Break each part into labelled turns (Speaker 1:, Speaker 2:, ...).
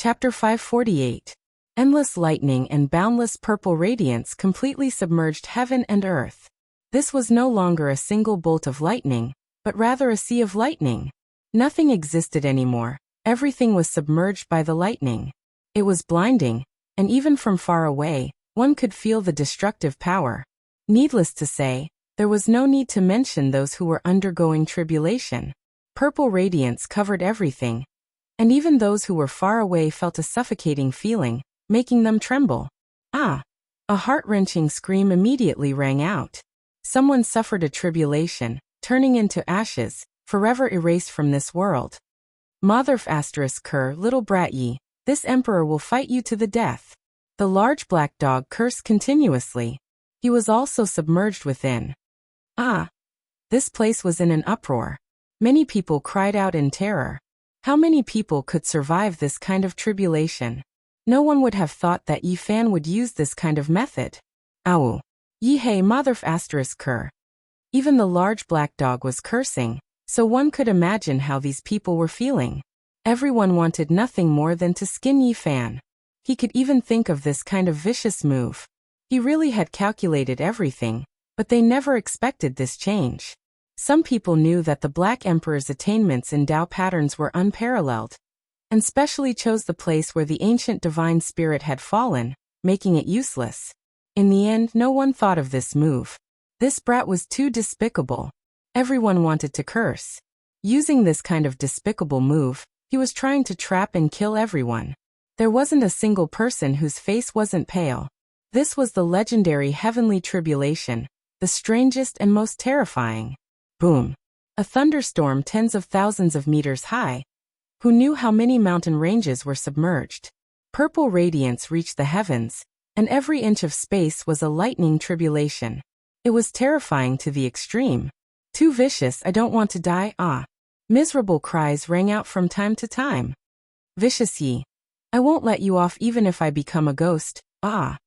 Speaker 1: Chapter 548. Endless lightning and boundless purple radiance completely submerged heaven and earth. This was no longer a single bolt of lightning, but rather a sea of lightning. Nothing existed anymore. Everything was submerged by the lightning. It was blinding, and even from far away, one could feel the destructive power. Needless to say, there was no need to mention those who were undergoing tribulation. Purple radiance covered everything, and even those who were far away felt a suffocating feeling, making them tremble. Ah! A heart-wrenching scream immediately rang out. Someone suffered a tribulation, turning into ashes, forever erased from this world. Mother****, little brat ye, this emperor will fight you to the death. The large black dog cursed continuously. He was also submerged within. Ah! This place was in an uproar. Many people cried out in terror. How many people could survive this kind of tribulation? No one would have thought that Yi Fan would use this kind of method. Ow! Yi hey mother****. Even the large black dog was cursing, so one could imagine how these people were feeling. Everyone wanted nothing more than to skin Yi Fan. He could even think of this kind of vicious move. He really had calculated everything, but they never expected this change. Some people knew that the Black Emperor's attainments in Tao patterns were unparalleled, and specially chose the place where the ancient divine spirit had fallen, making it useless. In the end, no one thought of this move. This brat was too despicable. Everyone wanted to curse. Using this kind of despicable move, he was trying to trap and kill everyone. There wasn't a single person whose face wasn't pale. This was the legendary heavenly tribulation, the strangest and most terrifying. Boom! A thunderstorm tens of thousands of meters high. Who knew how many mountain ranges were submerged? Purple radiance reached the heavens, and every inch of space was a lightning tribulation. It was terrifying to the extreme. Too vicious, I don't want to die, ah! Miserable cries rang out from time to time. Vicious ye! I won't let you off even if I become a ghost, ah!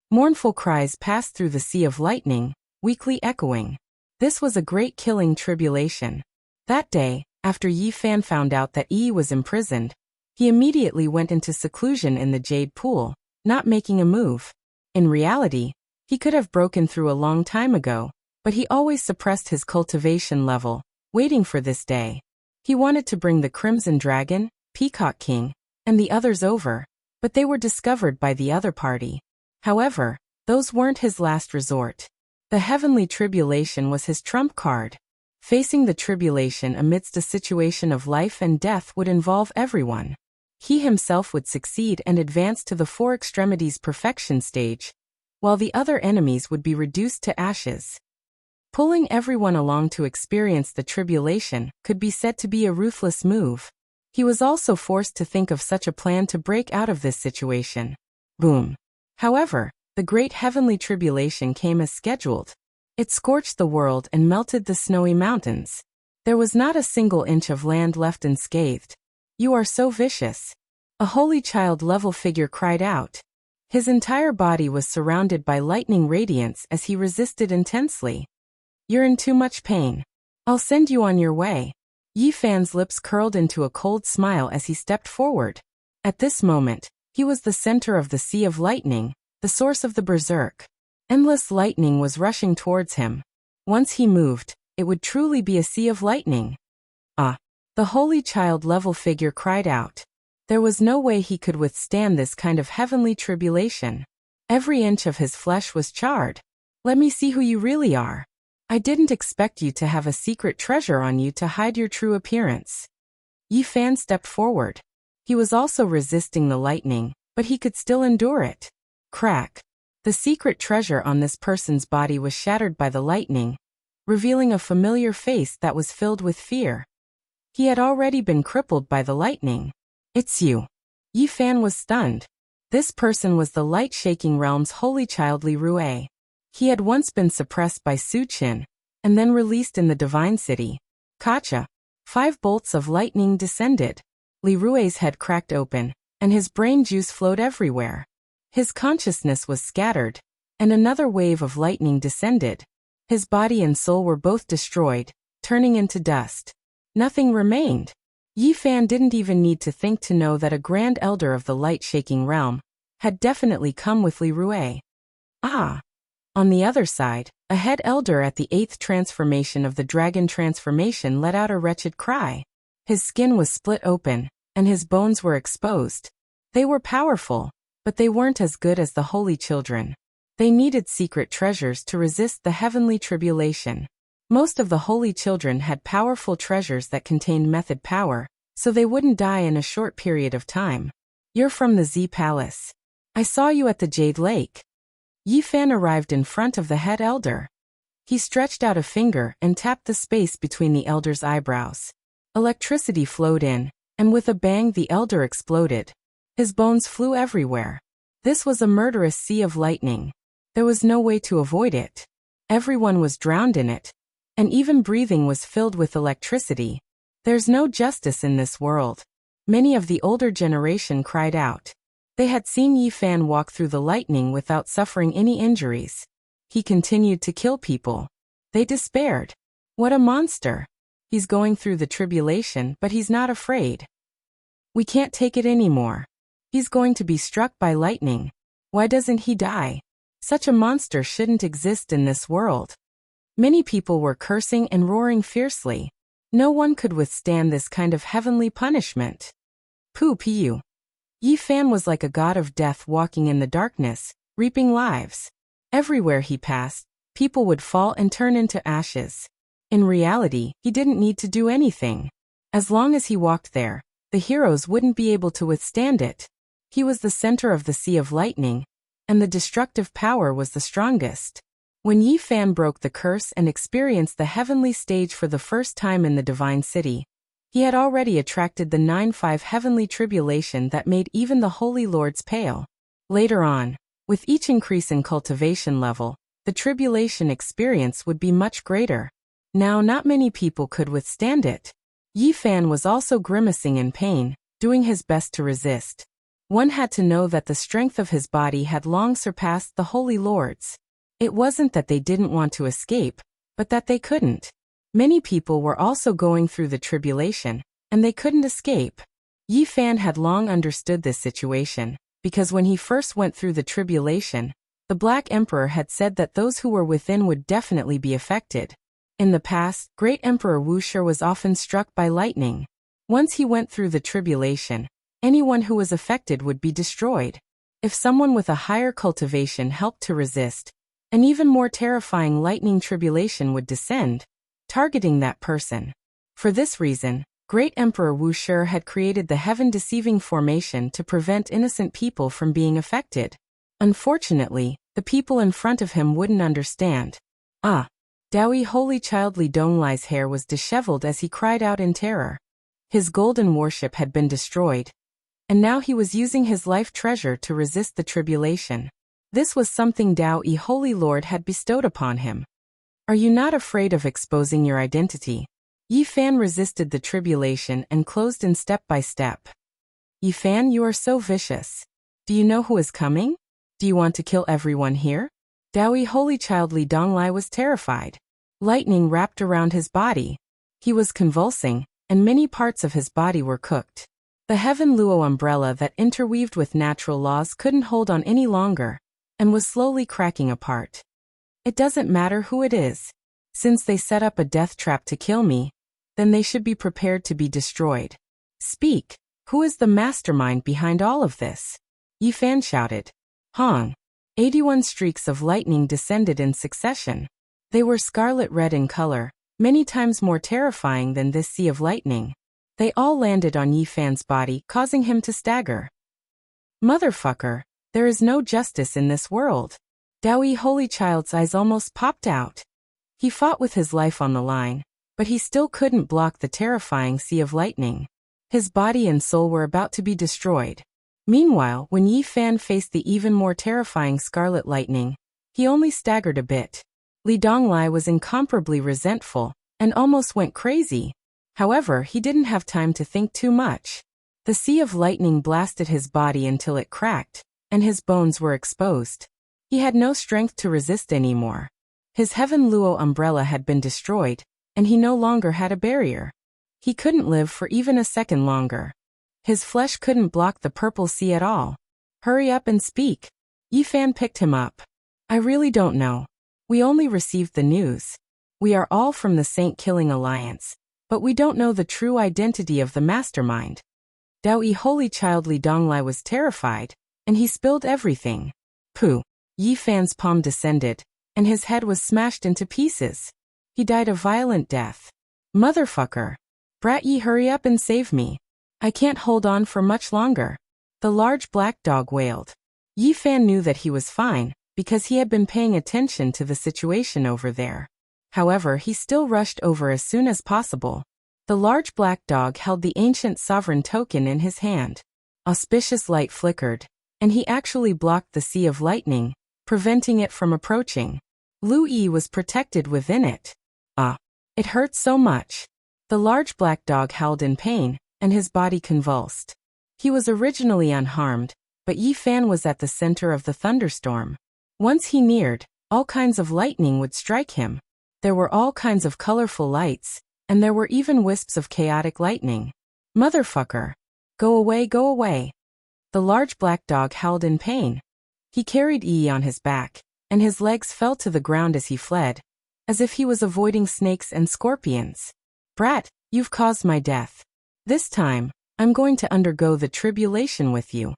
Speaker 1: Mournful cries passed through the sea of lightning, weakly echoing. This was a great killing tribulation. That day, after Yi Fan found out that Yi was imprisoned, he immediately went into seclusion in the Jade Pool, not making a move. In reality, he could have broken through a long time ago, but he always suppressed his cultivation level, waiting for this day. He wanted to bring the Crimson Dragon, Peacock King, and the others over, but they were discovered by the other party. However, those weren't his last resort. The heavenly tribulation was his trump card. Facing the tribulation amidst a situation of life and death would involve everyone. He himself would succeed and advance to the four extremities perfection stage, while the other enemies would be reduced to ashes. Pulling everyone along to experience the tribulation could be said to be a ruthless move. He was also forced to think of such a plan to break out of this situation. Boom! However, the great heavenly tribulation came as scheduled. It scorched the world and melted the snowy mountains. There was not a single inch of land left unscathed. You are so vicious! A holy child-level figure cried out. His entire body was surrounded by lightning radiance as he resisted intensely. You're in too much pain. I'll send you on your way. Yi Fan's lips curled into a cold smile as he stepped forward. At this moment, he was the center of the sea of lightning, the source of the berserk. Endless lightning was rushing towards him. Once he moved, it would truly be a sea of lightning. Ah! The holy child-level figure cried out. There was no way he could withstand this kind of heavenly tribulation. Every inch of his flesh was charred. Let me see who you really are. I didn't expect you to have a secret treasure on you to hide your true appearance. Yi Fan stepped forward. He was also resisting the lightning, but he could still endure it. Crack! The secret treasure on this person's body was shattered by the lightning, revealing a familiar face that was filled with fear. He had already been crippled by the lightning. It's you. Yi Fan was stunned. This person was the light-shaking realm's holy child Li Rue. He had once been suppressed by Su Qin, and then released in the Divine City. Kacha! 5 bolts of lightning descended. Li Rue's head cracked open, and his brain juice flowed everywhere. His consciousness was scattered, and another wave of lightning descended. His body and soul were both destroyed, turning into dust. Nothing remained. Yi Fan didn't even need to think to know that a grand elder of the light-shaking realm had definitely come with Li Rue. Ah! On the other side, a head elder at the 8th transformation of the dragon transformation let out a wretched cry. His skin was split open, and his bones were exposed. They were powerful, but they weren't as good as the holy children. They needed secret treasures to resist the heavenly tribulation. Most of the holy children had powerful treasures that contained method power, so they wouldn't die in a short period of time. You're from the Z Palace. I saw you at the Jade Lake. Yi Fan arrived in front of the head elder. He stretched out a finger and tapped the space between the elder's eyebrows. Electricity flowed in, and with a bang the elder exploded. His bones flew everywhere. This was a murderous sea of lightning. There was no way to avoid it. Everyone was drowned in it, and even breathing was filled with electricity. There's no justice in this world. Many of the older generation cried out. They had seen Yi Fan walk through the lightning without suffering any injuries. He continued to kill people. They despaired. What a monster. He's going through the tribulation, but he's not afraid. We can't take it anymore. He's going to be struck by lightning. Why doesn't he die? Such a monster shouldn't exist in this world. Many people were cursing and roaring fiercely. No one could withstand this kind of heavenly punishment. Pu. Yi Fan was like a god of death walking in the darkness, reaping lives. Everywhere he passed, people would fall and turn into ashes. In reality, he didn't need to do anything. As long as he walked there, the heroes wouldn't be able to withstand it. He was the center of the sea of lightning, and the destructive power was the strongest. When Yi Fan broke the curse and experienced the heavenly stage for the first time in the Divine City, he had already attracted the 9-5 heavenly tribulation that made even the holy lords pale. Later on, with each increase in cultivation level, the tribulation experience would be much greater. Now not many people could withstand it. Yi Fan was also grimacing in pain, doing his best to resist. One had to know that the strength of his body had long surpassed the holy lords. It wasn't that they didn't want to escape, but that they couldn't. Many people were also going through the tribulation, and they couldn't escape. Yi Fan had long understood this situation, because when he first went through the tribulation, the Black Emperor had said that those who were within would definitely be affected. In the past, Great Emperor Wuxia was often struck by lightning. Once he went through the tribulation, anyone who was affected would be destroyed. If someone with a higher cultivation helped to resist, an even more terrifying lightning tribulation would descend, targeting that person. For this reason, Great Emperor Wuxia had created the heaven-deceiving formation to prevent innocent people from being affected. Unfortunately, the people in front of him wouldn't understand. Daoi Holy Child Li Donglai's hair was disheveled as he cried out in terror. His golden worship had been destroyed, and now he was using his life treasure to resist the tribulation. This was something Daoi Holy Lord had bestowed upon him. Are you not afraid of exposing your identity? Yi Fan resisted the tribulation and closed in step by step. Yi Fan, you are so vicious. Do you know who is coming? Do you want to kill everyone here? Daoi Holy Child Li Donglai was terrified. Lightning wrapped around his body. He was convulsing, and many parts of his body were cooked. The Heaven Luo umbrella that interweaved with natural laws couldn't hold on any longer, and was slowly cracking apart. It doesn't matter who it is. Since they set up a death trap to kill me, then they should be prepared to be destroyed. Speak, who is the mastermind behind all of this? Yi Fan shouted. Hong. 81 streaks of lightning descended in succession. They were scarlet red in color, many times more terrifying than this sea of lightning. They all landed on Yi Fan's body, causing him to stagger. Motherfucker, there is no justice in this world. Daoi Holy Child's eyes almost popped out. He fought with his life on the line, but he still couldn't block the terrifying sea of lightning. His body and soul were about to be destroyed. Meanwhile, when Yi Fan faced the even more terrifying scarlet lightning, he only staggered a bit. Li Donglai was incomparably resentful, and almost went crazy. However, he didn't have time to think too much. The sea of lightning blasted his body until it cracked, and his bones were exposed. He had no strength to resist anymore. His Heaven Luo umbrella had been destroyed, and he no longer had a barrier. He couldn't live for even a second longer. His flesh couldn't block the purple sea at all. Hurry up and speak. Yifan picked him up. I really don't know. We only received the news. We are all from the Saint-Killing Alliance, but we don't know the true identity of the mastermind. Dao Yi Holy Child Li Donglai was terrified, and he spilled everything. Pooh. Yifan's palm descended, and his head was smashed into pieces. He died a violent death. Motherfucker. Brat Yi, hurry up and save me. I can't hold on for much longer. The large black dog wailed. Yifan knew that he was fine, because he had been paying attention to the situation over there. However, he still rushed over as soon as possible. The large black dog held the ancient sovereign token in his hand. Auspicious light flickered, and he actually blocked the sea of lightning, preventing it from approaching. Lu Yi was protected within it. It hurt so much. The large black dog howled in pain, and his body convulsed. He was originally unharmed, but Yifan was at the center of the thunderstorm. Once he neared, all kinds of lightning would strike him. There were all kinds of colorful lights, and there were even wisps of chaotic lightning. Motherfucker. Go away, go away. The large black dog howled in pain. He carried Yi on his back, and his legs fell to the ground as he fled, as if he was avoiding snakes and scorpions. Brat, you've caused my death. This time, I'm going to undergo the tribulation with you.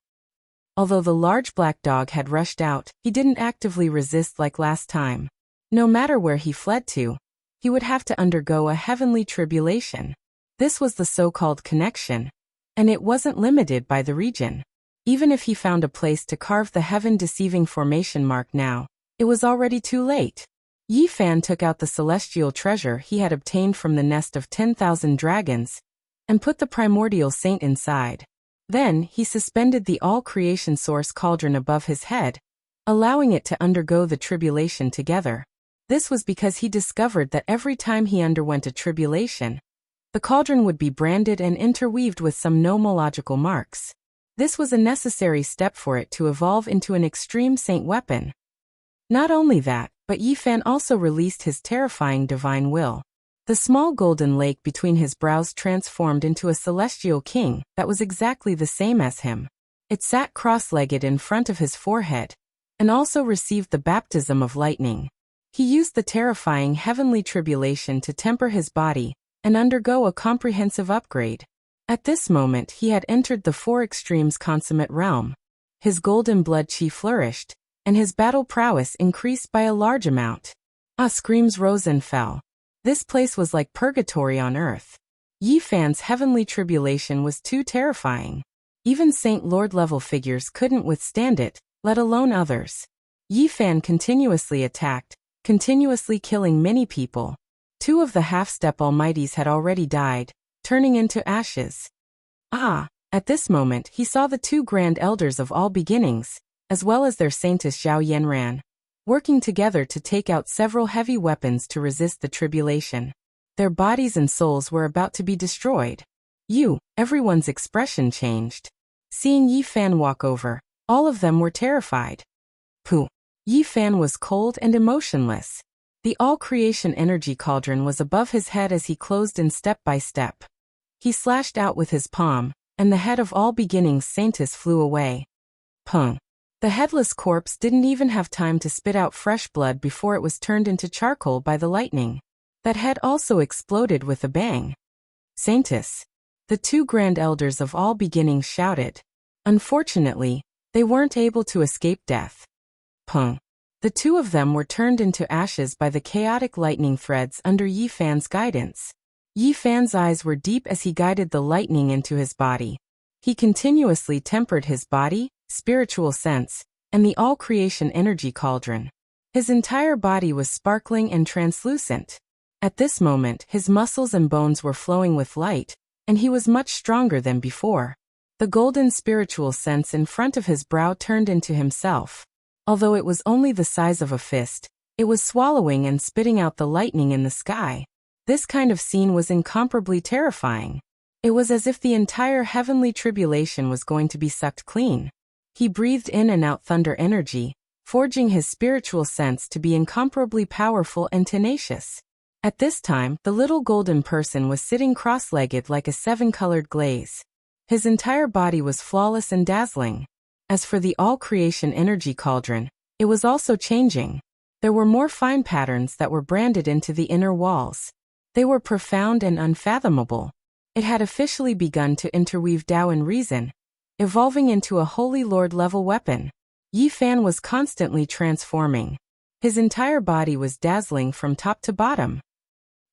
Speaker 1: Although the large black dog had rushed out, he didn't actively resist like last time. No matter where he fled to, he would have to undergo a heavenly tribulation. This was the so-called connection, and it wasn't limited by the region. Even if he found a place to carve the heaven-deceiving formation mark now, it was already too late. Yifan took out the celestial treasure he had obtained from the nest of 10,000 dragons, and put the primordial saint inside. Then, he suspended the all-creation source cauldron above his head, allowing it to undergo the tribulation together. This was because he discovered that every time he underwent a tribulation, the cauldron would be branded and interweaved with some nomological marks. This was a necessary step for it to evolve into an extreme saint weapon. Not only that, but Yifan also released his terrifying divine will. The small golden lake between his brows transformed into a celestial king that was exactly the same as him. It sat cross-legged in front of his forehead, and also received the baptism of lightning. He used the terrifying heavenly tribulation to temper his body and undergo a comprehensive upgrade. At this moment he had entered the four extremes consummate realm. His golden blood chi flourished, and his battle prowess increased by a large amount. Screams rose and fell. This place was like purgatory on earth. Yifan's heavenly tribulation was too terrifying. Even Saint Lord level figures couldn't withstand it, let alone others. Yifan continuously attacked, continuously killing many people. 2 of the half-step almighties had already died, turning into ashes. At this moment he saw the 2 grand elders of all beginnings, as well as their saintess Zhao Yanran, working together to take out several heavy weapons to resist the tribulation. Their bodies and souls were about to be destroyed. Everyone's expression changed. Seeing Yifan walk over, all of them were terrified. Pooh. Yifan was cold and emotionless. The all-creation energy cauldron was above his head as he closed in step by step. He slashed out with his palm, and the head of all beginnings saintess flew away. Pung. The headless corpse didn't even have time to spit out fresh blood before it was turned into charcoal by the lightning. That head also exploded with a bang. Saintess. The 2 grand elders of all beginnings shouted. Unfortunately, they weren't able to escape death. Pung. The 2 of them were turned into ashes by the chaotic lightning threads under Yifan's guidance. Yifan's eyes were deep as he guided the lightning into his body. He continuously tempered his body, spiritual sense, and the all-creation energy cauldron. His entire body was sparkling and translucent. At this moment, his muscles and bones were flowing with light, and he was much stronger than before. The golden spiritual sense in front of his brow turned into himself. Although it was only the size of a fist, it was swallowing and spitting out the lightning in the sky. This kind of scene was incomparably terrifying. It was as if the entire heavenly tribulation was going to be sucked clean. He breathed in and out thunder energy, forging his spiritual sense to be incomparably powerful and tenacious. At this time, the little golden person was sitting cross-legged like a seven-colored glaze. His entire body was flawless and dazzling. As for the all-creation energy cauldron, it was also changing. There were more fine patterns that were branded into the inner walls. They were profound and unfathomable. It had officially begun to interweave Tao and reason, evolving into a Holy Lord-level weapon. Yi Fan was constantly transforming. His entire body was dazzling from top to bottom.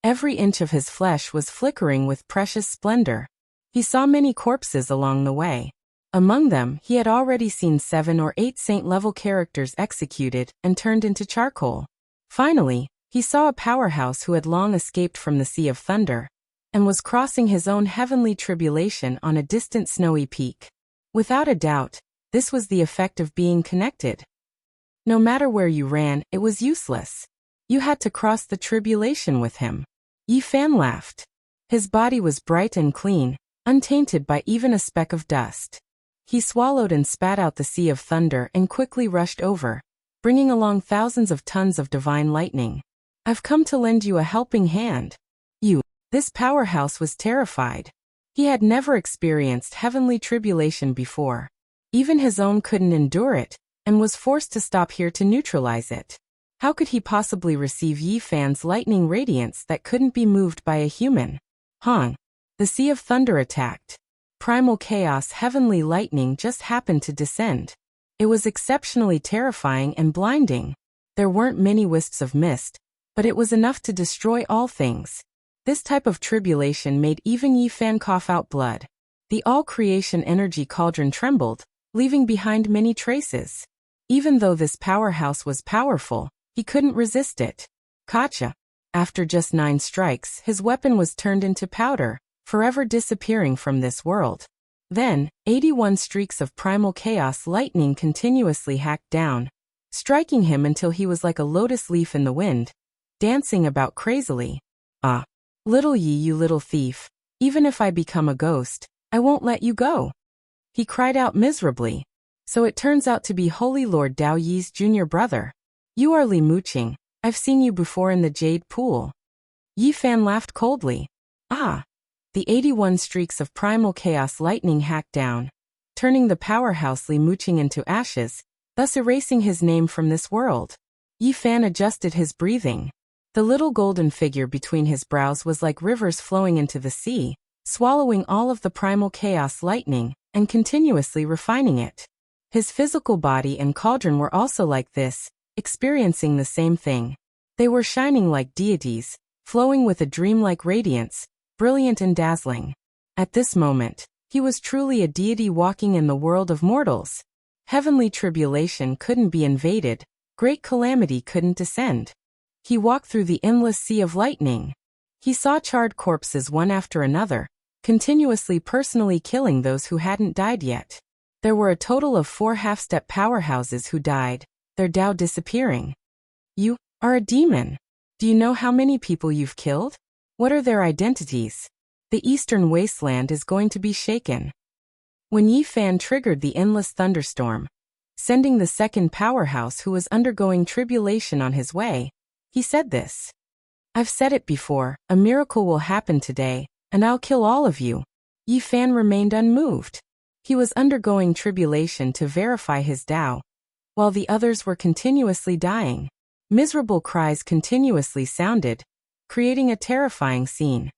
Speaker 1: Every inch of his flesh was flickering with precious splendor. He saw many corpses along the way. Among them, he had already seen 7 or 8 saint-level characters executed and turned into charcoal. Finally, he saw a powerhouse who had long escaped from the Sea of Thunder and was crossing his own heavenly tribulation on a distant snowy peak. Without a doubt, this was the effect of being connected. No matter where you ran, it was useless. You had to cross the tribulation with him. Yi Fan laughed. His body was bright and clean, untainted by even a speck of dust. He swallowed and spat out the Sea of Thunder and quickly rushed over, bringing along thousands of tons of divine lightning. I've come to lend you a helping hand. This powerhouse was terrified. He had never experienced heavenly tribulation before. Even his own couldn't endure it, and was forced to stop here to neutralize it. How could he possibly receive Yi Fan's lightning radiance that couldn't be moved by a human? The Sea of Thunder attacked. Primal chaos heavenly lightning just happened to descend. It was exceptionally terrifying and blinding. There weren't many wisps of mist, but it was enough to destroy all things. This type of tribulation made even Yi Fan cough out blood. The all-creation energy cauldron trembled, leaving behind many traces. Even though this powerhouse was powerful, he couldn't resist it. Gotcha. After just 9 strikes, his weapon was turned into powder, forever disappearing from this world. Then, 81 streaks of primal chaos lightning continuously hacked down, striking him until he was like a lotus leaf in the wind, dancing about crazily. Little Yi, you little thief, even if I become a ghost, I won't let you go. He cried out miserably. So it turns out to be Holy Lord Dao Yi's junior brother. You are Li Muqing. I've seen you before in the Jade Pool. Yi Fan laughed coldly. The 81 streaks of primal chaos lightning hacked down, turning the powerhouse Li Muqing into ashes, thus erasing his name from this world. Yi Fan adjusted his breathing. The little golden figure between his brows was like rivers flowing into the sea, swallowing all of the primal chaos lightning and continuously refining it. His physical body and cauldron were also like this, experiencing the same thing. They were shining like deities, flowing with a dreamlike radiance, brilliant and dazzling. At this moment, he was truly a deity walking in the world of mortals. Heavenly tribulation couldn't be invaded, great calamity couldn't descend. He walked through the endless sea of lightning. He saw charred corpses one after another, continuously personally killing those who hadn't died yet. There were a total of 4 half-step powerhouses who died, their Tao disappearing. You are a demon. Do you know how many people you've killed? What are their identities? The eastern wasteland is going to be shaken. When Yi Fan triggered the endless thunderstorm, sending the second powerhouse who was undergoing tribulation on his way, he said this. I've said it before, a miracle will happen today, and I'll kill all of you. Yi Fan remained unmoved. He was undergoing tribulation to verify his Tao, while the others were continuously dying. Miserable cries continuously sounded, creating a terrifying scene.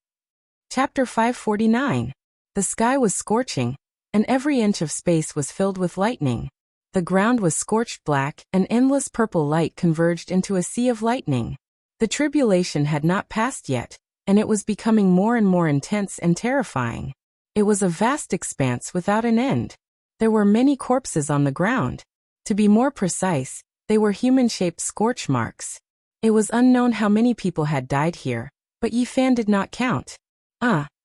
Speaker 1: Chapter 549. The sky was scorching, and every inch of space was filled with lightning. The ground was scorched black, and endless purple light converged into a sea of lightning. The tribulation had not passed yet, and it was becoming more and more intense and terrifying. It was a vast expanse without an end. There were many corpses on the ground. To be more precise, they were human-shaped scorch marks. It was unknown how many people had died here, but Yi Fan did not count.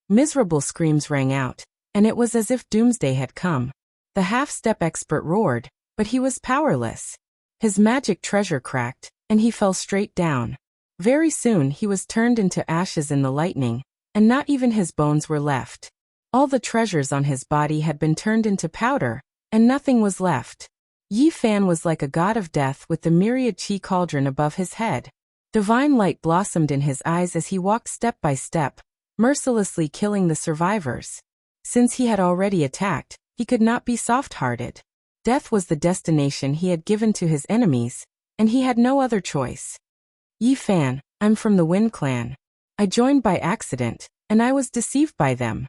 Speaker 1: Miserable screams rang out, and it was as if doomsday had come. The half-step expert roared, but he was powerless. His magic treasure cracked, and he fell straight down. Very soon he was turned into ashes in the lightning, and not even his bones were left. All the treasures on his body had been turned into powder, and nothing was left. Yi Fan was like a god of death with the myriad chi cauldron above his head. Divine light blossomed in his eyes as he walked step by step, mercilessly killing the survivors. Since he had already attacked, he could not be soft-hearted. Death was the destination he had given to his enemies, and he had no other choice. Yi Fan, I'm from the Wind Clan. I joined by accident, and I was deceived by them.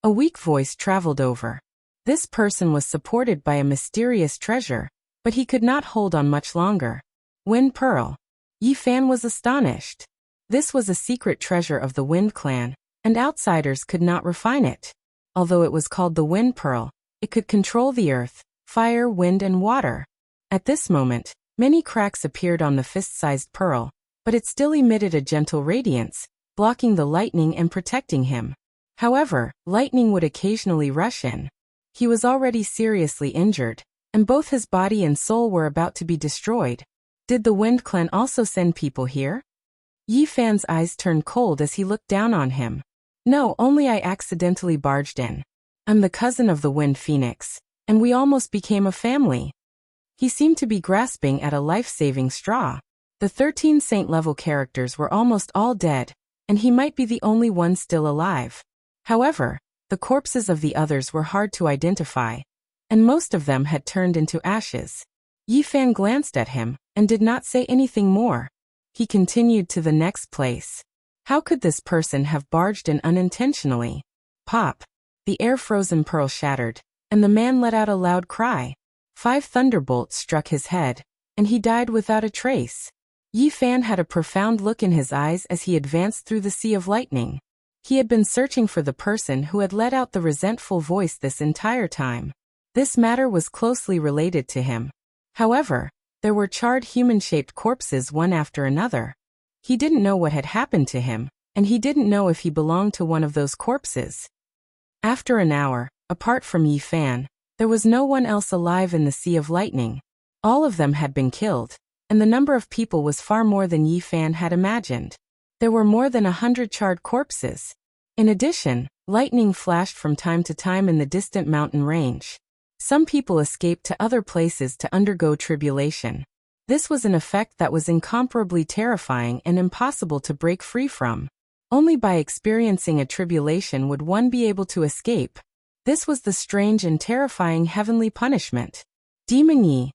Speaker 1: A weak voice traveled over. This person was supported by a mysterious treasure, but he could not hold on much longer. Wind Pearl. Yi Fan was astonished. This was a secret treasure of the Wind Clan, and outsiders could not refine it. Although it was called the Wind Pearl, it could control the earth, fire, wind, and water. At this moment, many cracks appeared on the fist-sized pearl, but it still emitted a gentle radiance, blocking the lightning and protecting him. However, lightning would occasionally rush in. He was already seriously injured, and both his body and soul were about to be destroyed. Did the Wind Clan also send people here? Yi Fan's eyes turned cold as he looked down on him. No, only I accidentally barged in. I'm the cousin of the Wind Phoenix, and we almost became a family. He seemed to be grasping at a life-saving straw. The 13 saint-level characters were almost all dead, and he might be the only one still alive. However, the corpses of the others were hard to identify, and most of them had turned into ashes. Yi Fan glanced at him, and did not say anything more. He continued to the next place. How could this person have barged in unintentionally? Pop! The air-frozen pearl shattered, and the man let out a loud cry. 5 thunderbolts struck his head, and he died without a trace. Yi Fan had a profound look in his eyes as he advanced through the sea of lightning. He had been searching for the person who had let out the resentful voice this entire time. This matter was closely related to him. However, there were charred human-shaped corpses one after another. He didn't know what had happened to him, and he didn't know if he belonged to one of those corpses. After an hour, apart from Yi Fan, there was no one else alive in the Sea of Lightning. All of them had been killed, and the number of people was far more than Yi Fan had imagined. There were more than 100 charred corpses. In addition, lightning flashed from time to time in the distant mountain range. Some people escaped to other places to undergo tribulation. This was an effect that was incomparably terrifying and impossible to break free from. Only by experiencing a tribulation would one be able to escape. This was the strange and terrifying heavenly punishment. Demon Yi,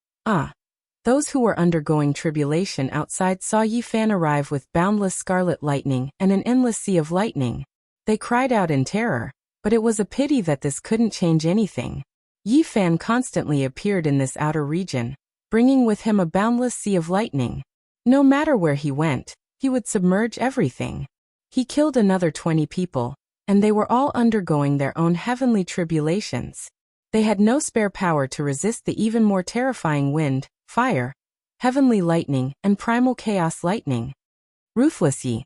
Speaker 1: Those who were undergoing tribulation outside saw Yi Fan arrive with boundless scarlet lightning and an endless sea of lightning. They cried out in terror, but it was a pity that this couldn't change anything. Yi Fan constantly appeared in this outer region, bringing with him a boundless sea of lightning. No matter where he went, he would submerge everything. He killed another 20 people, and they were all undergoing their own heavenly tribulations. They had no spare power to resist the even more terrifying wind, fire, heavenly lightning, and primal chaos lightning. Ruthless Yi.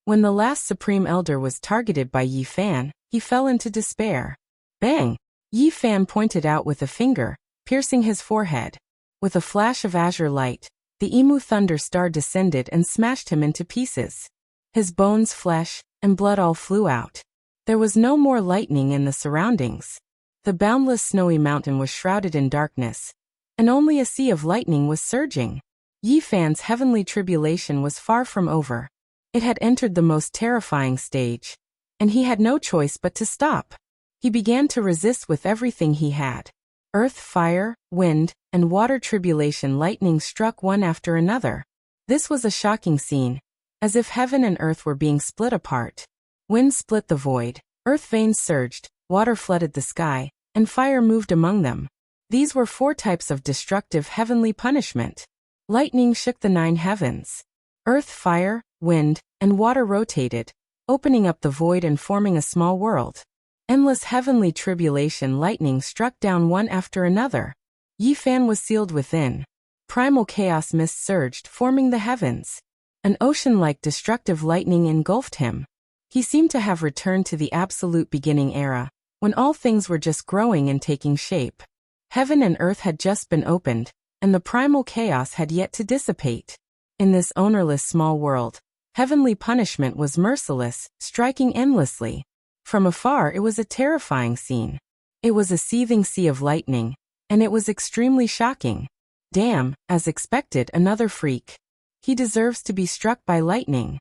Speaker 1: When the last Supreme Elder was targeted by Yi Fan, he fell into despair. Bang! Yi Fan pointed out with a finger, piercing his forehead. With a flash of azure light, the Emu Thunder Star descended and smashed him into pieces. His bones, flesh, and blood all flew out. There was no more lightning in the surroundings. The boundless snowy mountain was shrouded in darkness, and only a sea of lightning was surging. Yi Fan's heavenly tribulation was far from over. It had entered the most terrifying stage, and he had no choice but to stop. He began to resist with everything he had. Earth, fire, wind, and water tribulation lightning struck one after another. This was a shocking scene, as if heaven and earth were being split apart. Wind split the void, earth veins surged, water flooded the sky, and fire moved among them. These were 4 types of destructive heavenly punishment. Lightning shook the 9 heavens. Earth, fire, wind, and water rotated, opening up the void and forming a small world. Endless heavenly tribulation lightning struck down one after another. Yi Fan was sealed within. Primal chaos mist surged, forming the heavens. An ocean-like destructive lightning engulfed him. He seemed to have returned to the absolute beginning era, when all things were just growing and taking shape. Heaven and earth had just been opened, and the primal chaos had yet to dissipate. In this ownerless small world, heavenly punishment was merciless, striking endlessly. From afar it was a terrifying scene. It was a seething sea of lightning, and it was extremely shocking. Damn, as expected, another freak. He deserves to be struck by lightning.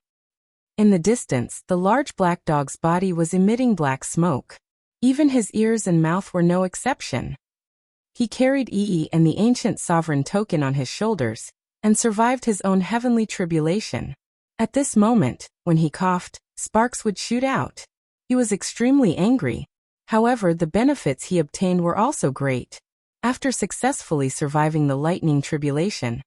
Speaker 1: In the distance, the large black dog's body was emitting black smoke. Even his ears and mouth were no exception. He carried Yi and the ancient sovereign token on his shoulders, and survived his own heavenly tribulation. At this moment, when he coughed, sparks would shoot out. He was extremely angry. However, the benefits he obtained were also great. After successfully surviving the lightning tribulation,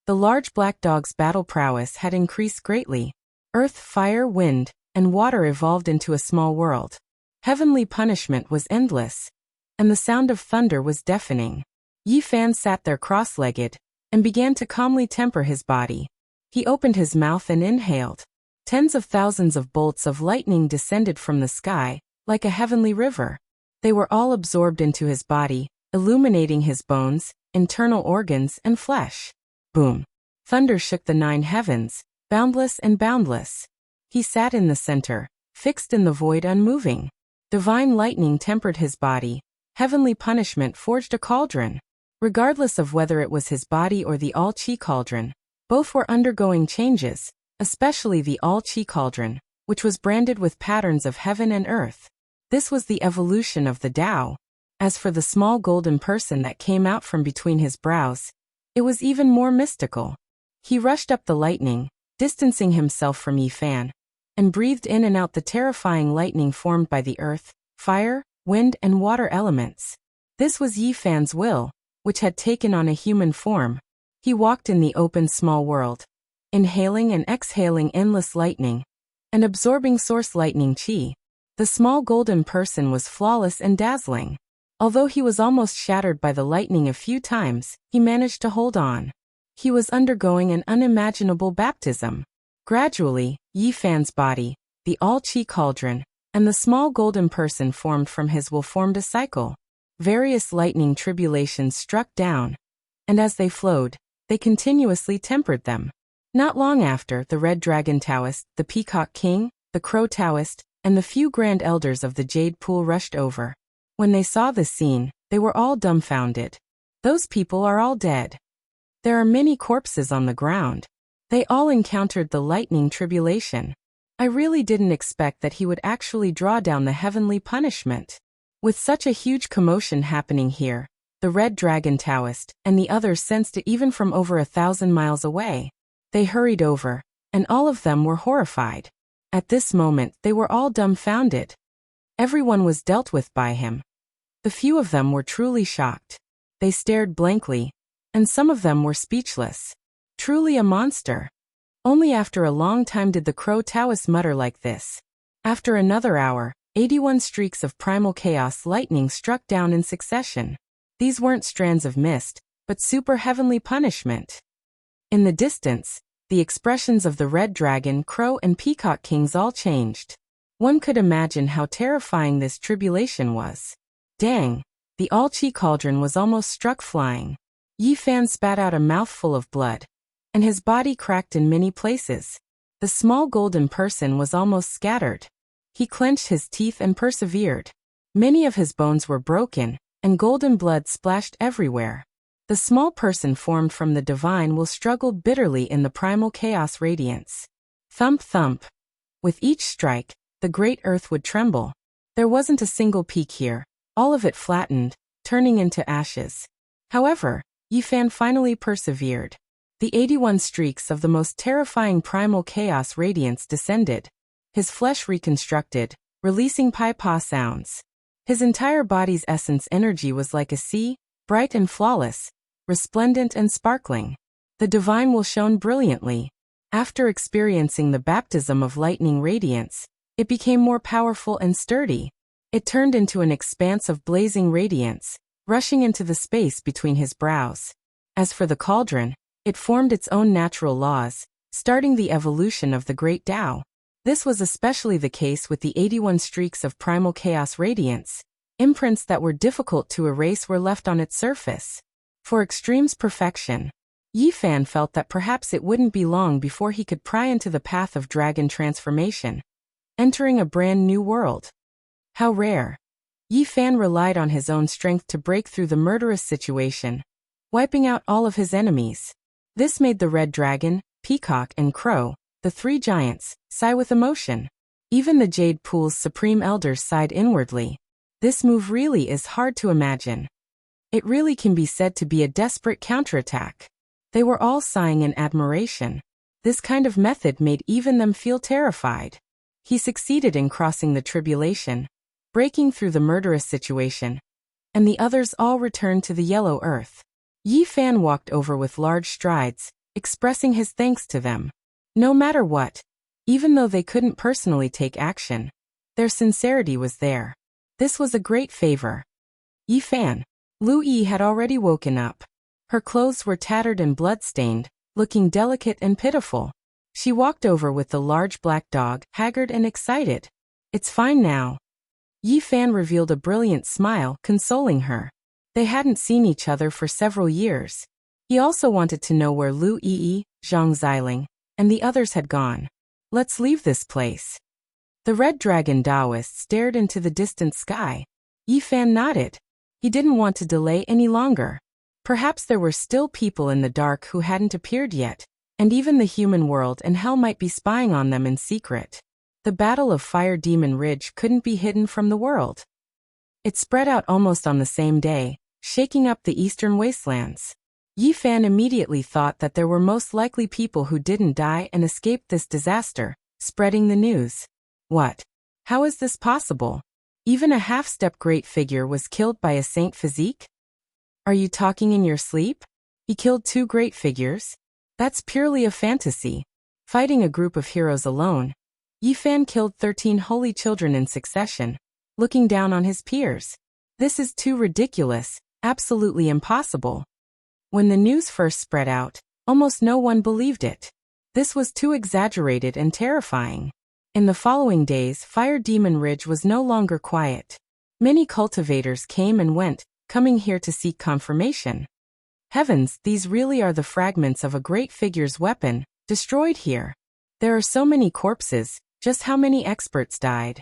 Speaker 1: the large black dog's battle prowess had increased greatly. Earth, fire, wind, and water evolved into a small world. Heavenly punishment was endless, and the sound of thunder was deafening. Yi Fan sat there cross-legged, and began to calmly temper his body. He opened his mouth and inhaled. Tens of thousands of bolts of lightning descended from the sky, like a heavenly river. They were all absorbed into his body, illuminating his bones, internal organs, and flesh. Boom! Thunder shook the 9 heavens, boundless and boundless. He sat in the center, fixed in the void, unmoving. Divine lightning tempered his body. Heavenly punishment forged a cauldron. Regardless of whether it was his body or the all-chi cauldron, both were undergoing changes, especially the all-chi cauldron, which was branded with patterns of heaven and earth. This was the evolution of the Tao. As for the small golden person that came out from between his brows, it was even more mystical. He rushed up the lightning, distancing himself from Yi Fan, and breathed in and out the terrifying lightning formed by the earth, fire, wind, and water elements. This was Yi Fan's will, which had taken on a human form. He walked in the open small world, inhaling and exhaling endless lightning, and absorbing source lightning chi. The small golden person was flawless and dazzling. Although he was almost shattered by the lightning a few times, he managed to hold on. He was undergoing an unimaginable baptism. Gradually, Yi Fan's body, the all-chi cauldron, and the small golden person formed from his will formed a cycle. Various lightning tribulations struck down, and as they flowed, they continuously tempered them. Not long after, the Red Dragon Taoist, the Peacock King, the Crow Taoist, and the few Grand Elders of the Jade Pool rushed over. When they saw this scene, they were all dumbfounded. Those people are all dead. There are many corpses on the ground. They all encountered the lightning tribulation. I really didn't expect that he would actually draw down the heavenly punishment. With such a huge commotion happening here, the Red Dragon Taoist and the others sensed it even from over 1,000 miles away. They hurried over, and all of them were horrified. At this moment, they were all dumbfounded. Everyone was dealt with by him. The few of them were truly shocked. They stared blankly, and some of them were speechless. Truly a monster. Only after a long time did the Crow Taoist mutter like this. After another hour, 81 streaks of primal chaos lightning struck down in succession. These weren't strands of mist, but super heavenly punishment. In the distance, the expressions of the Red Dragon, Crow, and Peacock Kings all changed. One could imagine how terrifying this tribulation was. Dang! The all-chi cauldron was almost struck flying. Yi Fan spat out a mouthful of blood, and his body cracked in many places. The small golden person was almost scattered. He clenched his teeth and persevered. Many of his bones were broken, and golden blood splashed everywhere. The small person formed from the divine will struggled bitterly in the primal chaos radiance. Thump thump. With each strike, the great earth would tremble. There wasn't a single peak here. All of it flattened, turning into ashes. However, Yi Fan finally persevered. The 81 streaks of the most terrifying primal chaos radiance descended. His flesh reconstructed, releasing pai-pa sounds. His entire body's essence energy was like a sea, bright and flawless, resplendent and sparkling. The divine will shone brilliantly. After experiencing the baptism of lightning radiance, it became more powerful and sturdy. It turned into an expanse of blazing radiance, rushing into the space between his brows. As for the cauldron, it formed its own natural laws, starting the evolution of the great Tao. This was especially the case with the 81 streaks of primal chaos radiance. Imprints that were difficult to erase were left on its surface. For extreme's perfection, Yi Fan felt that perhaps it wouldn't be long before he could pry into the path of dragon transformation, entering a brand new world. How rare. Yi Fan relied on his own strength to break through the murderous situation, wiping out all of his enemies. This made the Red Dragon, Peacock, and Crow, the three giants, sigh with emotion. Even the Jade Pool's supreme elders sighed inwardly. This move really is hard to imagine. It really can be said to be a desperate counterattack. They were all sighing in admiration. This kind of method made even them feel terrified. He succeeded in crossing the tribulation, breaking through the murderous situation, and the others all returned to the yellow earth. Yi Fan walked over with large strides, expressing his thanks to them. No matter what, even though they couldn't personally take action, their sincerity was there. This was a great favor. Yi Fan. Lu Yi had already woken up. Her clothes were tattered and blood-stained, looking delicate and pitiful. She walked over with the large black dog, haggard and excited. It's fine now. Yi Fan revealed a brilliant smile, consoling her. They hadn't seen each other for several years. He also wanted to know where Lu Yi, Zhang Xiling, and the others had gone. Let's leave this place. The Red Dragon Taoist stared into the distant sky. Yi Fan nodded. He didn't want to delay any longer. Perhaps there were still people in the dark who hadn't appeared yet, and even the human world and hell might be spying on them in secret. The Battle of Fire Demon Ridge couldn't be hidden from the world. It spread out almost on the same day, shaking up the eastern wastelands. Yi Fan immediately thought that there were most likely people who didn't die and escaped this disaster, spreading the news. What? How is this possible? Even a half-step great figure was killed by a saint physique? Are you talking in your sleep? He killed 2 great figures? That's purely a fantasy. Fighting a group of heroes alone, Yi Fan killed 13 holy children in succession, looking down on his peers. This is too ridiculous, absolutely impossible. When the news first spread out, almost no one believed it. This was too exaggerated and terrifying. In the following days, Fire Demon Ridge was no longer quiet. Many cultivators came and went, coming here to seek confirmation. Heavens, these really are the fragments of a great figure's weapon, destroyed here. There are so many corpses, just how many experts died?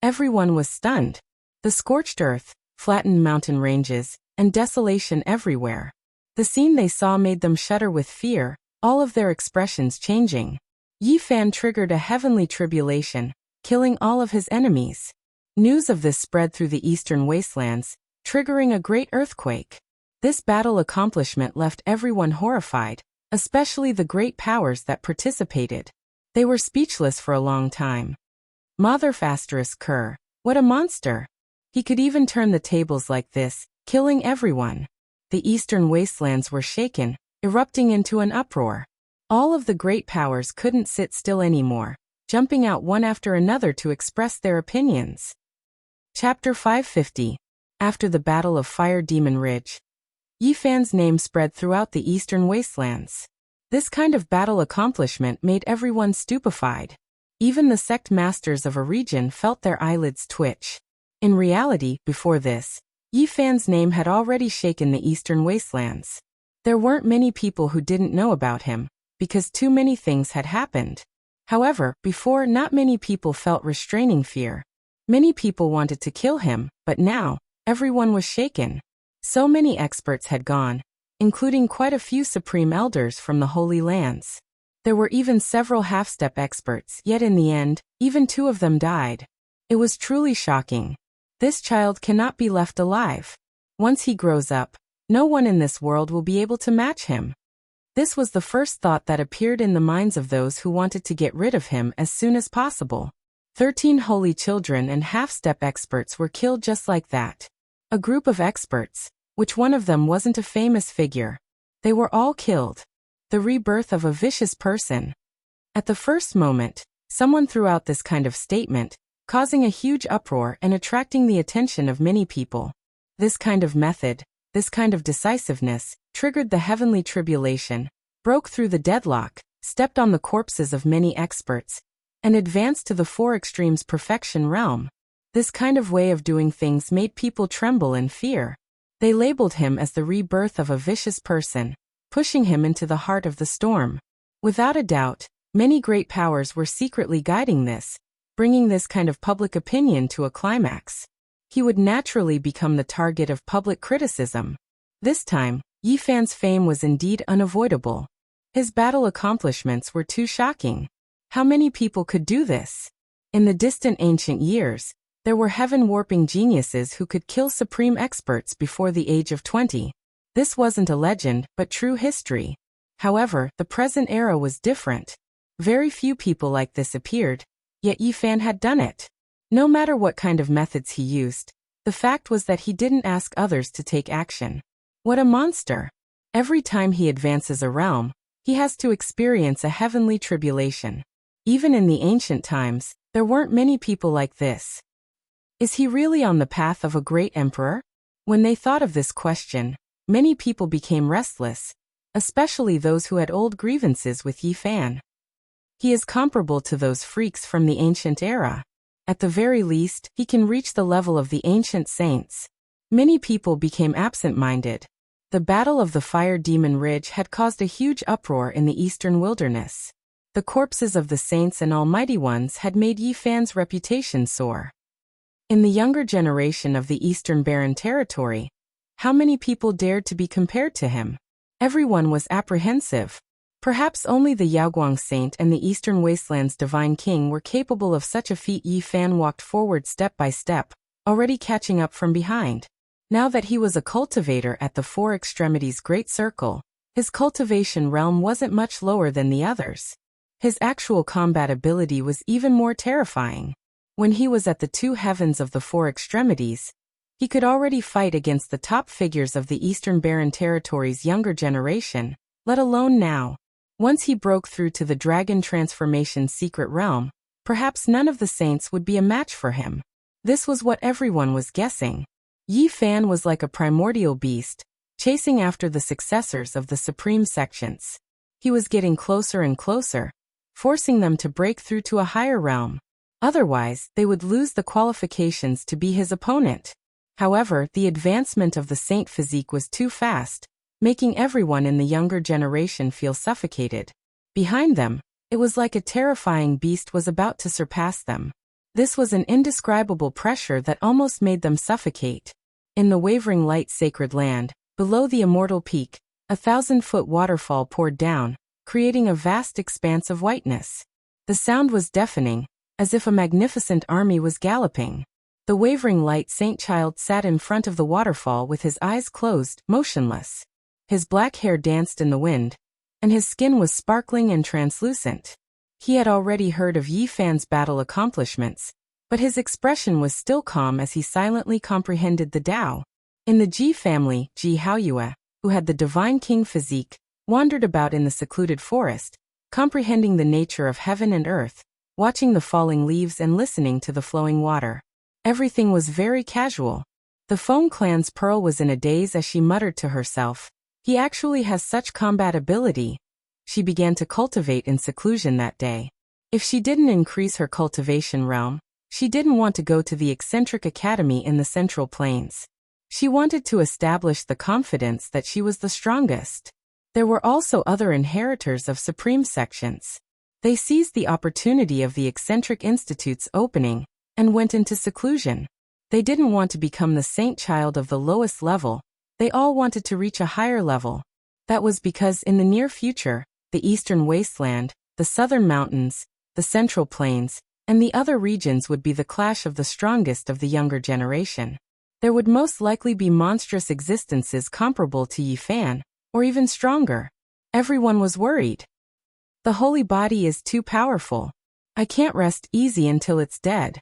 Speaker 1: Everyone was stunned. The scorched earth, flattened mountain ranges, and desolation everywhere. The scene they saw made them shudder with fear, all of their expressions changing. Yi Fan triggered a heavenly tribulation, killing all of his enemies. News of this spread through the eastern wastelands, triggering a great earthquake. This battle accomplishment left everyone horrified, especially the great powers that participated. They were speechless for a long time. Mother Asterisk Kerr, what a monster! He could even turn the tables like this, killing everyone. The eastern wastelands were shaken, erupting into an uproar. All of the great powers couldn't sit still anymore, jumping out one after another to express their opinions. Chapter 550. After the Battle of Fire Demon Ridge, Yi Fan's name spread throughout the eastern wastelands. This kind of battle accomplishment made everyone stupefied. Even the sect masters of a region felt their eyelids twitch. In reality, before this, Yi Fan's name had already shaken the eastern wastelands. There weren't many people who didn't know about him, because too many things had happened. However, before, not many people felt restraining fear. Many people wanted to kill him, but now, everyone was shaken. So many experts had gone, including quite a few supreme elders from the Holy Lands. There were even several half-step experts, yet in the end, even 2 of them died. It was truly shocking. This child cannot be left alive. Once he grows up, no one in this world will be able to match him. This was the first thought that appeared in the minds of those who wanted to get rid of him as soon as possible. 13 holy children and half-step experts were killed just like that. A group of experts, which one of them wasn't a famous figure. They were all killed. The rebirth of a vicious person. At the first moment, someone threw out this kind of statement, causing a huge uproar and attracting the attention of many people. This kind of method, this kind of decisiveness, triggered the heavenly tribulation, broke through the deadlock, stepped on the corpses of many experts, and advanced to the 4 extremes perfection realm. This kind of way of doing things made people tremble in fear. They labeled him as the rebirth of a vicious person, pushing him into the heart of the storm. Without a doubt, many great powers were secretly guiding this, bringing this kind of public opinion to a climax. He would naturally become the target of public criticism. This time, Yi Fan's fame was indeed unavoidable. His battle accomplishments were too shocking. How many people could do this? In the distant ancient years, there were heaven-warping geniuses who could kill supreme experts before the age of 20. This wasn't a legend, but true history. However, the present era was different. Very few people like this appeared, yet Yi Fan had done it. No matter what kind of methods he used, the fact was that he didn't ask others to take action. What a monster! Every time he advances a realm, he has to experience a heavenly tribulation. Even in the ancient times, there weren't many people like this. Is he really on the path of a great emperor? When they thought of this question, many people became restless, especially those who had old grievances with Yi Fan. He is comparable to those freaks from the ancient era. At the very least, he can reach the level of the ancient saints. Many people became absent-minded. The Battle of the Fire Demon Ridge had caused a huge uproar in the eastern wilderness. The corpses of the saints and almighty ones had made Yi Fan's reputation soar. In the younger generation of the Eastern Barren Territory, how many people dared to be compared to him? Everyone was apprehensive. Perhaps only the Yaoguang Saint and the Eastern Wasteland's Divine King were capable of such a feat. Yi Fan walked forward step by step, already catching up from behind. Now that he was a cultivator at the Four Extremities Great Circle, his cultivation realm wasn't much lower than the others. His actual combat ability was even more terrifying. When he was at the two heavens of the Four Extremities, he could already fight against the top figures of the Eastern Barren Territory's younger generation, let alone now. Once he broke through to the Dragon Transformation's secret realm, perhaps none of the saints would be a match for him. This was what everyone was guessing. Yi Fan was like a primordial beast, chasing after the successors of the Supreme Sections. He was getting closer and closer, forcing them to break through to a higher realm. Otherwise, they would lose the qualifications to be his opponent. However, the advancement of the saint physique was too fast, making everyone in the younger generation feel suffocated. Behind them, it was like a terrifying beast was about to surpass them. This was an indescribable pressure that almost made them suffocate. In the wavering light sacred land, below the immortal peak, 1,000-foot waterfall poured down, creating a vast expanse of whiteness. The sound was deafening, as if a magnificent army was galloping. The wavering light saint child sat in front of the waterfall with his eyes closed, motionless. His black hair danced in the wind, and his skin was sparkling and translucent. He had already heard of Yi Fan's battle accomplishments, but his expression was still calm as he silently comprehended the Tao. In the Ji family, Ji Haoyue, who had the Divine King physique, wandered about in the secluded forest, comprehending the nature of heaven and earth, watching the falling leaves and listening to the flowing water. Everything was very casual. The Feng clan's Pearl was in a daze as she muttered to herself, "He actually has such combat ability." She began to cultivate in seclusion that day. If she didn't increase her cultivation realm, she didn't want to go to the eccentric academy in the Central Plains. She wanted to establish the confidence that she was the strongest. There were also other inheritors of Supreme Sections. They seized the opportunity of the eccentric institute's opening and went into seclusion. They didn't want to become the saint child of the lowest level. They all wanted to reach a higher level. That was because in the near future, the Eastern Wasteland, the Southern Mountains, the Central Plains, and the other regions would be the clash of the strongest of the younger generation. There would most likely be monstrous existences comparable to Yi Fan, or even stronger. Everyone was worried. The holy body is too powerful. I can't rest easy until it's dead.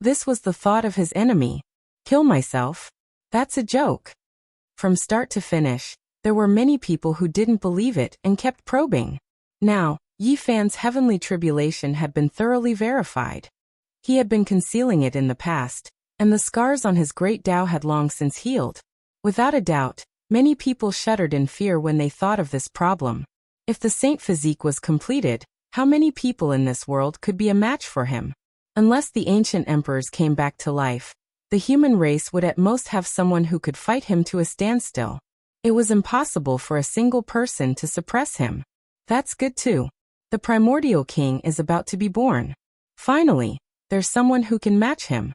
Speaker 1: This was the thought of his enemy. Kill myself? That's a joke. From start to finish, there were many people who didn't believe it and kept probing. Now, Yi Fan's heavenly tribulation had been thoroughly verified. He had been concealing it in the past, and the scars on his great Tao had long since healed. Without a doubt, many people shuddered in fear when they thought of this problem. If the saint physique was completed, how many people in this world could be a match for him? Unless the ancient emperors came back to life, the human race would at most have someone who could fight him to a standstill. It was impossible for a single person to suppress him. That's good too. The primordial king is about to be born. Finally, there's someone who can match him.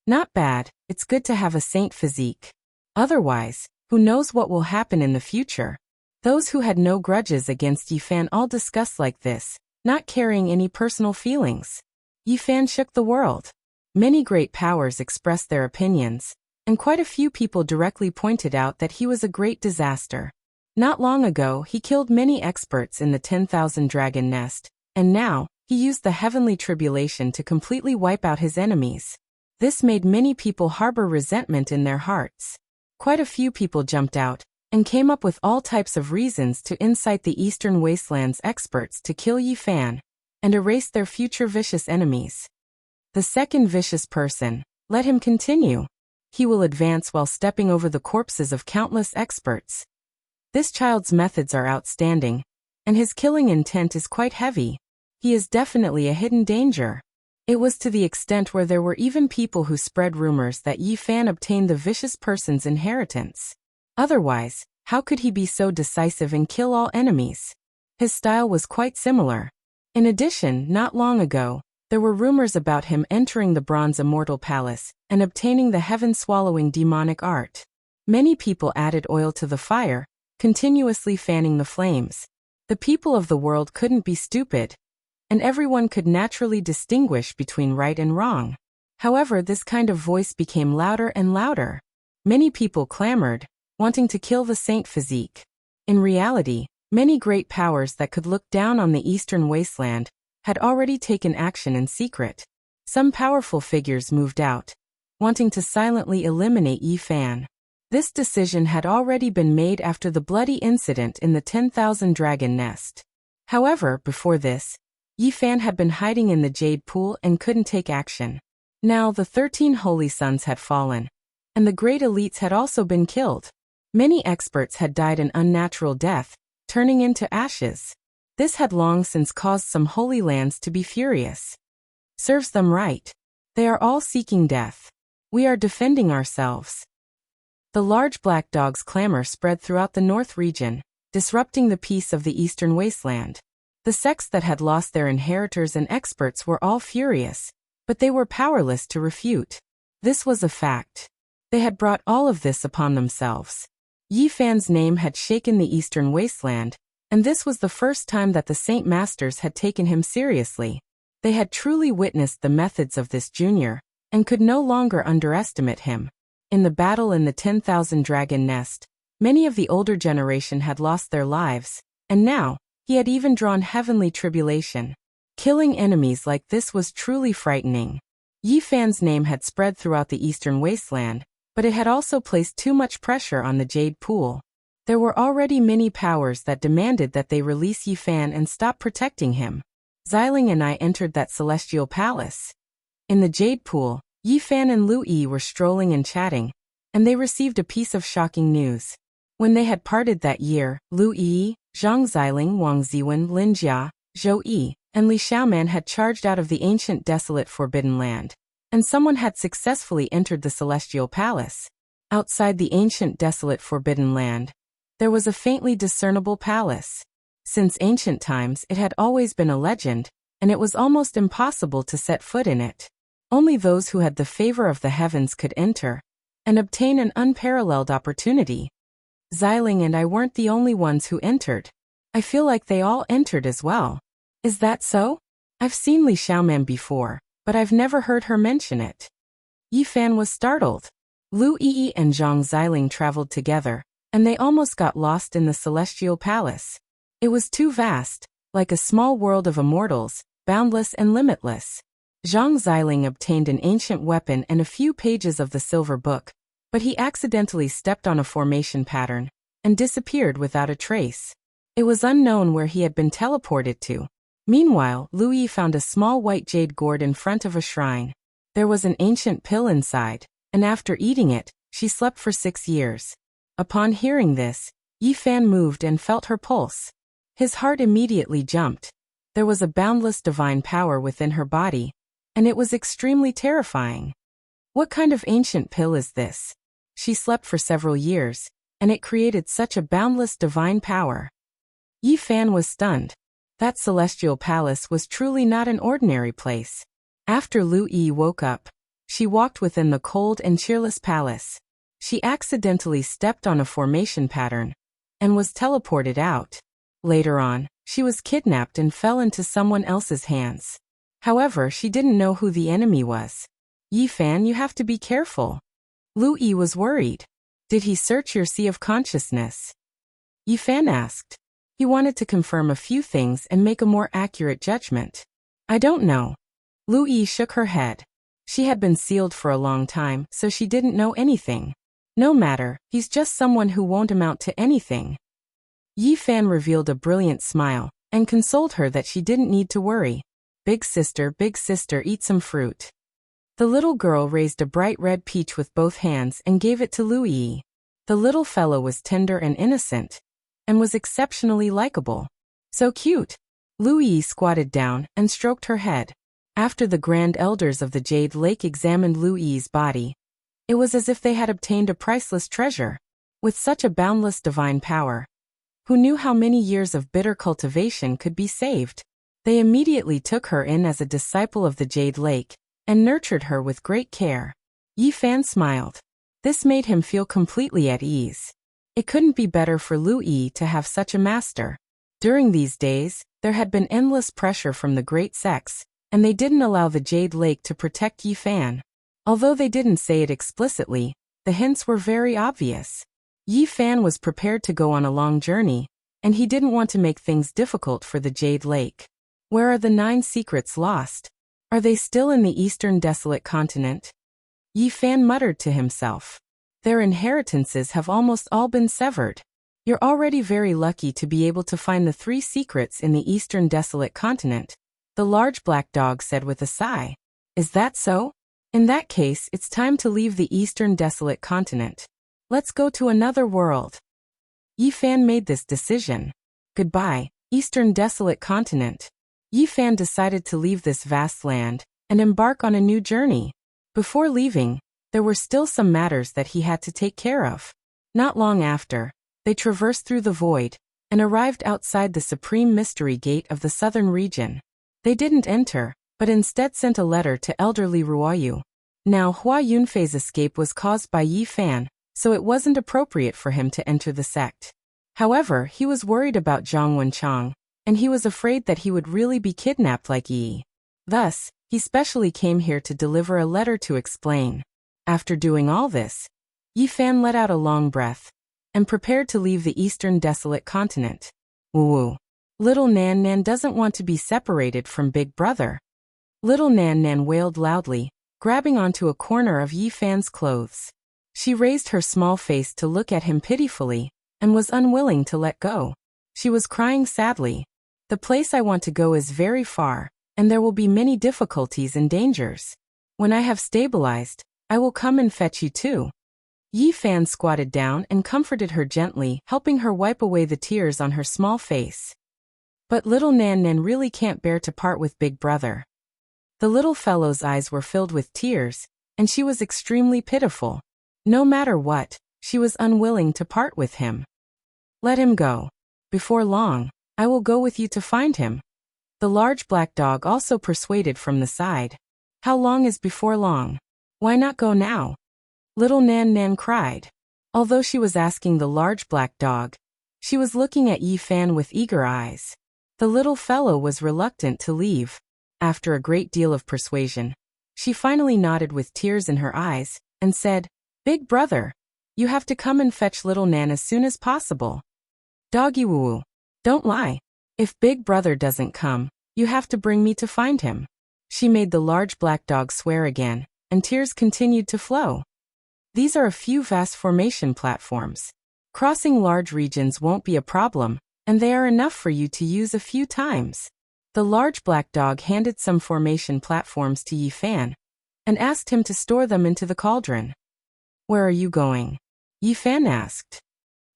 Speaker 1: Not bad, it's good to have a saint physique. Otherwise, who knows what will happen in the future? Those who had no grudges against Yifan all discussed like this, not carrying any personal feelings. Yifan shook the world. Many great powers expressed their opinions, and quite a few people directly pointed out that he was a great disaster. Not long ago, he killed many experts in the 10,000 dragon nest, and now, he used the heavenly tribulation to completely wipe out his enemies. This made many people harbor resentment in their hearts. Quite a few people jumped out, and came up with all types of reasons to incite the Eastern Wastelands experts to kill Yifan, and erase their future vicious enemies. The second vicious person, let him continue. He will advance while stepping over the corpses of countless experts. This child's methods are outstanding, and his killing intent is quite heavy. He is definitely a hidden danger. It was to the extent where there were even people who spread rumors that Yifan obtained the vicious person's inheritance. Otherwise, how could he be so decisive and kill all enemies? His style was quite similar. In addition, not long ago, there were rumors about him entering the Bronze Immortal Palace and obtaining the heaven-swallowing demonic art. Many people added oil to the fire, continuously fanning the flames. The people of the world couldn't be stupid, and everyone could naturally distinguish between right and wrong. However, this kind of voice became louder and louder. Many people clamored, wanting to kill the Saint Physique. In reality, many great powers that could look down on the Eastern Wasteland had already taken action in secret. Some powerful figures moved out, wanting to silently eliminate Yifan. This decision had already been made after the bloody incident in the 10,000 dragon nest. However, before this, Yifan had been hiding in the Jade Pool and couldn't take action. Now the 13 holy sons had fallen, and the great elites had also been killed. Many experts had died an unnatural death, turning into ashes. This had long since caused some holy lands to be furious. Serves them right. They are all seeking death. We are defending ourselves. The large black dog's clamor spread throughout the north region, disrupting the peace of the eastern wasteland. The sects that had lost their inheritors and experts were all furious, but they were powerless to refute. This was a fact. They had brought all of this upon themselves. Yifan's name had shaken the eastern wasteland, and this was the first time that the Saint Masters had taken him seriously. They had truly witnessed the methods of this junior, and could no longer underestimate him. In the battle in the 10,000 dragon nest, many of the older generation had lost their lives, and now, he had even drawn heavenly tribulation. Killing enemies like this was truly frightening. Yifan's name had spread throughout the eastern wasteland, but it had also placed too much pressure on the Jade Pool. There were already many powers that demanded that they release Yifan and stop protecting him. Xiling and I entered that celestial palace. In the Jade Pool, Yifan and Lu Yi were strolling and chatting, and they received a piece of shocking news. When they had parted that year, Lu Yi, Zhang Xiling, Wang Ziwen, Lin Jia, Zhou Yi, and Li Xiaoman had charged out of the ancient desolate forbidden land, and someone had successfully entered the celestial palace. Outside the ancient desolate forbidden land, there was a faintly discernible palace. Since ancient times it had always been a legend, and it was almost impossible to set foot in it. Only those who had the favor of the heavens could enter, and obtain an unparalleled opportunity. Xiling and I weren't the only ones who entered. I feel like they all entered as well. Is that so? I've seen Li Xiaoman before, but I've never heard her mention it. Yifan was startled. Lu Yi and Zhang Xiling traveled together, and they almost got lost in the celestial palace. It was too vast, like a small world of immortals, boundless and limitless. Zhang Xiling obtained an ancient weapon and a few pages of the silver book, but he accidentally stepped on a formation pattern, and disappeared without a trace. It was unknown where he had been teleported to. Meanwhile, Lu Yi found a small white jade gourd in front of a shrine. There was an ancient pill inside, and after eating it, she slept for 6 years. Upon hearing this, Yifan moved and felt her pulse. His heart immediately jumped. There was a boundless divine power within her body, and it was extremely terrifying. What kind of ancient pill is this? She slept for several years, and it created such a boundless divine power. Yifan was stunned. That celestial palace was truly not an ordinary place. After Lu Yi woke up, she walked within the cold and cheerless palace. She accidentally stepped on a formation pattern, and was teleported out. Later on, she was kidnapped and fell into someone else's hands. However, she didn't know who the enemy was. Yi-fan, you have to be careful. Lu Yi was worried. Did he search your sea of consciousness? Yi-fan asked. He wanted to confirm a few things and make a more accurate judgment. I don't know. Lu Yi shook her head. She had been sealed for a long time, so she didn't know anything. No matter, he's just someone who won't amount to anything. Yi-fan revealed a brilliant smile, and consoled her that she didn't need to worry. Big sister, eat some fruit. The little girl raised a bright red peach with both hands and gave it to Lu Yi. The little fellow was tender and innocent, and was exceptionally likable. So cute. Lu Yi squatted down and stroked her head. After the grand elders of the Jade Lake examined Lu Yi's body, it was as if they had obtained a priceless treasure. With such a boundless divine power, who knew how many years of bitter cultivation could be saved? They immediately took her in as a disciple of the Jade Lake, and nurtured her with great care. Yi-fan smiled. This made him feel completely at ease. It couldn't be better for Lu Yi to have such a master. During these days, there had been endless pressure from the great sects, and they didn't allow the Jade Lake to protect Yi-fan. Although they didn't say it explicitly, the hints were very obvious. Yi-fan was prepared to go on a long journey, and he didn't want to make things difficult for the Jade Lake. Where are the 9 secrets lost? Are they still in the eastern desolate continent? Yi-fan muttered to himself. Their inheritances have almost all been severed. You're already very lucky to be able to find the 3 secrets in the eastern desolate continent, the large black dog said with a sigh. Is that so? In that case, it's time to leave the eastern desolate continent. Let's go to another world. Yi-fan made this decision. Goodbye, eastern desolate continent. Yi-fan decided to leave this vast land and embark on a new journey. Before leaving, there were still some matters that he had to take care of. Not long after, they traversed through the void and arrived outside the supreme mystery gate of the southern region. They didn't enter, but instead sent a letter to elderly Ruoyu. Now Hua Yunfei's escape was caused by Yi-fan, so it wasn't appropriate for him to enter the sect. However, he was worried about Zhang Wenchang, and he was afraid that he would really be kidnapped like Yi. Thus, he specially came here to deliver a letter to explain. After doing all this, Yi-fan let out a long breath, and prepared to leave the eastern desolate continent. Woo-woo. Little Nan Nan doesn't want to be separated from Big Brother. Little Nan Nan wailed loudly, grabbing onto a corner of Yi-fan's clothes. She raised her small face to look at him pitifully, and was unwilling to let go. She was crying sadly. The place I want to go is very far, and there will be many difficulties and dangers. When I have stabilized, I will come and fetch you too. Yi-fan squatted down and comforted her gently, helping her wipe away the tears on her small face. But little Nan Nan really can't bear to part with Big Brother. The little fellow's eyes were filled with tears, and she was extremely pitiful. No matter what, she was unwilling to part with him. Let him go. Before long, I will go with you to find him. The large black dog also persuaded from the side. How long is before long? Why not go now? Little Nan Nan cried. Although she was asking the large black dog, she was looking at Yi-fan with eager eyes. The little fellow was reluctant to leave. After a great deal of persuasion, she finally nodded with tears in her eyes, and said, Big Brother, you have to come and fetch little Nan as soon as possible. Doggy woo-woo. Don't lie. If Big Brother doesn't come, you have to bring me to find him. She made the large black dog swear again, and tears continued to flow. These are a few vast formation platforms. Crossing large regions won't be a problem, and they are enough for you to use a few times. The large black dog handed some formation platforms to Yi-fan, and asked him to store them into the cauldron. Where are you going? Yi-fan asked.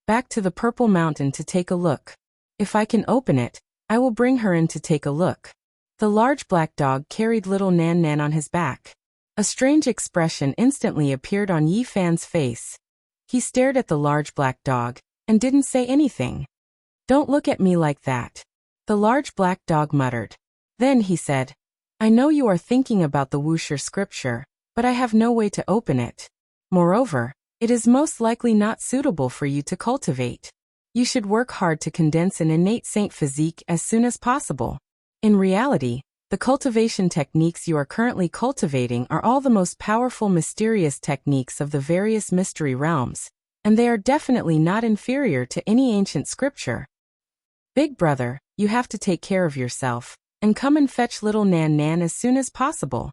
Speaker 1: Back to the Purple Mountain to take a look. If I can open it, I will bring her in to take a look. The large black dog carried little Nan Nan on his back. A strange expression instantly appeared on Yi-fan's face. He stared at the large black dog, and didn't say anything. Don't look at me like that. The large black dog muttered. Then he said, I know you are thinking about the Wuxia scripture, but I have no way to open it. Moreover, it is most likely not suitable for you to cultivate. You should work hard to condense an innate saint physique as soon as possible. In reality, the cultivation techniques you are currently cultivating are all the most powerful mysterious techniques of the various mystery realms, and they are definitely not inferior to any ancient scripture. Big brother, you have to take care of yourself, and come and fetch little Nan Nan as soon as possible.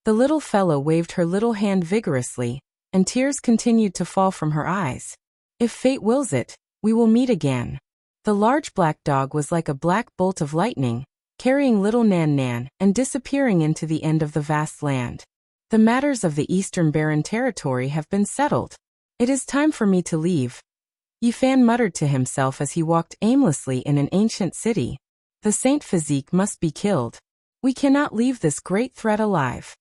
Speaker 1: The little fellow waved her little hand vigorously, and tears continued to fall from her eyes. If fate wills it, we will meet again. The large black dog was like a black bolt of lightning, carrying little Nan Nan and disappearing into the end of the vast land. The matters of the Eastern Barren Territory have been settled. It is time for me to leave. Yi Fan muttered to himself as he walked aimlessly in an ancient city. The saint physique must be killed. We cannot leave this great threat alive.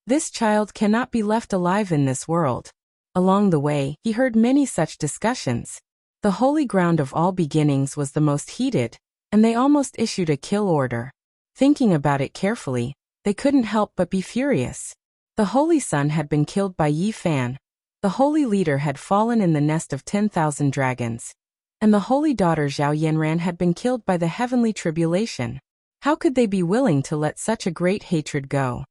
Speaker 1: This child cannot be left alive in this world. Along the way, he heard many such discussions. The holy ground of all beginnings was the most heated, and they almost issued a kill order. Thinking about it carefully, they couldn't help but be furious. The holy son had been killed by Yi Fan. The holy leader had fallen in the nest of 10,000 dragons. And the holy daughter Zhao Yanran had been killed by the heavenly tribulation. How could they be willing to let such a great hatred go?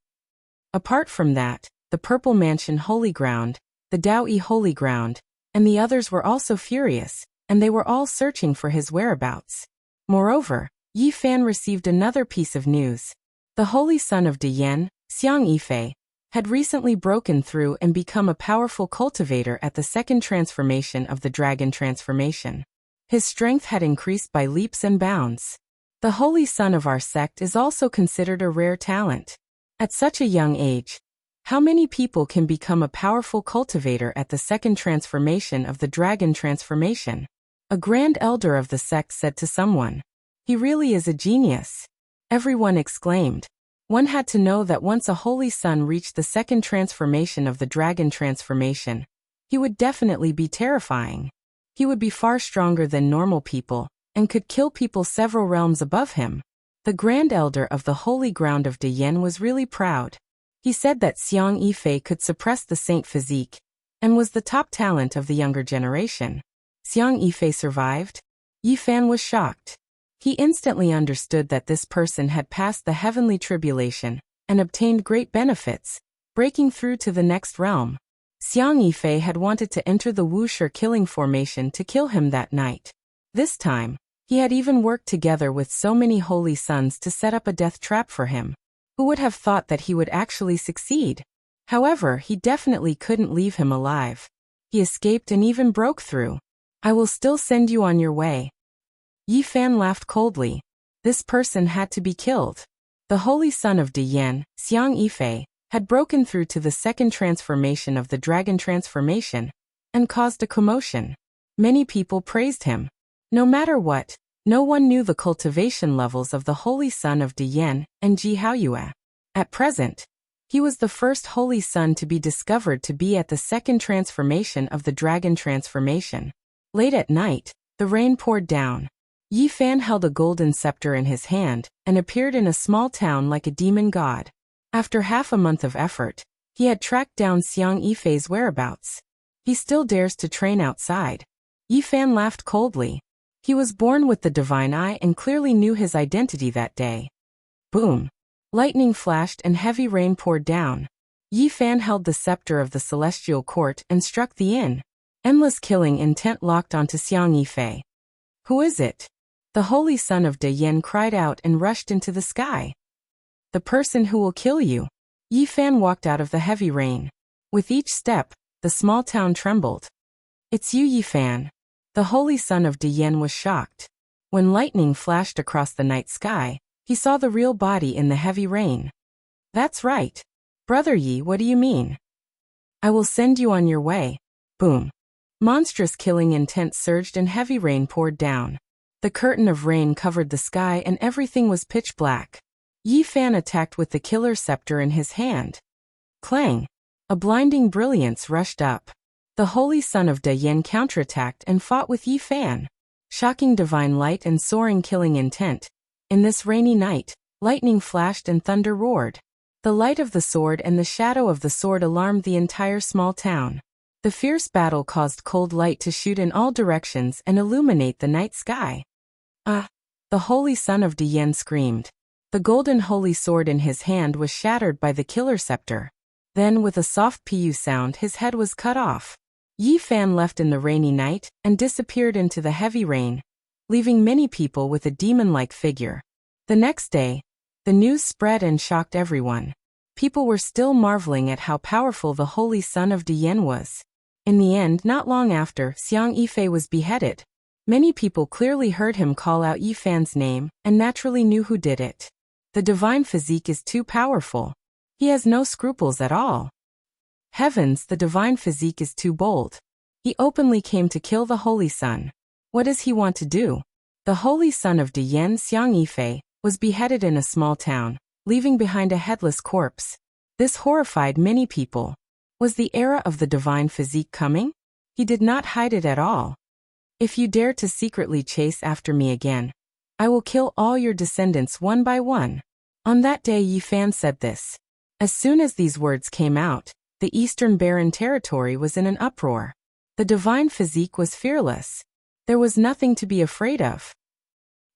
Speaker 1: Apart from that, the Purple Mansion Holy Ground, the Dao-Yi Holy Ground, and the others were also furious, and they were all searching for his whereabouts. Moreover, Yi Fan received another piece of news. The holy son of Diyan, Xiang Yifei, had recently broken through and become a powerful cultivator at the second transformation of the dragon transformation. His strength had increased by leaps and bounds. The holy son of our sect is also considered a rare talent. At such a young age, how many people can become a powerful cultivator at the second transformation of the dragon transformation? A grand elder of the sect said to someone. He really is a genius. Everyone exclaimed. One had to know that once a holy son reached the second transformation of the dragon transformation, he would definitely be terrifying. He would be far stronger than normal people, and could kill people several realms above him. The grand elder of the holy ground of Diyan was really proud. He said that Xiang Yifei could suppress the saint physique, and was the top talent of the younger generation. Xiang Yifei survived? Yi Fan was shocked. He instantly understood that this person had passed the heavenly tribulation, and obtained great benefits, breaking through to the next realm. Xiang Yifei had wanted to enter the Wushi killing formation to kill him that night. This time, he had even worked together with so many holy sons to set up a death trap for him. Who would have thought that he would actually succeed? However, he definitely couldn't leave him alive. He escaped and even broke through. I will still send you on your way. Yi Fan laughed coldly. This person had to be killed. The holy son of Diyan, Xiang Yifei, had broken through to the second transformation of the dragon transformation, and caused a commotion. Many people praised him. No matter what, no one knew the cultivation levels of the holy son of Diyan and Ji Haoyue. At present, he was the first holy son to be discovered to be at the second transformation of the dragon transformation. Late at night, the rain poured down. Yi Fan held a golden scepter in his hand and appeared in a small town like a demon god. After half a month of effort, he had tracked down Xiang Yifei's whereabouts. He still dares to train outside. Yi Fan laughed coldly. He was born with the divine eye and clearly knew his identity that day. Boom! Lightning flashed and heavy rain poured down. Yi Fan held the scepter of the celestial court and struck the inn. Endless killing intent locked onto Xiang Yifei. Who is it? The holy son of Diyan cried out and rushed into the sky. The person who will kill you. Yi Fan walked out of the heavy rain. With each step, the small town trembled. It's you, Yi Fan. The holy son of Diyan was shocked. When lightning flashed across the night sky, he saw the real body in the heavy rain. That's right. Brother Yi, what do you mean? I will send you on your way. Boom. Monstrous killing intent surged and heavy rain poured down. The curtain of rain covered the sky and everything was pitch black. Yi Fan attacked with the killer scepter in his hand. Clang! A blinding brilliance rushed up. The holy son of Diyan counterattacked and fought with Yi Fan. Shocking divine light and soaring killing intent. In this rainy night, lightning flashed and thunder roared. The light of the sword and the shadow of the sword alarmed the entire small town. The fierce battle caused cold light to shoot in all directions and illuminate the night sky. Ah! The holy son of Dian screamed. The golden holy sword in his hand was shattered by the killer scepter. Then with a soft pu sound his head was cut off. Yi Fan left in the rainy night and disappeared into the heavy rain, leaving many people with a demon-like figure. The next day, the news spread and shocked everyone. People were still marveling at how powerful the holy son of Dian was. In the end, not long after, Xiang Yifei was beheaded. Many people clearly heard him call out Yi Fan's name and naturally knew who did it. The divine physique is too powerful. He has no scruples at all. Heavens, the divine physique is too bold. He openly came to kill the holy son. What does he want to do? The holy son of Dian, Xiang Yifei, was beheaded in a small town, leaving behind a headless corpse. This horrified many people. Was the era of the divine physique coming? He did not hide it at all. If you dare to secretly chase after me again, I will kill all your descendants one by one. On that day Yi Fan said this. As soon as these words came out, the eastern barren territory was in an uproar. The divine physique was fearless. There was nothing to be afraid of.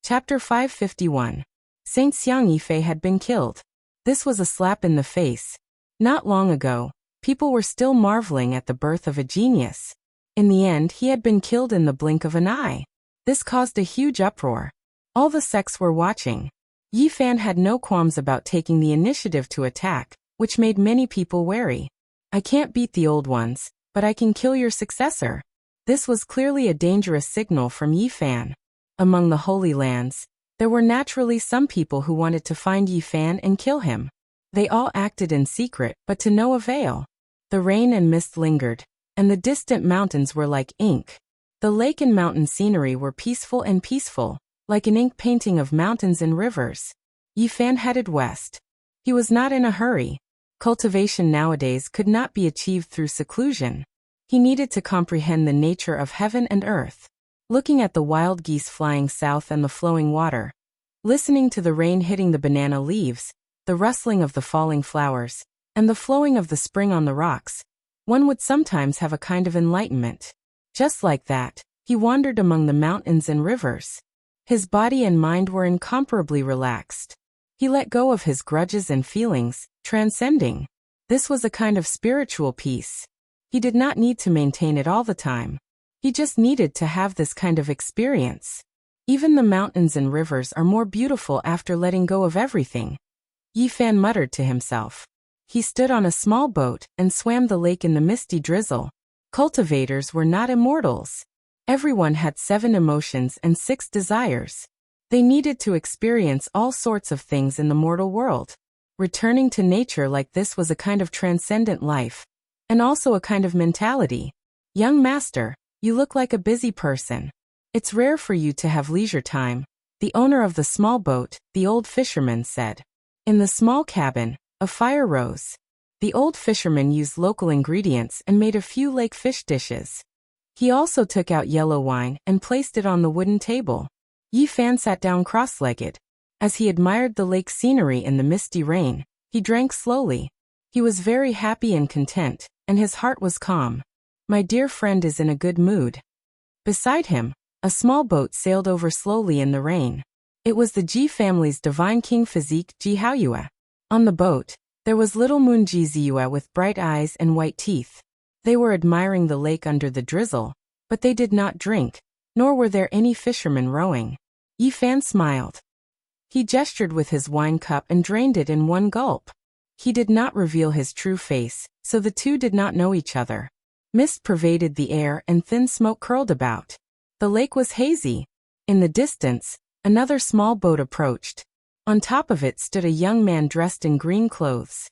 Speaker 1: Chapter 551. Saint Xiang Yifei had been killed. This was a slap in the face. Not long ago, people were still marveling at the birth of a genius. In the end, he had been killed in the blink of an eye. This caused a huge uproar. All the sects were watching. Yi Fan had no qualms about taking the initiative to attack, which made many people wary. I can't beat the old ones, but I can kill your successor. This was clearly a dangerous signal from Yi Fan. Among the Holy Lands, there were naturally some people who wanted to find Yi Fan and kill him. They all acted in secret, but to no avail. The rain and mist lingered, and the distant mountains were like ink. The lake and mountain scenery were peaceful, like an ink painting of mountains and rivers. Yi Fan headed west. He was not in a hurry. Cultivation nowadays could not be achieved through seclusion. He needed to comprehend the nature of heaven and earth. Looking at the wild geese flying south and the flowing water, listening to the rain hitting the banana leaves, the rustling of the falling flowers, and the flowing of the spring on the rocks, one would sometimes have a kind of enlightenment. Just like that, he wandered among the mountains and rivers. His body and mind were incomparably relaxed. He let go of his grudges and feelings, transcending. This was a kind of spiritual peace. He did not need to maintain it all the time. He just needed to have this kind of experience. Even the mountains and rivers are more beautiful after letting go of everything. Yi Fan muttered to himself. He stood on a small boat and swam the lake in the misty drizzle. Cultivators were not immortals. Everyone had 7 emotions and 6 desires. They needed to experience all sorts of things in the mortal world. Returning to nature like this was a kind of transcendent life, and also a kind of mentality. Young master, you look like a busy person. It's rare for you to have leisure time, the owner of the small boat, the old fisherman, said. In the small cabin, a fire rose. The old fisherman used local ingredients and made a few lake fish dishes. He also took out yellow wine and placed it on the wooden table. Yi Fan sat down cross-legged. As he admired the lake scenery in the misty rain, he drank slowly. He was very happy and content, and his heart was calm. My dear friend is in a good mood. Beside him, a small boat sailed over slowly in the rain. It was the Ji family's divine king physique, Ji Haoyue. On the boat, there was little Moon Ji Ziyue with bright eyes and white teeth. They were admiring the lake under the drizzle, but they did not drink, nor were there any fishermen rowing. Yi Fan smiled. He gestured with his wine cup and drained it in one gulp. He did not reveal his true face, so the two did not know each other. Mist pervaded the air and thin smoke curled about. The lake was hazy. In the distance, another small boat approached. On top of it stood a young man dressed in green clothes.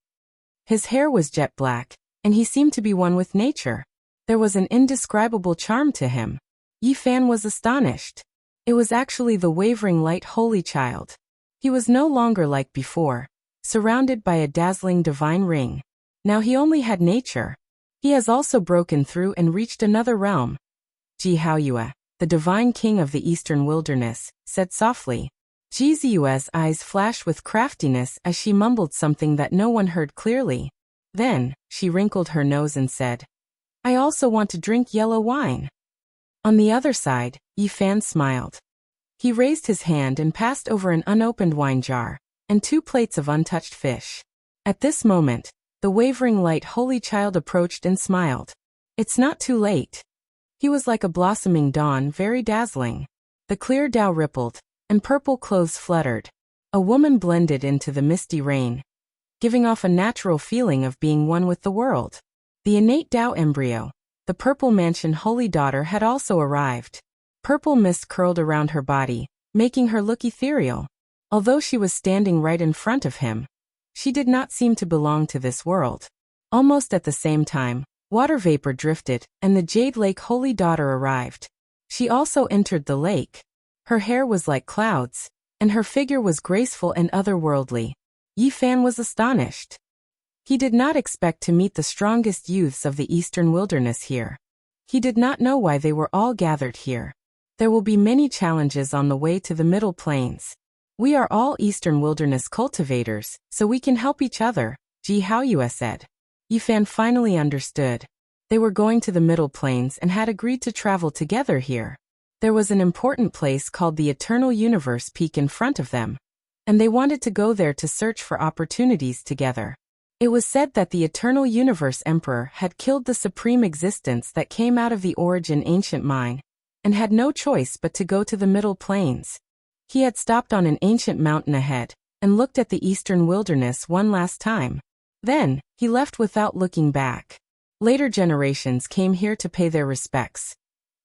Speaker 1: His hair was jet black, and he seemed to be one with nature. There was an indescribable charm to him. Yi Fan was astonished. It was actually the wavering light holy child. He was no longer like before, surrounded by a dazzling divine ring. Now he only had nature. He has also broken through and reached another realm. Ji Haoyue, the divine king of the eastern wilderness, said softly. Ji Ziyue's eyes flashed with craftiness as she mumbled something that no one heard clearly. Then, she wrinkled her nose and said, I also want to drink yellow wine. On the other side, Yi Fan smiled. He raised his hand and passed over an unopened wine jar and 2 plates of untouched fish. At this moment, the wavering light holy child approached and smiled. It's not too late. He was like a blossoming dawn, very dazzling. The clear Tao rippled, and purple clothes fluttered. A woman blended into the misty rain, giving off a natural feeling of being one with the world. The innate Tao embryo, the purple mansion holy daughter, had also arrived. Purple mist curled around her body, making her look ethereal. Although she was standing right in front of him, she did not seem to belong to this world. Almost at the same time, water vapor drifted, and the Jade Lake holy daughter arrived. She also entered the lake. Her hair was like clouds, and her figure was graceful and otherworldly. Yi Fan was astonished. He did not expect to meet the strongest youths of the eastern wilderness here. He did not know why they were all gathered here. There will be many challenges on the way to the Middle Plains. We are all eastern wilderness cultivators, so we can help each other, Ji Haoyue said. Yi Fan finally understood. They were going to the Middle Plains and had agreed to travel together here. There was an important place called the Eternal Universe Peak in front of them, and they wanted to go there to search for opportunities together. It was said that the Eternal Universe Emperor had killed the supreme existence that came out of the origin ancient mine, and had no choice but to go to the Middle Plains. He had stopped on an ancient mountain ahead, and looked at the eastern wilderness one last time. Then, he left without looking back. Later generations came here to pay their respects,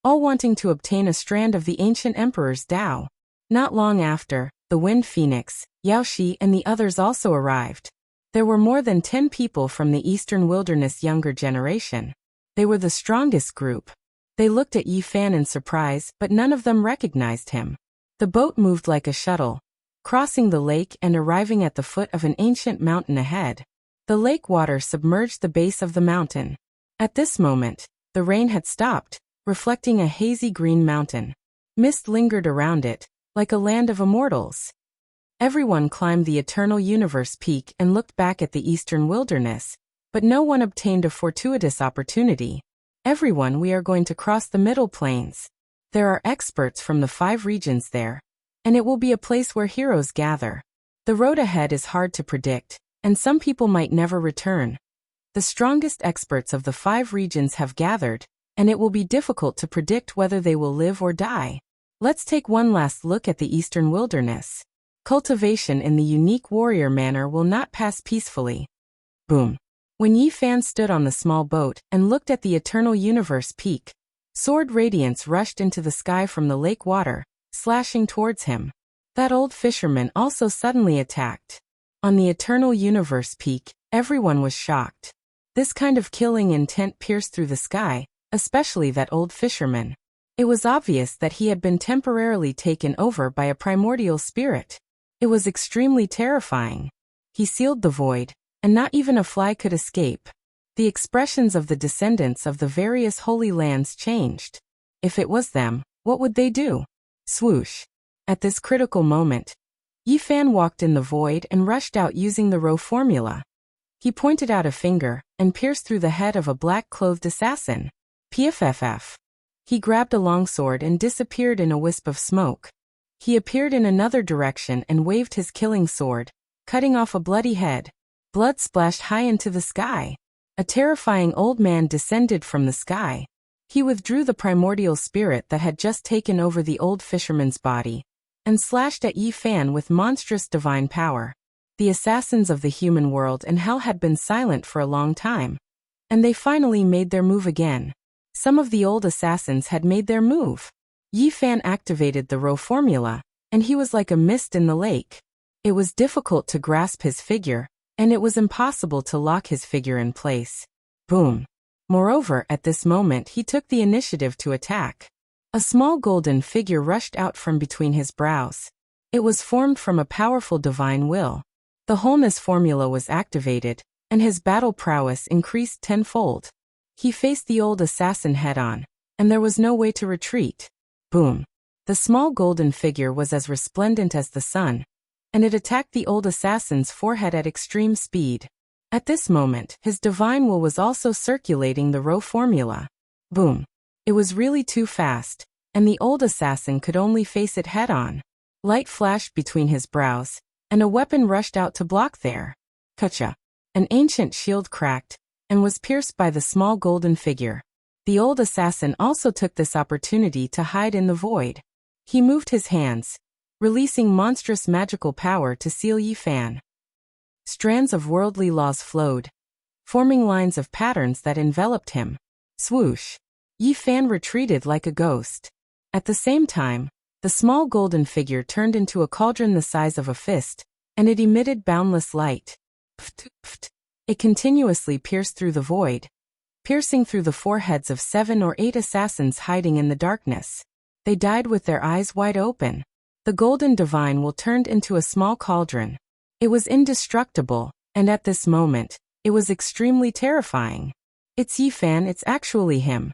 Speaker 1: all wanting to obtain a strand of the ancient emperor's Tao. Not long after, the Wind Phoenix, Yao Shi, and the others also arrived. There were more than 10 people from the eastern wilderness younger generation. They were the strongest group. They looked at Yi Fan in surprise, but none of them recognized him. The boat moved like a shuttle, crossing the lake and arriving at the foot of an ancient mountain ahead. The lake water submerged the base of the mountain. At this moment, the rain had stopped, reflecting a hazy green mountain. Mist lingered around it, like a land of immortals. Everyone climbed the Eternal Universe Peak and looked back at the eastern wilderness, but no one obtained a fortuitous opportunity. Everyone, we are going to cross the Middle Plains. There are experts from the 5 regions there, and it will be a place where heroes gather. The road ahead is hard to predict, and some people might never return. The strongest experts of the 5 regions have gathered, and it will be difficult to predict whether they will live or die. Let's take one last look at the eastern wilderness. Cultivation in the unique warrior manner will not pass peacefully. Boom. When Yi Fan stood on the small boat and looked at the Eternal Universe Peak, sword radiance rushed into the sky from the lake water, slashing towards him. That old fisherman also suddenly attacked. On the Eternal Universe Peak, everyone was shocked. This kind of killing intent pierced through the sky, especially that old fisherman. It was obvious that he had been temporarily taken over by a primordial spirit. It was extremely terrifying. He sealed the void, and not even a fly could escape. The expressions of the descendants of the various holy lands changed. If it was them, what would they do? Swoosh. At this critical moment, Yi Fan walked in the void and rushed out using the Rho formula. He pointed out a finger and pierced through the head of a black-clothed assassin. PFFF. He grabbed a longsword and disappeared in a wisp of smoke. He appeared in another direction and waved his killing sword, cutting off a bloody head. Blood splashed high into the sky. A terrifying old man descended from the sky. He withdrew the primordial spirit that had just taken over the old fisherman's body, and slashed at Yi Fan with monstrous divine power. The assassins of the human world and hell had been silent for a long time, and they finally made their move again. Some of the old assassins had made their move. Yi Fan activated the Rho formula, and he was like a mist in the lake. It was difficult to grasp his figure, and it was impossible to lock his figure in place. Boom. Moreover, at this moment he took the initiative to attack. A small golden figure rushed out from between his brows. It was formed from a powerful divine will. The wholeness formula was activated, and his battle prowess increased tenfold. He faced the old assassin head-on, and there was no way to retreat. Boom. The small golden figure was as resplendent as the sun, and it attacked the old assassin's forehead at extreme speed. At this moment, his divine will was also circulating the row formula. Boom. It was really too fast, and the old assassin could only face it head-on. Light flashed between his brows, and a weapon rushed out to block there. Kacha. An ancient shield cracked, and was pierced by the small golden figure. The old assassin also took this opportunity to hide in the void. He moved his hands, releasing monstrous magical power to seal Yi Fan. Strands of worldly laws flowed, forming lines of patterns that enveloped him. Swoosh. Yi Fan retreated like a ghost. At the same time, the small golden figure turned into a cauldron the size of a fist, and it emitted boundless light. Pft, pft. It continuously pierced through the void, piercing through the foreheads of 7 or 8 assassins hiding in the darkness. They died with their eyes wide open. The golden divine will turned into a small cauldron. It was indestructible, and at this moment, it was extremely terrifying. It's Yi Fan, it's actually him.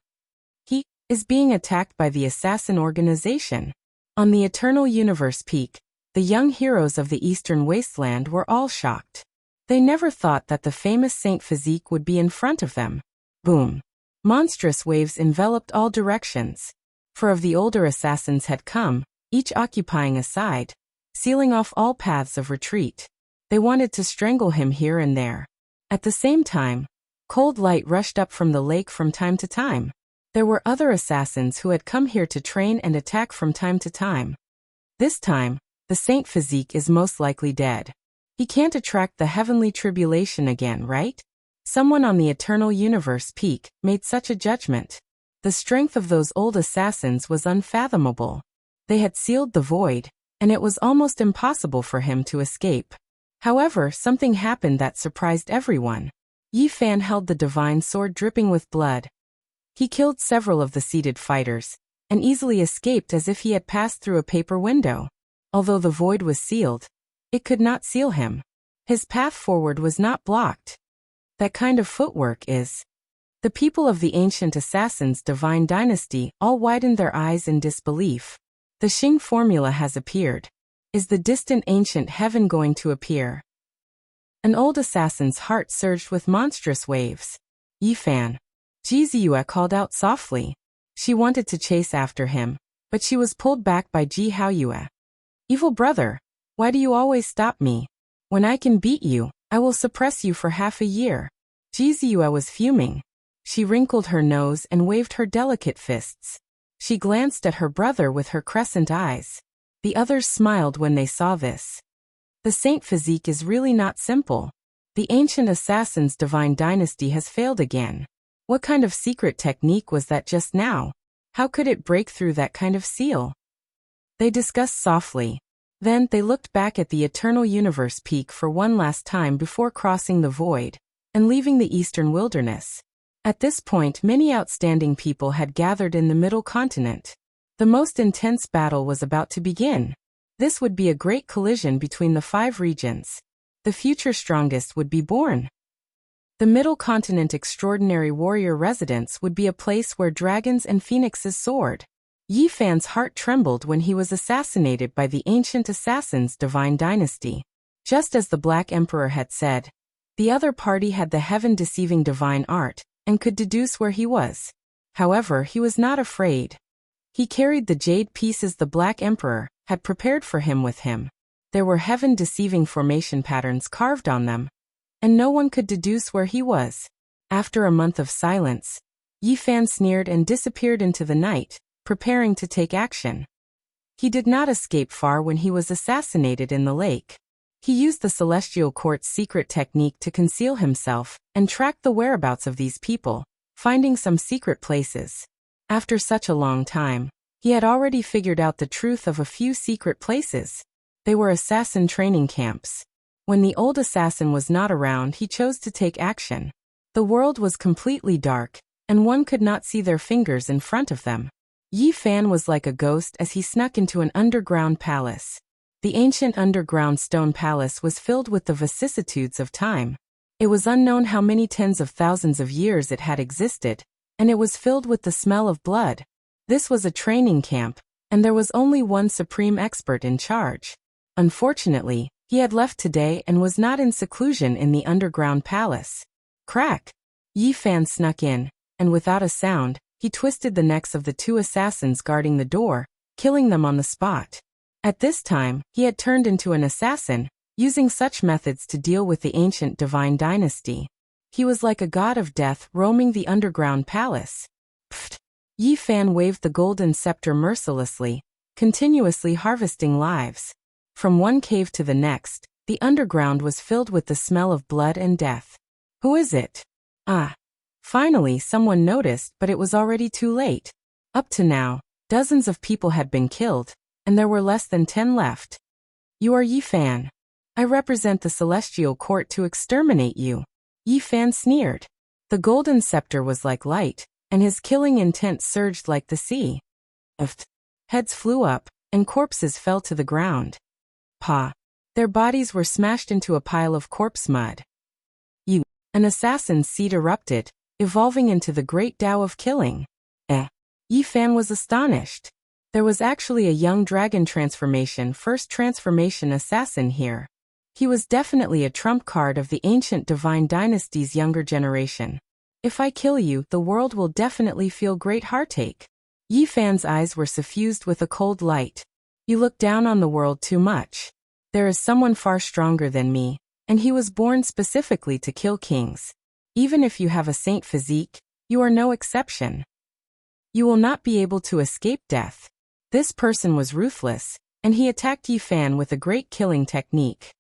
Speaker 1: He is being attacked by the assassin organization. On the Eternal Universe peak, the young heroes of the Eastern Wasteland were all shocked. They never thought that the famous Saint Physique would be in front of them. Boom. Monstrous waves enveloped all directions. 4 of the older assassins had come, each occupying a side, sealing off all paths of retreat. They wanted to strangle him here and there. At the same time, cold light rushed up from the lake from time to time. There were other assassins who had come here to train and attack from time to time. This time, the Saint Physique is most likely dead. He can't attract the heavenly tribulation again, right? Someone on the Eternal Universe peak made such a judgment. The strength of those old assassins was unfathomable. They had sealed the void, and it was almost impossible for him to escape. However, something happened that surprised everyone. Yi Fan held the divine sword dripping with blood. He killed several of the seated fighters, and easily escaped as if he had passed through a paper window. Although the void was sealed, it could not seal him. His path forward was not blocked. That kind of footwork is. The people of the ancient assassin's divine dynasty all widened their eyes in disbelief. The Xing formula has appeared. Is the distant ancient heaven going to appear? An old assassin's heart surged with monstrous waves. Yi Fan. Ji Ziyue called out softly. She wanted to chase after him, but she was pulled back by Ji Haoyue. Evil brother, why do you always stop me? When I can beat you, I will suppress you for half a year. Ji Ziyue was fuming. She wrinkled her nose and waved her delicate fists. She glanced at her brother with her crescent eyes. The others smiled when they saw this. The Saint Physique is really not simple. The ancient assassin's divine dynasty has failed again. What kind of secret technique was that just now? How could it break through that kind of seal? They discussed softly. Then they looked back at the Eternal Universe peak for one last time before crossing the void and leaving the eastern wilderness. At this point, many outstanding people had gathered in the middle continent. The most intense battle was about to begin. This would be a great collision between the 5 regions. The future strongest would be born. The middle continent extraordinary warrior residence would be a place where dragons and phoenixes soared. Yi Fan's heart trembled when he was assassinated by the ancient assassin's divine dynasty. Just as the Black Emperor had said, the other party had the heaven-deceiving divine art and could deduce where he was. However, he was not afraid. He carried the jade pieces the Black Emperor had prepared for him with him. There were heaven-deceiving formation patterns carved on them, and no one could deduce where he was. After a month of silence, Yi Fan sneered and disappeared into the night, preparing to take action. He did not escape far when he was assassinated in the lake. He used the Celestial Court's secret technique to conceal himself and track the whereabouts of these people, finding some secret places. After such a long time, he had already figured out the truth of a few secret places. They were assassin training camps. When the old assassin was not around, he chose to take action. The world was completely dark, and one could not see their fingers in front of them. Yi Fan was like a ghost as he snuck into an underground palace. The ancient underground stone palace was filled with the vicissitudes of time. It was unknown how many tens of thousands of years it had existed, and it was filled with the smell of blood. This was a training camp, and there was only one supreme expert in charge. Unfortunately, He had left today and was not in seclusion in the underground palace. Crack! Yi Fan snuck in, and without a sound, he twisted the necks of the 2 assassins guarding the door, killing them on the spot. At this time, he had turned into an assassin, using such methods to deal with the ancient divine dynasty. He was like a god of death roaming the underground palace. Pfft! Yi Fan waved the golden scepter mercilessly, continuously harvesting lives. From one cave to the next, the underground was filled with the smell of blood and death. Who is it? Ah! Finally someone noticed, but it was already too late. Up to now, dozens of people had been killed, and there were less than 10 left. You are Yi Fan. I represent the celestial court to exterminate you. Yi Fan sneered. The golden scepter was like light, and his killing intent surged like the sea. Heads flew up, and corpses fell to the ground. Pa! Their bodies were smashed into a pile of corpse mud. You! An assassin's seed erupted, evolving into the great Tao of killing. Yi Fan was astonished. There was actually a young dragon transformation first transformation assassin here. He was definitely a trump card of the ancient divine dynasty's younger generation. If I kill you, the world will definitely feel great heartache. Yi Fan's eyes were suffused with a cold light. You look down on the world too much. There is someone far stronger than me, and he was born specifically to kill kings. Even if you have a saint physique, you are no exception. You will not be able to escape death. This person was ruthless, and he attacked Yi Fan with a great killing technique.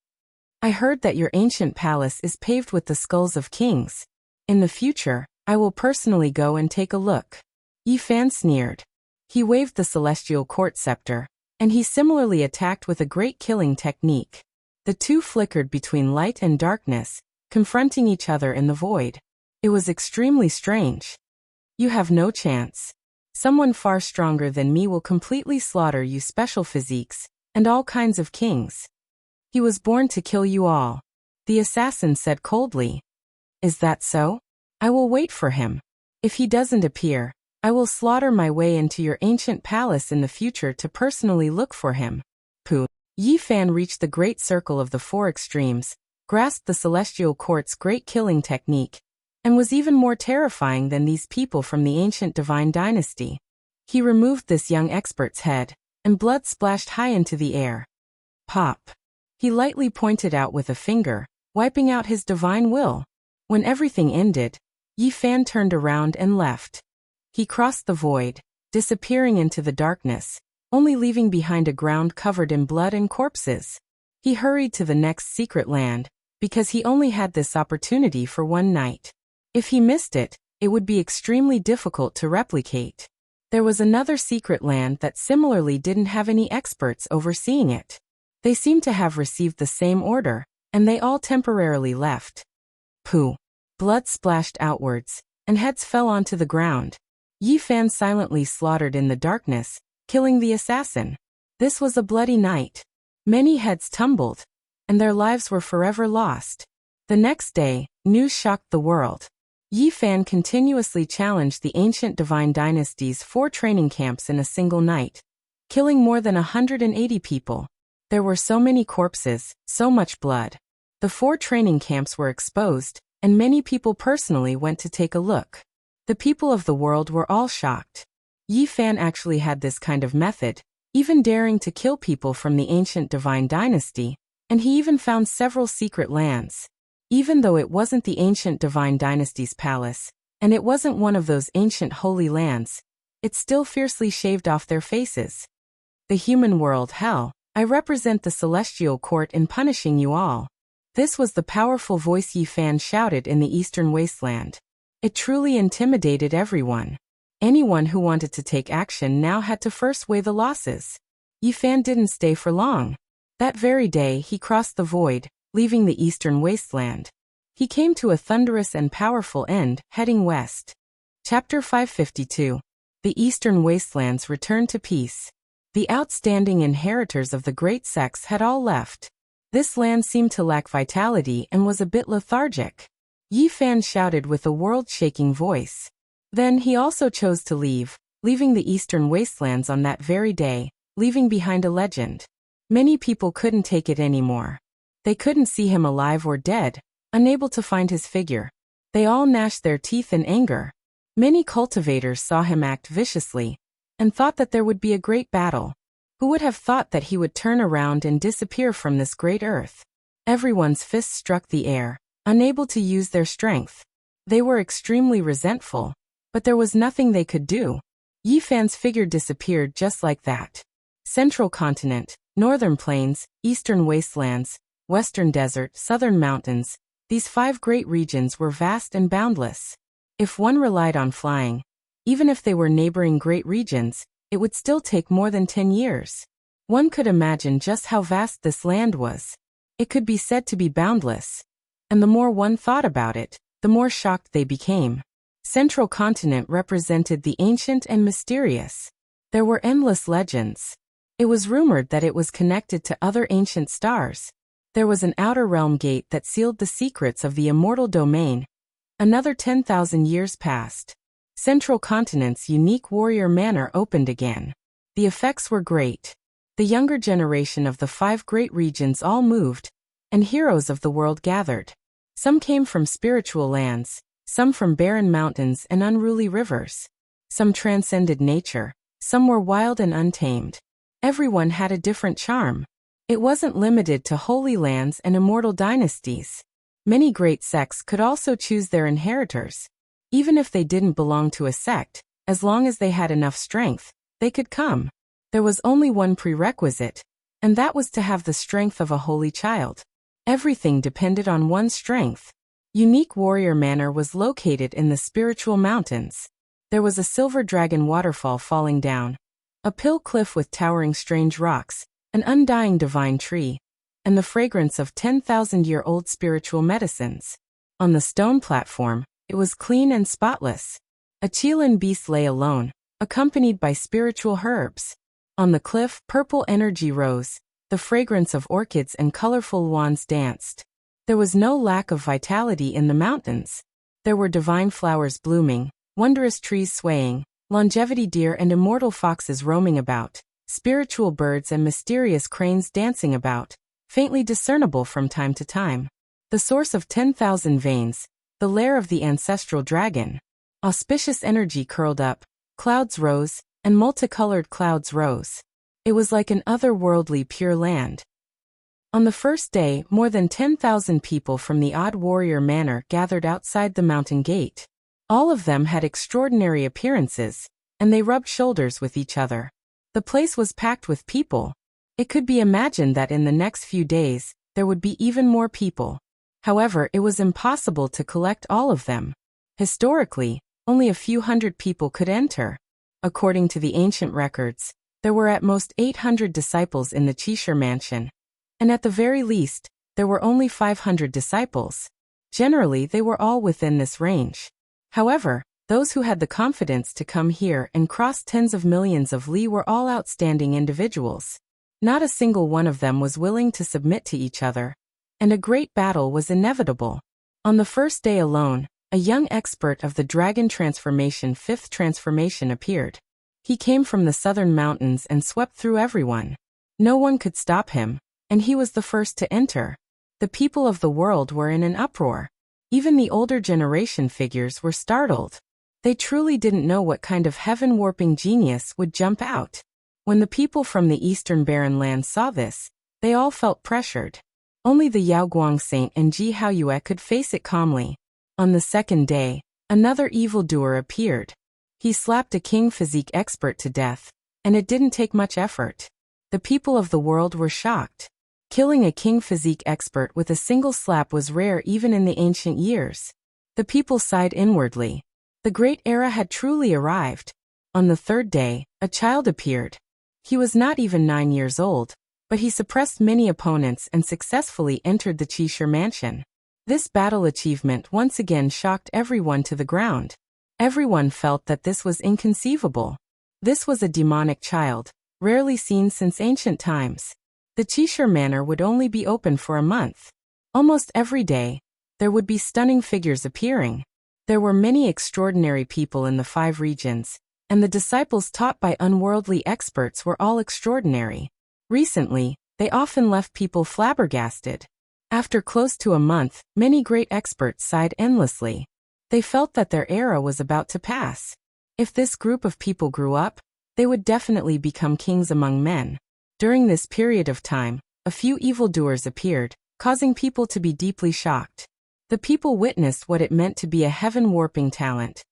Speaker 1: I heard that your ancient palace is paved with the skulls of kings. In the future, I will personally go and take a look. Yi Fan sneered. He waved the celestial court scepter, and he similarly attacked with a great killing technique. The two flickered between light and darkness, confronting each other in the void. It was extremely strange. You have no chance. Someone far stronger than me will completely slaughter you special physiques, and all kinds of kings. He was born to kill you all. The assassin said coldly. Is that so? I will wait for him. If he doesn't appear, I will slaughter my way into your ancient palace in the future to personally look for him. Pooh. Yi Fan reached the great circle of the 4 extremes, grasped the celestial court's great killing technique, and was even more terrifying than these people from the ancient divine dynasty. He removed this young expert's head, and blood splashed high into the air. Pop. He lightly pointed out with a finger, wiping out his divine will. When everything ended, Yi Fan turned around and left. He crossed the void, disappearing into the darkness, only leaving behind a ground covered in blood and corpses. He hurried to the next secret land, because he only had this opportunity for one night. If he missed it, it would be extremely difficult to replicate. There was another secret land that similarly didn't have any experts overseeing it. They seemed to have received the same order, and they all temporarily left. Pooh. Blood splashed outwards, and heads fell onto the ground. Yi Fan silently slaughtered in the darkness, killing the assassin. This was a bloody night. Many heads tumbled, and their lives were forever lost. The next day, news shocked the world. Yi Fan continuously challenged the ancient divine dynasty's 4 training camps in a single night, killing more than 180 people. There were so many corpses, so much blood. The 4 training camps were exposed, and many people personally went to take a look. The people of the world were all shocked. Yi Fan actually had this kind of method, even daring to kill people from the ancient divine dynasty, and he even found several secret lands. Even though it wasn't the ancient divine dynasty's palace, and it wasn't one of those ancient holy lands, it still fiercely shaved off their faces. The human world, hell, I represent the celestial court in punishing you all. This was the powerful voice Yi Fan shouted in the eastern wasteland. It truly intimidated everyone. Anyone who wanted to take action now had to first weigh the losses. Yi Fan didn't stay for long. That very day he crossed the void, leaving the eastern wasteland. He came to a thunderous and powerful end, heading west. Chapter 552. The Eastern Wastelands returned to peace. The outstanding inheritors of the great sects had all left. This land seemed to lack vitality and was a bit lethargic. Yi Fan shouted with a world-shaking voice. Then he also chose to leave, leaving the Eastern Wastelands on that very day, leaving behind a legend. Many people couldn't take it anymore. They couldn't see him alive or dead, unable to find his figure. They all gnashed their teeth in anger. Many cultivators saw him act viciously, and thought that there would be a great battle. Who would have thought that he would turn around and disappear from this great earth? Everyone's fists struck the air, unable to use their strength. They were extremely resentful, but there was nothing they could do. Yifan's figure disappeared just like that. Central continent, northern plains, eastern wastelands, western desert, southern mountains, these 5 great regions were vast and boundless. If one relied on flying, even if they were neighboring great regions, it would still take more than 10 years. One could imagine just how vast this land was. It could be said to be boundless. And the more one thought about it, the more shocked they became. Central continent represented the ancient and mysterious. There were endless legends. It was rumored that it was connected to other ancient stars. There was an outer realm gate that sealed the secrets of the immortal domain. Another 10,000 years passed. Central continent's unique warrior manor opened again. The effects were great. The younger generation of the 5 great regions all moved, and heroes of the world gathered. Some came from spiritual lands, some from barren mountains and unruly rivers. Some transcended nature, some were wild and untamed. Everyone had a different charm. It wasn't limited to holy lands and immortal dynasties. Many great sects could also choose their inheritors. Even if they didn't belong to a sect, as long as they had enough strength, they could come. There was only one prerequisite, and that was to have the strength of a holy child. Everything depended on one's strength. Unique Warrior Manor was located in the spiritual mountains. There was a silver dragon waterfall falling down, a pill cliff with towering strange rocks, an undying divine tree, and the fragrance of 10,000-year-old spiritual medicines. On the stone platform, it was clean and spotless. A Qilin beast lay alone, accompanied by spiritual herbs. On the cliff, purple energy rose, the fragrance of orchids and colorful wands danced. There was no lack of vitality in the mountains. There were divine flowers blooming, wondrous trees swaying, longevity deer and immortal foxes roaming about, spiritual birds and mysterious cranes dancing about, faintly discernible from time to time. The source of 10,000 veins, the lair of the ancestral dragon. Auspicious energy curled up, clouds rose, and multicolored clouds rose. It was like an otherworldly pure land. On the first day, more than 10,000 people from the Odd Warrior Manor gathered outside the mountain gate. All of them had extraordinary appearances, and they rubbed shoulders with each other. The place was packed with people. It could be imagined that in the next few days, there would be even more people. However, it was impossible to collect all of them. Historically, only a few hundred people could enter. According to the ancient records, there were at most 800 disciples in the Qishir mansion. And at the very least, there were only 500 disciples. Generally, they were all within this range. However, those who had the confidence to come here and cross tens of millions of li were all outstanding individuals. Not a single one of them was willing to submit to each other. And a great battle was inevitable. On the first day alone, a young expert of the dragon transformation, 5th transformation, appeared. He came from the southern mountains and swept through everyone. No one could stop him, and he was the first to enter. The people of the world were in an uproar. Even the older generation figures were startled. They truly didn't know what kind of heaven-warping genius would jump out. When the people from the eastern barren land saw this, they all felt pressured. Only the Yaoguang Saint and Ji Haoyue could face it calmly. On the second day, another evildoer appeared. He slapped a king physique expert to death, and it didn't take much effort. The people of the world were shocked. Killing a king physique expert with a single slap was rare even in the ancient years. The people sighed inwardly. The great era had truly arrived. On the third day, a child appeared. He was not even 9 years old, but he suppressed many opponents and successfully entered the Qishir mansion. This battle achievement once again shocked everyone to the ground. Everyone felt that this was inconceivable. This was a demonic child, rarely seen since ancient times. The Qishir Manor would only be open for a month. Almost every day, there would be stunning figures appearing. There were many extraordinary people in the 5 regions, and the disciples taught by unworldly experts were all extraordinary. Recently, they often left people flabbergasted. After close to a month, many great experts sighed endlessly. They felt that their era was about to pass. If this group of people grew up, they would definitely become kings among men. During this period of time, a few evildoers appeared, causing people to be deeply shocked. The people witnessed what it meant to be a heaven-warping talent,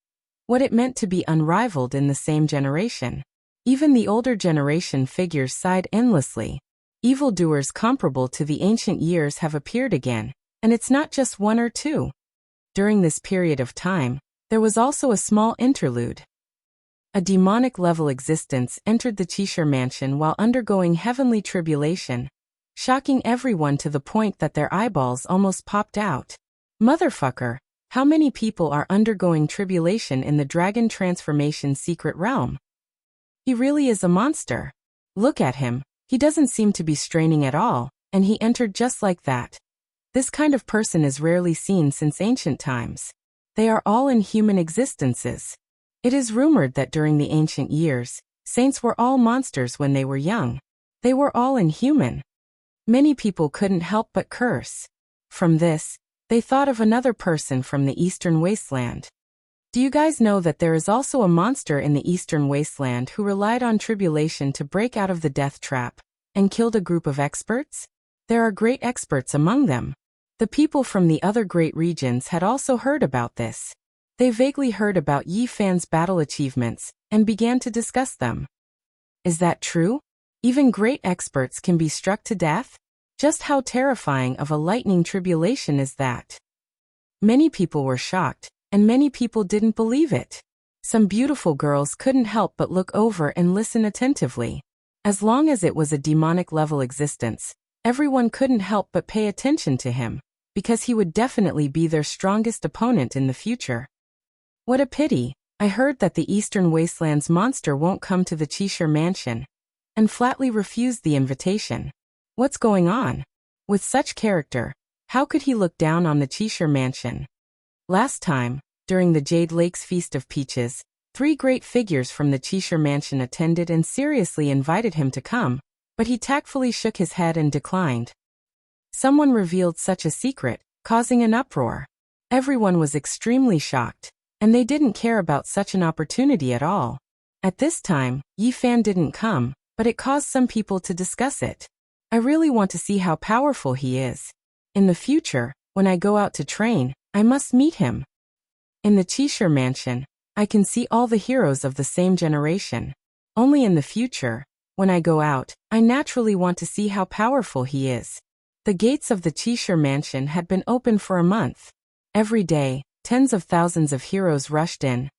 Speaker 1: what it meant to be unrivaled in the same generation. Even the older generation figures sighed endlessly. Evildoers comparable to the ancient years have appeared again, and it's not just one or two. During this period of time, there was also a small interlude. A demonic-level existence entered the Cheshire Mansion while undergoing heavenly tribulation, shocking everyone to the point that their eyeballs almost popped out. Motherfucker, how many people are undergoing tribulation in the dragon transformation secret realm? He really is a monster. Look at him, he doesn't seem to be straining at all, and he entered just like that. This kind of person is rarely seen since ancient times. They are all inhuman existences. It is rumored that during the ancient years, saints were all monsters when they were young. They were all inhuman. Many people couldn't help but curse. From this, they thought of another person from the Eastern Wasteland. Do you guys know that there is also a monster in the Eastern Wasteland who relied on tribulation to break out of the death trap and killed a group of experts? There are great experts among them. The people from the other great regions had also heard about this. They vaguely heard about Yi Fan's battle achievements and began to discuss them. Is that true? Even great experts can be struck to death? Just how terrifying of a lightning tribulation is that? Many people were shocked, and many people didn't believe it. Some beautiful girls couldn't help but look over and listen attentively. As long as it was a demonic-level existence, everyone couldn't help but pay attention to him, because he would definitely be their strongest opponent in the future. What a pity, I heard that the Eastern Wasteland's monster won't come to the Cheshire Mansion, and flatly refused the invitation. What's going on? With such character, how could he look down on the Cheshire Mansion? Last time, during the Jade Lake's Feast of Peaches, 3 great figures from the Cheshire Mansion attended and seriously invited him to come, but he tactfully shook his head and declined. Someone revealed such a secret, causing an uproar. Everyone was extremely shocked, and they didn't care about such an opportunity at all. At this time, Yi Fan didn't come, but it caused some people to discuss it. I really want to see how powerful he is. In the future, when I go out to train, I must meet him. In the Cheshire Mansion, I can see all the heroes of the same generation. Only in the future, when I go out, I naturally want to see how powerful he is. The gates of the Cheshire Mansion had been open for a month. Every day, tens of thousands of heroes rushed in.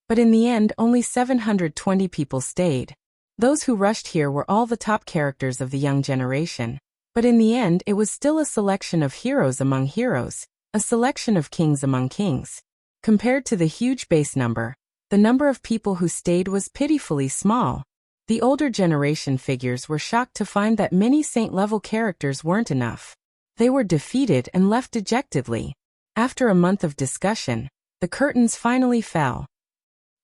Speaker 1: But in the end, only 720 people stayed. Those who rushed here were all the top characters of the young generation. But in the end, it was still a selection of heroes among heroes, a selection of kings among kings. Compared to the huge base number, the number of people who stayed was pitifully small. The older generation figures were shocked to find that many saint-level characters weren't enough. They were defeated and left dejectedly. After a month of discussion, the curtains finally fell.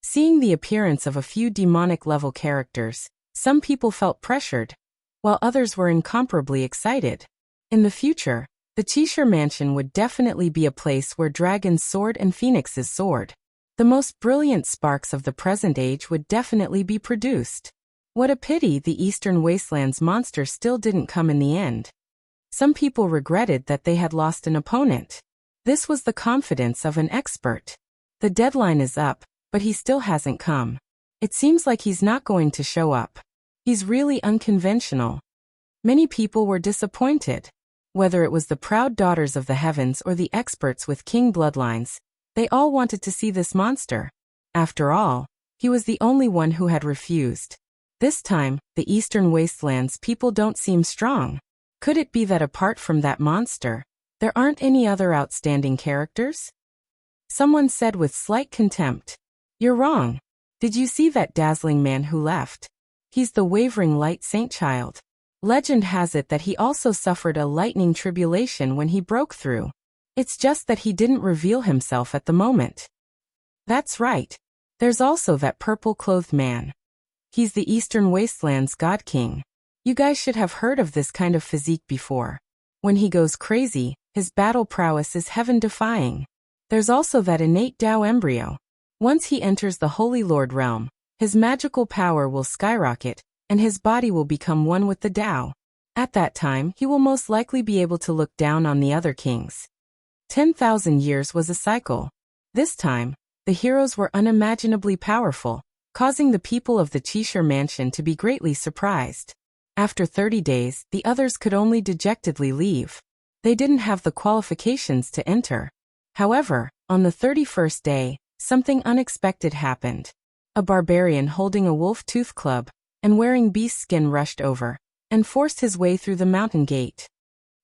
Speaker 1: Seeing the appearance of a few demonic-level characters, some people felt pressured, while others were incomparably excited. In the future, the Cheshire Mansion would definitely be a place where dragons soared and phoenixes soared. The most brilliant sparks of the present age would definitely be produced. What a pity the Eastern Wasteland's monster still didn't come in the end. Some people regretted that they had lost an opponent. This was the confidence of an expert. The deadline is up, but he still hasn't come. It seems like he's not going to show up. He's really unconventional. Many people were disappointed. Whether it was the proud daughters of the heavens or the experts with king bloodlines, they all wanted to see this monster. After all, he was the only one who had refused. This time, the Eastern Wasteland's people don't seem strong. Could it be that apart from that monster, there aren't any other outstanding characters? Someone said with slight contempt. You're wrong. Did you see that dazzling man who left? He's the wavering light saint child. Legend has it that he also suffered a lightning tribulation when he broke through. It's just that he didn't reveal himself at the moment. That's right. There's also that purple-clothed man. He's the Eastern Wasteland's God King. You guys should have heard of this kind of physique before. When he goes crazy, his battle prowess is heaven-defying. There's also that innate Tao embryo. Once he enters the Holy Lord realm, his magical power will skyrocket, and his body will become one with the Tao. At that time, he will most likely be able to look down on the other kings. 10,000 years was a cycle. This time, the heroes were unimaginably powerful, causing the people of the Cheshire mansion to be greatly surprised. After 30 days, the others could only dejectedly leave. They didn't have the qualifications to enter. However, on the 31st day, something unexpected happened. A barbarian holding a wolf-tooth club and wearing beast skin rushed over and forced his way through the mountain gate.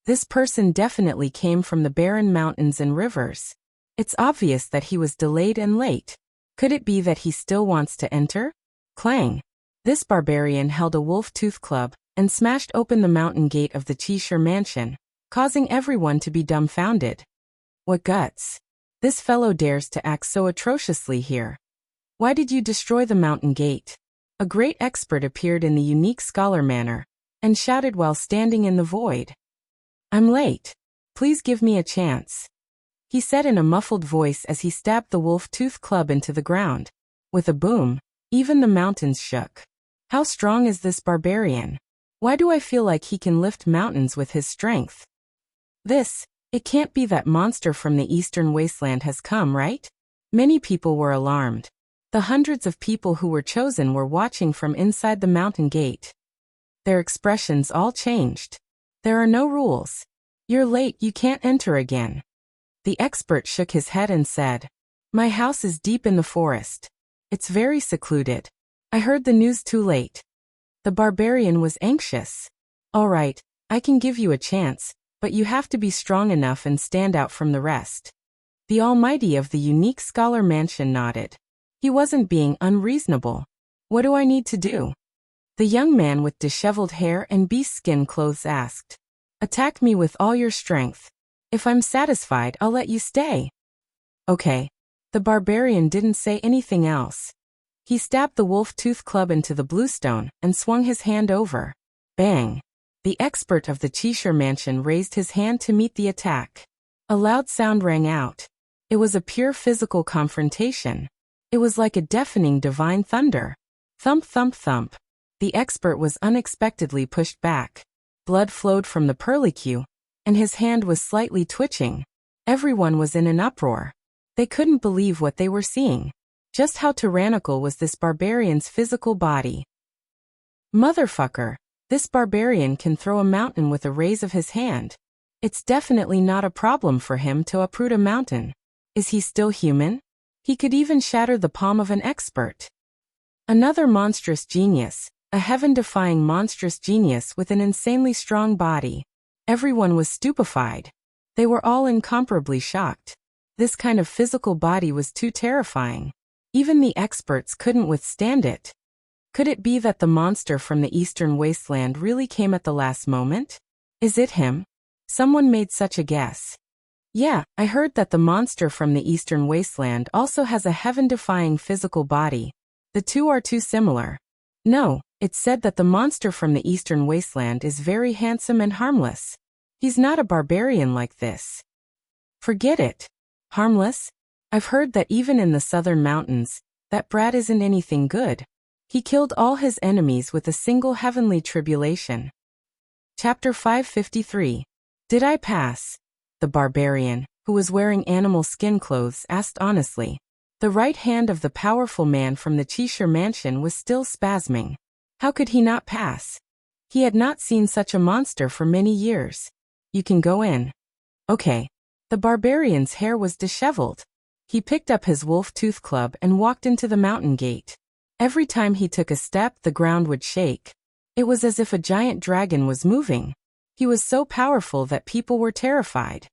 Speaker 1: This person definitely came from the barren mountains and rivers. It's obvious that he was delayed and late. Could it be that he still wants to enter? Clang! This barbarian held a wolf-tooth club and smashed open the mountain gate of the Cheshire mansion, causing everyone to be dumbfounded. What guts! This fellow dares to act so atrociously here. Why did you destroy the mountain gate? A great expert appeared in the unique scholar manner and shouted while standing in the void. I'm late. Please give me a chance, he said in a muffled voice as he stabbed the wolf-tooth club into the ground. With a boom, even the mountains shook. How strong is this barbarian? Why do I feel like he can lift mountains with his strength? It can't be that monster from the eastern wasteland has come, right? Many people were alarmed. The hundreds of people who were chosen were watching from inside the mountain gate. Their expressions all changed. There are no rules. You're late, you can't enter again. The expert shook his head and said, My house is deep in the forest. It's very secluded. I heard the news too late. The barbarian was anxious. All right, I can give you a chance, but you have to be strong enough and stand out from the rest. The Almighty of the unique scholar mansion nodded. He wasn't being unreasonable. What do I need to do? The young man with disheveled hair and beast skin clothes asked. Attack me with all your strength. If I'm satisfied, I'll let you stay. Okay. The barbarian didn't say anything else. He stabbed the wolf-tooth club into the bluestone and swung his hand over. Bang! The expert of the Cheshire mansion raised his hand to meet the attack. A loud sound rang out. It was a pure physical confrontation. It was like a deafening divine thunder. Thump, thump, thump. The expert was unexpectedly pushed back. Blood flowed from the perlicue, and his hand was slightly twitching. Everyone was in an uproar. They couldn't believe what they were seeing. Just how tyrannical was this barbarian's physical body? Motherfucker! This barbarian can throw a mountain with a raise of his hand. It's definitely not a problem for him to uproot a mountain. Is he still human? He could even shatter the palm of an expert. Another monstrous genius. A heaven-defying monstrous genius with an insanely strong body. Everyone was stupefied. They were all incomparably shocked. This kind of physical body was too terrifying. Even the experts couldn't withstand it. Could it be that the monster from the eastern wasteland really came at the last moment? Is it him? Someone made such a guess. Yeah, I heard that the monster from the eastern wasteland also has a heaven-defying physical body. The two are too similar. No. It's said that the monster from the eastern wasteland is very handsome and harmless. He's not a barbarian like this. Forget it. Harmless? I've heard that even in the southern mountains, that brat isn't anything good. He killed all his enemies with a single heavenly tribulation. Chapter 553. Did I pass? The barbarian, who was wearing animal skin clothes, asked honestly. The right hand of the powerful man from the Cheshire mansion was still spasming. How could he not pass? He had not seen such a monster for many years. You can go in. Okay. The barbarian's hair was disheveled. He picked up his wolf-tooth club and walked into the mountain gate. Every time he took a step, the ground would shake. It was as if a giant dragon was moving. He was so powerful that people were terrified.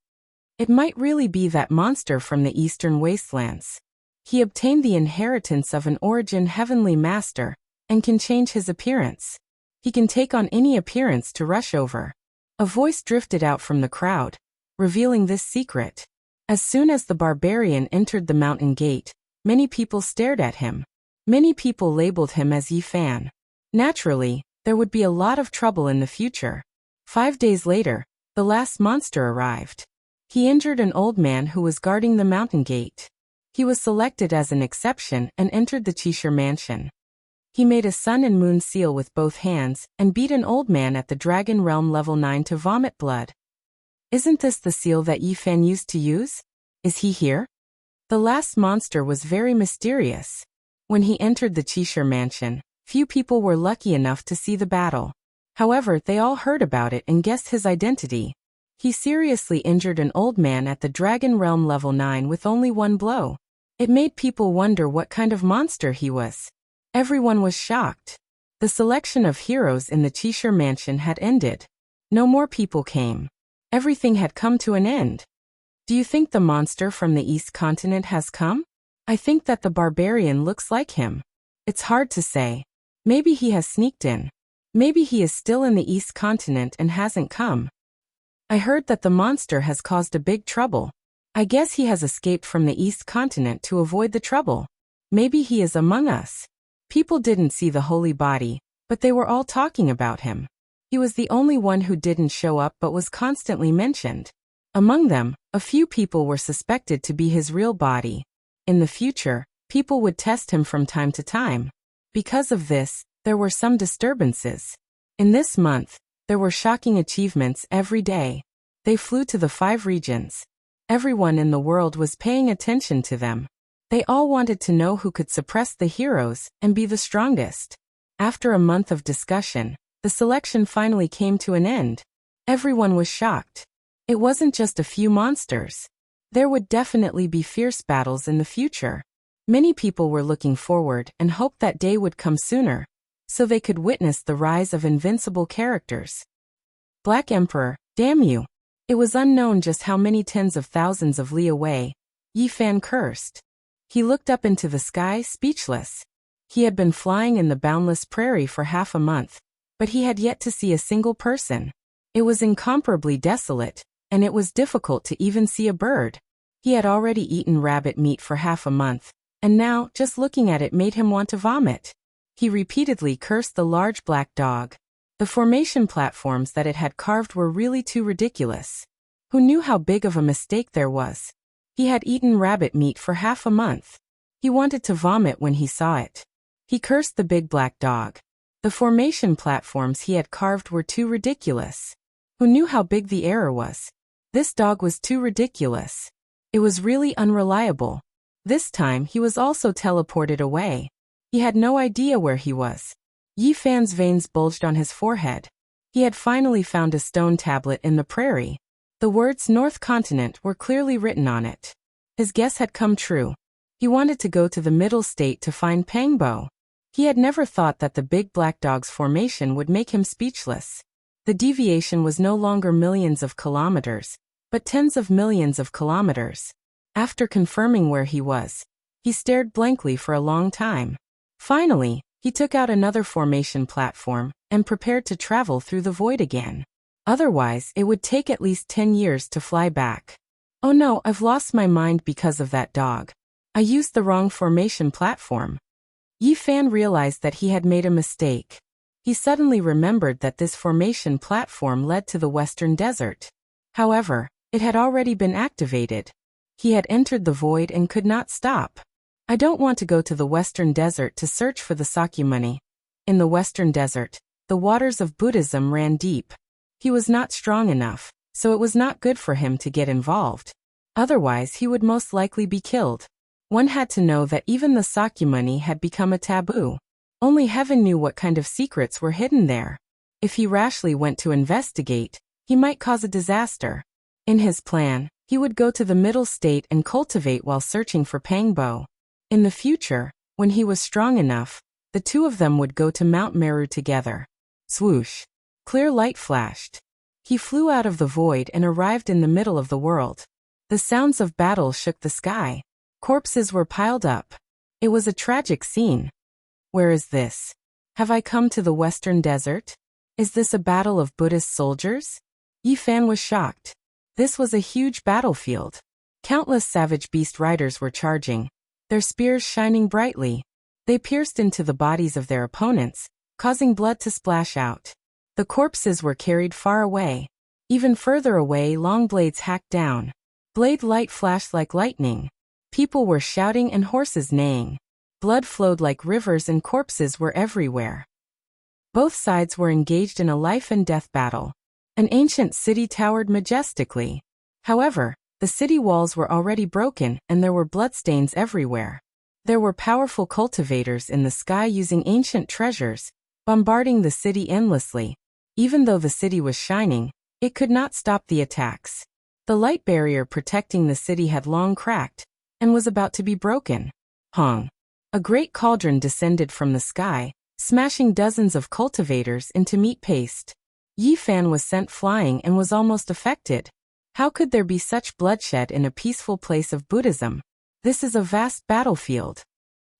Speaker 1: It might really be that monster from the eastern wastelands. He obtained the inheritance of an origin heavenly master, and can change his appearance. He can take on any appearance to rush over. A voice drifted out from the crowd, revealing this secret. As soon as the barbarian entered the mountain gate, many people stared at him. Many people labeled him as Yi Fan. Naturally, there would be a lot of trouble in the future. 5 days later, The last monster arrived. He injured an old man who was guarding the mountain gate. He was selected as an exception and entered the Cheshire mansion. He made a sun and moon seal with both hands and beat an old man at the Dragon Realm level 9 to vomit blood. Isn't this the seal that Yi Fan used to use? Is he here? The last monster was very mysterious. When he entered the Cheshire mansion, few people were lucky enough to see the battle. However, they all heard about it and guessed his identity. He seriously injured an old man at the Dragon Realm level 9 with only one blow. It made people wonder what kind of monster he was. Everyone was shocked. The selection of heroes in the Cheshire mansion had ended. No more people came. Everything had come to an end. Do you think the monster from the East Continent has come? I think that the barbarian looks like him. It's hard to say. Maybe he has sneaked in. Maybe he is still in the East Continent and hasn't come. I heard that the monster has caused a big trouble. I guess he has escaped from the East Continent to avoid the trouble. Maybe he is among us. People didn't see the holy body, but they were all talking about him. He was the only one who didn't show up but was constantly mentioned. Among them, a few people were suspected to be his real body. In the future, people would test him from time to time. Because of this, there were some disturbances. In this month, there were shocking achievements every day. They flew to the 5 regions. Everyone in the world was paying attention to them. They all wanted to know who could suppress the heroes and be the strongest. After a month of discussion, the selection finally came to an end. Everyone was shocked. It wasn't just a few monsters. There would definitely be fierce battles in the future. Many people were looking forward and hoped that day would come sooner, so they could witness the rise of invincible characters. Black Emperor, damn you! It was unknown just how many tens of thousands of li away. Yi Fan cursed. He looked up into the sky, speechless. He had been flying in the boundless prairie for half a month, but he had yet to see a single person. It was incomparably desolate, and it was difficult to even see a bird. He had already eaten rabbit meat for half a month, and now, just looking at it made him want to vomit. He repeatedly cursed the large black dog. The formation platforms that it had carved were really too ridiculous. Who knew how big of a mistake there was? He had eaten rabbit meat for half a month. He wanted to vomit when he saw it. He cursed the big black dog. The formation platforms he had carved were too ridiculous. Who knew how big the error was? This dog was too ridiculous. It was really unreliable. This time he was also teleported away. He had no idea where he was. Yi Fan's veins bulged on his forehead. He had finally found a stone tablet in the prairie. The words North Continent were clearly written on it. His guess had come true. He wanted to go to the middle state to find Pangbo. He had never thought that the big black dog's formation would make him speechless. The deviation was no longer millions of kilometers, but tens of millions of kilometers. After confirming where he was, he stared blankly for a long time. Finally, he took out another formation platform and prepared to travel through the void again. Otherwise, it would take at least 10 years to fly back. Oh no, I've lost my mind because of that dog. I used the wrong formation platform. Yi Fan realized that he had made a mistake. He suddenly remembered that this formation platform led to the Western Desert. However, it had already been activated. He had entered the void and could not stop. I don't want to go to the Western Desert to search for the Sakyamuni. In the Western Desert, the waters of Buddhism ran deep. He was not strong enough, so it was not good for him to get involved. Otherwise he would most likely be killed. One had to know that even the Sakyamuni had become a taboo. Only heaven knew what kind of secrets were hidden there. If he rashly went to investigate, he might cause a disaster. In his plan, he would go to the middle state and cultivate while searching for Pangbo. In the future, when he was strong enough, the two of them would go to Mount Meru together. Swoosh! Clear light flashed. He flew out of the void and arrived in the middle of the world. The sounds of battle shook the sky. Corpses were piled up. It was a tragic scene. Where is this? Have I come to the Western Desert? Is this a battle of Buddhist soldiers? Yi Fan was shocked. This was a huge battlefield. Countless savage beast riders were charging, their spears shining brightly. They pierced into the bodies of their opponents, causing blood to splash out. The corpses were carried far away. Even further away, long blades hacked down. Blade light flashed like lightning. People were shouting and horses neighing. Blood flowed like rivers and corpses were everywhere. Both sides were engaged in a life and death battle. An ancient city towered majestically. However, the city walls were already broken and there were bloodstains everywhere. There were powerful cultivators in the sky using ancient treasures, bombarding the city endlessly. Even though the city was shining, it could not stop the attacks. The light barrier protecting the city had long cracked and was about to be broken. Hong! A great cauldron descended from the sky, smashing dozens of cultivators into meat paste. Yi Fan was sent flying and was almost affected. How could there be such bloodshed in a peaceful place of Buddhism? This is a vast battlefield.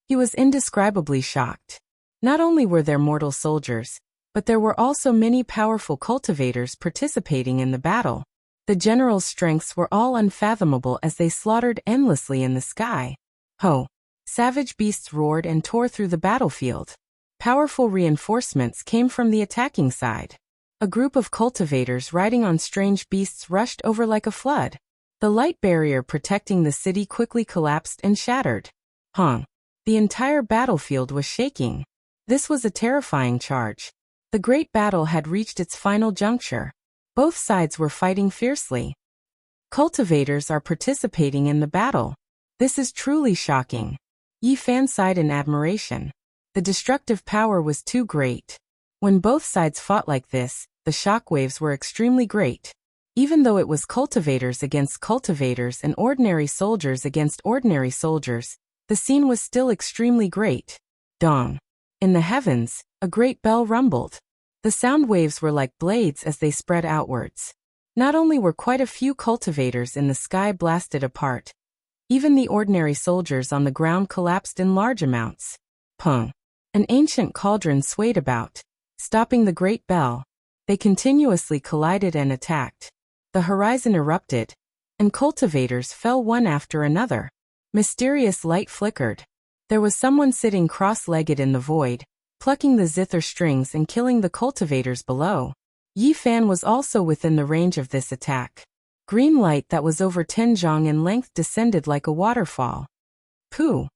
Speaker 1: He was indescribably shocked. Not only were there mortal soldiers, but there were also many powerful cultivators participating in the battle. The general's strengths were all unfathomable as they slaughtered endlessly in the sky. Ho! Savage beasts roared and tore through the battlefield. Powerful reinforcements came from the attacking side. A group of cultivators riding on strange beasts rushed over like a flood. The light barrier protecting the city quickly collapsed and shattered. Hong! The entire battlefield was shaking. This was a terrifying charge. The great battle had reached its final juncture. Both sides were fighting fiercely. Cultivators are participating in the battle. This is truly shocking. Yi Fan sighed in admiration. The destructive power was too great. When both sides fought like this, the shockwaves were extremely great. Even though it was cultivators against cultivators and ordinary soldiers against ordinary soldiers, the scene was still extremely great. Dong! In the heavens, a great bell rumbled. The sound waves were like blades as they spread outwards. Not only were quite a few cultivators in the sky blasted apart, even the ordinary soldiers on the ground collapsed in large amounts. Pung! An ancient cauldron swayed about, stopping the great bell. They continuously collided and attacked. The horizon erupted, and cultivators fell one after another. Mysterious light flickered. There was someone sitting cross-legged in the void, plucking the zither strings and killing the cultivators below. Yi Fan was also within the range of this attack. Green light that was over 10 zhang in length descended like a waterfall. Pooh!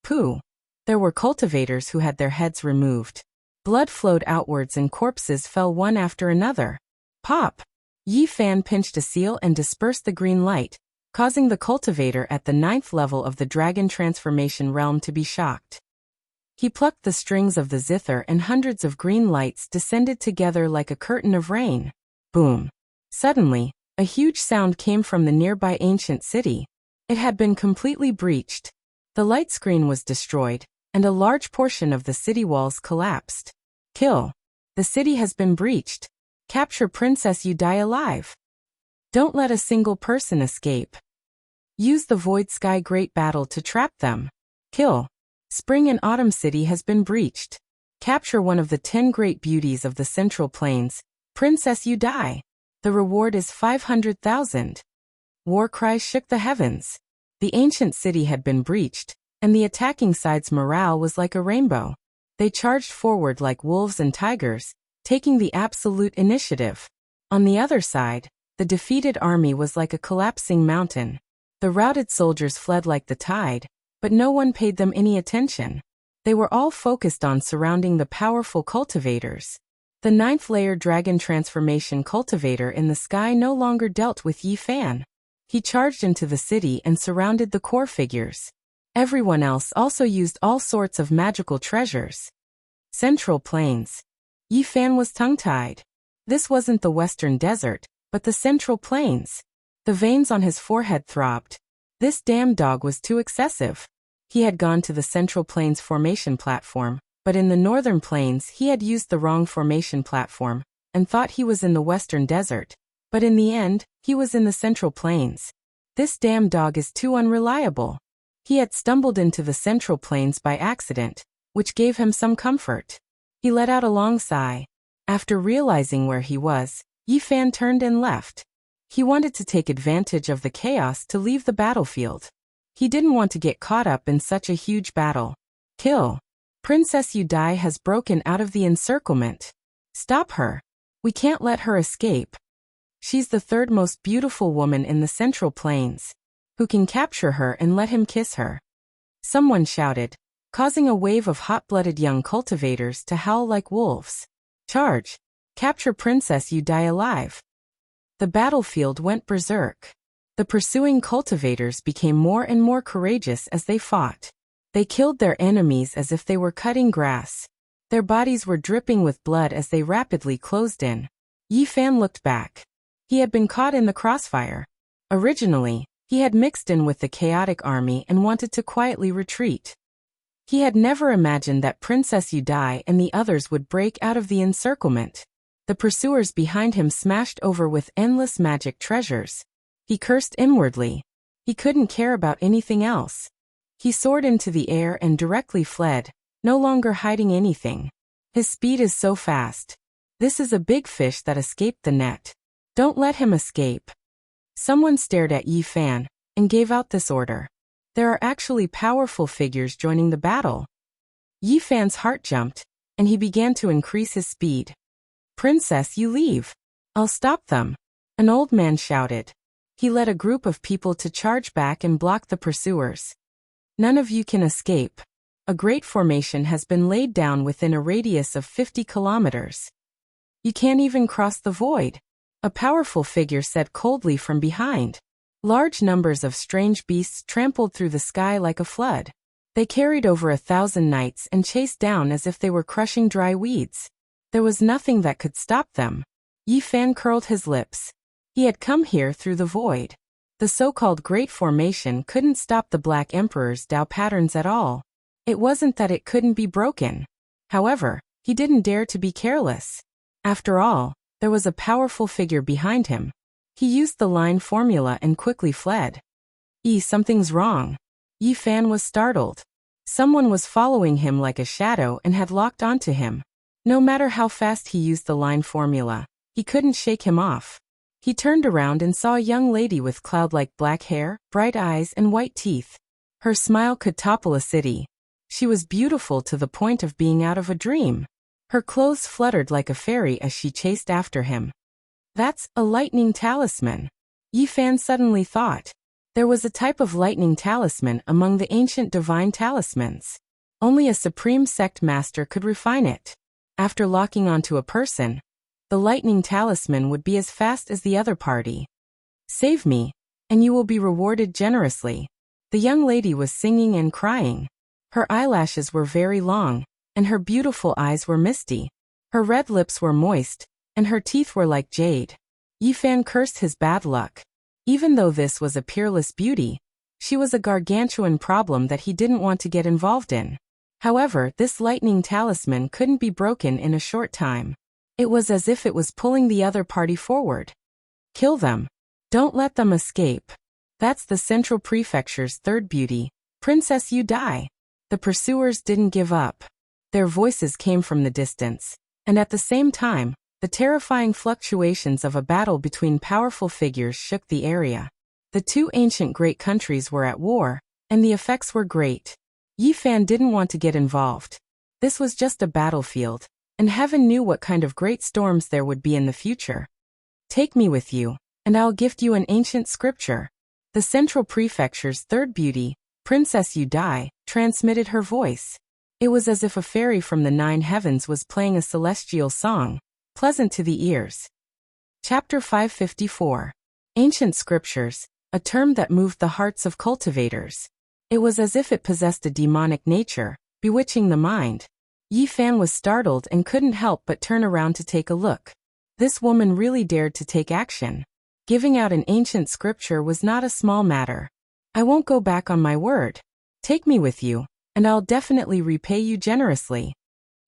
Speaker 1: Pooh! There were cultivators who had their heads removed. Blood flowed outwards and corpses fell one after another. Pop! Yi Fan pinched a seal and dispersed the green light, causing the cultivator at the 9th level of the dragon transformation realm to be shocked. He plucked the strings of the zither and hundreds of green lights descended together like a curtain of rain. Boom! Suddenly, a huge sound came from the nearby ancient city. It had been completely breached. The light screen was destroyed, and a large portion of the city walls collapsed. Kill! The city has been breached. Capture Princess Yudai alive. Don't let a single person escape. Use the Void Sky Great Battle to trap them. Kill! Spring and Autumn City has been breached. Capture one of the 10 great beauties of the Central Plains, Princess Yudai. The reward is 500,000. War cries shook the heavens. The ancient city had been breached, and the attacking side's morale was like a rainbow. They charged forward like wolves and tigers, taking the absolute initiative. On the other side, the defeated army was like a collapsing mountain. The routed soldiers fled like the tide, but no one paid them any attention. They were all focused on surrounding the powerful cultivators. The 9th layer dragon transformation cultivator in the sky no longer dealt with Yi Fan. He charged into the city and surrounded the core figures. Everyone else also used all sorts of magical treasures. Central Plains. Yi Fan was tongue-tied. This wasn't the Western Desert, but the Central Plains. The veins on his forehead throbbed. This damn dog was too excessive. He had gone to the Central Plains formation platform, but in the Northern Plains he had used the wrong formation platform, and thought he was in the Western Desert, but in the end, he was in the Central Plains. This damn dog is too unreliable. He had stumbled into the Central Plains by accident, which gave him some comfort. He let out a long sigh. After realizing where he was, Yi Fan turned and left. He wanted to take advantage of the chaos to leave the battlefield. He didn't want to get caught up in such a huge battle. Kill! Princess Yudai has broken out of the encirclement. Stop her. We can't let her escape. She's the third most beautiful woman in the Central Plains. Who can capture her and let him kiss her? Someone shouted, causing a wave of hot-blooded young cultivators to howl like wolves. Charge! Capture Princess You Die alive! The battlefield went berserk. The pursuing cultivators became more and more courageous as they fought. They killed their enemies as if they were cutting grass. Their bodies were dripping with blood as they rapidly closed in. Yi Fan looked back. He had been caught in the crossfire. Originally, he had mixed in with the chaotic army and wanted to quietly retreat. He had never imagined that Princess You Die and the others would break out of the encirclement. The pursuers behind him smashed over with endless magic treasures. He cursed inwardly. He couldn't care about anything else. He soared into the air and directly fled, no longer hiding anything. His speed is so fast. This is a big fish that escaped the net. Don't let him escape. Someone stared at Yi Fan and gave out this order. There are actually powerful figures joining the battle. Yi Fan's heart jumped, and he began to increase his speed. Princess, you leave. I'll stop them. An old man shouted. He led a group of people to charge back and block the pursuers. None of you can escape. A great formation has been laid down within a radius of 50 kilometers. You can't even cross the void. A powerful figure said coldly from behind. Large numbers of strange beasts trampled through the sky like a flood. They carried over 1,000 knights and chased down as if they were crushing dry weeds. There was nothing that could stop them. Yi Fan curled his lips. He had come here through the void. The so-called Great Formation couldn't stop the Black Emperor's Dao patterns at all. It wasn't that it couldn't be broken. However, he didn't dare to be careless. After all, there was a powerful figure behind him. He used the line formula and quickly fled. Something's wrong. Yi Fan was startled. Someone was following him like a shadow and had locked onto him. No matter how fast he used the line formula, he couldn't shake him off. He turned around and saw a young lady with cloud-like black hair, bright eyes and white teeth. Her smile could topple a city. She was beautiful to the point of being out of a dream. Her clothes fluttered like a fairy as she chased after him. That's a lightning talisman. Yi Fan suddenly thought. There was a type of lightning talisman among the ancient divine talismans. Only a supreme sect master could refine it. After locking onto a person, the lightning talisman would be as fast as the other party. Save me, and you will be rewarded generously. The young lady was singing and crying. Her eyelashes were very long, and her beautiful eyes were misty. Her red lips were moist, and her teeth were like jade. Yi Fan cursed his bad luck. Even though this was a peerless beauty, she was a gargantuan problem that he didn't want to get involved in. However, this lightning talisman couldn't be broken in a short time. It was as if it was pulling the other party forward. Kill them. Don't let them escape. That's the Central Prefecture's third beauty, Princess You Die. The pursuers didn't give up. Their voices came from the distance, and at the same time, the terrifying fluctuations of a battle between powerful figures shook the area. The two ancient great countries were at war, and the effects were great. Yi Fan didn't want to get involved. This was just a battlefield, and heaven knew what kind of great storms there would be in the future. Take me with you, and I'll gift you an ancient scripture. The Central Prefecture's third beauty, Princess You Die, transmitted her voice. It was as if a fairy from the 9 heavens was playing a celestial song, pleasant to the ears. Chapter 554. Ancient Scriptures, a term that moved the hearts of cultivators. It was as if it possessed a demonic nature, bewitching the mind. Yi Fan was startled and couldn't help but turn around to take a look. This woman really dared to take action. Giving out an ancient scripture was not a small matter. I won't go back on my word. Take me with you, and I'll definitely repay you generously.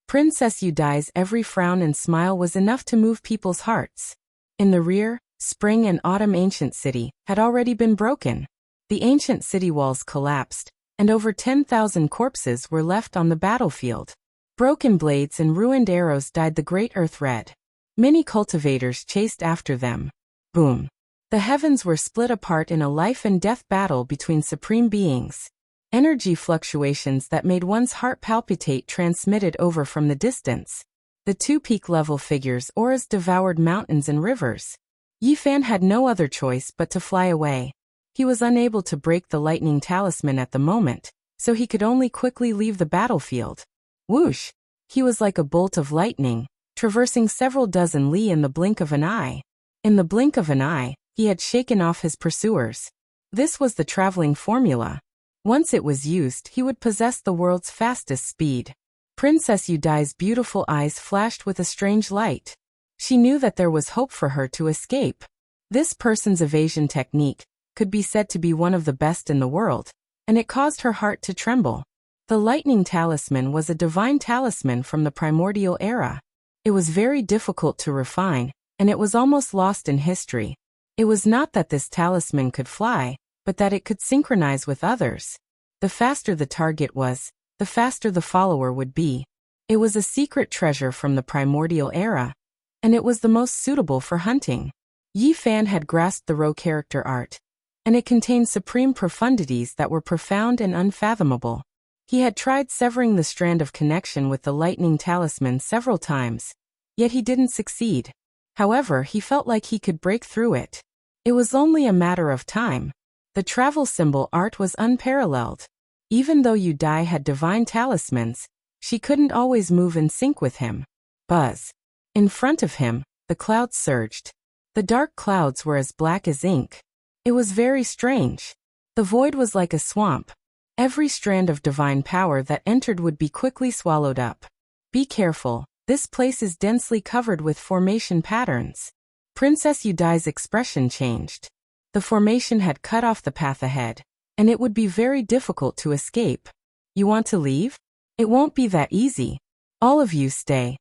Speaker 1: Princess You Die's every frown and smile was enough to move people's hearts. In the rear, spring and autumn ancient city had already been broken. The ancient city walls collapsed, and over 10,000 corpses were left on the battlefield. Broken blades and ruined arrows dyed the great earth red. Many cultivators chased after them. Boom. The heavens were split apart in a life and death battle between supreme beings. Energy fluctuations that made one's heart palpitate transmitted over from the distance. The two peak-level figures' auras devoured mountains and rivers. Yi Fan had no other choice but to fly away. He was unable to break the lightning talisman at the moment, so he could only quickly leave the battlefield. Whoosh! He was like a bolt of lightning, traversing several dozen li in the blink of an eye. In the blink of an eye, he had shaken off his pursuers. This was the traveling formula. Once it was used, he would possess the world's fastest speed. Princess Yudai's beautiful eyes flashed with a strange light. She knew that there was hope for her to escape. This person's evasion technique could be said to be one of the best in the world, and it caused her heart to tremble. The lightning talisman was a divine talisman from the primordial era. It was very difficult to refine, and it was almost lost in history. It was not that this talisman could fly, but that it could synchronize with others. The faster the target was, the faster the follower would be. It was a secret treasure from the primordial era, and it was the most suitable for hunting. Yi Fan had grasped the Ro character art, and it contained supreme profundities that were profound and unfathomable. He had tried severing the strand of connection with the lightning talisman several times, yet he didn't succeed. However, he felt like he could break through it. It was only a matter of time. The travel symbol art was unparalleled. Even though Yudai had divine talismans, she couldn't always move in sync with him. Buzz. In front of him, the clouds surged. The dark clouds were as black as ink. It was very strange. The void was like a swamp. Every strand of divine power that entered would be quickly swallowed up. Be careful, this place is densely covered with formation patterns. Princess Yudai's expression changed. The formation had cut off the path ahead, and it would be very difficult to escape. You want to leave? It won't be that easy. All of you stay.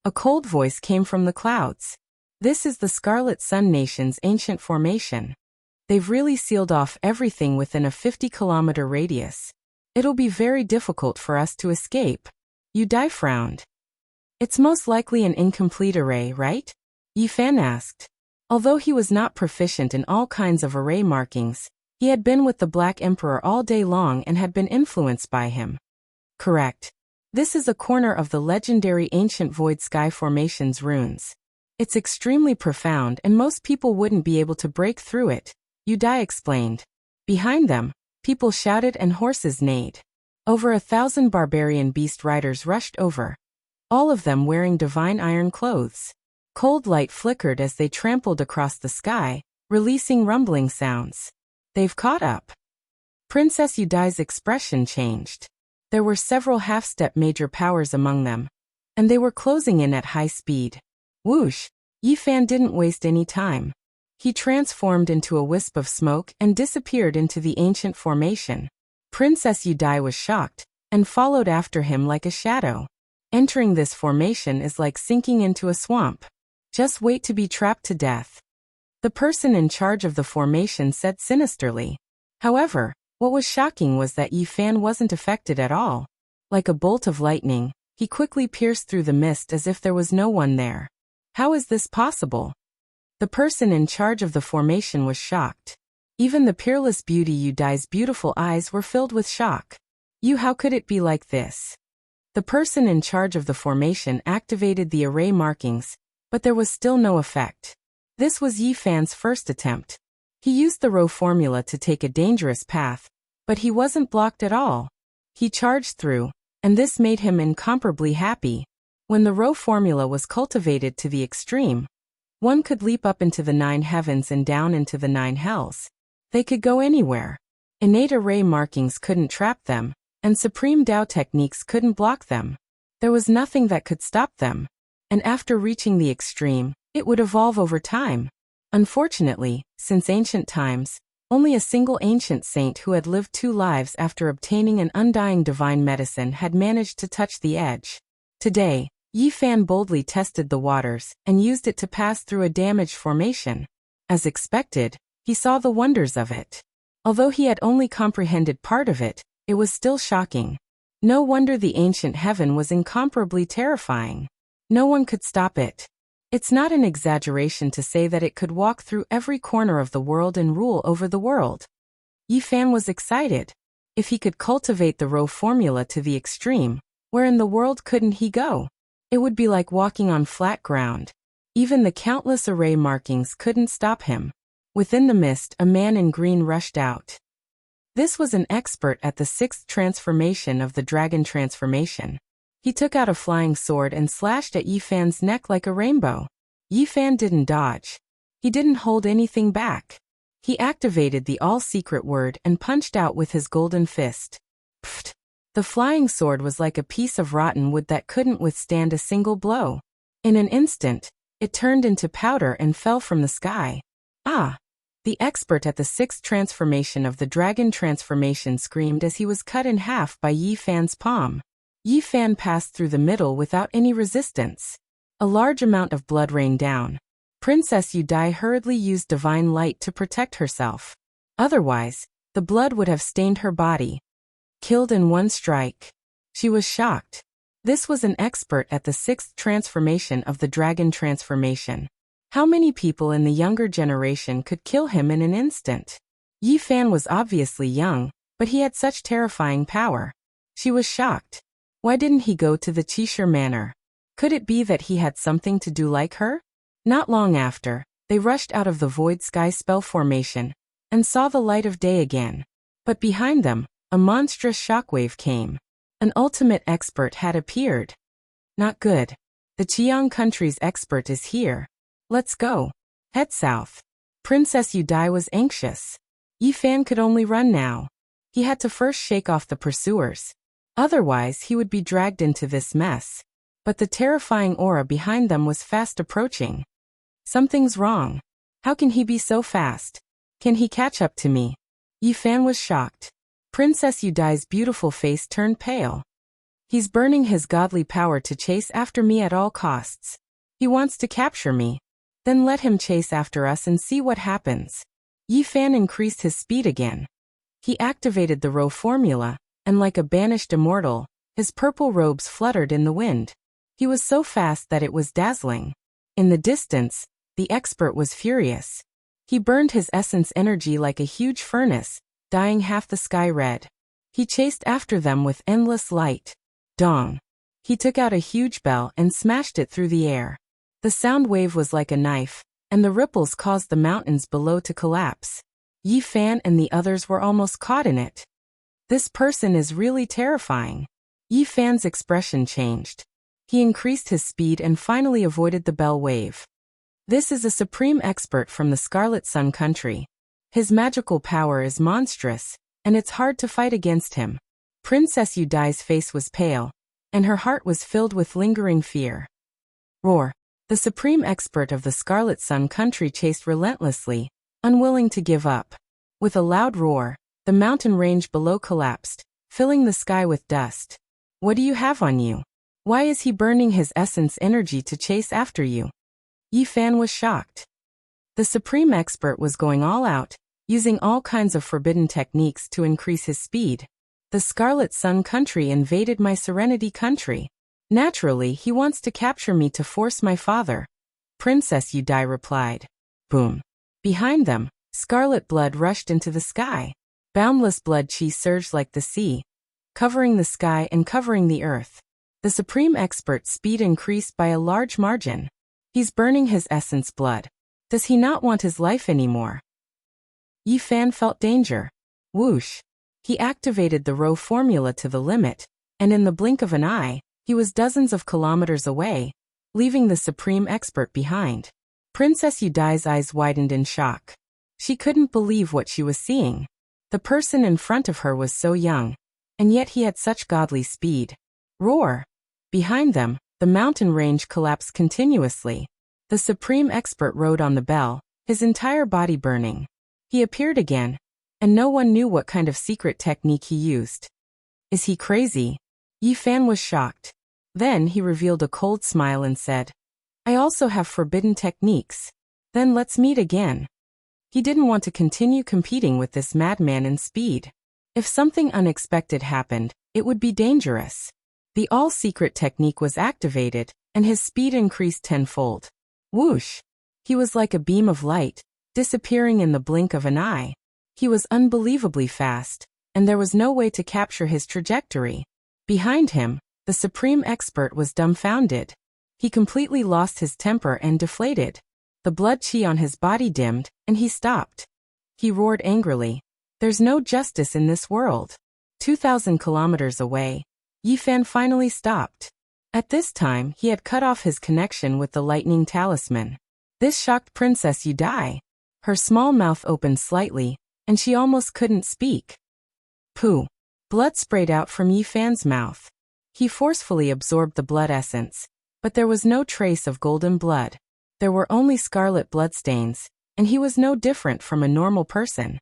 Speaker 1: A cold voice came from the clouds. This is the Scarlet Sun Nation's ancient formation. They've really sealed off everything within a 50-kilometer radius. It'll be very difficult for us to escape. Yudai frowned. It's most likely an incomplete array, right? Yi Fan asked. Although he was not proficient in all kinds of array markings, he had been with the Black Emperor all day long and had been influenced by him. Correct. This is a corner of the legendary ancient Void Sky Formation's runes. It's extremely profound and most people wouldn't be able to break through it, Yudai explained. Behind them, people shouted and horses neighed. Over 1,000 barbarian beast riders rushed over, all of them wearing divine iron clothes. Cold light flickered as they trampled across the sky, releasing rumbling sounds. They've caught up. Princess Yudai's expression changed. There were several half-step major powers among them, and they were closing in at high speed. Whoosh! Yi Fan didn't waste any time. He transformed into a wisp of smoke and disappeared into the ancient formation. Princess Yudai was shocked, and followed after him like a shadow. Entering this formation is like sinking into a swamp. Just wait to be trapped to death. The person in charge of the formation said sinisterly. However, what was shocking was that Yi Fan wasn't affected at all. Like a bolt of lightning, he quickly pierced through the mist as if there was no one there. How is this possible? The person in charge of the formation was shocked. Even the peerless beauty Yudai's beautiful eyes were filled with shock. How could it be like this? The person in charge of the formation activated the array markings, but there was still no effect. This was Yi Fan's first attempt. He used the Ro formula to take a dangerous path, but he wasn't blocked at all. He charged through, and this made him incomparably happy. When the Ro formula was cultivated to the extreme, one could leap up into the 9 heavens and down into the 9 hells. They could go anywhere. Innate array markings couldn't trap them, and supreme Dao techniques couldn't block them. There was nothing that could stop them. And after reaching the extreme, it would evolve over time. Unfortunately, since ancient times, only a single ancient saint who had lived 2 lives after obtaining an undying divine medicine had managed to touch the edge. Today, Yi Fan boldly tested the waters and used it to pass through a damaged formation. As expected, he saw the wonders of it. Although he had only comprehended part of it, it was still shocking. No wonder the ancient heaven was incomparably terrifying. No one could stop it. It's not an exaggeration to say that it could walk through every corner of the world and rule over the world. Yi Fan was excited. If he could cultivate the Ro formula to the extreme, where in the world couldn't he go? It would be like walking on flat ground. Even the countless array markings couldn't stop him. Within the mist, a man in green rushed out. This was an expert at the 6th transformation of the dragon transformation. He took out a flying sword and slashed at Yifan's neck like a rainbow. Yifan didn't dodge. He didn't hold anything back. He activated the all-secret word and punched out with his golden fist. Pfft! The flying sword was like a piece of rotten wood that couldn't withstand a single blow. In an instant, it turned into powder and fell from the sky. Ah! The expert at the 6th transformation of the dragon transformation screamed as he was cut in half by Yifan's palm. Yifan passed through the middle without any resistance. A large amount of blood rained down. Princess Yudai hurriedly used divine light to protect herself. Otherwise, the blood would have stained her body. Killed in one strike. She was shocked. This was an expert at the 6th transformation of the dragon transformation. How many people in the younger generation could kill him in an instant? Yifan was obviously young, but he had such terrifying power. She was shocked. Why didn't he go to the Qishir Manor? Could it be that he had something to do like her? Not long after, they rushed out of the void sky spell formation and saw the light of day again. But behind them, a monstrous shockwave came. An ultimate expert had appeared. Not good. The Qiang country's expert is here. Let's go. Head south. Princess Yudai was anxious. Yifan could only run now. He had to first shake off the pursuers. Otherwise, he would be dragged into this mess. But the terrifying aura behind them was fast approaching. Something's wrong. How can he be so fast? Can he catch up to me? Yifan was shocked. Princess Yudai's beautiful face turned pale. He's burning his godly power to chase after me at all costs. He wants to capture me. Then let him chase after us and see what happens. Yifan increased his speed again. He activated the Rho formula, and like a banished immortal, his purple robes fluttered in the wind. He was so fast that it was dazzling. In the distance, the expert was furious. He burned his essence energy like a huge furnace, dyeing half the sky red. He chased after them with endless light. Dong! He took out a huge bell and smashed it through the air. The sound wave was like a knife, and the ripples caused the mountains below to collapse. Yifan and the others were almost caught in it. This person is really terrifying. Yifan's expression changed. He increased his speed and finally avoided the bell wave. This is a supreme expert from the Scarlet Sun country. His magical power is monstrous, and it's hard to fight against him. Princess Yudai's face was pale, and her heart was filled with lingering fear. Roar! The supreme expert of the Scarlet Sun country chased relentlessly, unwilling to give up. With a loud roar, the mountain range below collapsed, filling the sky with dust. What do you have on you? Why is he burning his essence energy to chase after you? Yifan was shocked. The supreme expert was going all out, using all kinds of forbidden techniques to increase his speed. The Scarlet Sun country invaded my Serenity country. Naturally, he wants to capture me to force my father. Princess Yudai replied. Boom. Behind them, scarlet blood rushed into the sky. Boundless blood chi surged like the sea, covering the sky and covering the earth. The supreme expert's speed increased by a large margin. He's burning his essence blood. Does he not want his life anymore? Yifan felt danger. Whoosh! He activated the Rho formula to the limit, and in the blink of an eye, he was dozens of kilometers away, leaving the supreme expert behind. Princess Yudai's eyes widened in shock. She couldn't believe what she was seeing. The person in front of her was so young, and yet he had such godly speed. Roar! Behind them, the mountain range collapsed continuously. The supreme expert rode on the bell, his entire body burning. He appeared again, and no one knew what kind of secret technique he used. Is he crazy? Yifan was shocked. Then he revealed a cold smile and said, I also have forbidden techniques. Then let's meet again. He didn't want to continue competing with this madman in speed. If something unexpected happened, it would be dangerous. The all-secret technique was activated, and his speed increased tenfold. Whoosh! He was like a beam of light, disappearing in the blink of an eye. He was unbelievably fast, and there was no way to capture his trajectory. Behind him, the supreme expert was dumbfounded. He completely lost his temper and deflated. The blood chi on his body dimmed, and he stopped. He roared angrily. There's no justice in this world. 2,000 kilometers away, Yifan finally stopped. At this time, he had cut off his connection with the lightning talisman. This shocked Princess Yudai. Her small mouth opened slightly, and she almost couldn't speak. Pooh! Blood sprayed out from Yifan's mouth. He forcefully absorbed the blood essence, but there was no trace of golden blood. There were only scarlet bloodstains, and he was no different from a normal person.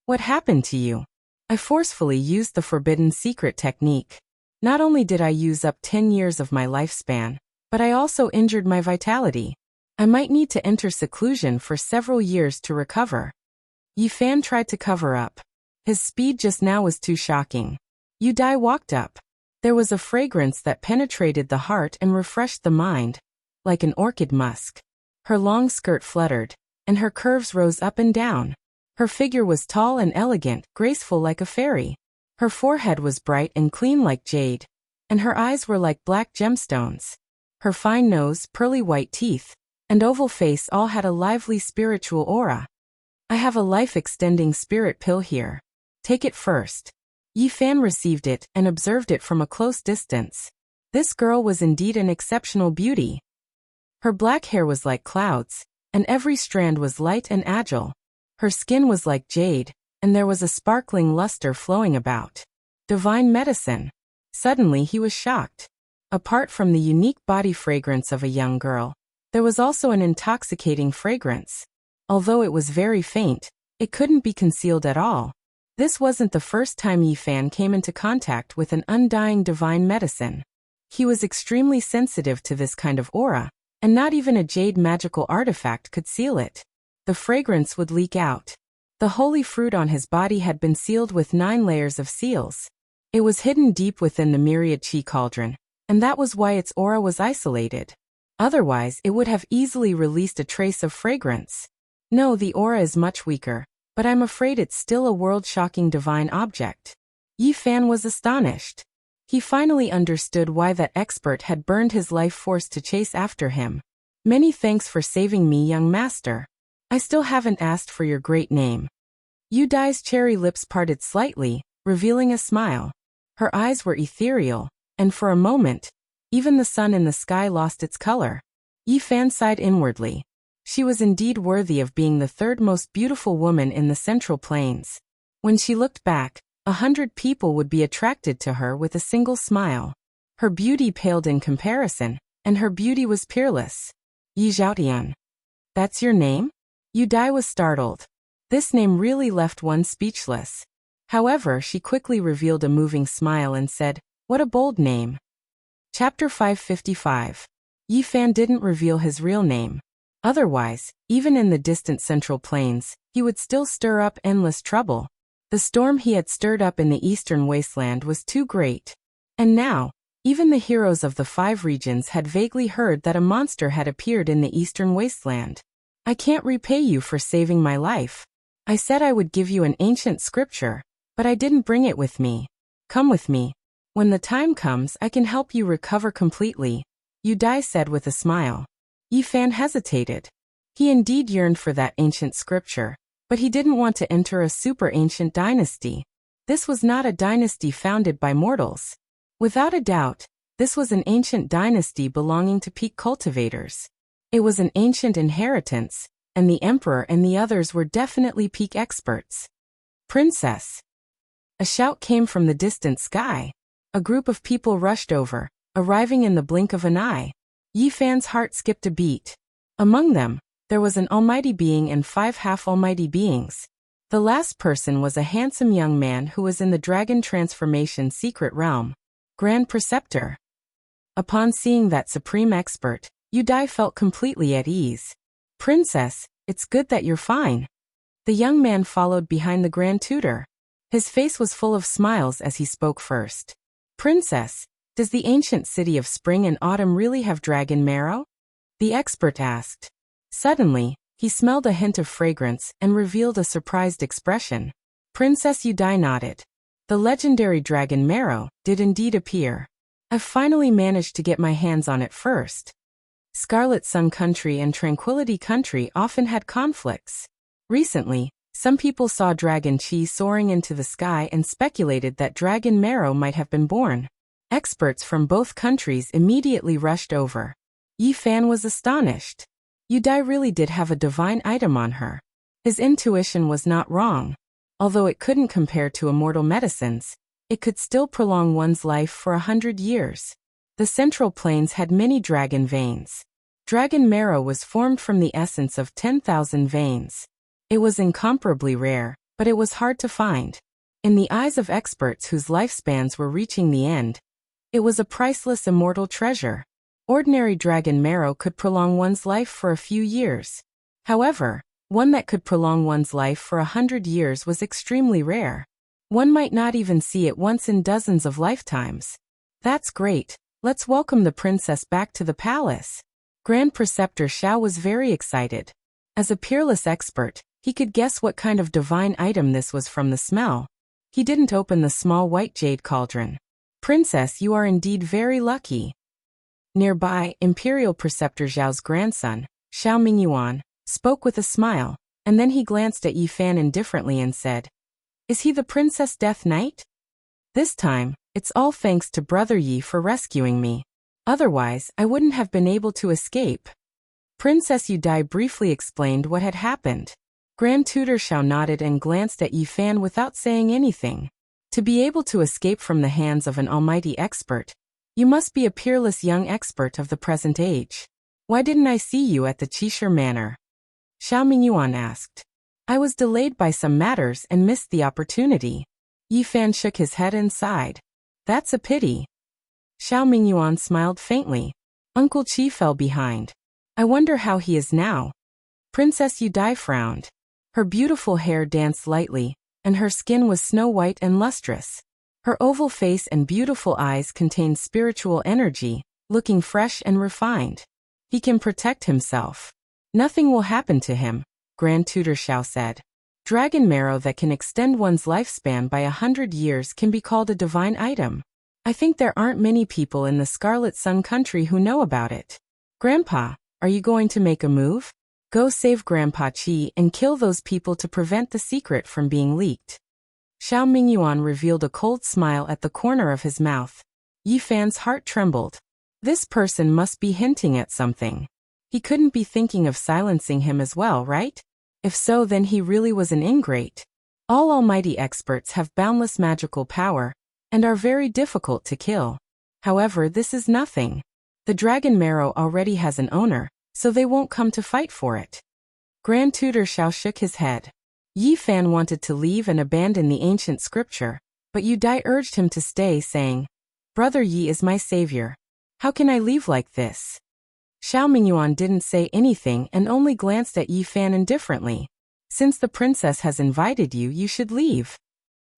Speaker 1: What happened to you? I forcefully used the forbidden secret technique. Not only did I use up 10 years of my lifespan, but I also injured my vitality. I might need to enter seclusion for several years to recover. Yifan tried to cover up. His speed just now was too shocking. Yudai walked up. There was a fragrance that penetrated the heart and refreshed the mind, like an orchid musk. Her long skirt fluttered, and her curves rose up and down. Her figure was tall and elegant, graceful like a fairy. Her forehead was bright and clean like jade, and her eyes were like black gemstones. Her fine nose, pearly white teeth, and oval face all had a lively spiritual aura. I have a life-extending spirit pill here. Take it first. Yifan received it and observed it from a close distance. This girl was indeed an exceptional beauty. Her black hair was like clouds, and every strand was light and agile. Her skin was like jade, and there was a sparkling luster flowing about. Divine medicine. Suddenly he was shocked. Apart from the unique body fragrance of a young girl, there was also an intoxicating fragrance. Although it was very faint, it couldn't be concealed at all. This wasn't the first time Yifan came into contact with an undying divine medicine. He was extremely sensitive to this kind of aura, and not even a jade magical artifact could seal it. The fragrance would leak out. The holy fruit on his body had been sealed with 9 layers of seals. It was hidden deep within the myriad chi cauldron, and that was why its aura was isolated. Otherwise, it would have easily released a trace of fragrance. No, the aura is much weaker, but I'm afraid it's still a world-shocking divine object. Yifan was astonished. He finally understood why that expert had burned his life force to chase after him. Many thanks for saving me, young master. I still haven't asked for your great name. Yudai's cherry lips parted slightly, revealing a smile. Her eyes were ethereal, and for a moment, even the sun in the sky lost its color. Yifan sighed inwardly. She was indeed worthy of being the third most beautiful woman in the Central Plains. When she looked back, 100 people would be attracted to her with a single smile. Her beauty paled in comparison, and her beauty was peerless. Yi Zhaotian. That's your name? Yudai was startled. This name really left one speechless. However, she quickly revealed a moving smile and said, "What a bold name." Chapter 555. Yifan didn't reveal his real name. Otherwise, even in the distant Central Plains, he would still stir up endless trouble. The storm he had stirred up in the eastern wasteland was too great. And now, even the heroes of the 5 regions had vaguely heard that a monster had appeared in the eastern wasteland. I can't repay you for saving my life. I said I would give you an ancient scripture, but I didn't bring it with me. Come with me. When the time comes, I can help you recover completely, Yudai said with a smile. Yifan hesitated. He indeed yearned for that ancient scripture, but he didn't want to enter a super-ancient dynasty. This was not a dynasty founded by mortals. Without a doubt, this was an ancient dynasty belonging to peak cultivators. It was an ancient inheritance, and the emperor and the others were definitely peak experts. Princess! A shout came from the distant sky. A group of people rushed over, arriving in the blink of an eye. Yifan's heart skipped a beat. Among them, there was an almighty being and 5 half-almighty beings. The last person was a handsome young man who was in the dragon transformation secret realm. Grand Preceptor. Upon seeing that supreme expert, Yudai felt completely at ease. Princess, it's good that you're fine. The young man followed behind the Grand Tutor. His face was full of smiles as he spoke first. Princess, does the ancient city of spring and autumn really have dragon marrow? The expert asked. Suddenly, he smelled a hint of fragrance and revealed a surprised expression. Princess Yudai nodded. The legendary dragon marrow did indeed appear. I've finally managed to get my hands on it first. Scarlet Sun Country and Tranquility Country often had conflicts. Recently, some people saw Dragon Chi soaring into the sky and speculated that Dragon Marrow might have been born. Experts from both countries immediately rushed over. Yi Fan was astonished. Yu Dai really did have a divine item on her. His intuition was not wrong. Although it couldn't compare to immortal medicines, it could still prolong one's life for 100 years. The Central Plains had many dragon veins. Dragon marrow was formed from the essence of 10,000 veins. It was incomparably rare, but it was hard to find. In the eyes of experts whose lifespans were reaching the end, it was a priceless immortal treasure. Ordinary dragon marrow could prolong one's life for a few years. However, one that could prolong one's life for 100 years was extremely rare. One might not even see it once in dozens of lifetimes. That's great. Let's welcome the princess back to the palace. Grand Preceptor Xiao was very excited. As a peerless expert, he could guess what kind of divine item this was from the smell. He didn't open the small white jade cauldron. Princess, you are indeed very lucky. Nearby, Imperial Preceptor Zhao's grandson, Xiao Mingyuan, spoke with a smile, and then he glanced at Yi Fan indifferently and said, "Is he the Princess Death Knight? This time, it's all thanks to Brother Yi for rescuing me. Otherwise, I wouldn't have been able to escape." Princess Yu Dai briefly explained what had happened. Grand Tutor Xiao nodded and glanced at Yi Fan without saying anything. To be able to escape from the hands of an almighty expert, you must be a peerless young expert of the present age. Why didn't I see you at the Qishir Manor? Xiao Mingyuan asked. I was delayed by some matters and missed the opportunity. Yi Fan shook his head and sighed. That's a pity. Xiao Mingyuan smiled faintly. Uncle Qi fell behind. I wonder how he is now. Princess Yu Dai frowned. Her beautiful hair danced lightly, and her skin was snow-white and lustrous. Her oval face and beautiful eyes contained spiritual energy, looking fresh and refined. He can protect himself. Nothing will happen to him, Grand Tutor Xiao said. Dragon marrow that can extend one's lifespan by 100 years can be called a divine item. I think there aren't many people in the Scarlet Sun Country who know about it. Grandpa, are you going to make a move? Go save Grandpa Qi and kill those people to prevent the secret from being leaked. Xiao Mingyuan revealed a cold smile at the corner of his mouth. Yi Fan's heart trembled. This person must be hinting at something. He couldn't be thinking of silencing him as well, right? If so, then he really was an ingrate. All almighty experts have boundless magical power, and are very difficult to kill. However, this is nothing. The dragon marrow already has an owner, so they won't come to fight for it. Grand Tutor Xiao shook his head. Yi Fan wanted to leave and abandon the ancient scripture, but Yu Dai urged him to stay, saying, Brother Yi is my savior. How can I leave like this? Xiao Mingyuan didn't say anything and only glanced at Yi Fan indifferently. Since the princess has invited you, you should leave.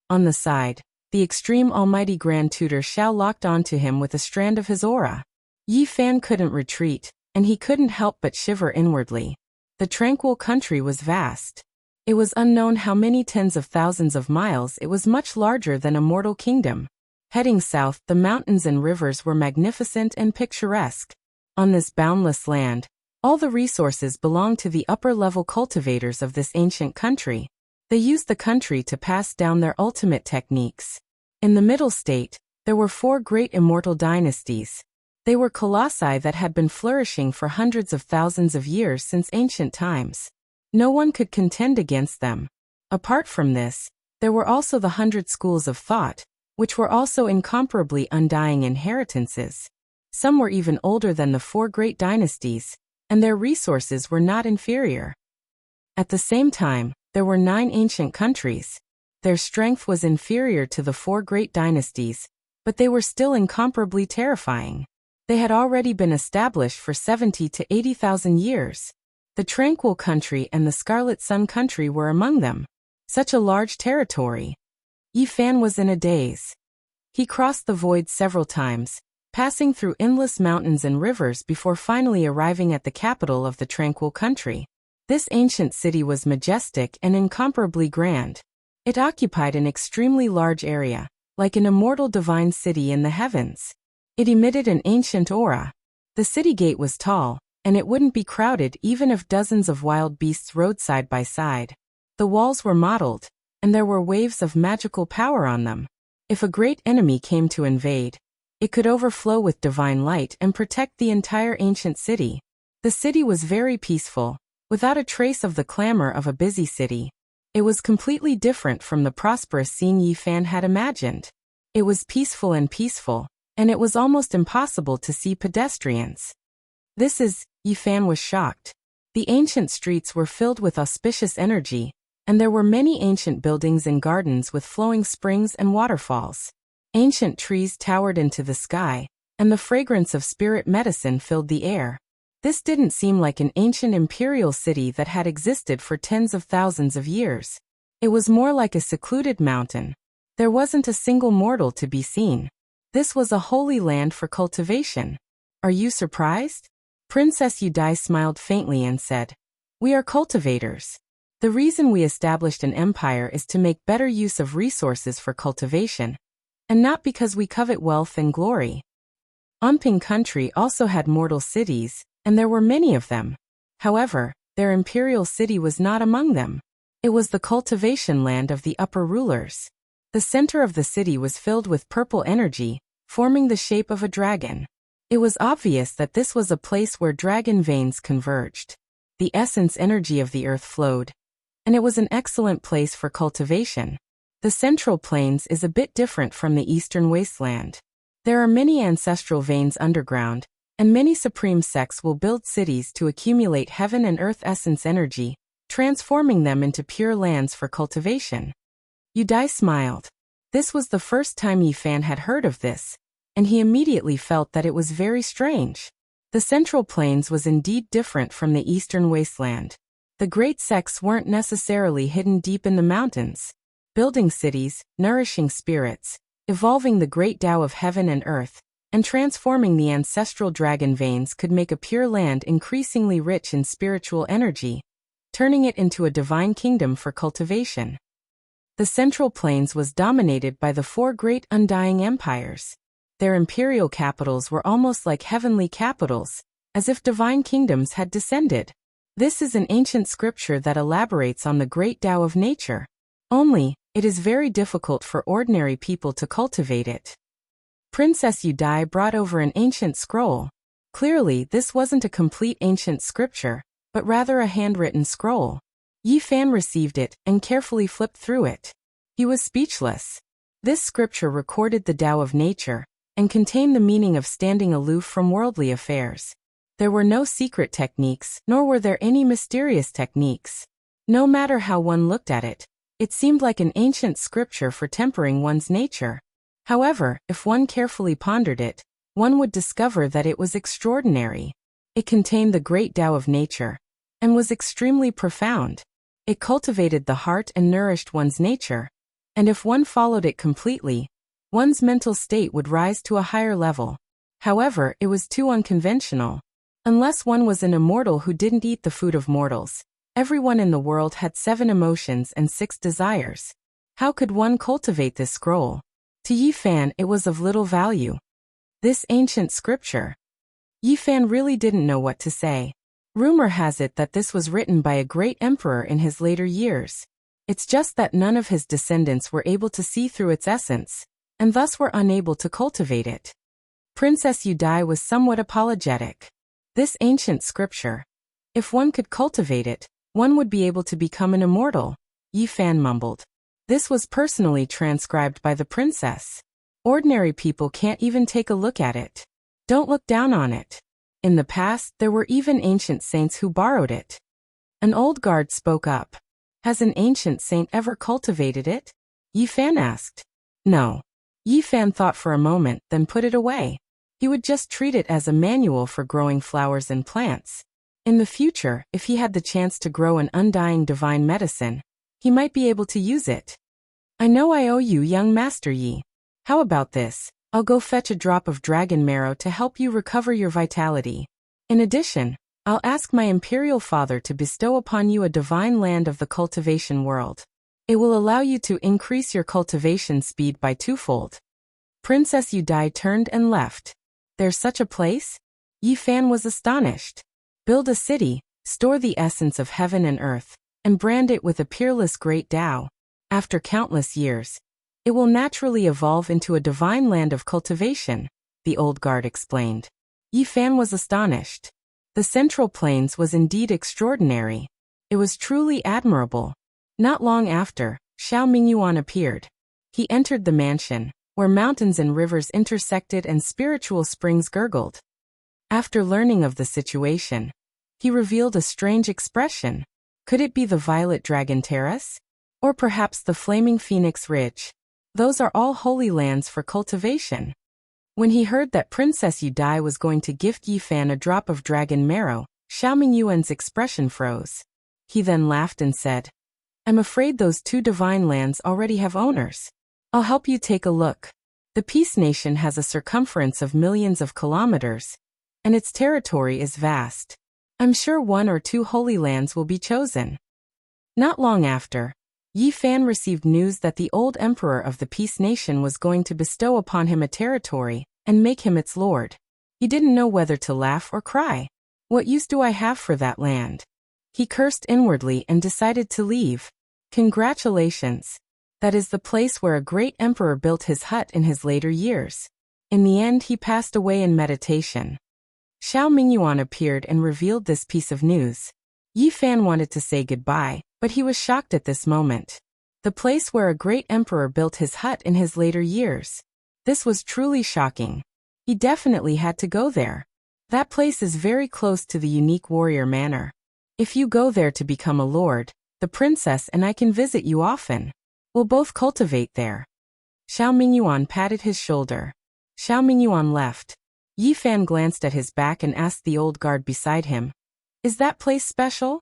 Speaker 1: On the side, the extreme almighty Grand Tutor Xiao locked onto him with a strand of his aura. Yi Fan couldn't retreat, and he couldn't help but shiver inwardly. The tranquil country was vast. It was unknown how many tens of thousands of miles. It was much larger than a mortal kingdom. Heading south, the mountains and rivers were magnificent and picturesque. On this boundless land, all the resources belonged to the upper-level cultivators of this ancient country. They used the country to pass down their ultimate techniques. In the middle state, there were 4 great immortal dynasties. They were colossi that had been flourishing for hundreds of thousands of years since ancient times. No one could contend against them. Apart from this, there were also the 100 schools of thought, which were also incomparably undying inheritances. Some were even older than the 4 great dynasties, and their resources were not inferior. At the same time, there were 9 ancient countries. Their strength was inferior to the 4 great dynasties, but they were still incomparably terrifying. They had already been established for 70 to 80,000 years. The Tranquil Country and the Scarlet Sun Country were among them. Such a large territory. Yi Fan was in a daze. He crossed the void several times, passing through endless mountains and rivers before finally arriving at the capital of the Tranquil Country. This ancient city was majestic and incomparably grand. It occupied an extremely large area, like an immortal divine city in the heavens. It emitted an ancient aura. The city gate was tall, and it wouldn't be crowded even if dozens of wild beasts rode side by side. The walls were mottled, and there were waves of magical power on them. If a great enemy came to invade, it could overflow with divine light and protect the entire ancient city. The city was very peaceful, without a trace of the clamor of a busy city. It was completely different from the prosperous scene Yi Fan had imagined. It was peaceful, and it was almost impossible to see pedestrians. Yi Fan was shocked. The ancient streets were filled with auspicious energy, and there were many ancient buildings and gardens with flowing springs and waterfalls. Ancient trees towered into the sky, and the fragrance of spirit medicine filled the air. This didn't seem like an ancient imperial city that had existed for tens of thousands of years. It was more like a secluded mountain. There wasn't a single mortal to be seen. This was a holy land for cultivation. Are you surprised? Princess Yudai smiled faintly and said, "We are cultivators. The reason we established an empire is to make better use of resources for cultivation, and not because we covet wealth and glory." Onping country also had mortal cities, and there were many of them. However, their imperial city was not among them. It was the cultivation land of the upper rulers. The center of the city was filled with purple energy, forming the shape of a dragon. It was obvious that this was a place where dragon veins converged. The essence energy of the earth flowed, and it was an excellent place for cultivation. The Central Plains is a bit different from the Eastern Wasteland. There are many ancestral veins underground, and many supreme sects will build cities to accumulate heaven and earth essence energy, transforming them into pure lands for cultivation. Yudai smiled. This was the first time Yi Fan had heard of this, and he immediately felt that it was very strange. The Central Plains was indeed different from the Eastern Wasteland. The great sects weren't necessarily hidden deep in the mountains. Building cities, nourishing spirits, evolving the great Tao of heaven and earth, and transforming the ancestral dragon veins could make a pure land increasingly rich in spiritual energy, turning it into a divine kingdom for cultivation. The Central Plains was dominated by the four great undying empires. Their imperial capitals were almost like heavenly capitals, as if divine kingdoms had descended. This is an ancient scripture that elaborates on the great Tao of nature. Only, it is very difficult for ordinary people to cultivate it. Princess Yudai brought over an ancient scroll. Clearly, this wasn't a complete ancient scripture, but rather a handwritten scroll. Yi Fan received it and carefully flipped through it. He was speechless. This scripture recorded the Tao of nature, and contained the meaning of standing aloof from worldly affairs. There were no secret techniques, nor were there any mysterious techniques. No matter how one looked at it, it seemed like an ancient scripture for tempering one's nature. However, if one carefully pondered it, one would discover that it was extraordinary. It contained the great Tao of nature, and was extremely profound. It cultivated the heart and nourished one's nature, and if one followed it completely, one's mental state would rise to a higher level. However, it was too unconventional. Unless one was an immortal who didn't eat the food of mortals, everyone in the world had 7 emotions and 6 desires. How could one cultivate this scroll? To Yi Fan, it was of little value. This ancient scripture. Yi Fan really didn't know what to say. Rumor has it that this was written by a great emperor in his later years. It's just that none of his descendants were able to see through its essence, and thus were unable to cultivate it. Princess Yudai was somewhat apologetic. This ancient scripture. If one could cultivate it, one would be able to become an immortal, Yi Fan mumbled. This was personally transcribed by the princess. Ordinary people can't even take a look at it. Don't look down on it. In the past, there were even ancient saints who borrowed it. An old guard spoke up. Has an ancient saint ever cultivated it? Yi Fan asked. No. Yi Fan thought for a moment, then put it away. He would just treat it as a manual for growing flowers and plants. In the future, if he had the chance to grow an undying divine medicine, he might be able to use it. I know I owe you, young Master Yi. How about this? I'll go fetch a drop of dragon marrow to help you recover your vitality. In addition, I'll ask my imperial father to bestow upon you a divine land of the cultivation world. It will allow you to increase your cultivation speed by 2-fold. Princess Yudai turned and left. There's such a place? Yi Fan was astonished. Build a city, store the essence of heaven and earth, and brand it with a peerless great Tao. After countless years, it will naturally evolve into a divine land of cultivation, the old guard explained. Yi Fan was astonished. The Central Plains was indeed extraordinary. It was truly admirable. Not long after, Xiao Mingyuan appeared. He entered the mansion, where mountains and rivers intersected and spiritual springs gurgled. After learning of the situation, he revealed a strange expression. Could it be the Violet Dragon Terrace? Or perhaps the Flaming Phoenix Ridge? Those are all holy lands for cultivation. When he heard that Princess Yu Dai was going to gift Yi Fan a drop of dragon marrow, Xiao Mingyuan's expression froze. He then laughed and said, I'm afraid those two divine lands already have owners. I'll help you take a look. The Peace Nation has a circumference of millions of kilometers, and its territory is vast. I'm sure 1 or 2 holy lands will be chosen. Not long after, Yi Fan received news that the old emperor of the Peace Nation was going to bestow upon him a territory and make him its lord. He didn't know whether to laugh or cry. What use do I have for that land? He cursed inwardly and decided to leave. Congratulations. That is the place where a great emperor built his hut in his later years. In the end, he passed away in meditation. Xiao Mingyuan appeared and revealed this piece of news. Yi Fan wanted to say goodbye, but he was shocked at this moment. The place where a great emperor built his hut in his later years. This was truly shocking. He definitely had to go there. That place is very close to the unique warrior manor. If you go there to become a lord, the princess and I can visit you often. We'll both cultivate there. Xiao Mingyuan patted his shoulder. Xiao Mingyuan left. Yi Fan glanced at his back and asked the old guard beside him, Is that place special?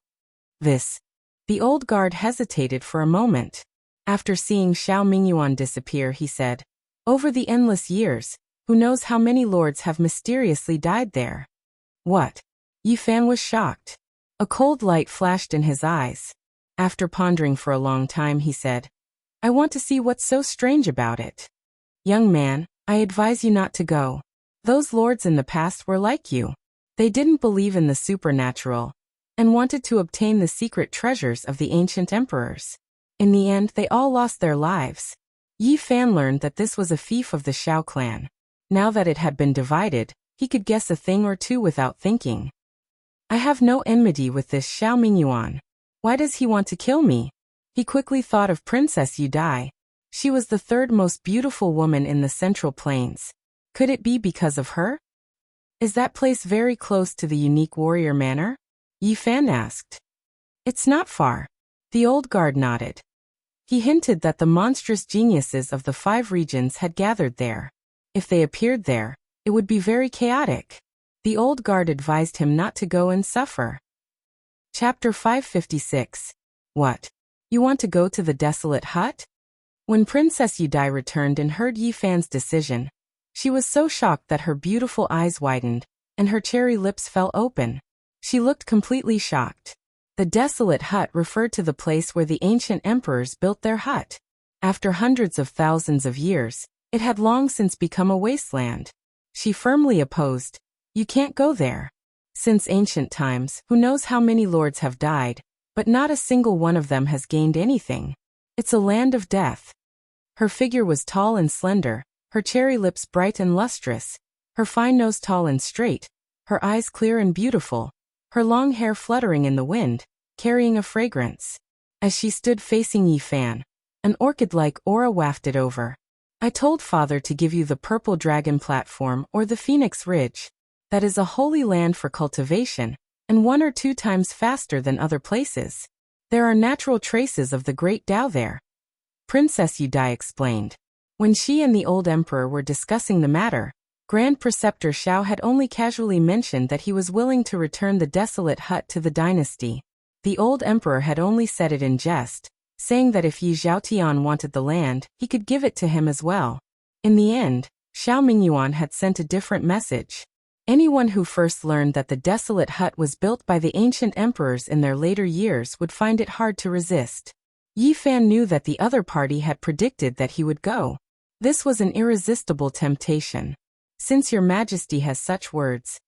Speaker 1: The old guard hesitated for a moment. After seeing Xiao Mingyuan disappear, he said, Over the endless years, who knows how many lords have mysteriously died there? What? Yi Fan was shocked. A cold light flashed in his eyes. After pondering for a long time, he said, I want to see what's so strange about it. Young man, I advise you not to go. Those lords in the past were like you. They didn't believe in the supernatural and wanted to obtain the secret treasures of the ancient emperors. In the end, they all lost their lives. Yi Fan learned that this was a fief of the Xiao clan. Now that it had been divided, he could guess a thing or two without thinking. I have no enmity with this Xiao Mingyuan. Why does he want to kill me? He quickly thought of Princess Yu Dai. She was the 3rd most beautiful woman in the Central Plains. Could it be because of her? Is that place very close to the unique warrior manor? Yi Fan asked. It's not far. The old guard nodded. He hinted that the monstrous geniuses of the 5 regions had gathered there. If they appeared there, it would be very chaotic. The old guard advised him not to go and suffer. Chapter 556. What? You want to go to the desolate hut? When Princess Yu Dai returned and heard Yi Fan's decision, she was so shocked that her beautiful eyes widened, and her cherry lips fell open. She looked completely shocked. The desolate hut referred to the place where the ancient emperors built their hut. After hundreds of thousands of years, it had long since become a wasteland. She firmly opposed, You can't go there. Since ancient times, who knows how many lords have died, but not a single one of them has gained anything. It's a land of death. Her figure was tall and slender, her cherry lips bright and lustrous, her fine nose tall and straight, her eyes clear and beautiful, her long hair fluttering in the wind, carrying a fragrance. As she stood facing Yi Fan, an orchid-like aura wafted over. I told Father to give you the Purple Dragon Platform or the Phoenix Ridge. That is a holy land for cultivation, and 1 or 2 times faster than other places. There are natural traces of the great Tao there. Princess Yu Dai explained. When she and the old emperor were discussing the matter, Grand Preceptor Xiao had only casually mentioned that he was willing to return the desolate hut to the dynasty. The old emperor had only said it in jest, saying that if Yi Zhaotian wanted the land, he could give it to him as well. In the end, Xiao Mingyuan had sent a different message. Anyone who first learned that the desolate hut was built by the ancient emperors in their later years would find it hard to resist. Yi Fan knew that the other party had predicted that he would go. This was an irresistible temptation. Since your majesty has such words,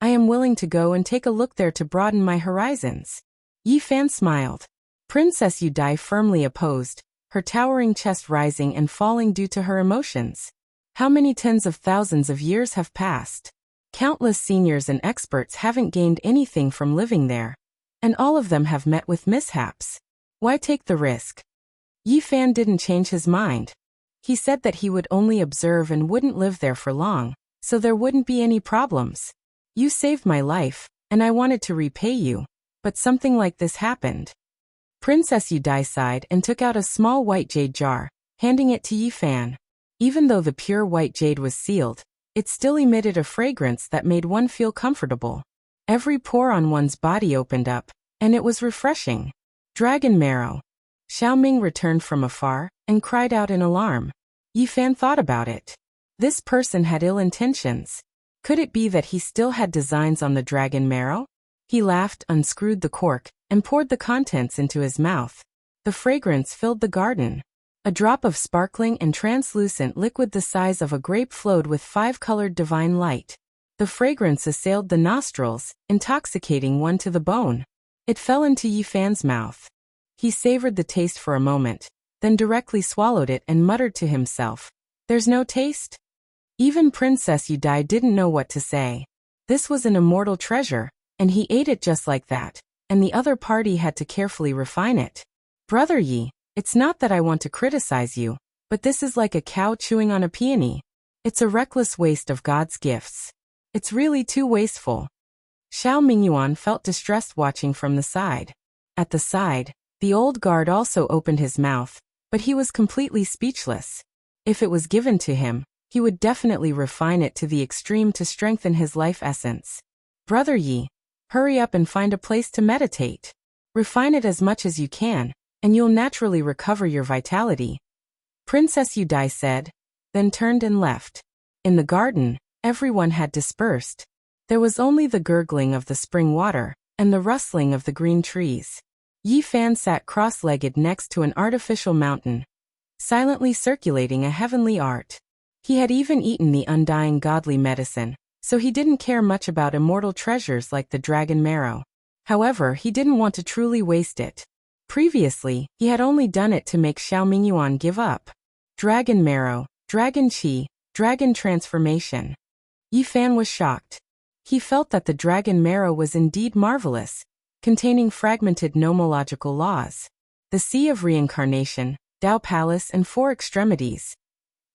Speaker 1: I am willing to go and take a look there to broaden my horizons. Yi Fan smiled. Princess Yu Dai firmly opposed, her towering chest rising and falling due to her emotions. How many tens of thousands of years have passed? Countless seniors and experts haven't gained anything from living there. And all of them have met with mishaps. Why take the risk? Yi Fan didn't change his mind. He said that he would only observe and wouldn't live there for long, so there wouldn't be any problems. You saved my life, and I wanted to repay you, but something like this happened. Princess Yu Dai sighed and took out a small white jade jar, handing it to Yi Fan. Even though the pure white jade was sealed, it still emitted a fragrance that made one feel comfortable. Every pore on one's body opened up, and it was refreshing. Dragon marrow. Xiaoming returned from afar and cried out in alarm. Yi Fan thought about it. This person had ill intentions. Could it be that he still had designs on the dragon marrow? He laughed, unscrewed the cork, and poured the contents into his mouth. The fragrance filled the garden. A drop of sparkling and translucent liquid the size of a grape flowed with 5-colored divine light. The fragrance assailed the nostrils, intoxicating one to the bone. It fell into Yi Fan's mouth. He savored the taste for a moment, then directly swallowed it and muttered to himself, "There's no taste?" Even Princess Yu Dai didn't know what to say. This was an immortal treasure, and he ate it just like that, and the other party had to carefully refine it. Brother Yi, it's not that I want to criticize you, but this is like a cow chewing on a peony. It's a reckless waste of God's gifts. It's really too wasteful. Xiao Mingyuan felt distressed watching from the side. At the side, the old guard also opened his mouth, but he was completely speechless. If it was given to him, he would definitely refine it to the extreme to strengthen his life essence. Brother Yi, hurry up and find a place to meditate. Refine it as much as you can, and you'll naturally recover your vitality. Princess Yu Dai said, then turned and left. In the garden, everyone had dispersed. There was only the gurgling of the spring water, and the rustling of the green trees. Yi Fan sat cross-legged next to an artificial mountain, silently circulating a heavenly art. He had even eaten the undying godly medicine, so he didn't care much about immortal treasures like the dragon marrow. However, he didn't want to truly waste it. Previously, he had only done it to make Xiao Mingyuan give up. Dragon marrow, dragon qi, dragon transformation. Yi Fan was shocked. He felt that the dragon marrow was indeed marvelous, containing fragmented nomological laws. The Sea of Reincarnation, Tao Palace and 4 extremities.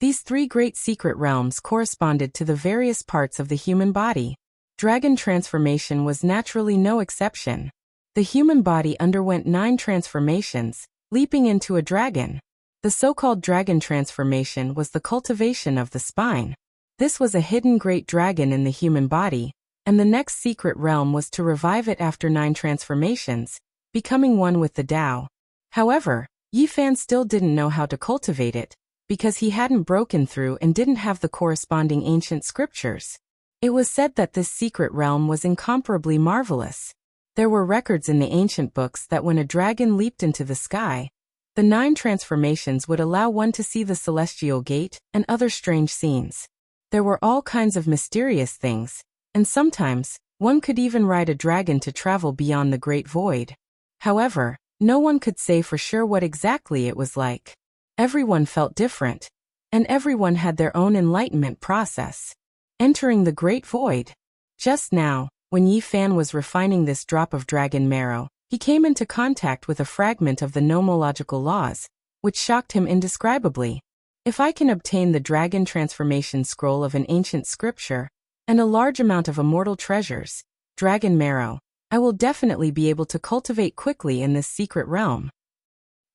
Speaker 1: These 3 great secret realms corresponded to the various parts of the human body. Dragon transformation was naturally no exception. The human body underwent 9 transformations, leaping into a dragon. The so-called dragon transformation was the cultivation of the spine. This was a hidden great dragon in the human body, and the next secret realm was to revive it after 9 transformations, becoming one with the Tao. However, Yi Fan still didn't know how to cultivate it, because he hadn't broken through and didn't have the corresponding ancient scriptures. It was said that this secret realm was incomparably marvelous. There were records in the ancient books that when a dragon leaped into the sky, the 9 transformations would allow one to see the celestial gate and other strange scenes. There were all kinds of mysterious things, and sometimes, one could even ride a dragon to travel beyond the great void. However, no one could say for sure what exactly it was like. Everyone felt different, and everyone had their own enlightenment process. Entering the great void. Just now, when Yi Fan was refining this drop of dragon marrow, he came into contact with a fragment of the nomological laws, which shocked him indescribably. If I can obtain the dragon transformation scroll of an ancient scripture, and a large amount of immortal treasures, dragon marrow, I will definitely be able to cultivate quickly in this secret realm.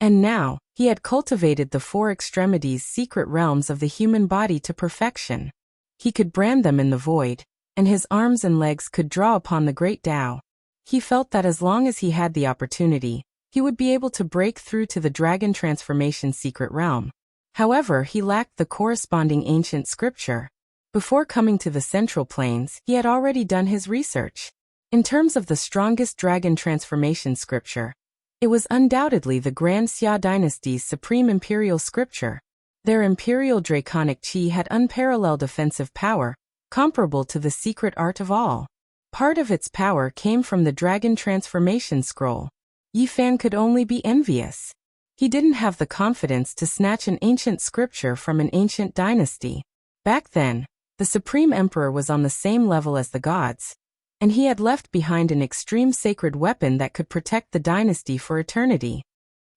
Speaker 1: And now, he had cultivated the 4 extremities secret realms of the human body to perfection. He could brand them in the void, and his arms and legs could draw upon the great Tao. He felt that as long as he had the opportunity, he would be able to break through to the dragon transformation secret realm. However, he lacked the corresponding ancient scripture. Before coming to the Central Plains, he had already done his research. In terms of the strongest dragon transformation scripture, it was undoubtedly the Grand Xia dynasty's supreme imperial scripture. Their imperial draconic qi had unparalleled offensive power, comparable to the secret art of all. Part of its power came from the dragon transformation scroll. Yi Fan could only be envious. He didn't have the confidence to snatch an ancient scripture from an ancient dynasty. Back then, the Supreme Emperor was on the same level as the gods, and he had left behind an extreme sacred weapon that could protect the dynasty for eternity.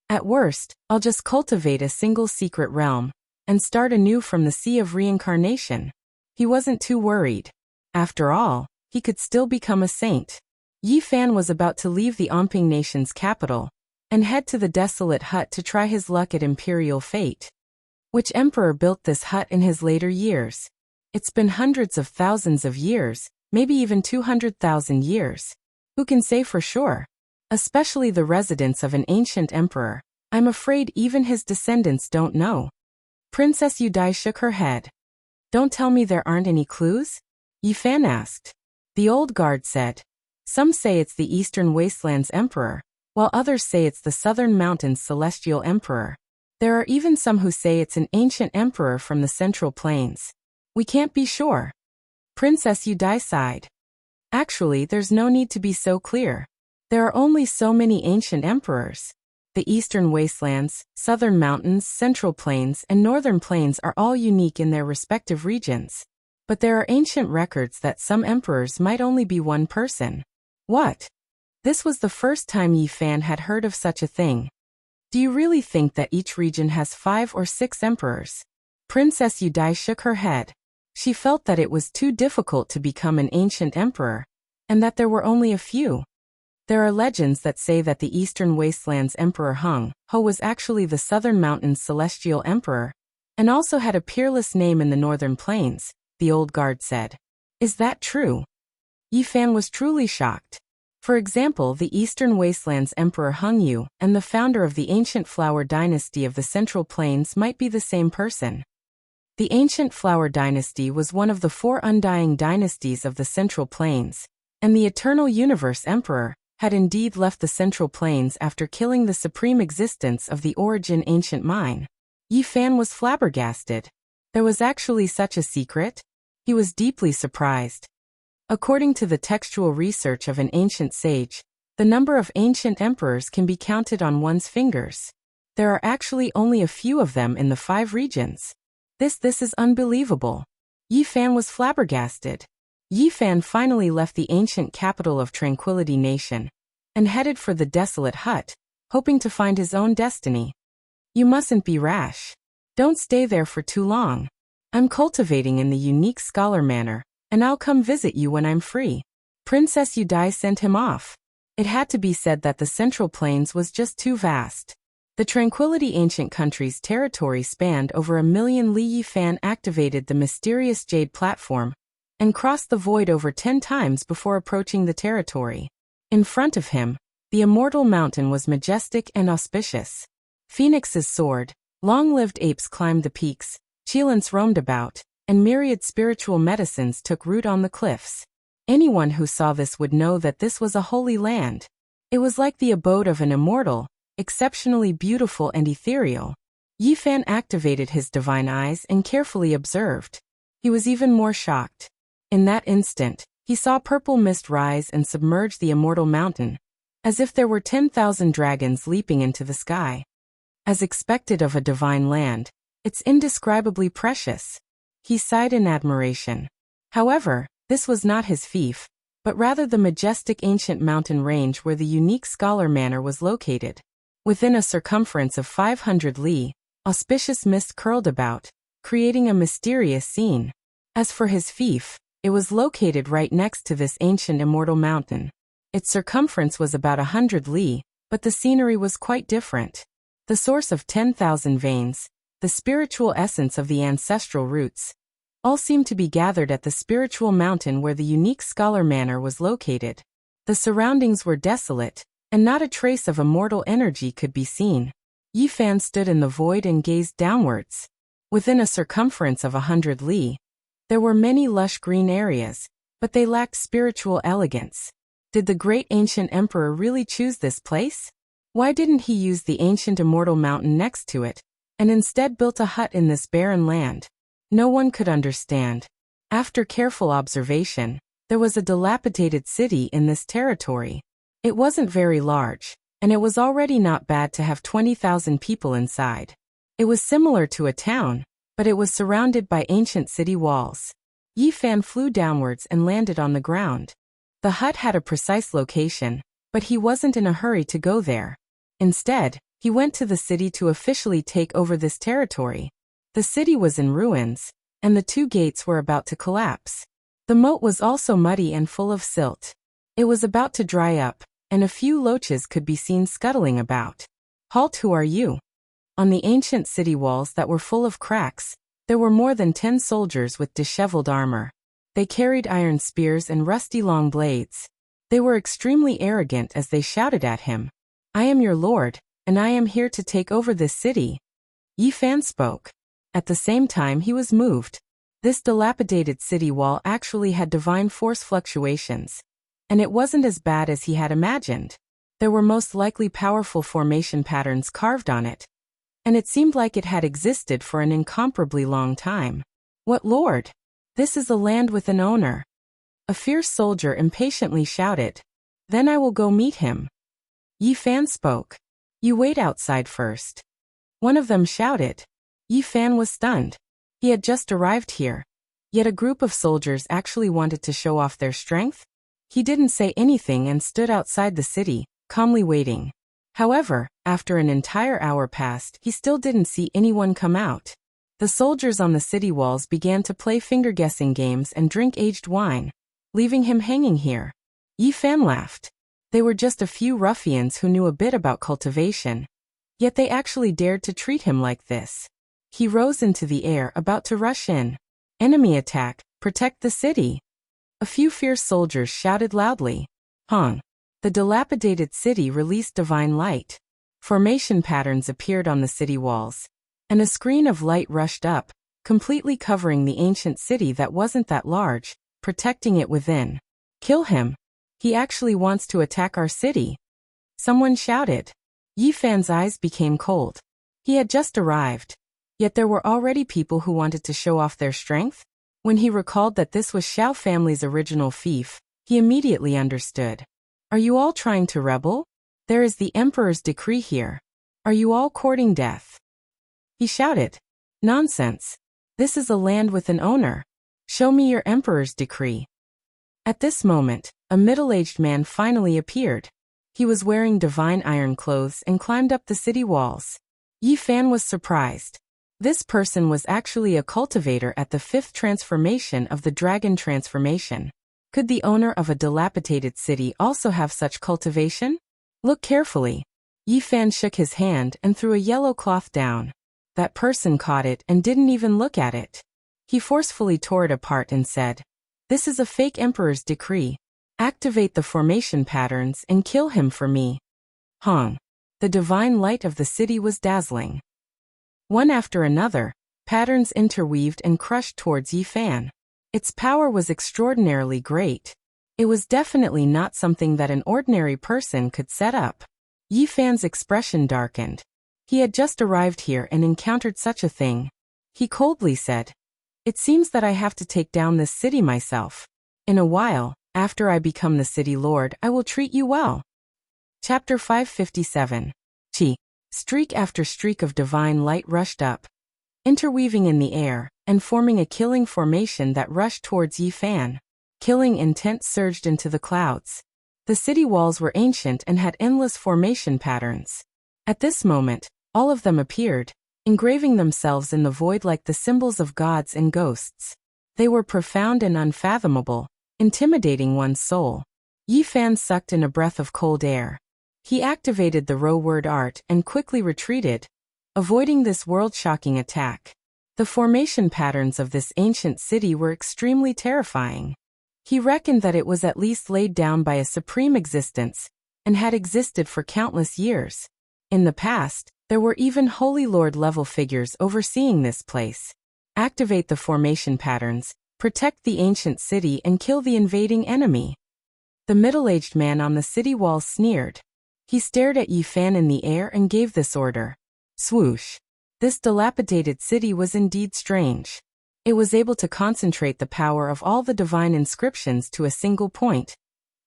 Speaker 1: At worst, I'll just cultivate a single secret realm and start anew from the sea of reincarnation. He wasn't too worried. After all, he could still become a saint. Yi Fan was about to leave the Omping nation's capital and head to the desolate hut to try his luck at imperial fate. Which emperor built this hut in his later years? It's been hundreds of thousands of years, maybe even 200,000 years. Who can say for sure? Especially the residents of an ancient emperor. I'm afraid even his descendants don't know. Princess Yudai shook her head. Don't tell me there aren't any clues? Yi Fan asked. The old guard said. Some say it's the Eastern Wasteland's emperor, while others say it's the Southern Mountains' celestial emperor. There are even some who say it's an ancient emperor from the Central Plains. We can't be sure. Princess Yudai sighed. Actually, there's no need to be so clear. There are only so many ancient emperors. The Eastern Wastelands, Southern Mountains, Central Plains, and Northern Plains are all unique in their respective regions. But there are ancient records that some emperors might only be one person. What? This was the first time Yi Fan had heard of such a thing. Do you really think that each region has 5 or 6 emperors? Princess Yudai shook her head. She felt that it was too difficult to become an ancient emperor, and that there were only a few. There are legends that say that the Eastern Wasteland's Emperor Hung Ho was actually the Southern Mountains' celestial emperor, and also had a peerless name in the Northern Plains, the old guard said. Is that true? Yi Fan was truly shocked. For example, the Eastern Wasteland's Emperor Hung Yu and the founder of the ancient Flower Dynasty of the Central Plains might be the same person. The ancient Flower Dynasty was one of the 4 undying dynasties of the Central Plains, and the Eternal Universe Emperor had indeed left the Central Plains after killing the supreme existence of the Origin Ancient Mine. Yi Fan was flabbergasted. There was actually such a secret? He was deeply surprised. According to the textual research of an ancient sage, the number of ancient emperors can be counted on one's fingers. There are actually only a few of them in the 5 regions. This is unbelievable. Yi Fan was flabbergasted. Yi Fan finally left the ancient capital of Tranquility Nation and headed for the desolate hut, hoping to find his own destiny. You mustn't be rash. Don't stay there for too long. I'm cultivating in the unique scholar manner, and I'll come visit you when I'm free. Princess Yudai sent him off. It had to be said that the Central Plains was just too vast. The Tranquility Ancient Country's territory spanned over 1 million li. Yi Fan activated the mysterious jade platform and crossed the void over 10 times before approaching the territory. In front of him, the immortal mountain was majestic and auspicious. Phoenixes soared, long-lived apes climbed the peaks, cheilants roamed about, and myriad spiritual medicines took root on the cliffs. Anyone who saw this would know that this was a holy land. It was like the abode of an immortal, exceptionally beautiful and ethereal. Yi Fan activated his divine eyes and carefully observed. He was even more shocked. In that instant, he saw purple mist rise and submerge the immortal mountain, as if there were 10,000 dragons leaping into the sky. As expected of a divine land, it's indescribably precious. He sighed in admiration. However, this was not his fief, but rather the majestic ancient mountain range where the unique scholar manor was located. Within a circumference of 500 li, auspicious mist curled about, creating a mysterious scene. As for his fief, it was located right next to this ancient immortal mountain. Its circumference was about 100 li, but the scenery was quite different. The source of 10,000 veins, the spiritual essence of the ancestral roots, all seemed to be gathered at the spiritual mountain where the unique scholar manor was located. The surroundings were desolate, and not a trace of immortal energy could be seen. Yi Fan stood in the void and gazed downwards. Within a circumference of 100 li, there were many lush green areas, but they lacked spiritual elegance. Did the great ancient emperor really choose this place? Why didn't he use the ancient immortal mountain next to it, and instead built a hut in this barren land? No one could understand. After careful observation, There was a dilapidated city in this territory. It wasn't very large, and it was already not bad to have 20,000 people inside. It was similar to a town, but it was surrounded by ancient city walls. Yi Fan flew downwards and landed on the ground. The hut had a precise location, but he wasn't in a hurry to go there. Instead, he went to the city to officially take over this territory. The city was in ruins, and the two gates were about to collapse. The moat was also muddy and full of silt. It was about to dry up, and a few loaches could be seen scuttling about. Halt, who are you? On the ancient city walls that were full of cracks, there were more than 10 soldiers with disheveled armor. They carried iron spears and rusty long blades. They were extremely arrogant as they shouted at him. I am your lord, and I am here to take over this city. Yi Fan spoke. At the same time he was moved. This dilapidated city wall actually had divine force fluctuations. And it wasn't as bad as he had imagined. There were most likely powerful formation patterns carved on it. And it seemed like it had existed for an incomparably long time. What lord? This is a land with an owner. A fierce soldier impatiently shouted. Then I will go meet him. Yi Fan spoke. You wait outside first. One of them shouted. Yi Fan was stunned. He had just arrived here. Yet a group of soldiers actually wanted to show off their strength? He didn't say anything and stood outside the city, calmly waiting. However, after an entire hour passed, he still didn't see anyone come out. The soldiers on the city walls began to play finger-guessing games and drink aged wine, leaving him hanging here. Yi Fan laughed. They were just a few ruffians who knew a bit about cultivation. Yet they actually dared to treat him like this. He rose into the air, about to rush in. Enemy attack, protect the city. A few fierce soldiers shouted loudly. Hong. The dilapidated city released divine light. Formation patterns appeared on the city walls, and a screen of light rushed up, completely covering the ancient city that wasn't that large, protecting it within. Kill him. He actually wants to attack our city. Someone shouted. Yi Fan's eyes became cold. He had just arrived. Yet there were already people who wanted to show off their strength. When he recalled that this was Xiao family's original fief, he immediately understood. Are you all trying to rebel? There is the emperor's decree here. Are you all courting death? He shouted. Nonsense. This is a land with an owner. Show me your emperor's decree. At this moment, a middle-aged man finally appeared. He was wearing divine iron clothes and climbed up the city walls. Yi Fan was surprised. This person was actually a cultivator at the 5th transformation of the dragon transformation. Could the owner of a dilapidated city also have such cultivation? Look carefully. Yi Fan shook his hand and threw a yellow cloth down. That person caught it and didn't even look at it. He forcefully tore it apart and said, This is a fake emperor's decree. Activate the formation patterns and kill him for me. Hong. The divine light of the city was dazzling. One after another, patterns interweaved and crushed towards Yi Fan. Its power was extraordinarily great. It was definitely not something that an ordinary person could set up. Yi Fan's expression darkened. He had just arrived here and encountered such a thing. He coldly said, It seems that I have to take down this city myself. In a while, after I become the city lord, I will treat you well. Chapter 557. Chi. Streak after streak of divine light rushed up, interweaving in the air, and forming a killing formation that rushed towards Yi Fan. Killing intent surged into the clouds. The city walls were ancient and had endless formation patterns. At this moment, all of them appeared, engraving themselves in the void like the symbols of gods and ghosts. They were profound and unfathomable, intimidating one's soul. Yi Fan sucked in a breath of cold air. He activated the row word art and quickly retreated, avoiding this world-shocking attack. The formation patterns of this ancient city were extremely terrifying. He reckoned that it was at least laid down by a supreme existence, and had existed for countless years. In the past, there were even Holy Lord-level figures overseeing this place. Activate the formation patterns, protect the ancient city and kill the invading enemy. The middle-aged man on the city wall sneered. He stared at Yi Fan in the air and gave this order. Swoosh. This dilapidated city was indeed strange. It was able to concentrate the power of all the divine inscriptions to a single point,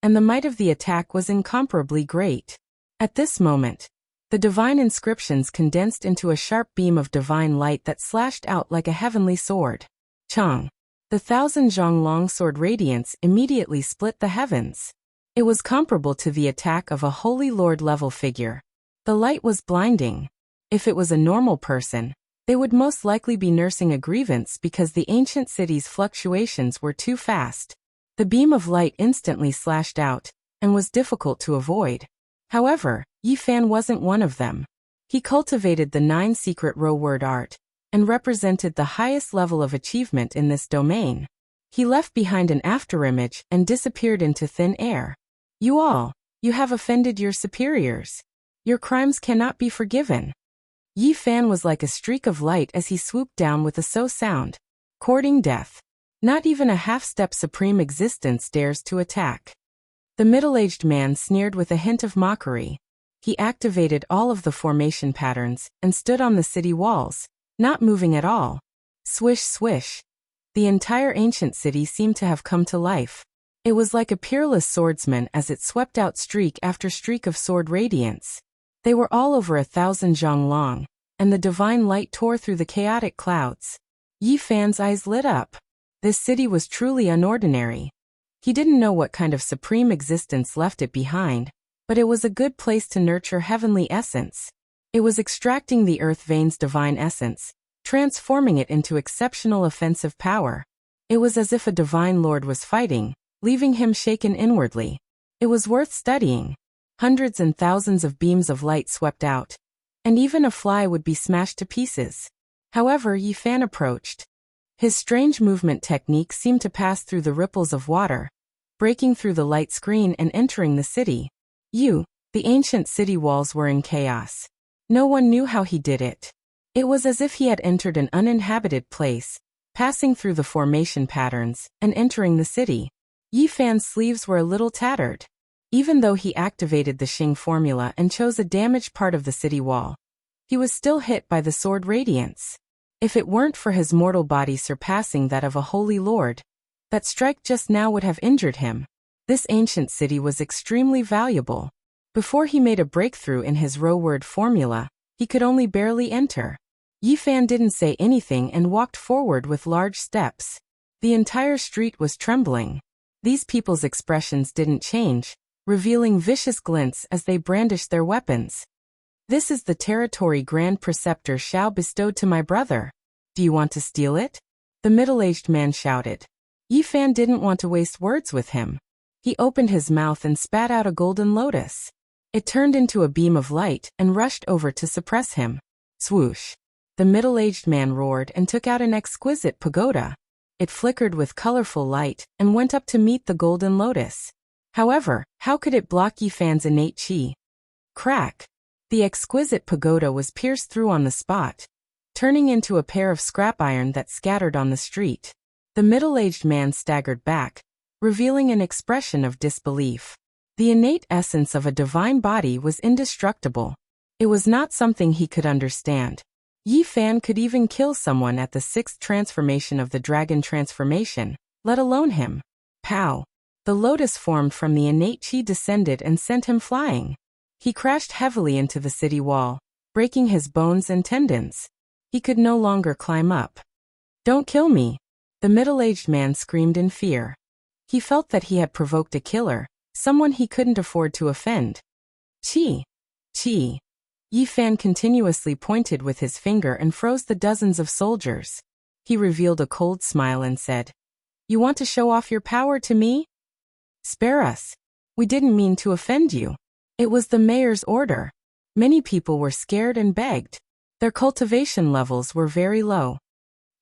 Speaker 1: and the might of the attack was incomparably great. At this moment, the divine inscriptions condensed into a sharp beam of divine light that slashed out like a heavenly sword. Chang. The 1,000-zhang longsword radiance immediately split the heavens. It was comparable to the attack of a Holy Lord-level figure. The light was blinding. If it was a normal person, they would most likely be nursing a grievance because the ancient city's fluctuations were too fast. The beam of light instantly slashed out, and was difficult to avoid. However, Yi Fan wasn't one of them. He cultivated the 9 secret row-word art, and represented the highest level of achievement in this domain. He left behind an afterimage and disappeared into thin air. You have offended your superiors. Your crimes cannot be forgiven. Yi Fan was like a streak of light as he swooped down with a sound, courting death. Not even a half-step supreme existence dares to attack. The middle-aged man sneered with a hint of mockery. He activated all of the formation patterns and stood on the city walls, not moving at all. Swish, swish. The entire ancient city seemed to have come to life. It was like a peerless swordsman as it swept out streak after streak of sword radiance. They were all over 1,000 zhang long, and the divine light tore through the chaotic clouds. Yi Fan's eyes lit up. This city was truly unordinary. He didn't know what kind of supreme existence left it behind, but it was a good place to nurture heavenly essence. It was extracting the earth vein's divine essence, transforming it into exceptional offensive power. It was as if a divine lord was fighting, leaving him shaken inwardly. It was worth studying. Hundreds and thousands of beams of light swept out, and even a fly would be smashed to pieces. However, Yi Fan approached. His strange movement technique seemed to pass through the ripples of water, breaking through the light screen and entering the city. The ancient city walls were in chaos. No one knew how he did it. It was as if he had entered an uninhabited place, passing through the formation patterns, and entering the city. Yi Fan's sleeves were a little tattered. Even though he activated the Xing formula and chose a damaged part of the city wall, he was still hit by the sword radiance. If it weren't for his mortal body surpassing that of a holy lord, that strike just now would have injured him. This ancient city was extremely valuable. Before he made a breakthrough in his row-word formula, he could only barely enter. Yi Fan didn't say anything and walked forward with large steps. The entire street was trembling. These people's expressions didn't change, revealing vicious glints as they brandished their weapons. This is the territory Grand Preceptor Xiao bestowed to my brother. Do you want to steal it? The middle-aged man shouted. Yi Fan didn't want to waste words with him. He opened his mouth and spat out a golden lotus. It turned into a beam of light and rushed over to suppress him. Swoosh. The middle-aged man roared and took out an exquisite pagoda. It flickered with colorful light and went up to meet the golden lotus. However, how could it block Yi Fan's innate qi? Crack. The exquisite pagoda was pierced through on the spot, turning into a pair of scrap iron that scattered on the street. The middle-aged man staggered back, revealing an expression of disbelief. The innate essence of a divine body was indestructible. It was not something he could understand. Yi Fan could even kill someone at the 6th transformation of the dragon transformation, let alone him. Pow! The lotus formed from the innate qi descended and sent him flying. He crashed heavily into the city wall, breaking his bones and tendons. He could no longer climb up. Don't kill me! The middle-aged man screamed in fear. He felt that he had provoked a killer, someone he couldn't afford to offend. Qi! Qi! Yi Fan continuously pointed with his finger and froze the dozens of soldiers. He revealed a cold smile and said, "You want to show off your power to me? Spare us. We didn't mean to offend you. It was the mayor's order." Many people were scared and begged. Their cultivation levels were very low.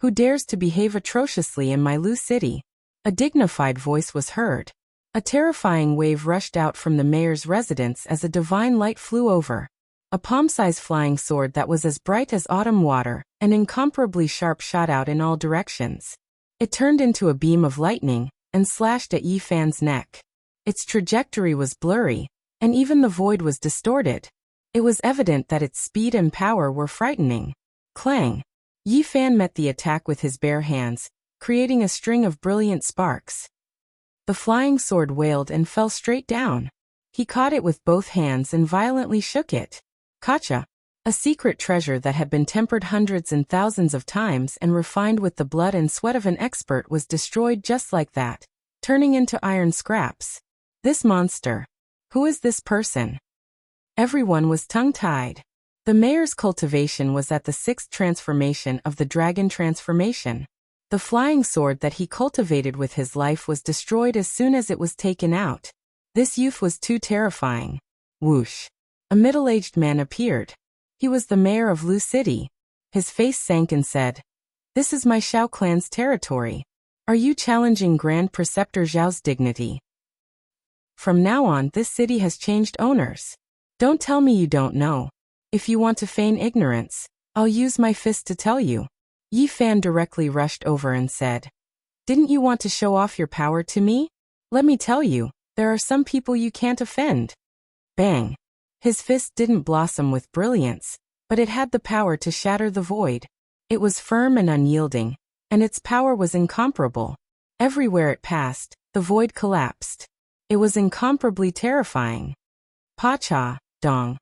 Speaker 1: "Who dares to behave atrociously in my Lu city?" A dignified voice was heard. A terrifying wave rushed out from the mayor's residence as a divine light flew over. A palm-sized flying sword that was as bright as autumn water and incomparably sharp shot out in all directions. It turned into a beam of lightning and slashed at Yi Fan's neck. Its trajectory was blurry, and even the void was distorted. It was evident that its speed and power were frightening. Clang! Yi Fan met the attack with his bare hands, creating a string of brilliant sparks. The flying sword wailed and fell straight down. He caught it with both hands and violently shook it. Kacha, a secret treasure that had been tempered hundreds and thousands of times and refined with the blood and sweat of an expert, was destroyed just like that, turning into iron scraps. This monster. Who is this person? Everyone was tongue-tied. The mayor's cultivation was at the 6th transformation of the dragon transformation. The flying sword that he cultivated with his life was destroyed as soon as it was taken out. This youth was too terrifying. Whoosh. A middle-aged man appeared. He was the mayor of Lu City. His face sank and said, "This is my Xiao clan's territory. Are you challenging Grand Preceptor Zhao's dignity? From now on, this city has changed owners. Don't tell me you don't know. If you want to feign ignorance, I'll use my fist to tell you." Yi Fan directly rushed over and said, "Didn't you want to show off your power to me? Let me tell you, there are some people you can't offend." Bang! His fist didn't blossom with brilliance, but it had the power to shatter the void. It was firm and unyielding, and its power was incomparable. Everywhere it passed, the void collapsed. It was incomparably terrifying. Pa-cha, dong.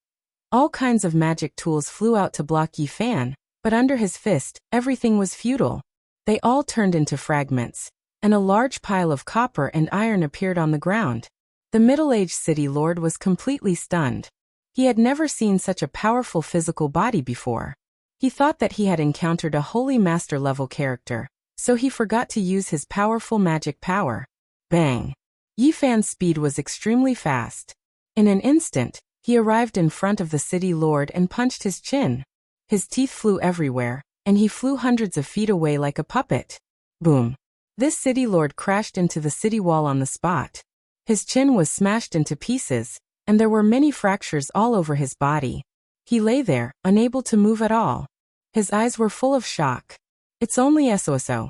Speaker 1: All kinds of magic tools flew out to block Yi Fan, but under his fist, everything was futile. They all turned into fragments, and a large pile of copper and iron appeared on the ground. The middle-aged city lord was completely stunned. He had never seen such a powerful physical body before. He thought that he had encountered a holy master-level character, so he forgot to use his powerful magic power. Bang! Yi Fan's speed was extremely fast. In an instant, he arrived in front of the city lord and punched his chin. His teeth flew everywhere, and he flew hundreds of feet away like a puppet. Boom! This city lord crashed into the city wall on the spot. His chin was smashed into pieces, and there were many fractures all over his body. He lay there, unable to move at all. His eyes were full of shock. "It's only SOSO."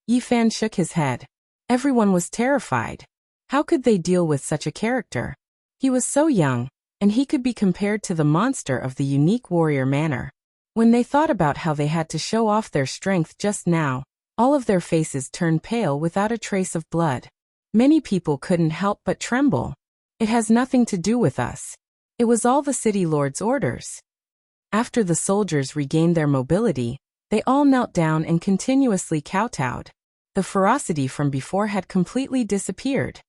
Speaker 1: Yi Fan shook his head. Everyone was terrified. How could they deal with such a character? He was so young, and he could be compared to the monster of the unique warrior manner. When they thought about how they had to show off their strength just now, all of their faces turned pale without a trace of blood. Many people couldn't help but tremble. "It has nothing to do with us. It was all the city lord's orders." After the soldiers regained their mobility, they all knelt down and continuously kowtowed. The ferocity from before had completely disappeared.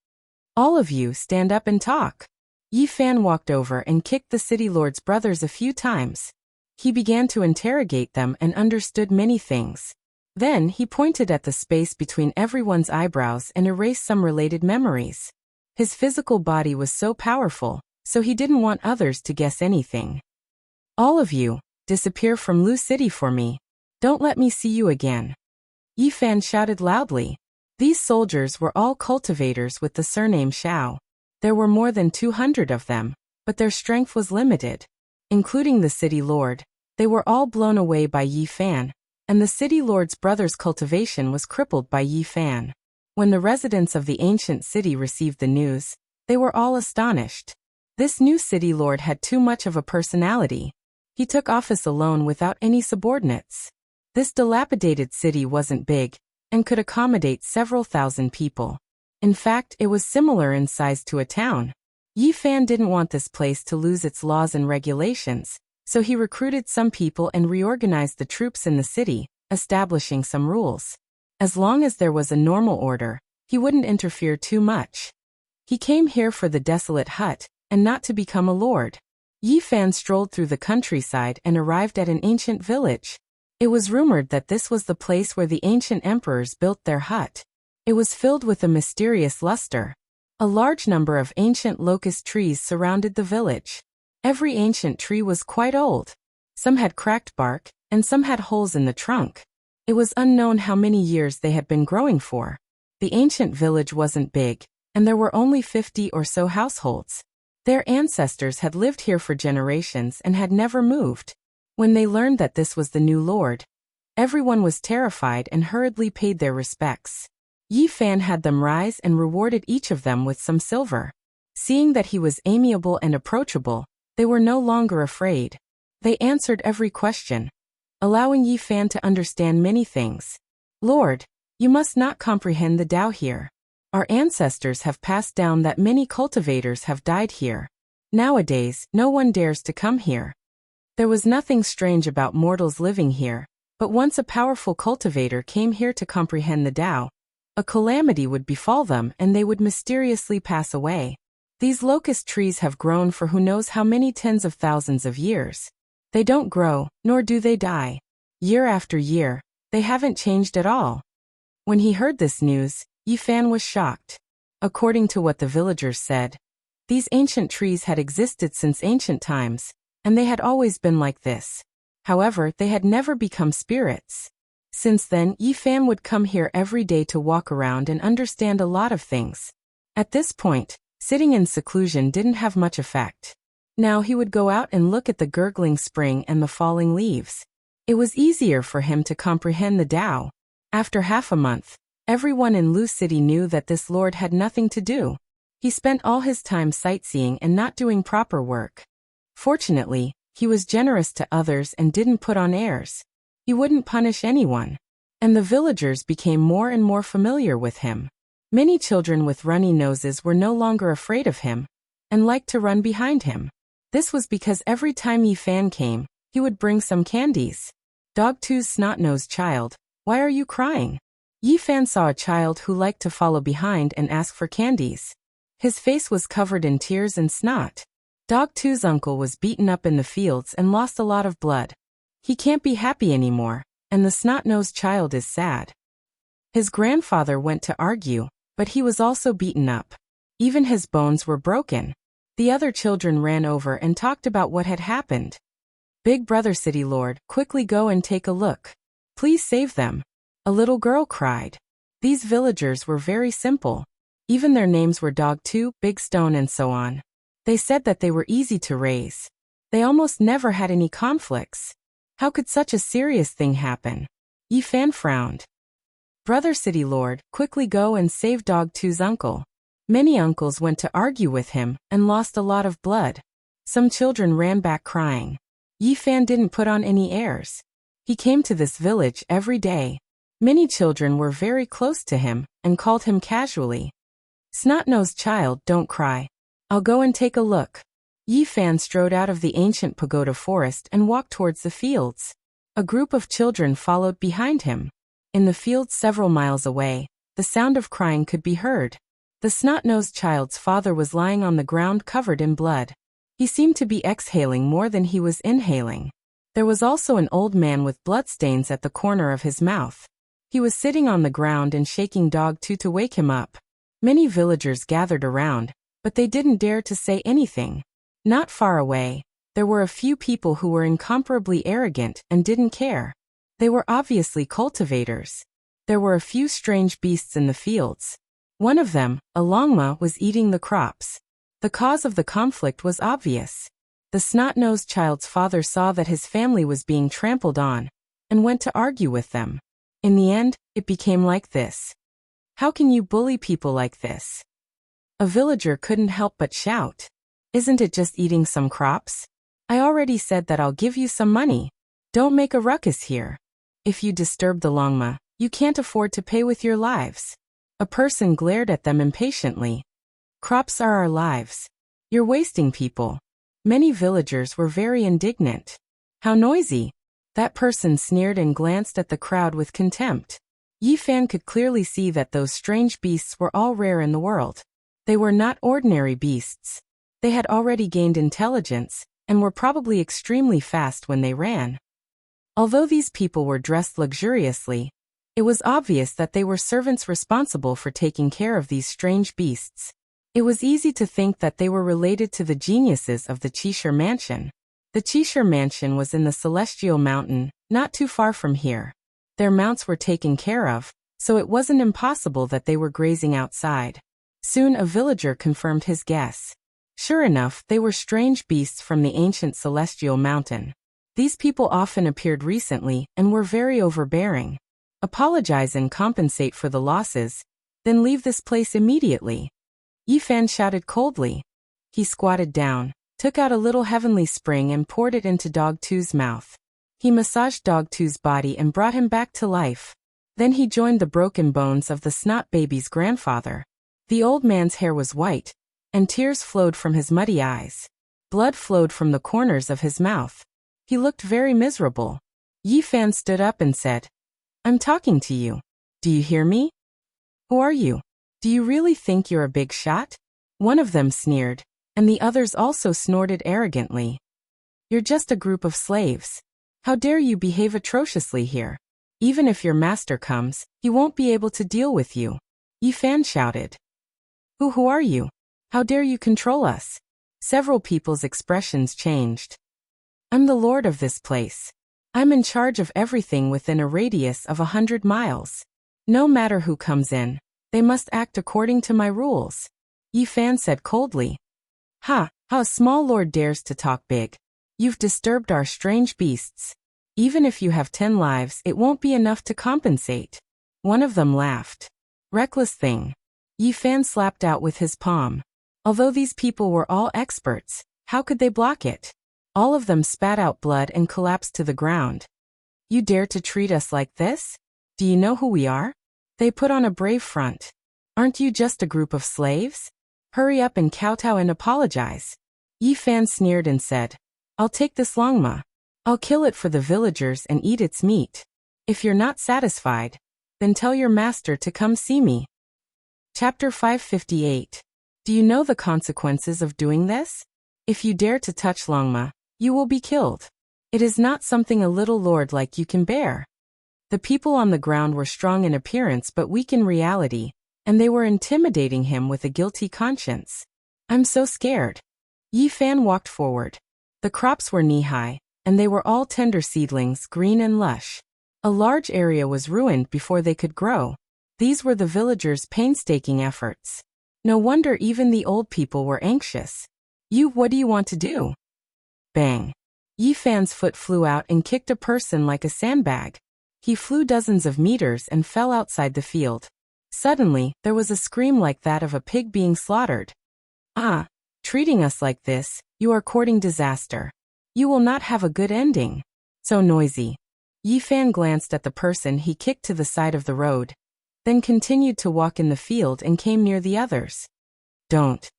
Speaker 1: "All of you stand up and talk." Yi Fan walked over and kicked the city lord's brothers a few times. He began to interrogate them and understood many things. Then he pointed at the space between everyone's eyebrows and erased some related memories. His physical body was so powerful, so he didn't want others to guess anything. "All of you, disappear from Lu City for me. Don't let me see you again." Yi Fan shouted loudly. These soldiers were all cultivators with the surname Xiao. There were more than 200 of them, but their strength was limited. Including the city lord, they were all blown away by Yi Fan, and the city lord's brother's cultivation was crippled by Yi Fan. When the residents of the ancient city received the news, they were all astonished. This new city lord had too much of a personality. He took office alone without any subordinates. This dilapidated city wasn't big, and could accommodate several thousand people. In fact, it was similar in size to a town. Yi Fan didn't want this place to lose its laws and regulations, so he recruited some people and reorganized the troops in the city, establishing some rules. As long as there was a normal order, he wouldn't interfere too much. He came here for the desolate hut, and not to become a lord. Yi Fan strolled through the countryside and arrived at an ancient village. It was rumored that this was the place where the ancient emperors built their hut. It was filled with a mysterious luster. A large number of ancient locust trees surrounded the village. Every ancient tree was quite old. Some had cracked bark, and some had holes in the trunk. It was unknown how many years they had been growing for. The ancient village wasn't big, and there were only 50 or so households. Their ancestors had lived here for generations and had never moved. When they learned that this was the new lord, everyone was terrified and hurriedly paid their respects. Yi Fan had them rise and rewarded each of them with some silver. Seeing that he was amiable and approachable, they were no longer afraid. They answered every question. allowing Yi Fan to understand many things. Lord, you must not comprehend the Tao here. Our ancestors have passed down that many cultivators have died here. Nowadays, no one dares to come here. There was nothing strange about mortals living here, but once a powerful cultivator came here to comprehend the Tao, a calamity would befall them and they would mysteriously pass away. These locust trees have grown for who knows how many tens of thousands of years. They don't grow, nor do they die. Year after year, they haven't changed at all. When he heard this news, Yi Fan was shocked. According to what the villagers said, these ancient trees had existed since ancient times, and they had always been like this. However, they had never become spirits. Since then, Yi Fan would come here every day to walk around and understand a lot of things. At this point, sitting in seclusion didn't have much effect. Now he would go out and look at the gurgling spring and the falling leaves. It was easier for him to comprehend the Tao. After half a month, everyone in Lu City knew that this lord had nothing to do. He spent all his time sightseeing and not doing proper work. Fortunately, he was generous to others and didn't put on airs. He wouldn't punish anyone. And the villagers became more and more familiar with him. Many children with runny noses were no longer afraid of him, and liked to run behind him. This was because every time Yi Fan came, he would bring some candies. Dog 2's snot-nosed child, why are you crying? Yi Fan saw a child who liked to follow behind and ask for candies. His face was covered in tears and snot. Dog 2's uncle was beaten up in the fields and lost a lot of blood. He can't be happy anymore, and the snot-nosed child is sad. His grandfather went to argue, but he was also beaten up. Even his bones were broken. The other children ran over and talked about what had happened. Big Brother City Lord, quickly go and take a look. Please save them. A little girl cried. These villagers were very simple. Even their names were Dog 2, Big Stone and so on. They said that they were easy to raise. They almost never had any conflicts. How could such a serious thing happen? Yi Fan frowned. Brother City Lord, quickly go and save Dog 2's uncle. Many uncles went to argue with him and lost a lot of blood. Some children ran back crying. Yi Fan didn't put on any airs. He came to this village every day. Many children were very close to him and called him casually. Snot-nosed child, don't cry. I'll go and take a look. Yi Fan strode out of the ancient pagoda forest and walked towards the fields. A group of children followed behind him. In the fields several miles away, the sound of crying could be heard. The snot-nosed child's father was lying on the ground covered in blood. He seemed to be exhaling more than he was inhaling. There was also an old man with bloodstains at the corner of his mouth. He was sitting on the ground and shaking Dog 2 to wake him up. Many villagers gathered around, but they didn't dare to say anything. Not far away, there were a few people who were incomparably arrogant and didn't care. They were obviously cultivators. There were a few strange beasts in the fields. One of them, a longma, was eating the crops. The cause of the conflict was obvious. The snot-nosed child's father saw that his family was being trampled on, and went to argue with them. In the end, it became like this. How can you bully people like this? A villager couldn't help but shout. Isn't it just eating some crops? I already said that I'll give you some money. Don't make a ruckus here. If you disturb the longma, you can't afford to pay with your lives. A person glared at them impatiently. Crops are our lives. You're wasting people. Many villagers were very indignant. How noisy. That person sneered and glanced at the crowd with contempt. Yi Fan could clearly see that those strange beasts were all rare in the world. They were not ordinary beasts. They had already gained intelligence, and were probably extremely fast when they ran. Although these people were dressed luxuriously, it was obvious that they were servants responsible for taking care of these strange beasts. It was easy to think that they were related to the geniuses of the Cheshire Mansion. The Cheshire Mansion was in the Celestial Mountain, not too far from here. Their mounts were taken care of, so it wasn't impossible that they were grazing outside. Soon a villager confirmed his guess. Sure enough, they were strange beasts from the ancient Celestial Mountain. These people often appeared recently and were very overbearing. Apologize and compensate for the losses, then leave this place immediately. Yi Fan shouted coldly. He squatted down, took out a little heavenly spring and poured it into Dog 2's mouth. He massaged Dog Two's body and brought him back to life. Then he joined the broken bones of the snot baby's grandfather. The old man's hair was white, and tears flowed from his muddy eyes. Blood flowed from the corners of his mouth. He looked very miserable. Yi Fan stood up and said, "I'm talking to you. Do you hear me? Who are you? Do you really think you're a big shot?" One of them sneered, and the others also snorted arrogantly. "You're just a group of slaves. How dare you behave atrociously here? Even if your master comes, he won't be able to deal with you." Yi Fan shouted. Who are you? How dare you control us?" Several people's expressions changed. "I'm the lord of this place. I'm in charge of everything within a radius of 100 miles. No matter who comes in, they must act according to my rules," Yi Fan said coldly. How a small lord dares to talk big. You've disturbed our strange beasts. Even if you have 10 lives, it won't be enough to compensate." One of them laughed. "Reckless thing." Yi Fan slapped out with his palm. Although these people were all experts, how could they block it? All of them spat out blood and collapsed to the ground. "You dare to treat us like this? Do you know who we are?" They put on a brave front. "Aren't you just a group of slaves? Hurry up and kowtow and apologize." Yi Fan sneered and said, "I'll take this longma. I'll kill it for the villagers and eat its meat. If you're not satisfied, then tell your master to come see me." Chapter 558. Do you know the consequences of doing this? If you dare to touch longma, you will be killed. It is not something a little lord like you can bear. The people on the ground were strong in appearance but weak in reality, and they were intimidating him with a guilty conscience. "I'm so scared." Yi Fan walked forward. The crops were knee-high, and they were all tender seedlings, green and lush. A large area was ruined before they could grow. These were the villagers' painstaking efforts. No wonder even the old people were anxious. What do you want to do?" Bang! Yi Fan's foot flew out and kicked a person like a sandbag. He flew dozens of meters and fell outside the field. Suddenly, there was a scream like that of a pig being slaughtered. Treating us like this, you are courting disaster. You will not have a good ending. So noisy." Yi Fan glanced at the person he kicked to the side of the road, then continued to walk in the field and came near the others. Don't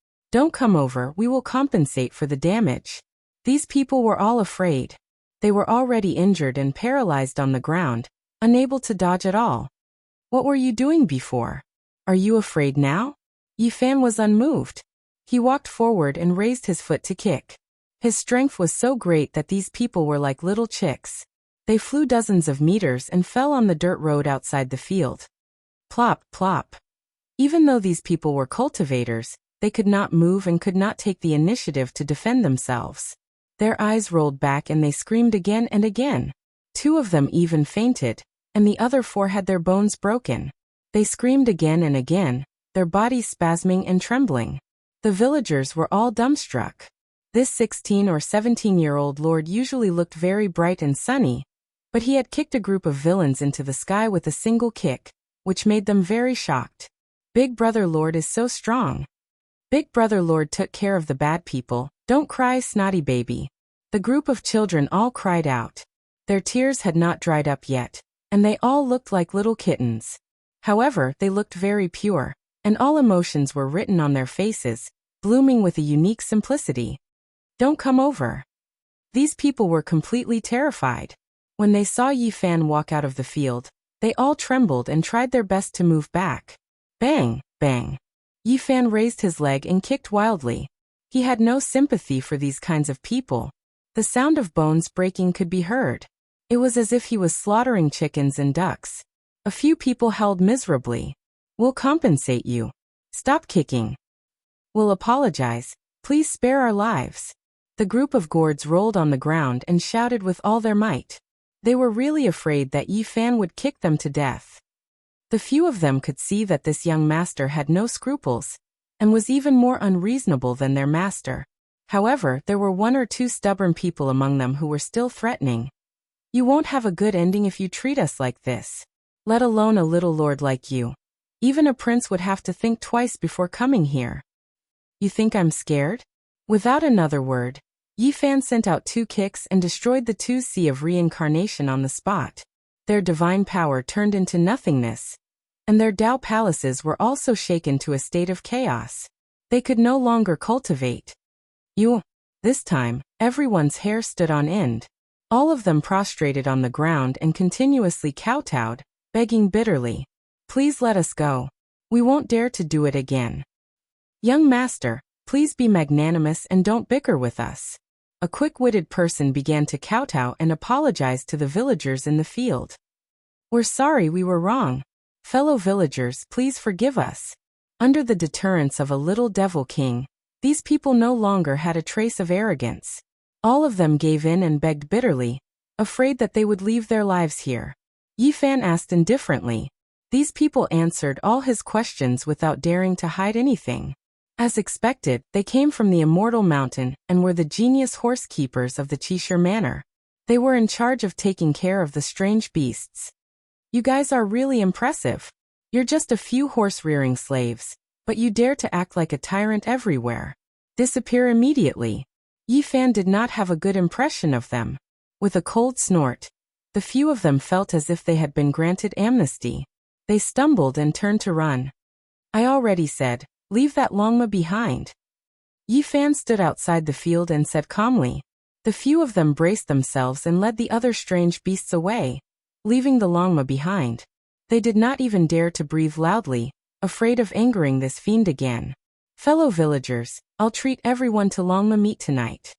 Speaker 1: come over, we will compensate for the damage." These people were all afraid. They were already injured and paralyzed on the ground, unable to dodge at all. "What were you doing before? Are you afraid now?" Yi Fan was unmoved. He walked forward and raised his foot to kick. His strength was so great that these people were like little chicks. They flew dozens of meters and fell on the dirt road outside the field. Plop, plop. Even though these people were cultivators, they could not move and could not take the initiative to defend themselves. Their eyes rolled back and they screamed again and again. 2 of them even fainted, and the other 4 had their bones broken. They screamed again and again, their bodies spasming and trembling. The villagers were all dumbstruck. This 16 or 17-year-old lord usually looked very bright and sunny, but he had kicked a group of villains into the sky with a single kick, which made them very shocked. Big Brother Lord is so strong. Big Brother Lord took care of the bad people. Don't cry, snotty baby. The group of children all cried out. Their tears had not dried up yet, and they all looked like little kittens. However, they looked very pure, and all emotions were written on their faces, blooming with a unique simplicity. Don't come over. These people were completely terrified. When they saw Yi Fan walk out of the field, they all trembled and tried their best to move back. Bang, bang. Yi Fan raised his leg and kicked wildly. He had no sympathy for these kinds of people. The sound of bones breaking could be heard. It was as if he was slaughtering chickens and ducks. A few people howled miserably. We'll compensate you. Stop kicking. We'll apologize. Please spare our lives. The group of gourds rolled on the ground and shouted with all their might. They were really afraid that Yi Fan would kick them to death. The few of them could see that this young master had no scruples, and was even more unreasonable than their master. However, there were 1 or 2 stubborn people among them who were still threatening. You won't have a good ending if you treat us like this. Let alone a little lord like you. Even a prince would have to think twice before coming here. You think I'm scared? Without another word, Yifan sent out 2 kicks and destroyed the 2 sea of reincarnation on the spot. Their divine power turned into nothingness, and their Tao palaces were also shaken to a state of chaos. They could no longer cultivate. This time, everyone's hair stood on end. All of them prostrated on the ground and continuously kowtowed, begging bitterly, "Please let us go. We won't dare to do it again. Young master, please be magnanimous and don't bicker with us." A quick-witted person began to kowtow and apologize to the villagers in the field. "We're sorry we were wrong. Fellow villagers, please forgive us." Under the deterrence of a little devil king, these people no longer had a trace of arrogance. All of them gave in and begged bitterly, afraid that they would leave their lives here. Yifan asked indifferently. These people answered all his questions without daring to hide anything. As expected, they came from the Immortal Mountain and were the genius horse keepers of the Cheshire Manor. They were in charge of taking care of the strange beasts. "You guys are really impressive. You're just a few horse-rearing slaves, but you dare to act like a tyrant everywhere. Disappear immediately." Yifan did not have a good impression of them. With a cold snort, the few of them felt as if they had been granted amnesty. They stumbled and turned to run. "I already said, leave that Longma behind." Yifan stood outside the field and said calmly. The few of them braced themselves and led the other strange beasts away, leaving the Longma behind. They did not even dare to breathe loudly, afraid of angering this fiend again. "Fellow villagers, I'll treat everyone to Longma meat tonight,"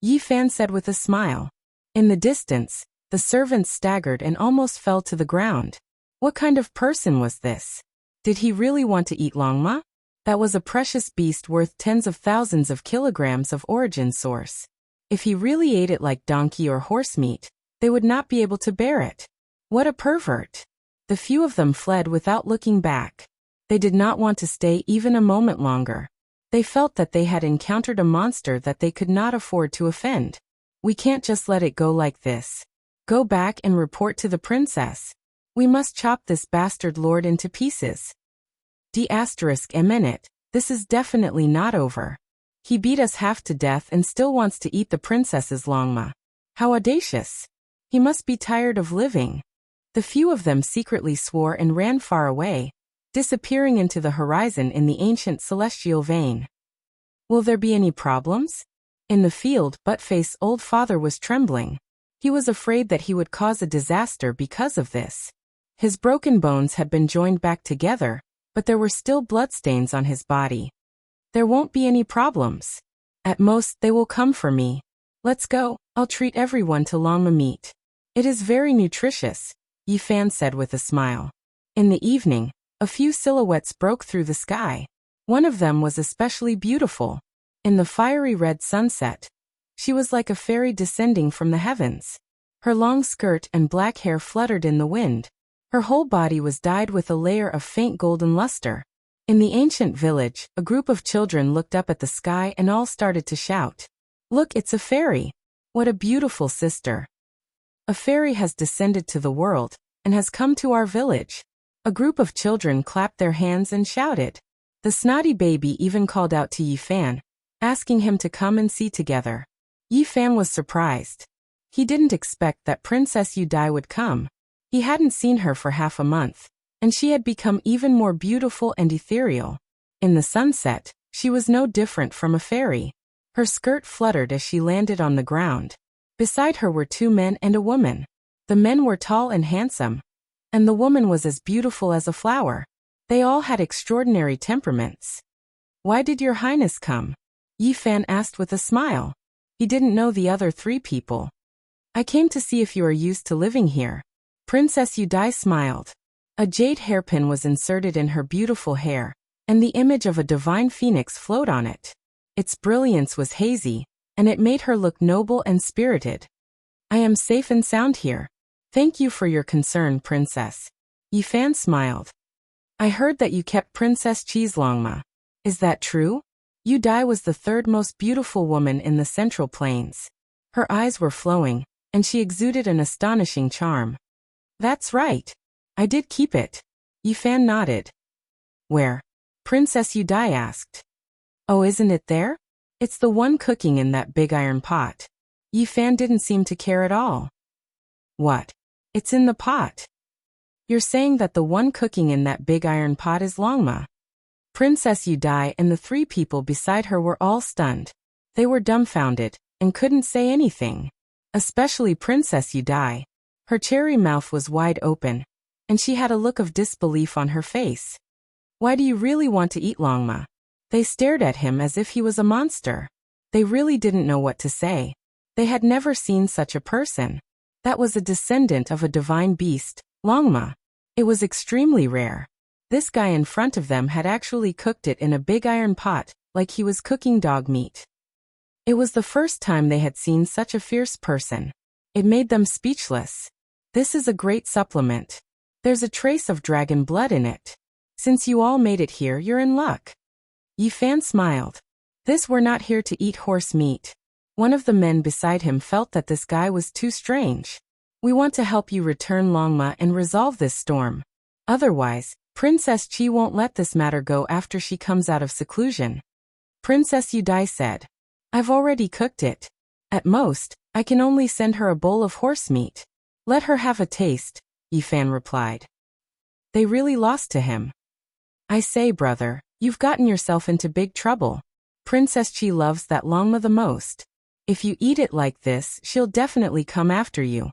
Speaker 1: Yifan said with a smile. In the distance, the servants staggered and almost fell to the ground. What kind of person was this? Did he really want to eat Longma? That was a precious beast worth tens of thousands of kilograms of origin source. If he really ate it like donkey or horse meat, they would not be able to bear it. What a pervert! The few of them fled without looking back. They did not want to stay even a moment longer. They felt that they had encountered a monster that they could not afford to offend. "We can't just let it go like this. Go back and report to the princess. We must chop this bastard lord into pieces. A minute, this is definitely not over. He beat us half to death and still wants to eat the princess's Longma. How audacious! He must be tired of living." The few of them secretly swore and ran far away, disappearing into the horizon in the ancient celestial vein. "Will there be any problems?" In the field, Buttface's old father was trembling. He was afraid that he would cause a disaster because of this. His broken bones had been joined back together, but there were still bloodstains on his body. "There won't be any problems. At most, they will come for me. Let's go, I'll treat everyone to Longma meat. It is very nutritious," Yifan said with a smile. In the evening, a few silhouettes broke through the sky. One of them was especially beautiful. In the fiery red sunset, she was like a fairy descending from the heavens. Her long skirt and black hair fluttered in the wind. Her whole body was dyed with a layer of faint golden luster. In the ancient village, a group of children looked up at the sky and all started to shout, "Look, it's a fairy! What a beautiful sister! A fairy has descended to the world, and has come to our village." A group of children clapped their hands and shouted. The snotty baby even called out to Yifan, asking him to come and see together. Yifan was surprised. He didn't expect that Princess Yudai would come. He hadn't seen her for half a month, and she had become even more beautiful and ethereal. In the sunset, she was no different from a fairy. Her skirt fluttered as she landed on the ground. Beside her were 2 men and a woman. The men were tall and handsome, and the woman was as beautiful as a flower. They all had extraordinary temperaments. "Why did your highness come?" Yifan asked with a smile. He didn't know the other 3 people. "I came to see if you are used to living here." Princess Yudai smiled. A jade hairpin was inserted in her beautiful hair, and the image of a divine phoenix flowed on it. Its brilliance was hazy, and it made her look noble and spirited. "I am safe and sound here. Thank you for your concern, princess." Yifan smiled. "I heard that you kept Princess Cheese Longma. Is that true?" Yudai was the 3rd most beautiful woman in the Central Plains. Her eyes were flowing, and she exuded an astonishing charm. "That's right. I did keep it." Yifan nodded. "Where?" Princess Yudai asked. "Oh, isn't it there?" It's the one cooking in that big iron pot. Yi Fan didn't seem to care at all. What? It's in the pot. You're saying that the one cooking in that big iron pot is Longma? Princess Yu Dai and the three people beside her were all stunned. They were dumbfounded and couldn't say anything. Especially Princess Yu Dai. Her cherry mouth was wide open, and she had a look of disbelief on her face. Why do you really want to eat Longma? They stared at him as if he was a monster. They really didn't know what to say. They had never seen such a person. That was a descendant of a divine beast, Longma. It was extremely rare. This guy in front of them had actually cooked it in a big iron pot, like he was cooking dog meat. It was the first time they had seen such a fierce person. It made them speechless. This is a great supplement. There's a trace of dragon blood in it. Since you all made it here, you're in luck. Yi Fan smiled. We're not here to eat horse meat. One of the men beside him felt that this guy was too strange. We want to help you return Longma and resolve this storm. Otherwise, Princess Chi won't let this matter go after she comes out of seclusion. Princess Yu Dai said, I've already cooked it. At most, I can only send her a bowl of horse meat. Let her have a taste, Yi Fan replied. They really lost to him. I say, brother, you've gotten yourself into big trouble. Princess Chi loves that Longma the most. If you eat it like this, she'll definitely come after you.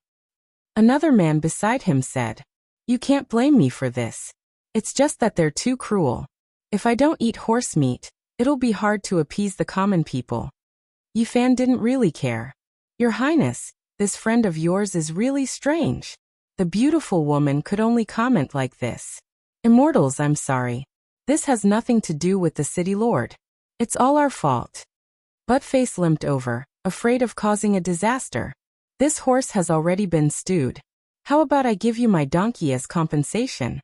Speaker 1: Another man beside him said, You can't blame me for this. It's just that they're too cruel. If I don't eat horse meat, it'll be hard to appease the common people. Yi Fan didn't really care. Your Highness, this friend of yours is really strange. The beautiful woman could only comment like this. Immortals, I'm sorry. This has nothing to do with the city lord. It's all our fault. Buttface limped over, afraid of causing a disaster. This horse has already been stewed. How about I give you my donkey as compensation?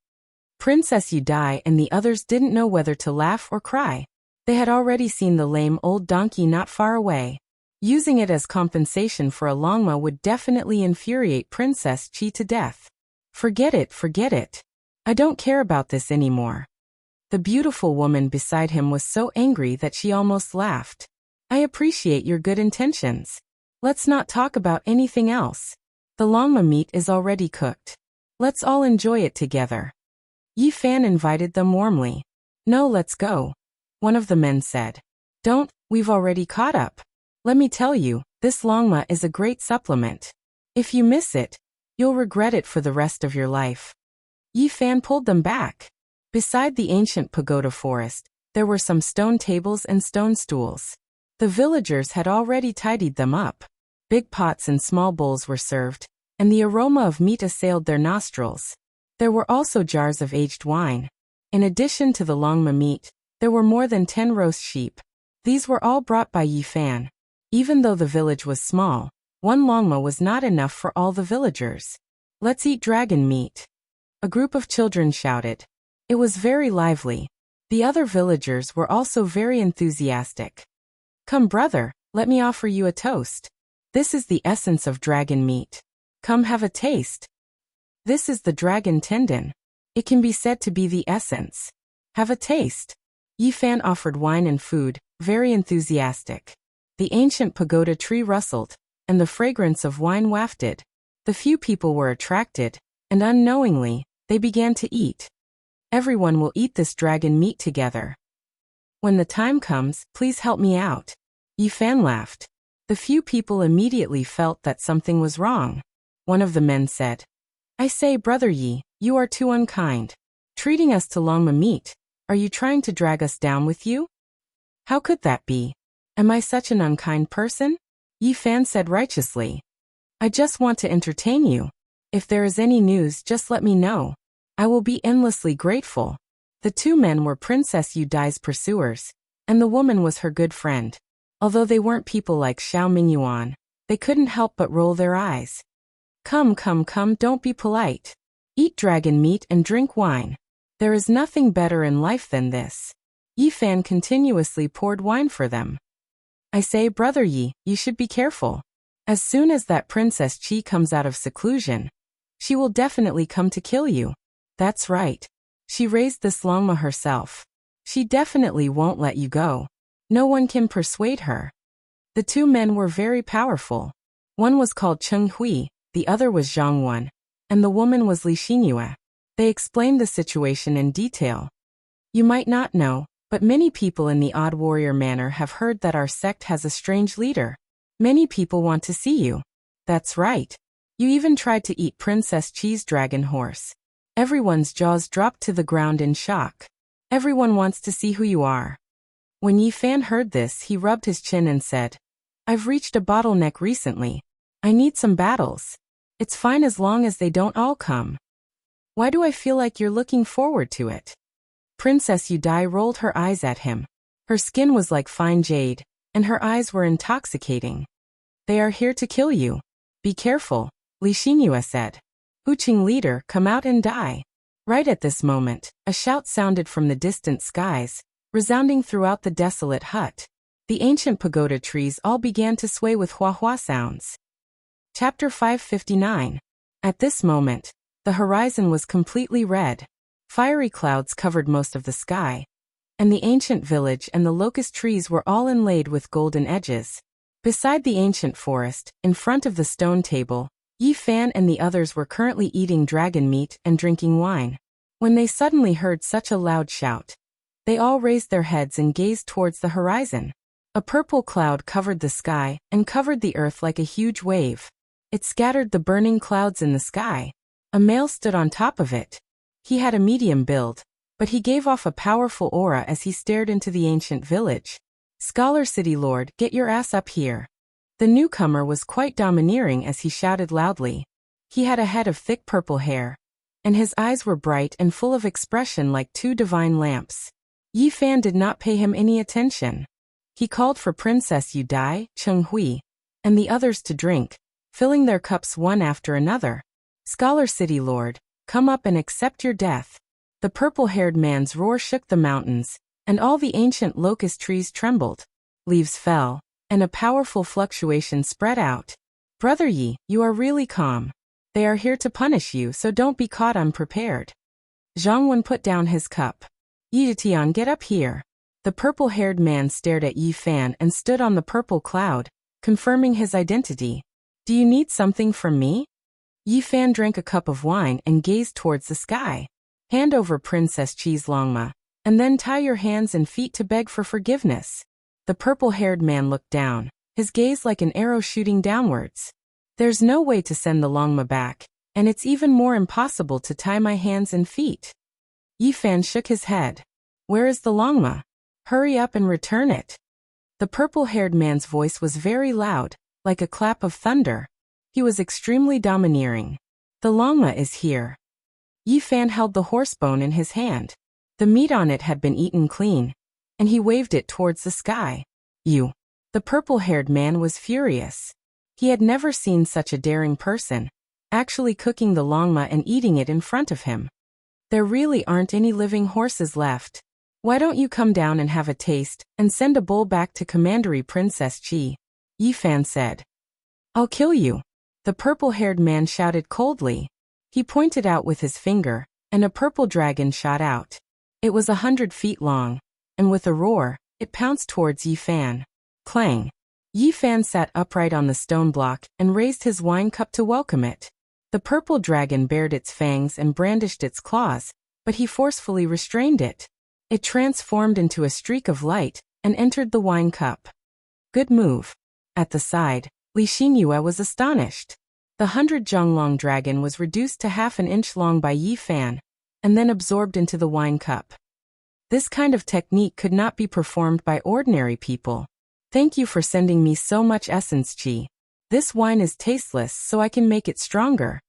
Speaker 1: Princess Yu Dai and the others didn't know whether to laugh or cry. They had already seen the lame old donkey not far away. Using it as compensation for a Longma would definitely infuriate Princess Chi to death. Forget it, forget it. I don't care about this anymore. The beautiful woman beside him was so angry that she almost laughed. I appreciate your good intentions. Let's not talk about anything else. The Longma meat is already cooked. Let's all enjoy it together. Yi Fan invited them warmly. No, let's go. One of the men said. Don't, we've already caught up. Let me tell you, this Longma is a great supplement. If you miss it, you'll regret it for the rest of your life. Yi Fan pulled them back. Beside the ancient pagoda forest, there were some stone tables and stone stools. The villagers had already tidied them up. Big pots and small bowls were served, and the aroma of meat assailed their nostrils. There were also jars of aged wine. In addition to the Longma meat, there were more than 10 roast sheep. These were all brought by Yi Fan. Even though the village was small, one Longma was not enough for all the villagers. Let's eat dragon meat. A group of children shouted. It was very lively. The other villagers were also very enthusiastic. Come, brother, let me offer you a toast. This is the essence of dragon meat. Come have a taste. This is the dragon tendon. It can be said to be the essence. Have a taste. Yi Fan offered wine and food, very enthusiastic. The ancient pagoda tree rustled, and the fragrance of wine wafted. The few people were attracted, and unknowingly, they began to eat. Everyone will eat this dragon meat together. When the time comes, please help me out. Yi Fan laughed. The few people immediately felt that something was wrong. One of the men said, I say, Brother Yi, you are too unkind. Treating us to Longma meat. Are you trying to drag us down with you? How could that be? Am I such an unkind person? Yi Fan said righteously. I just want to entertain you. If there is any news, just let me know. I will be endlessly grateful. The two men were Princess Yu Dai's pursuers, and the woman was her good friend. Although they weren't people like Xiao Mingyuan, they couldn't help but roll their eyes. Come, come, come, don't be polite. Eat dragon meat and drink wine. There is nothing better in life than this. Yi Fan continuously poured wine for them. I say, Brother Yi, you should be careful. As soon as that Princess Chi comes out of seclusion, she will definitely come to kill you. That's right. She raised this Longma herself. She definitely won't let you go. No one can persuade her. The two men were very powerful. One was called Cheng Hui, the other was Zhang Wan, and the woman was Li Xingyue. They explained the situation in detail. You might not know, but many people in the Odd Warrior Manor have heard that our sect has a strange leader. Many people want to see you. That's right. You even tried to eat Princess Chi's dragon horse. Everyone's jaws dropped to the ground in shock. Everyone wants to see who you are. When Yi Fan heard this, he rubbed his chin and said, I've reached a bottleneck recently. I need some battles. It's fine as long as they don't all come. Why do I feel like you're looking forward to it? Princess Yu Dai rolled her eyes at him. Her skin was like fine jade, and her eyes were intoxicating. They are here to kill you. Be careful, Li Xingyue said. Huqing leader, come out and die. Right at this moment, a shout sounded from the distant skies, resounding throughout the desolate hut. The ancient pagoda trees all began to sway with hua-hua sounds. Chapter 559. At this moment, the horizon was completely red. Fiery clouds covered most of the sky, and the ancient village and the locust trees were all inlaid with golden edges. Beside the ancient forest, in front of the stone table, Yi Fan and the others were currently eating dragon meat and drinking wine. When they suddenly heard such a loud shout, they all raised their heads and gazed towards the horizon. A purple cloud covered the sky and covered the earth like a huge wave. It scattered the burning clouds in the sky. A male stood on top of it. He had a medium build, but he gave off a powerful aura as he stared into the ancient village. Scholar City Lord, get your ass up here. The newcomer was quite domineering as he shouted loudly. He had a head of thick purple hair, and his eyes were bright and full of expression like two divine lamps. Yi Fan did not pay him any attention. He called for Princess Yu Dai, Cheng Hui, and the others to drink, filling their cups one after another. Scholar City Lord, come up and accept your death. The purple-haired man's roar shook the mountains, and all the ancient locust trees trembled. Leaves fell, and a powerful fluctuation spread out. Brother Yi, you are really calm. They are here to punish you, so don't be caught unprepared. Zhang Wen put down his cup. Yi Tian, get up here. The purple-haired man stared at Yi Fan and stood on the purple cloud, confirming his identity. Do you need something from me? Yi Fan drank a cup of wine and gazed towards the sky. Hand over Princess Chi's longma, and then tie your hands and feet to beg for forgiveness. The purple-haired man looked down, his gaze like an arrow shooting downwards. There's no way to send the longma back, and it's even more impossible to tie my hands and feet. Yi Fan shook his head. Where is the longma? Hurry up and return it. The purple-haired man's voice was very loud, like a clap of thunder. He was extremely domineering. The longma is here. Yi Fan held the horsebone in his hand. The meat on it had been eaten clean, and he waved it towards the sky. You. The purple-haired man was furious. He had never seen such a daring person, actually cooking the longma and eating it in front of him. There really aren't any living horses left. Why don't you come down and have a taste, and send a bowl back to Commandery Princess Chi? Yi Fan said. I'll kill you. The purple-haired man shouted coldly. He pointed out with his finger, and a purple dragon shot out. It was 100 feet long, and with a roar, it pounced towards Yi Fan. Clang! Yi Fan sat upright on the stone block and raised his wine cup to welcome it. The purple dragon bared its fangs and brandished its claws, but he forcefully restrained it. It transformed into a streak of light and entered the wine cup. Good move. At the side, Li Xingyue was astonished. The 100-zhonglong dragon was reduced to half an inch long by Yi Fan, and then absorbed into the wine cup. This kind of technique could not be performed by ordinary people. Thank you for sending me so much essence Qi. This wine is tasteless, so I can make it stronger.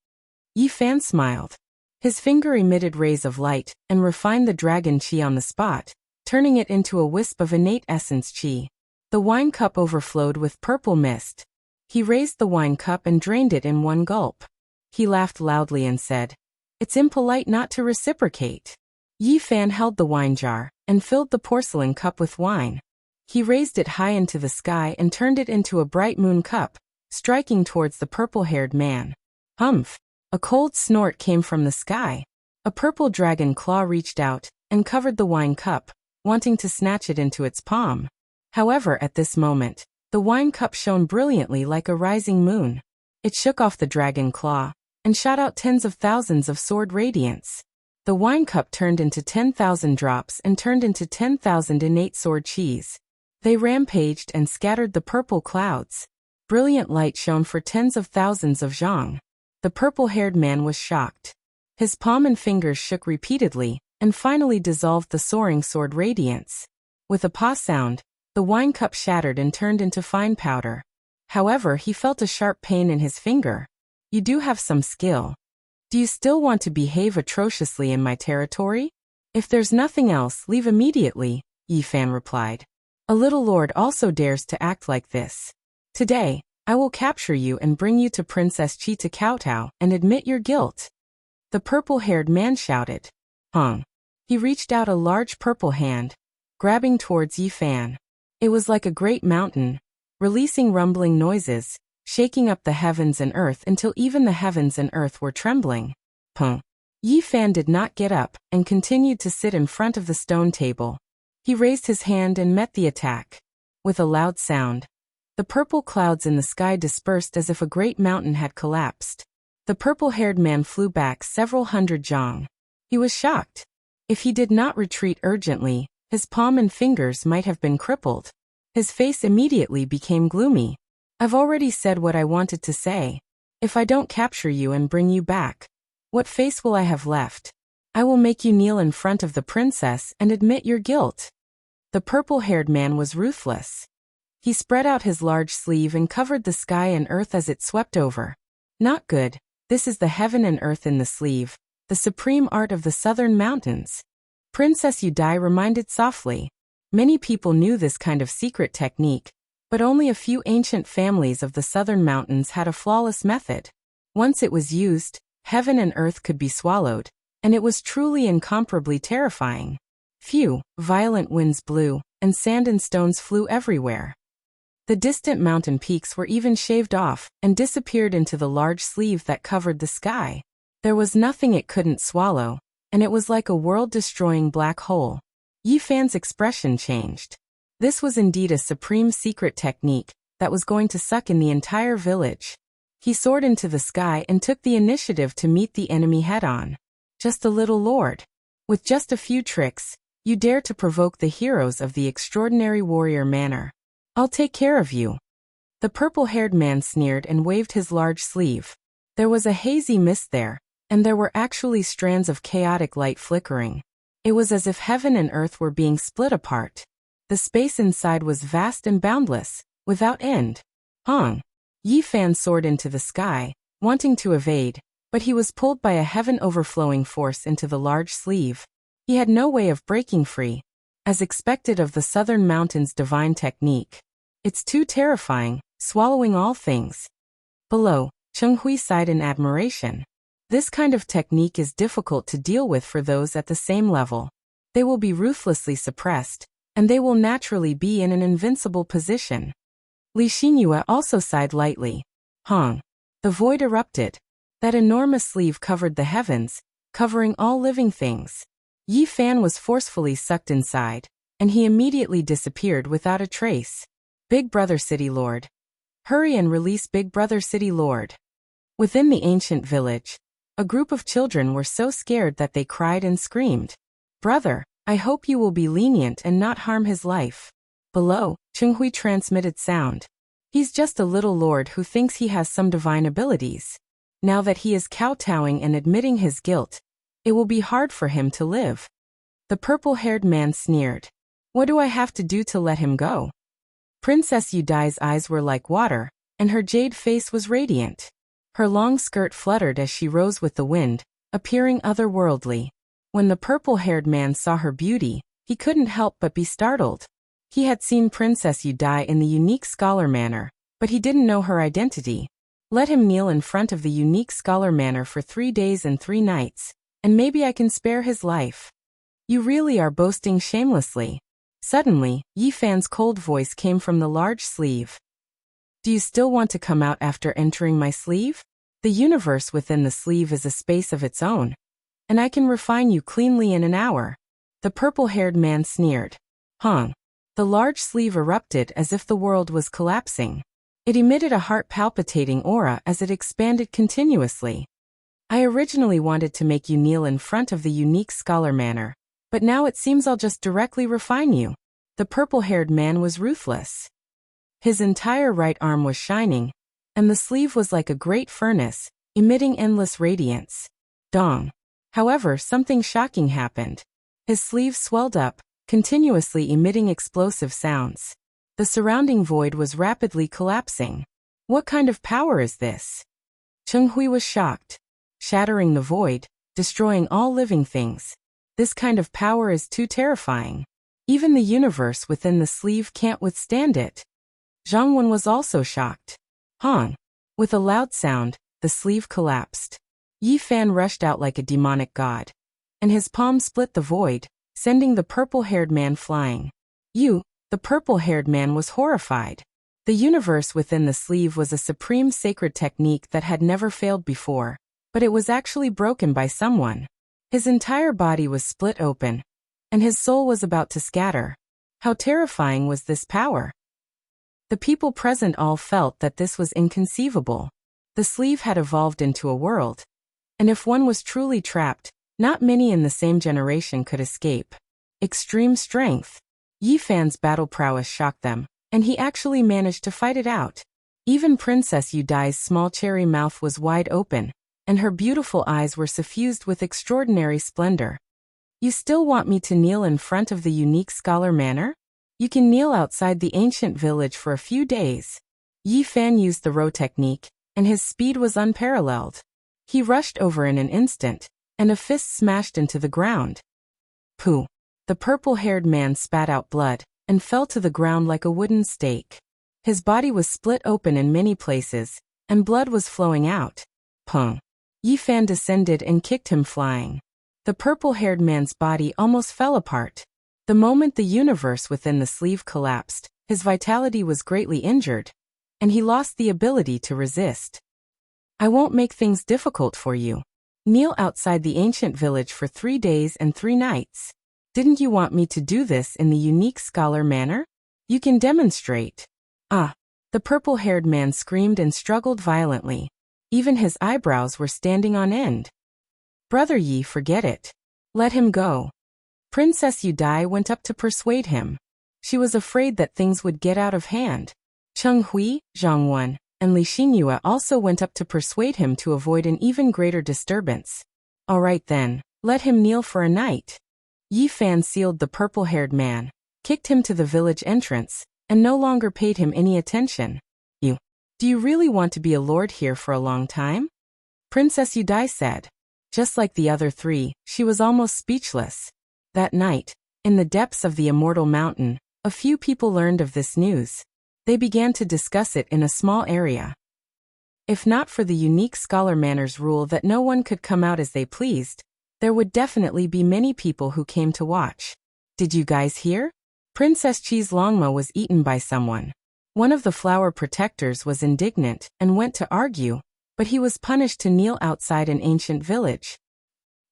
Speaker 1: Yi Fan smiled. His finger emitted rays of light and refined the dragon Qi on the spot, turning it into a wisp of innate essence Qi. The wine cup overflowed with purple mist. He raised the wine cup and drained it in one gulp. He laughed loudly and said, It's impolite not to reciprocate. Yi Fan held the wine jar and filled the porcelain cup with wine. He raised it high into the sky and turned it into a bright moon cup, striking towards the purple-haired man. Humph! A cold snort came from the sky. A purple dragon claw reached out and covered the wine cup, wanting to snatch it into its palm. However, at this moment, the wine cup shone brilliantly like a rising moon. It shook off the dragon claw and shot out tens of thousands of sword radiance. The wine cup turned into 10,000 drops and turned into 10,000 innate sword cheese. They rampaged and scattered the purple clouds. Brilliant light shone for tens of thousands of zhang. The purple-haired man was shocked. His palm and fingers shook repeatedly, and finally dissolved the soaring sword radiance. With a paw sound, the wine cup shattered and turned into fine powder. However, he felt a sharp pain in his finger. You do have some skill. Do you still want to behave atrociously in my territory? If there's nothing else, leave immediately, Yi Fan replied. A little lord also dares to act like this. Today, I will capture you and bring you to Princess Qi to kowtow and admit your guilt. The purple-haired man shouted. Hung. He reached out a large purple hand, grabbing towards Yi Fan. It was like a great mountain, releasing rumbling noises, shaking up the heavens and earth until even the heavens and earth were trembling. Pung. Yi Fan did not get up and continued to sit in front of the stone table. He raised his hand and met the attack. With a loud sound, the purple clouds in the sky dispersed as if a great mountain had collapsed. The purple-haired man flew back several hundred zhang. He was shocked. If he did not retreat urgently, his palm and fingers might have been crippled. His face immediately became gloomy. I've already said what I wanted to say. If I don't capture you and bring you back, what face will I have left? I will make you kneel in front of the princess and admit your guilt. The purple-haired man was ruthless. He spread out his large sleeve and covered the sky and earth as it swept over. Not good. This is the heaven and earth in the sleeve, the supreme art of the southern mountains. Princess Yudai reminded softly. Many people knew this kind of secret technique, but only a few ancient families of the southern mountains had a flawless method. Once it was used, heaven and earth could be swallowed, and it was truly incomparably terrifying. Violent winds blew, and sand and stones flew everywhere. The distant mountain peaks were even shaved off and disappeared into the large sleeve that covered the sky. There was nothing it couldn't swallow, and it was like a world-destroying black hole. Yi Fan's expression changed. This was indeed a supreme secret technique that was going to suck in the entire village. He soared into the sky and took the initiative to meet the enemy head-on. Just a little lord. With just a few tricks, you dare to provoke the heroes of the extraordinary warrior manner. I'll take care of you. The purple-haired man sneered and waved his large sleeve. There was a hazy mist there, and there were actually strands of chaotic light flickering. It was as if heaven and earth were being split apart. The space inside was vast and boundless, without end. Yi Fan soared into the sky, wanting to evade, but he was pulled by a heaven-overflowing force into the large sleeve. He had no way of breaking free, as expected of the southern mountains' divine technique. It's too terrifying, swallowing all things. Below, Chenghui sighed in admiration. This kind of technique is difficult to deal with for those at the same level. They will be ruthlessly suppressed, and they will naturally be in an invincible position. Li Xinyue also sighed lightly. The void erupted. That enormous sleeve covered the heavens, covering all living things. Yi Fan was forcefully sucked inside, and he immediately disappeared without a trace. Big Brother City Lord. Hurry and release Big Brother City Lord. Within the ancient village, a group of children were so scared that they cried and screamed. Brother, I hope you will be lenient and not harm his life. Below, Chenghui transmitted sound. He's just a little lord who thinks he has some divine abilities. Now that he is kowtowing and admitting his guilt, it will be hard for him to live. The purple-haired man sneered. What do I have to do to let him go? Princess Yudai's eyes were like water, and her jade face was radiant. Her long skirt fluttered as she rose with the wind, appearing otherworldly. When the purple-haired man saw her beauty, he couldn't help but be startled. He had seen Princess Yudai in the unique scholar manner, but he didn't know her identity. Let him kneel in front of the unique scholar manner for 3 days and 3 nights, and maybe I can spare his life. You really are boasting shamelessly. Suddenly, Yi Fan's cold voice came from the large sleeve. Do you still want to come out after entering my sleeve? The universe within the sleeve is a space of its own, and I can refine you cleanly in an hour. The purple-haired man sneered. The large sleeve erupted as if the world was collapsing. It emitted a heart-palpitating aura as it expanded continuously. I originally wanted to make you kneel in front of the unique scholar manor, but now it seems I'll just directly refine you. The purple-haired man was ruthless. His entire right arm was shining, and the sleeve was like a great furnace, emitting endless radiance. Dong. However, something shocking happened. His sleeve swelled up, continuously emitting explosive sounds. The surrounding void was rapidly collapsing. What kind of power is this? Cheng Hui was shocked. Shattering the void, destroying all living things. This kind of power is too terrifying. Even the universe within the sleeve can't withstand it. Zhang Wen was also shocked. Hong. With a loud sound, the sleeve collapsed. Yi Fan rushed out like a demonic god, and his palm split the void, sending the purple-haired man flying. The purple-haired man was horrified. The universe within the sleeve was a supreme sacred technique that had never failed before, but it was actually broken by someone. His entire body was split open, and his soul was about to scatter. How terrifying was this power? The people present all felt that this was inconceivable. The sleeve had evolved into a world, and if one was truly trapped, not many in the same generation could escape. Extreme strength. Yi Fan's battle prowess shocked them, and he actually managed to fight it out. Even Princess Yu Dai's small cherry mouth was wide open, and her beautiful eyes were suffused with extraordinary splendor. You still want me to kneel in front of the unique scholar manor? You can kneel outside the ancient village for a few days. Yi Fan used the row technique, and his speed was unparalleled. He rushed over in an instant, and a fist smashed into the ground. Pooh! The purple-haired man spat out blood, and fell to the ground like a wooden stake. His body was split open in many places, and blood was flowing out. Pung! Yi Fan descended and kicked him flying. The purple-haired man's body almost fell apart. The moment the universe within the sleeve collapsed, his vitality was greatly injured, and he lost the ability to resist. I won't make things difficult for you. Kneel outside the ancient village for 3 days and 3 nights. Didn't you want me to do this in the unique scholar manner? You can demonstrate. Ah! The purple-haired man screamed and struggled violently. Even his eyebrows were standing on end. Brother Yi, forget it. Let him go. Princess Yu Dai went up to persuade him. She was afraid that things would get out of hand. Cheng Hui, Zhang Wen, and Li Xingyue also went up to persuade him to avoid an even greater disturbance. All right then, let him kneel for a night. Yi Fan sealed the purple-haired man, kicked him to the village entrance, and no longer paid him any attention. Do you really want to be a lord here for a long time? Princess Yu Dai said. Just like the other 3, she was almost speechless. That night, in the depths of the immortal mountain, a few people learned of this news. They began to discuss it in a small area. If not for the unique scholar manor's rule that no one could come out as they pleased, there would definitely be many people who came to watch. Did you guys hear? Princess Chi's Longma was eaten by someone. One of the flower protectors was indignant and went to argue, but he was punished to kneel outside an ancient village.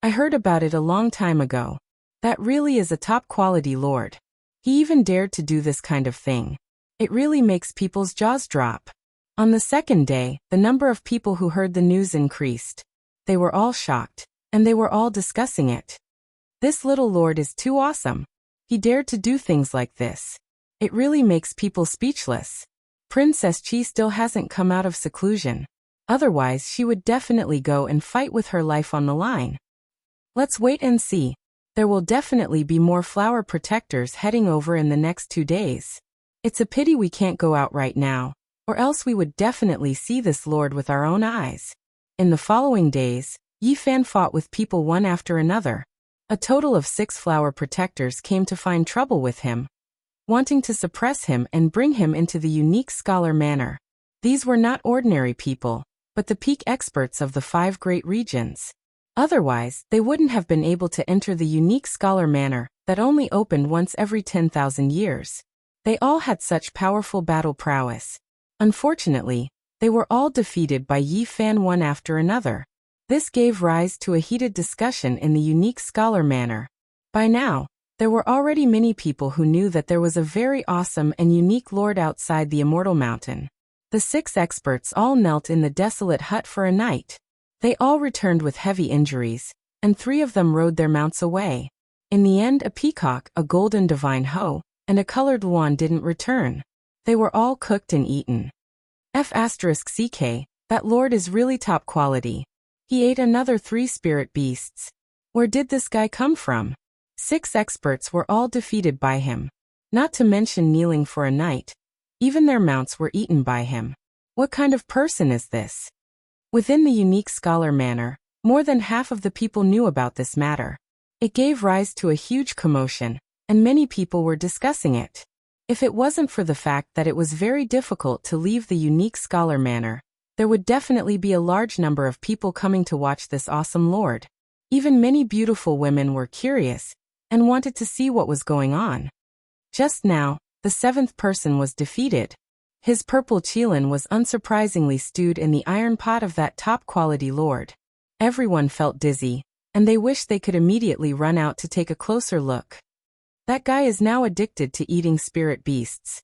Speaker 1: I heard about it a long time ago. That really is a top-quality lord. He even dared to do this kind of thing. It really makes people's jaws drop. On the second day, the number of people who heard the news increased. They were all shocked, and they were all discussing it. This little lord is too awesome. He dared to do things like this. It really makes people speechless. Princess Chi still hasn't come out of seclusion. Otherwise, she would definitely go and fight with her life on the line. Let's wait and see. There will definitely be more flower protectors heading over in the next 2 days. It's a pity we can't go out right now, or else we would definitely see this lord with our own eyes. In the following days, Yi Fan fought with people one after another. A total of 6 flower protectors came to find trouble with him, wanting to suppress him and bring him into the unique scholar manor. These were not ordinary people, but the peak experts of the 5 great regions. Otherwise, they wouldn't have been able to enter the unique scholar manor that only opened once every 10,000 years. They all had such powerful battle prowess. Unfortunately, they were all defeated by Yi Fan one after another. This gave rise to a heated discussion in the unique scholar manor. By now, There were already many people who knew that there was a very awesome and unique lord outside the immortal mountain. The 6 experts all knelt in the desolate hut for a night. They all returned with heavy injuries, and 3 of them rode their mounts away. In the end, a peacock, a golden divine hoe, and a colored swan didn't return. They were all cooked and eaten. F***ck, that lord is really top quality. He ate another 3 spirit beasts. Where did this guy come from? 6 experts were all defeated by him. Not to mention kneeling for a night. Even their mounts were eaten by him. What kind of person is this? Within the unique scholar manor, more than half of the people knew about this matter. It gave rise to a huge commotion, and many people were discussing it. If it wasn't for the fact that it was very difficult to leave the unique scholar manor, there would definitely be a large number of people coming to watch this awesome lord. Even many beautiful women were curious and wanted to see what was going on. Just now, the 7th person was defeated. His purple chilin was unsurprisingly stewed in the iron pot of that top-quality lord. Everyone felt dizzy, and they wished they could immediately run out to take a closer look. That guy is now addicted to eating spirit beasts.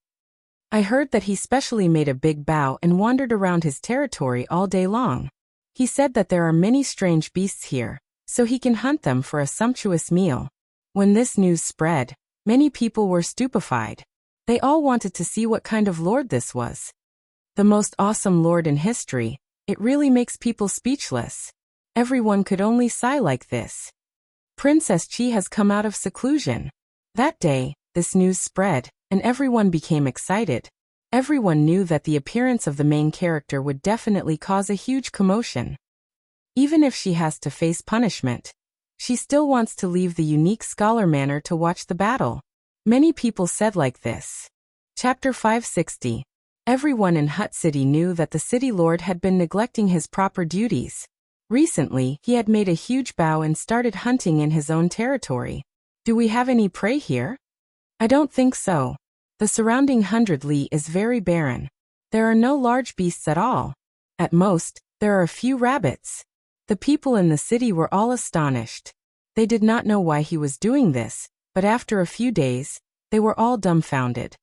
Speaker 1: I heard that he specially made a big bow and wandered around his territory all day long. He said that there are many strange beasts here, so he can hunt them for a sumptuous meal. When this news spread, many people were stupefied. They all wanted to see what kind of lord this was. The most awesome lord in history. It really makes people speechless. Everyone could only sigh like this. Princess Chi has come out of seclusion. That day, this news spread, and everyone became excited. Everyone knew that the appearance of the main character would definitely cause a huge commotion. Even if she has to face punishment, she still wants to leave the unique scholar manor to watch the battle. Many people said like this. Chapter 560. Everyone in Hut City knew that the city lord had been neglecting his proper duties. Recently, he had made a huge bow and started hunting in his own territory. Do we have any prey here? I don't think so. The surrounding 100 li is very barren. There are no large beasts at all. At most, there are a few rabbits. The people in the city were all astonished. They did not know why he was doing this, but after a few days, they were all dumbfounded.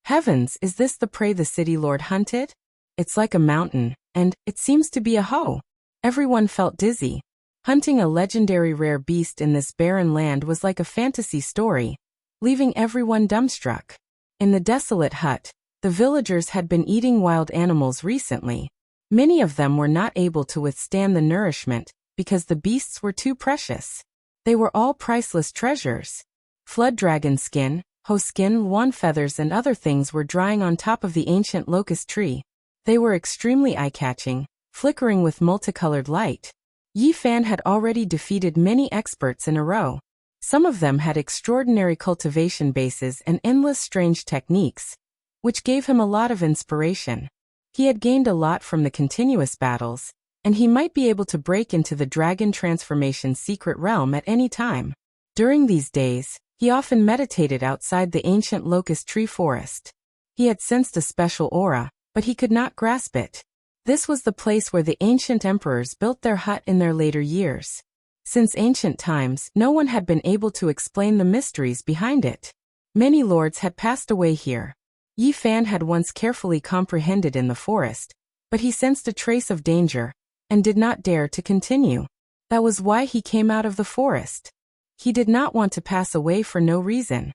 Speaker 1: Heavens, is this the prey the city lord hunted? It's like a mountain, and it seems to be a hoe. Everyone felt dizzy. Hunting a legendary rare beast in this barren land was like a fantasy story, leaving everyone dumbstruck. In the desolate hut, the villagers had been eating wild animals recently. Many of them were not able to withstand the nourishment because the beasts were too precious. They were all priceless treasures. Flood dragon skin, hoe skin, swan feathers and other things were drying on top of the ancient locust tree. They were extremely eye-catching, flickering with multicolored light. Yi Fan had already defeated many experts in a row. Some of them had extraordinary cultivation bases and endless strange techniques, which gave him a lot of inspiration. He had gained a lot from the continuous battles, and he might be able to break into the dragon transformation secret realm at any time. During these days, he often meditated outside the ancient locust tree forest. He had sensed a special aura, but he could not grasp it. This was the place where the ancient emperors built their hut in their later years. Since ancient times, no one had been able to explain the mysteries behind it. Many lords had passed away here. Yi Fan had once carefully comprehended in the forest, but he sensed a trace of danger, and did not dare to continue. That was why he came out of the forest. He did not want to pass away for no reason.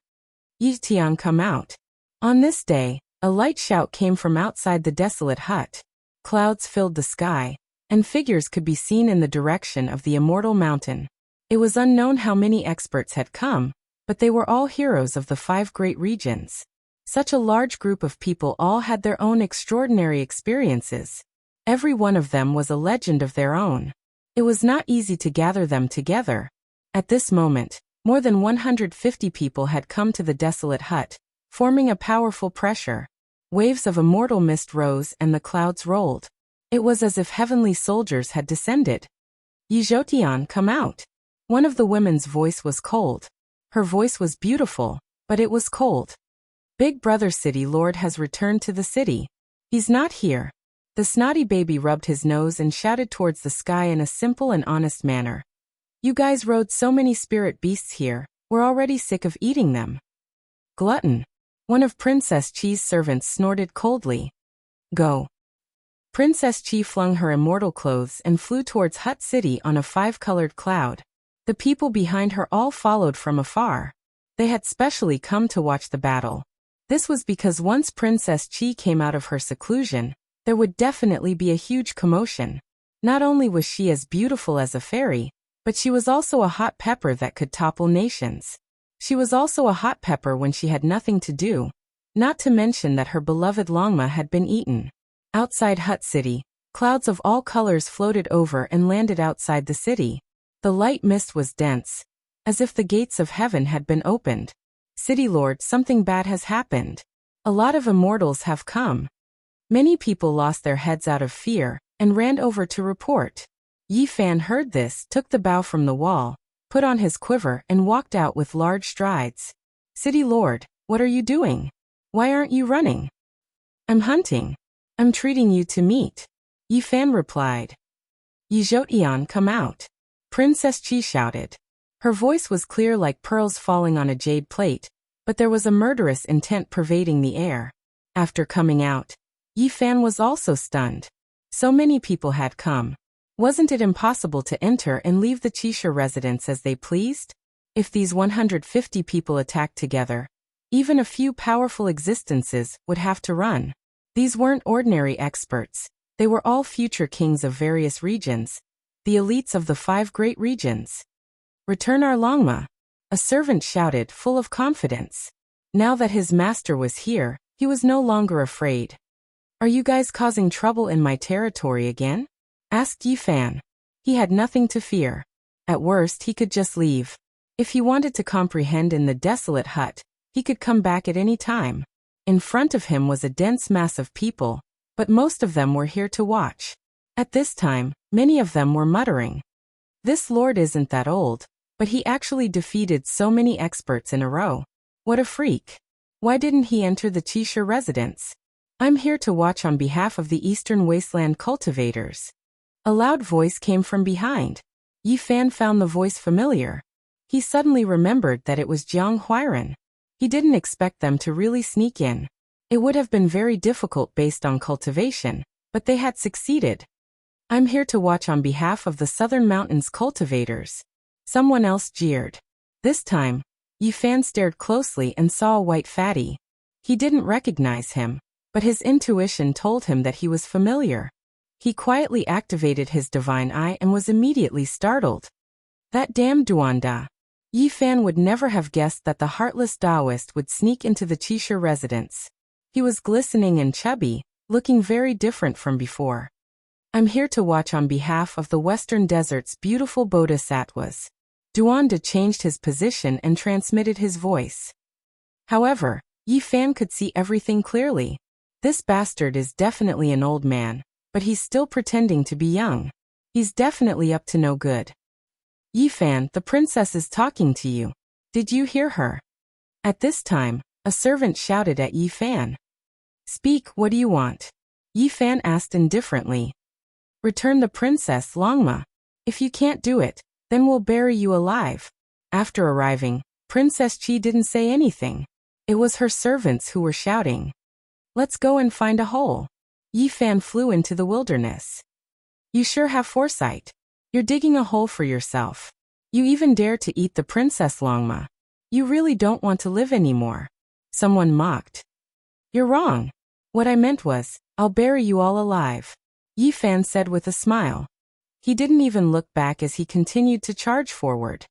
Speaker 1: Yi Tian, come out. On this day, a light shout came from outside the desolate hut. Clouds filled the sky, and figures could be seen in the direction of the immortal mountain. It was unknown how many experts had come, but they were all heroes of the 5 great regions. Such a large group of people all had their own extraordinary experiences. Every one of them was a legend of their own. It was not easy to gather them together. At this moment, more than 150 people had come to the desolate hut, forming a powerful pressure. Waves of immortal mist rose and the clouds rolled. It was as if heavenly soldiers had descended. Yi Zhoutian, come out. One of the women's voice was cold. Her voice was beautiful, but it was cold. Big Brother City Lord has returned to the city. He's not here. The snotty baby rubbed his nose and shouted towards the sky in a simple and honest manner. You guys rode so many spirit beasts here, We're already sick of eating them. Glutton. One of Princess Chi's servants snorted coldly. Go. Princess Chi flung her immortal clothes and flew towards Hut City on a 5-colored cloud. The people behind her all followed from afar. They had specially come to watch the battle. This was because once Princess Chi came out of her seclusion, there would definitely be a huge commotion. Not only was she as beautiful as a fairy, but she was also a hot pepper that could topple nations. She was also a hot pepper when she had nothing to do, not to mention that her beloved Longma had been eaten. Outside Hut City, clouds of all colors floated over and landed outside the city. The light mist was dense, as if the gates of heaven had been opened. City Lord, something bad has happened. A lot of immortals have come. Many people lost their heads out of fear and ran over to report. Yi Fan heard this, took the bow from the wall, put on his quiver and walked out with large strides. City Lord, what are you doing? Why aren't you running? I'm hunting. I'm treating you to meat. Yi Fan replied. Yi Zhoutian, come out. Princess Chi shouted. Her voice was clear like pearls falling on a jade plate, but there was a murderous intent pervading the air. After coming out, Yi Fan was also stunned. So many people had come. Wasn't it impossible to enter and leave the Qixia residence as they pleased? If these 150 people attacked together, even a few powerful existences would have to run. These weren't ordinary experts. They were all future kings of various regions, the elites of the 5 great regions. Return our Longma, a servant shouted, full of confidence. Now that his master was here, he was no longer afraid. Are you guys causing trouble in my territory again? Asked Yi Fan. He had nothing to fear. At worst, he could just leave. If he wanted to comprehend in the desolate hut, he could come back at any time. In front of him was a dense mass of people, but most of them were here to watch. At this time, many of them were muttering. This lord isn't that old, but he actually defeated so many experts in a row. What a freak. Why didn't he enter the Qixia residence? I'm here to watch on behalf of the Eastern Wasteland cultivators. A loud voice came from behind. Yi Fan found the voice familiar. He suddenly remembered that it was Jiang Huairan. He didn't expect them to really sneak in. It would have been very difficult based on cultivation, but they had succeeded. I'm here to watch on behalf of the Southern Mountains cultivators. Someone else jeered. This time, Yi Fan stared closely and saw a white fatty. He didn't recognize him, but his intuition told him that he was familiar. He quietly activated his divine eye and was immediately startled. That damn Duanda. Yi Fan would never have guessed that the heartless Taoist would sneak into the Qixia residence. He was glistening and chubby, looking very different from before. I'm here to watch on behalf of the Western Desert's beautiful bodhisattvas. Duanda changed his position and transmitted his voice. However, Yi Fan could see everything clearly. This bastard is definitely an old man, but he's still pretending to be young. He's definitely up to no good. Yi Fan, the princess is talking to you. Did you hear her? At this time, a servant shouted at Yi Fan. Speak, what do you want? Yi Fan asked indifferently. Return the princess, Longma. If you can't do it, then we'll bury you alive. After arriving, Princess Chi didn't say anything. It was her servants who were shouting. Let's go and find a hole. Yi Fan flew into the wilderness. You sure have foresight. You're digging a hole for yourself. You even dare to eat the Princess Longma. You really don't want to live anymore. Someone mocked. You're wrong. What I meant was, I'll bury you all alive. Yi Fan said with a smile. He didn't even look back as he continued to charge forward.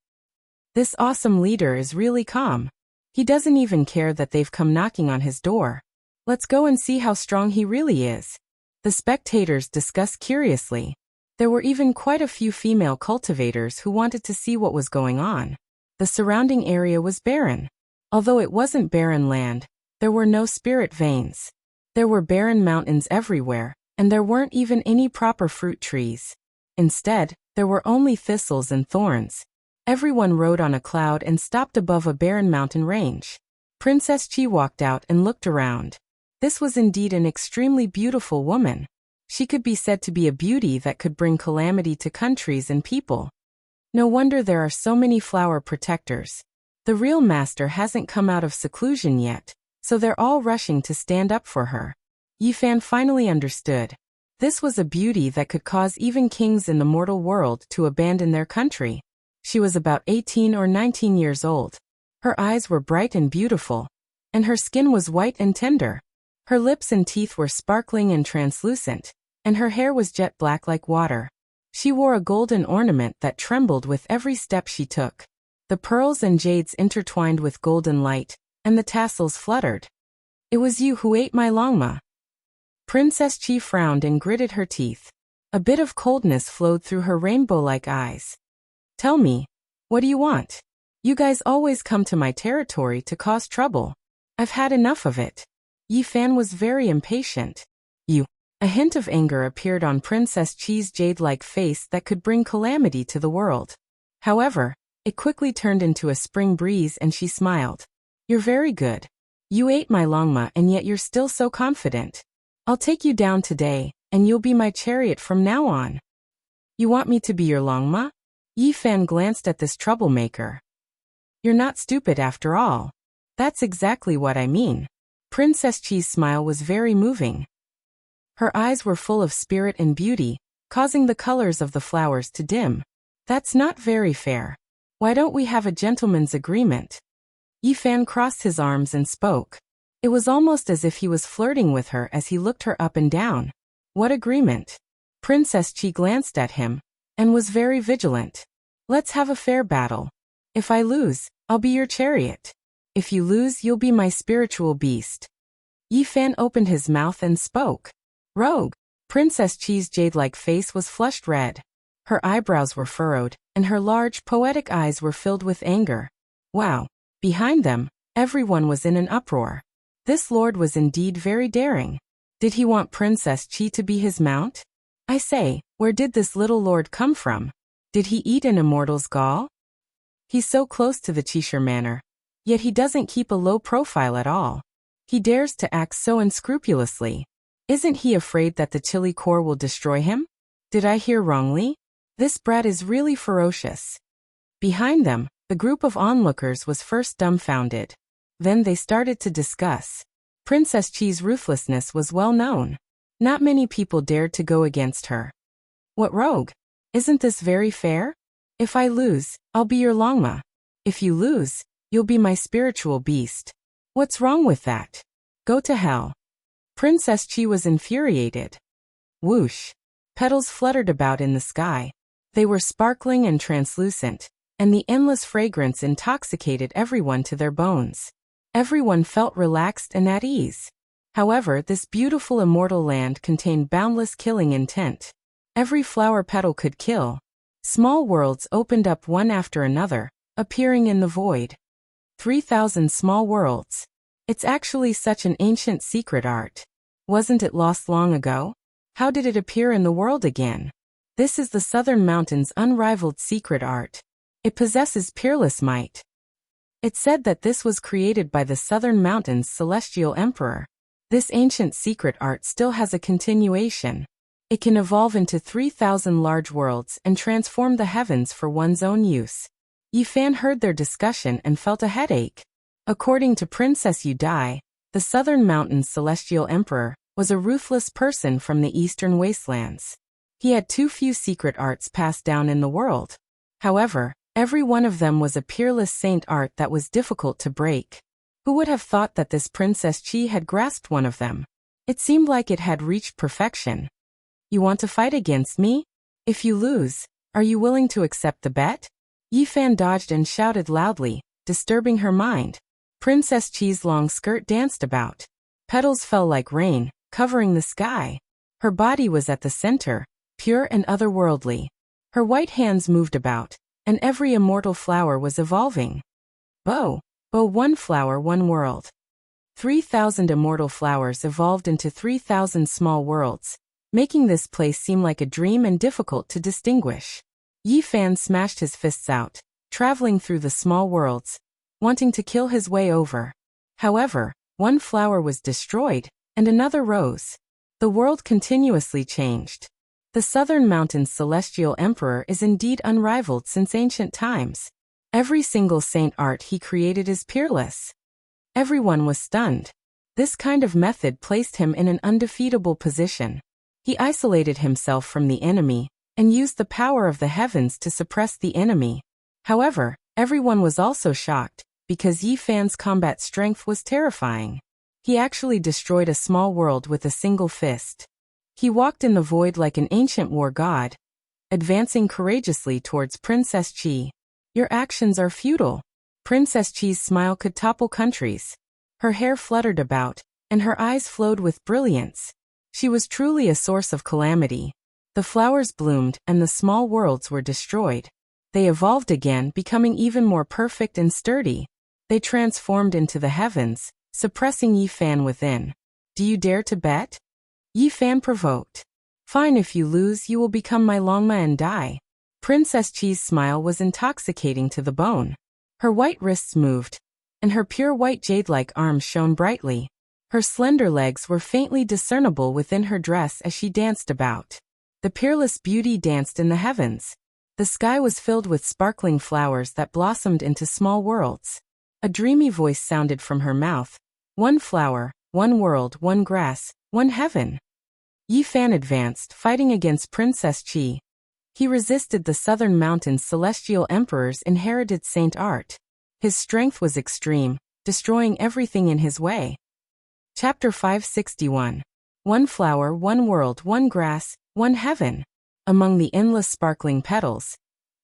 Speaker 1: This awesome leader is really calm. He doesn't even care that they've come knocking on his door. Let's go and see how strong he really is. The spectators discussed curiously. There were even quite a few female cultivators who wanted to see what was going on. The surrounding area was barren. Although it wasn't barren land, there were no spirit veins. There were barren mountains everywhere, and there weren't even any proper fruit trees. Instead, there were only thistles and thorns. Everyone rode on a cloud and stopped above a barren mountain range. Princess Chi walked out and looked around. This was indeed an extremely beautiful woman. She could be said to be a beauty that could bring calamity to countries and people. No wonder there are so many flower protectors. The real master hasn't come out of seclusion yet, so they're all rushing to stand up for her. Yifan finally understood. This was a beauty that could cause even kings in the mortal world to abandon their country. She was about 18 or 19 years old. Her eyes were bright and beautiful, and her skin was white and tender. Her lips and teeth were sparkling and translucent, and her hair was jet black like water. She wore a golden ornament that trembled with every step she took. The pearls and jades intertwined with golden light, and the tassels fluttered. "It was you who ate my longma." Princess Chi frowned and gritted her teeth. A bit of coldness flowed through her rainbow-like eyes. "Tell me, what do you want? You guys always come to my territory to cause trouble. I've had enough of it." Yifan was very impatient. "You." A hint of anger appeared on Princess Chi's jade-like face that could bring calamity to the world. However, it quickly turned into a spring breeze and she smiled. "You're very good. You ate my longma and yet you're still so confident. I'll take you down today, and you'll be my chariot from now on." "You want me to be your longma?" Yifan glanced at this troublemaker. "You're not stupid after all." "That's exactly what I mean." Princess Chi's smile was very moving. Her eyes were full of spirit and beauty, causing the colors of the flowers to dim. "That's not very fair. Why don't we have a gentleman's agreement?" Yifan crossed his arms and spoke. It was almost as if he was flirting with her as he looked her up and down. "What agreement?" Princess Chi glanced at him, and was very vigilant. "Let's have a fair battle. If I lose, I'll be your chariot. If you lose, you'll be my spiritual beast." Yifan opened his mouth and spoke. "Rogue." Princess Chi's jade-like face was flushed red. Her eyebrows were furrowed, and her large, poetic eyes were filled with anger. Wow. Behind them, everyone was in an uproar. This lord was indeed very daring. Did he want Princess Chi to be his mount? I say, where did this little lord come from? Did he eat an immortal's gall? He's so close to the Chishire Manor, yet he doesn't keep a low profile at all. He dares to act so unscrupulously. Isn't he afraid that the chili core will destroy him? Did I hear wrongly? This brat is really ferocious. Behind them, the group of onlookers was first dumbfounded. Then they started to discuss. Princess Chi's ruthlessness was well known. Not many people dared to go against her. "What rogue? Isn't this very fair? If I lose, I'll be your longma. If you lose, you'll be my spiritual beast. What's wrong with that? Go to hell." Princess Chi was infuriated. Whoosh! Petals fluttered about in the sky. They were sparkling and translucent, and the endless fragrance intoxicated everyone to their bones. Everyone felt relaxed and at ease. However, this beautiful immortal land contained boundless killing intent. Every flower petal could kill. Small worlds opened up one after another, appearing in the void. 3,000 small worlds. It's actually such an ancient secret art. Wasn't it lost long ago? How did it appear in the world again? This is the Southern Mountains' unrivaled secret art. It possesses peerless might. It's said that this was created by the Southern Mountains' celestial emperor. This ancient secret art still has a continuation. It can evolve into 3,000 large worlds and transform the heavens for one's own use. Yifan heard their discussion and felt a headache. According to Princess Yudai, the Southern Mountains' celestial emperor was a ruthless person from the eastern wastelands. He had too few secret arts passed down in the world. However, every one of them was a peerless saint art that was difficult to break. Who would have thought that this Princess Chi had grasped one of them? It seemed like it had reached perfection. "You want to fight against me? If you lose, are you willing to accept the bet?" Yifan dodged and shouted loudly, disturbing her mind. Princess Chi's long skirt danced about. Petals fell like rain, covering the sky. Her body was at the center, pure and otherworldly. Her white hands moved about, and every immortal flower was evolving. Bow, one flower, one world. 3,000 immortal flowers evolved into 3,000 small worlds, making this place seem like a dream and difficult to distinguish. Yifan smashed his fists out, traveling through the small worlds, wanting to kill his way over. However, one flower was destroyed, and another rose. The world continuously changed. The Southern Mountains' celestial emperor is indeed unrivaled since ancient times. Every single saint art he created is peerless. Everyone was stunned. This kind of method placed him in an undefeatable position. He isolated himself from the enemy and used the power of the heavens to suppress the enemy. However, everyone was also shocked because Yi Fan's combat strength was terrifying. He actually destroyed a small world with a single fist. He walked in the void like an ancient war god, advancing courageously towards Princess Qi. Your actions are futile. Princess Qi's smile could topple countries. Her hair fluttered about, and her eyes flowed with brilliance. She was truly a source of calamity. The flowers bloomed and the small worlds were destroyed. They evolved again, becoming even more perfect and sturdy. They transformed into the heavens, suppressing Yi Fan within. Do you dare to bet? Yi Fan provoked. Fine, if you lose, you will become my Longma and die. Princess Qi's smile was intoxicating to the bone. Her white wrists moved, and her pure white jade-like arms shone brightly. Her slender legs were faintly discernible within her dress as she danced about. The peerless beauty danced in the heavens. The sky was filled with sparkling flowers that blossomed into small worlds. A dreamy voice sounded from her mouth. One flower, one world, one grass, one heaven. Yi Fan advanced, fighting against Princess Qi. He resisted the Southern Mountains' celestial emperor's inherited saint art. His strength was extreme, destroying everything in his way. Chapter 561. One flower, one world, one grass, one heaven. Among the endless sparkling petals,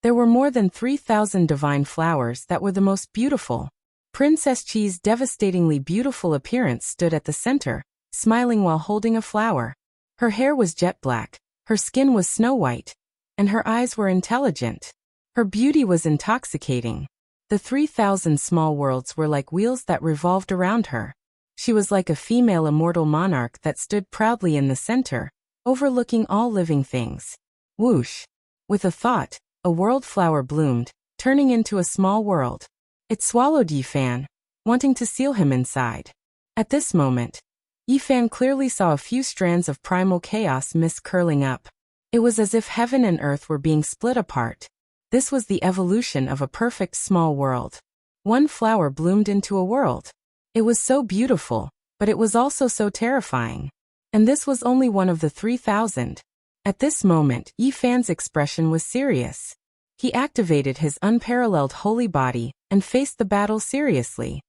Speaker 1: there were more than 3,000 divine flowers that were the most beautiful. Princess Qi's devastatingly beautiful appearance stood at the center, smiling while holding a flower. Her hair was jet black, her skin was snow white, and her eyes were intelligent. Her beauty was intoxicating. The 3,000 small worlds were like wheels that revolved around her. She was like a female immortal monarch that stood proudly in the center, overlooking all living things. Whoosh! With a thought, a world flower bloomed, turning into a small world. It swallowed Yi Fan, wanting to seal him inside. At this moment, Yi Fan clearly saw a few strands of primal chaos mist curling up. It was as if heaven and earth were being split apart. This was the evolution of a perfect small world. One flower bloomed into a world. It was so beautiful, but it was also so terrifying. And this was only one of the 3,000. At this moment, Yi Fan's expression was serious. He activated his unparalleled holy body and faced the battle seriously.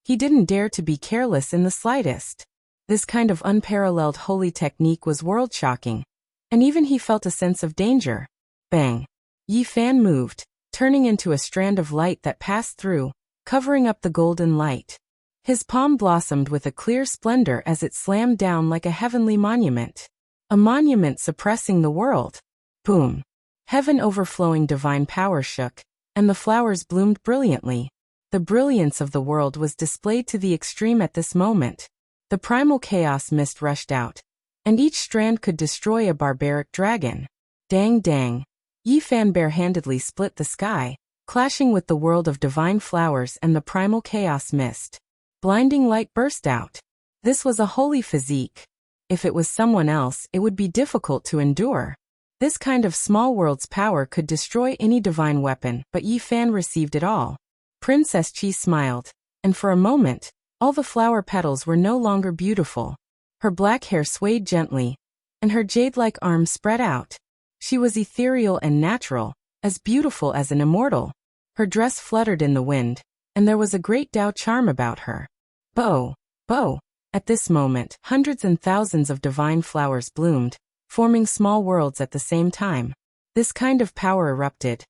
Speaker 1: He didn't dare to be careless in the slightest. This kind of unparalleled holy technique was world-shocking, and even he felt a sense of danger. Bang! Yi Fan moved, turning into a strand of light that passed through, covering up the golden light. His palm blossomed with a clear splendor as it slammed down like a heavenly monument. A monument suppressing the world. Boom! Heaven overflowing divine power shook, and the flowers bloomed brilliantly. The brilliance of the world was displayed to the extreme at this moment. The primal chaos mist rushed out, and each strand could destroy a barbaric dragon. Dang dang! Yi Fan barehandedly split the sky, clashing with the world of divine flowers and the primal chaos mist. Blinding light burst out. This was a holy physique. If it was someone else, it would be difficult to endure. This kind of small world's power could destroy any divine weapon, but Yi Fan received it all. Princess Qi smiled, and for a moment, all the flower petals were no longer beautiful. Her black hair swayed gently, and her jade-like arms spread out. She was ethereal and natural, as beautiful as an immortal. Her dress fluttered in the wind, and there was a great Tao charm about her. Bow! Bow! At this moment, hundreds and thousands of divine flowers bloomed, forming small worlds at the same time. This kind of power erupted,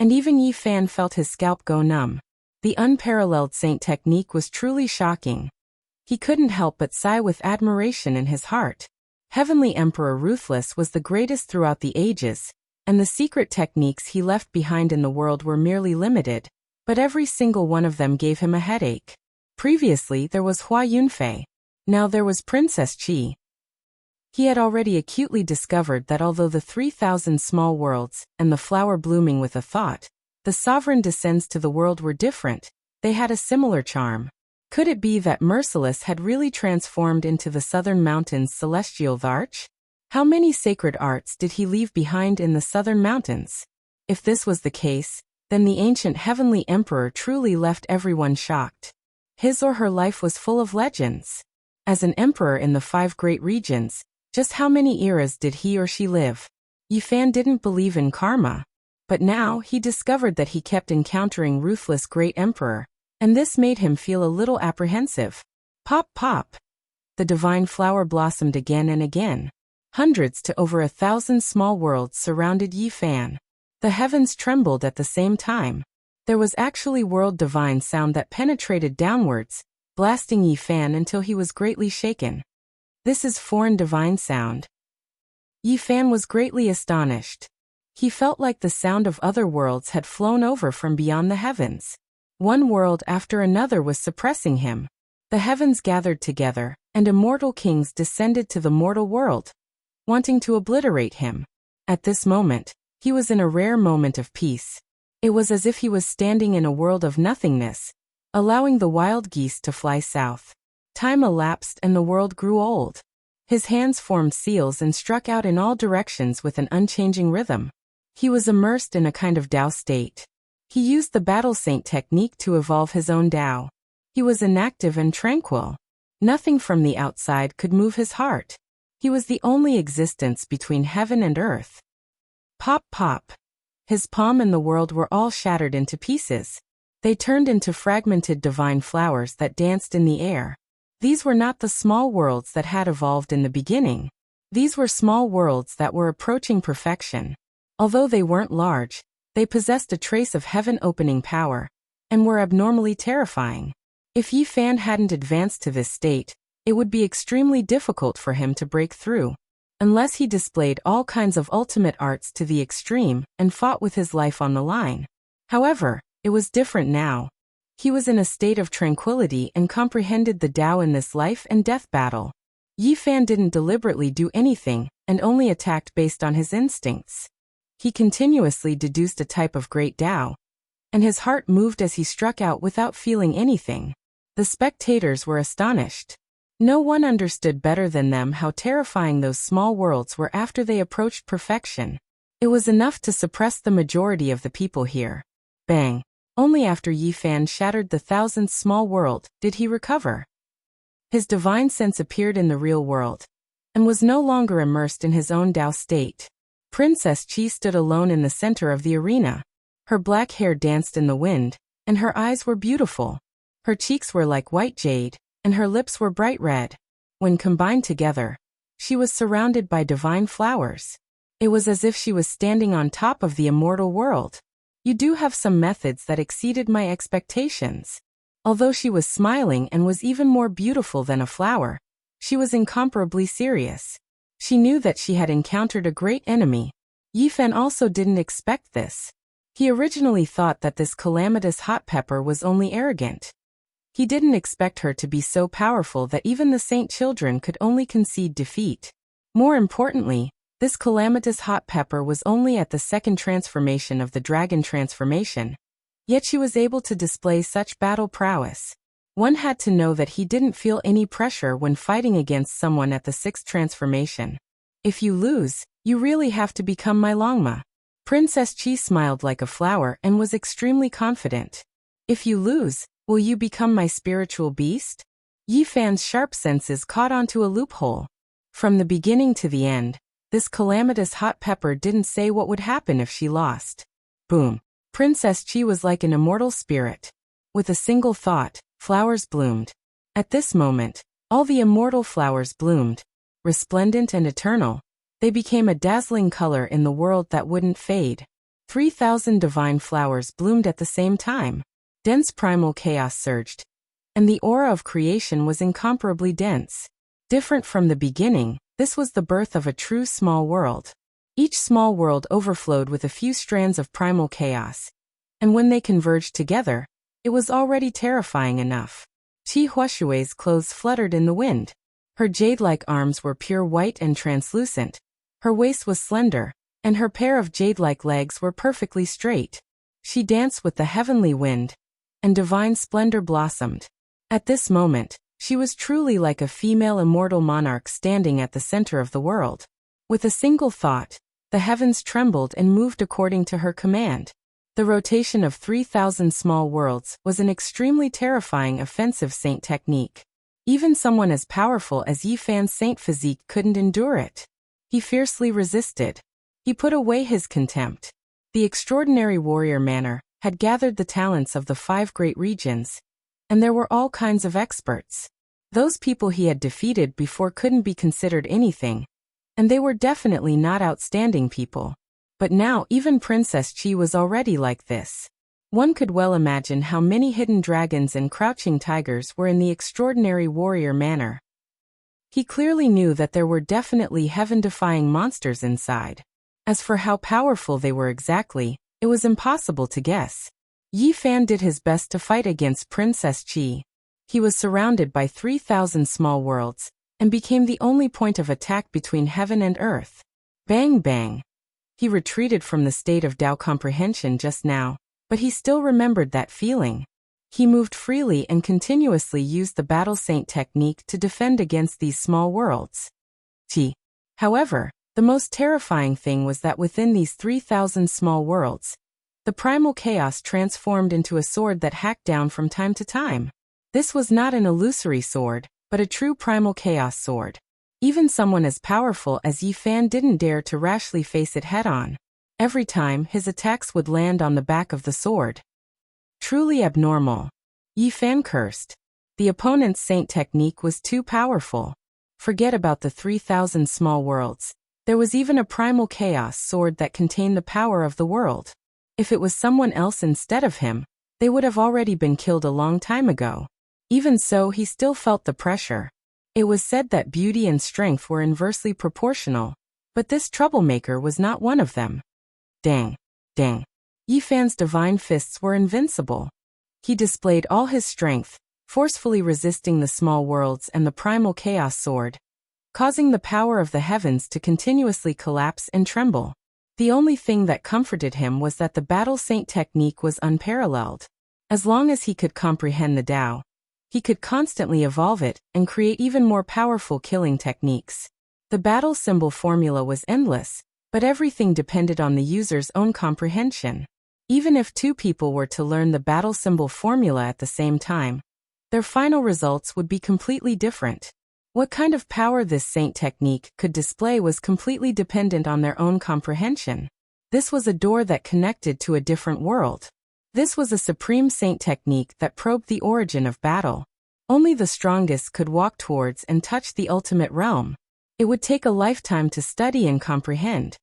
Speaker 1: and even Yi Fan felt his scalp go numb. The unparalleled saint technique was truly shocking. He couldn't help but sigh with admiration in his heart. Heavenly Emperor Ruthless was the greatest throughout the ages, and the secret techniques he left behind in the world were merely limited, but every single one of them gave him a headache. Previously there was Hua Yunfei. Now there was Princess Qi. He had already acutely discovered that although the 3,000 small worlds and the flower blooming with a thought, the sovereign descends to the world were different, they had a similar charm. Could it be that Merciless had really transformed into the Southern Mountains' celestial Varch? How many sacred arts did he leave behind in the Southern Mountains? If this was the case, Then the ancient heavenly emperor truly left everyone shocked. His or her life was full of legends. As an emperor in the 5 great regions, just how many eras did he or she live? Yifan didn't believe in karma. But now he discovered that he kept encountering ruthless great emperor, and this made him feel a little apprehensive. Pop pop. The divine flower blossomed again and again. Hundreds to over 1,000 small worlds surrounded Yifan. The heavens trembled at the same time. There was actually world divine sound that penetrated downwards, blasting Yifan until he was greatly shaken. This is foreign divine sound. Yifan was greatly astonished. He felt like the sound of other worlds had flown over from beyond the heavens. One world after another was suppressing him. The heavens gathered together, and immortal kings descended to the mortal world, wanting to obliterate him. At this moment, he was in a rare moment of peace. It was as if he was standing in a world of nothingness, allowing the wild geese to fly south. Time elapsed and the world grew old. His hands formed seals and struck out in all directions with an unchanging rhythm. He was immersed in a kind of Tao state. He used the battle saint technique to evolve his own Tao. He was inactive and tranquil. Nothing from the outside could move his heart. He was the only existence between heaven and earth. Pop pop. His palm and the world were all shattered into pieces. They turned into fragmented divine flowers that danced in the air. These were not the small worlds that had evolved in the beginning. These were small worlds that were approaching perfection. Although they weren't large, they possessed a trace of heaven-opening power, and were abnormally terrifying. If Yifan hadn't advanced to this state, it would be extremely difficult for him to break through. Unless he displayed all kinds of ultimate arts to the extreme and fought with his life on the line. However, it was different now. He was in a state of tranquility and comprehended the Tao in this life and death battle. Yifan didn't deliberately do anything and only attacked based on his instincts. He continuously deduced a type of great Tao, and his heart moved as he struck out without feeling anything. The spectators were astonished. No one understood better than them how terrifying those small worlds were after they approached perfection. It was enough to suppress the majority of the people here. Bang! Only after Yifan shattered the 1,000th small world did he recover. His divine sense appeared in the real world, and was no longer immersed in his own Tao state. Princess Qi stood alone in the center of the arena. Her black hair danced in the wind, and her eyes were beautiful. Her cheeks were like white jade, and her lips were bright red. When combined together, she was surrounded by divine flowers. It was as if she was standing on top of the immortal world. You do have some methods that exceeded my expectations. Although she was smiling and was even more beautiful than a flower, she was incomparably serious. She knew that she had encountered a great enemy. Yifan also didn't expect this. He originally thought that this calamitous hot pepper was only arrogant. He didn't expect her to be so powerful that even the saint children could only concede defeat. More importantly, this calamitous hot pepper was only at the second transformation of the dragon transformation. Yet she was able to display such battle prowess. One had to know that he didn't feel any pressure when fighting against someone at the 6th transformation. If you lose, you really have to become my Longma. Princess Qi smiled like a flower and was extremely confident. If you lose, will you become my spiritual beast? Yifan's sharp senses caught onto a loophole. From the beginning to the end, this calamitous hot pepper didn't say what would happen if she lost. Boom. Princess Qi was like an immortal spirit. With a single thought, flowers bloomed. At this moment, all the immortal flowers bloomed. Resplendent and eternal, they became a dazzling color in the world that wouldn't fade. 3,000 divine flowers bloomed at the same time. Dense primal chaos surged, and the aura of creation was incomparably dense. Different from the beginning, this was the birth of a true small world. Each small world overflowed with a few strands of primal chaos, and when they converged together, it was already terrifying enough. Qi Huashui's clothes fluttered in the wind. Her jade-like arms were pure white and translucent. Her waist was slender, and her pair of jade-like legs were perfectly straight. She danced with the heavenly wind, and divine splendor blossomed. At this moment, she was truly like a female immortal monarch standing at the center of the world. With a single thought, the heavens trembled and moved according to her command. The rotation of 3,000 small worlds was an extremely terrifying offensive saint technique. Even someone as powerful as Yi Fan's saint physique couldn't endure it. He fiercely resisted. He put away his contempt. The extraordinary warrior manner had gathered the talents of the 5 great regions, and there were all kinds of experts. Those people he had defeated before couldn't be considered anything, and they were definitely not outstanding people. But now even Princess Chi was already like this. One could well imagine how many hidden dragons and crouching tigers were in the extraordinary warrior manner. He clearly knew that there were definitely heaven-defying monsters inside. As for how powerful they were exactly, it was impossible to guess. Yi Fan did his best to fight against Princess Chi. He was surrounded by 3,000 small worlds, and became the only point of attack between heaven and earth. Bang bang. He retreated from the state of Tao comprehension just now, but he still remembered that feeling. He moved freely and continuously used the battle saint technique to defend against these small worlds. However, the most terrifying thing was that within these 3,000 small worlds, the primal chaos transformed into a sword that hacked down from time to time. This was not an illusory sword, but a true primal chaos sword. Even someone as powerful as Yi Fan didn't dare to rashly face it head-on. Every time, his attacks would land on the back of the sword. Truly abnormal. Yi Fan cursed. The opponent's saint technique was too powerful. Forget about the 3,000 small worlds. There was even a primal chaos sword that contained the power of the world. If it was someone else instead of him, they would have already been killed a long time ago. Even so, he still felt the pressure. It was said that beauty and strength were inversely proportional, but this troublemaker was not one of them. Dang. Dang. Yi Fan's divine fists were invincible. He displayed all his strength, forcefully resisting the small worlds and the primal chaos sword, causing the power of the heavens to continuously collapse and tremble. The only thing that comforted him was that the battle saint technique was unparalleled. As long as he could comprehend the Tao, he could constantly evolve it and create even more powerful killing techniques. The battle symbol formula was endless, but everything depended on the user's own comprehension. Even if 2 people were to learn the battle symbol formula at the same time, their final results would be completely different. What kind of power this saint technique could display was completely dependent on their own comprehension. This was a door that connected to a different world. This was a supreme saint technique that probed the origin of battle. Only the strongest could walk towards and touch the ultimate realm. It would take a lifetime to study and comprehend.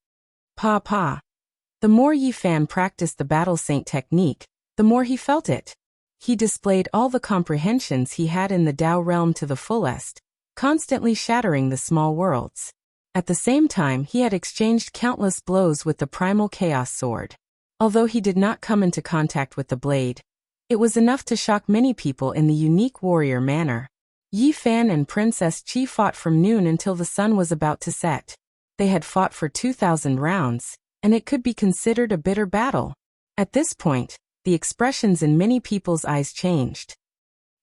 Speaker 1: The more Yi Fan practiced the battle saint technique, the more he felt it. He displayed all the comprehensions he had in the Tao realm to the fullest, constantly shattering the small worlds. At the same time, he had exchanged countless blows with the primal chaos sword. Although he did not come into contact with the blade, it was enough to shock many people in the unique warrior manner. Yi Fan and Princess Chi fought from noon until the sun was about to set. They had fought for 2,000 rounds, and it could be considered a bitter battle. At this point, the expressions in many people's eyes changed.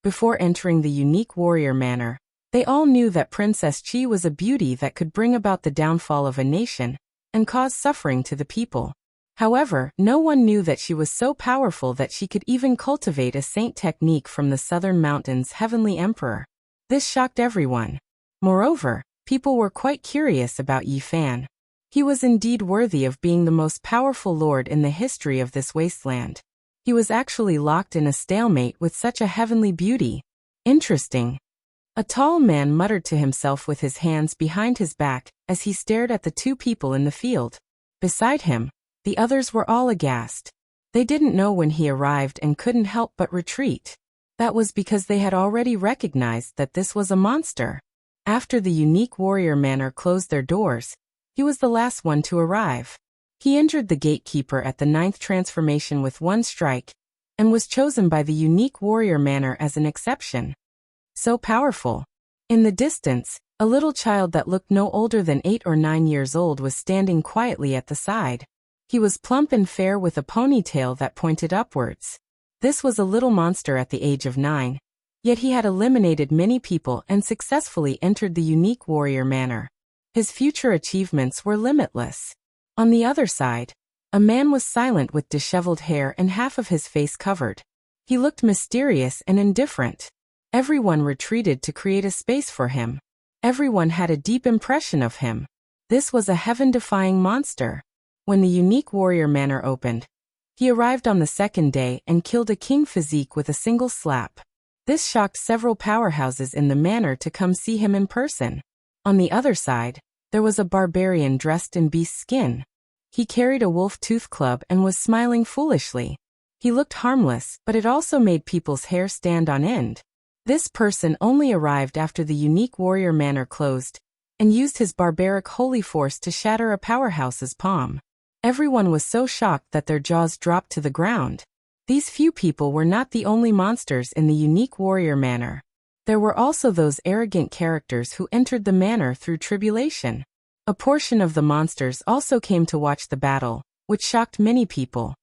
Speaker 1: Before entering the unique warrior manner, they all knew that Princess Chi was a beauty that could bring about the downfall of a nation and cause suffering to the people. However, no one knew that she was so powerful that she could even cultivate a saint technique from the southern mountains' heavenly emperor. This shocked everyone. Moreover, people were quite curious about Yi Fan. He was indeed worthy of being the most powerful lord in the history of this wasteland. He was actually locked in a stalemate with such a heavenly beauty. Interesting. A tall man muttered to himself with his hands behind his back as he stared at the 2 people in the field. Beside him, the others were all aghast. They didn't know when he arrived and couldn't help but retreat. That was because they had already recognized that this was a monster. After the unique warrior manor closed their doors, he was the last one to arrive. He injured the gatekeeper at the 9th transformation with 1 strike, and was chosen by the unique warrior manor as an exception. So powerful. In the distance, a little child that looked no older than 8 or 9 years old was standing quietly at the side. He was plump and fair with a ponytail that pointed upwards. This was a little monster at the age of 9. Yet he had eliminated many people and successfully entered the unique warrior manor. His future achievements were limitless. On the other side, A man was silent with disheveled hair and half of his face covered. He looked mysterious and indifferent. Everyone retreated to create a space for him. Everyone had a deep impression of him. This was a heaven-defying monster. When the unique warrior manor opened, he arrived on the second day and killed a king physique with a single slap. This shocked several powerhouses in the manor to come see him in person. On the other side, there was a barbarian dressed in beast skin. He carried a wolf-tooth club and was smiling foolishly. He looked harmless, but it also made people's hair stand on end. This person only arrived after the unique warrior manor closed, and used his barbaric holy force to shatter a powerhouse's palm. Everyone was so shocked that their jaws dropped to the ground. These few people were not the only monsters in the unique warrior manor. There were also those arrogant characters who entered the manor through tribulation. A portion of the monsters also came to watch the battle, which shocked many people.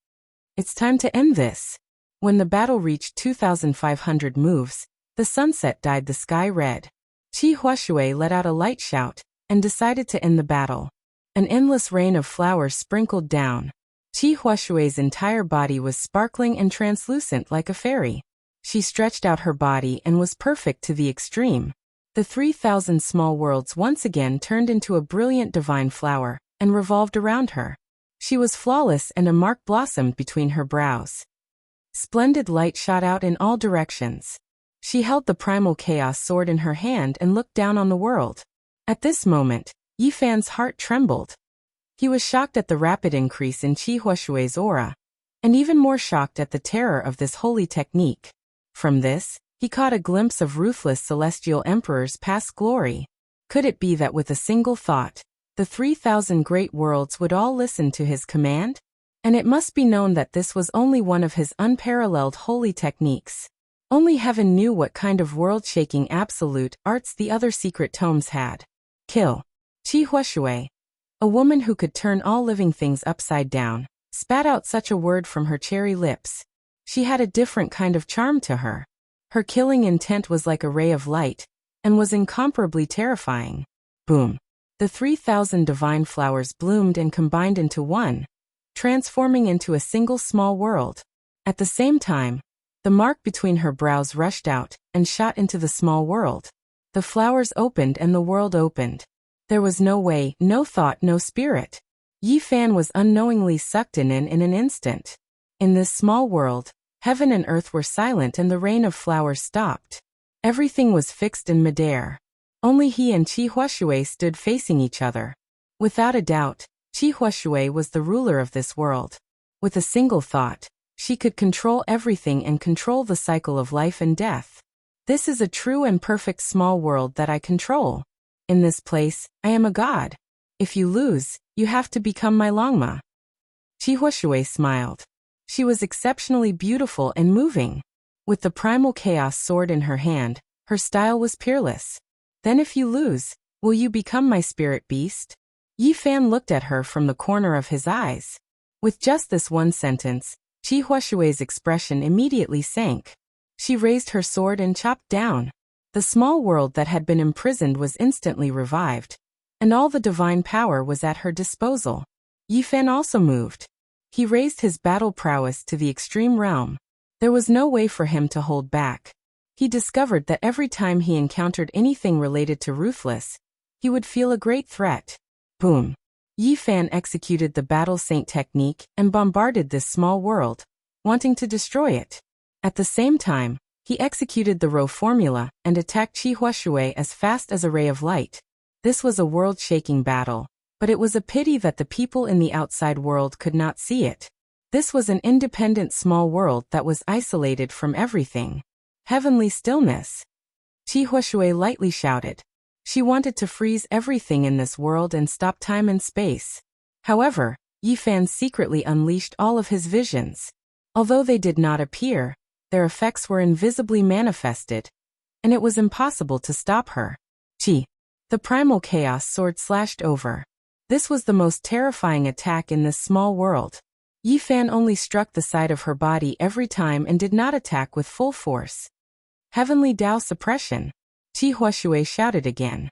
Speaker 1: It's time to end this. When the battle reached 2,500 moves, the sunset dyed the sky red. Qi Huashui let out a light shout, and decided to end the battle. An endless rain of flowers sprinkled down. Qi Huashui's entire body was sparkling and translucent like a fairy. She stretched out her body and was perfect to the extreme. The 3,000 small worlds once again turned into a brilliant divine flower, and revolved around her. She was flawless and a mark blossomed between her brows. Splendid light shot out in all directions. She held the primal chaos sword in her hand and looked down on the world. At this moment, Yi Fan's heart trembled. He was shocked at the rapid increase in Qi Huashui's aura, and even more shocked at the terror of this holy technique. From this, he caught a glimpse of ruthless celestial emperors past glory. Could it be that with a single thought, the 3,000 great worlds would all listen to his command? And it must be known that this was only one of his unparalleled holy techniques. Only heaven knew what kind of world-shaking absolute arts the other secret tomes had. Kill. Qi Huashui, a woman who could turn all living things upside down, spat out such a word from her cherry lips. She had a different kind of charm to her. Her killing intent was like a ray of light, and was incomparably terrifying. Boom. The 3,000 divine flowers bloomed and combined into one, transforming into a single small world. At the same time, the mark between her brows rushed out, and shot into the small world. The flowers opened and the world opened. There was no way, no thought, no spirit. Yi Fan was unknowingly sucked in an instant. In this small world, heaven and earth were silent and the rain of flowers stopped. Everything was fixed in midair. Only he and Qi Huashui stood facing each other. Without a doubt, Qi Huashui was the ruler of this world. With a single thought, she could control everything and control the cycle of life and death. This is a true and perfect small world that I control. In this place, I am a god. If you lose, you have to become my Longma. Qi Huashui smiled. She was exceptionally beautiful and moving. With the primal chaos sword in her hand, her style was peerless. Then if you lose, will you become my spirit beast? Yi Fan looked at her from the corner of his eyes. With just this one sentence, Qi Huashui's expression immediately sank. She raised her sword and chopped down. The small world that had been imprisoned was instantly revived, and all the divine power was at her disposal. Yi Fan also moved. He raised his battle prowess to the extreme realm. There was no way for him to hold back. He discovered that every time he encountered anything related to ruthless, he would feel a great threat. Boom. Yi Fan executed the battle saint technique and bombarded this small world, wanting to destroy it. At the same time, he executed the Rho formula and attacked Qi Huashui as fast as a ray of light. This was a world-shaking battle, but it was a pity that the people in the outside world could not see it. This was an independent small world that was isolated from everything. Heavenly stillness. Qi Huashui lightly shouted. She wanted to freeze everything in this world and stop time and space. However, Yi Fan secretly unleashed all of his visions. Although they did not appear, their effects were invisibly manifested, and it was impossible to stop her. Qi. The primal chaos sword slashed over. This was the most terrifying attack in this small world. Yi Fan only struck the side of her body every time and did not attack with full force. Heavenly Tao suppression. Qi Huashui shouted again.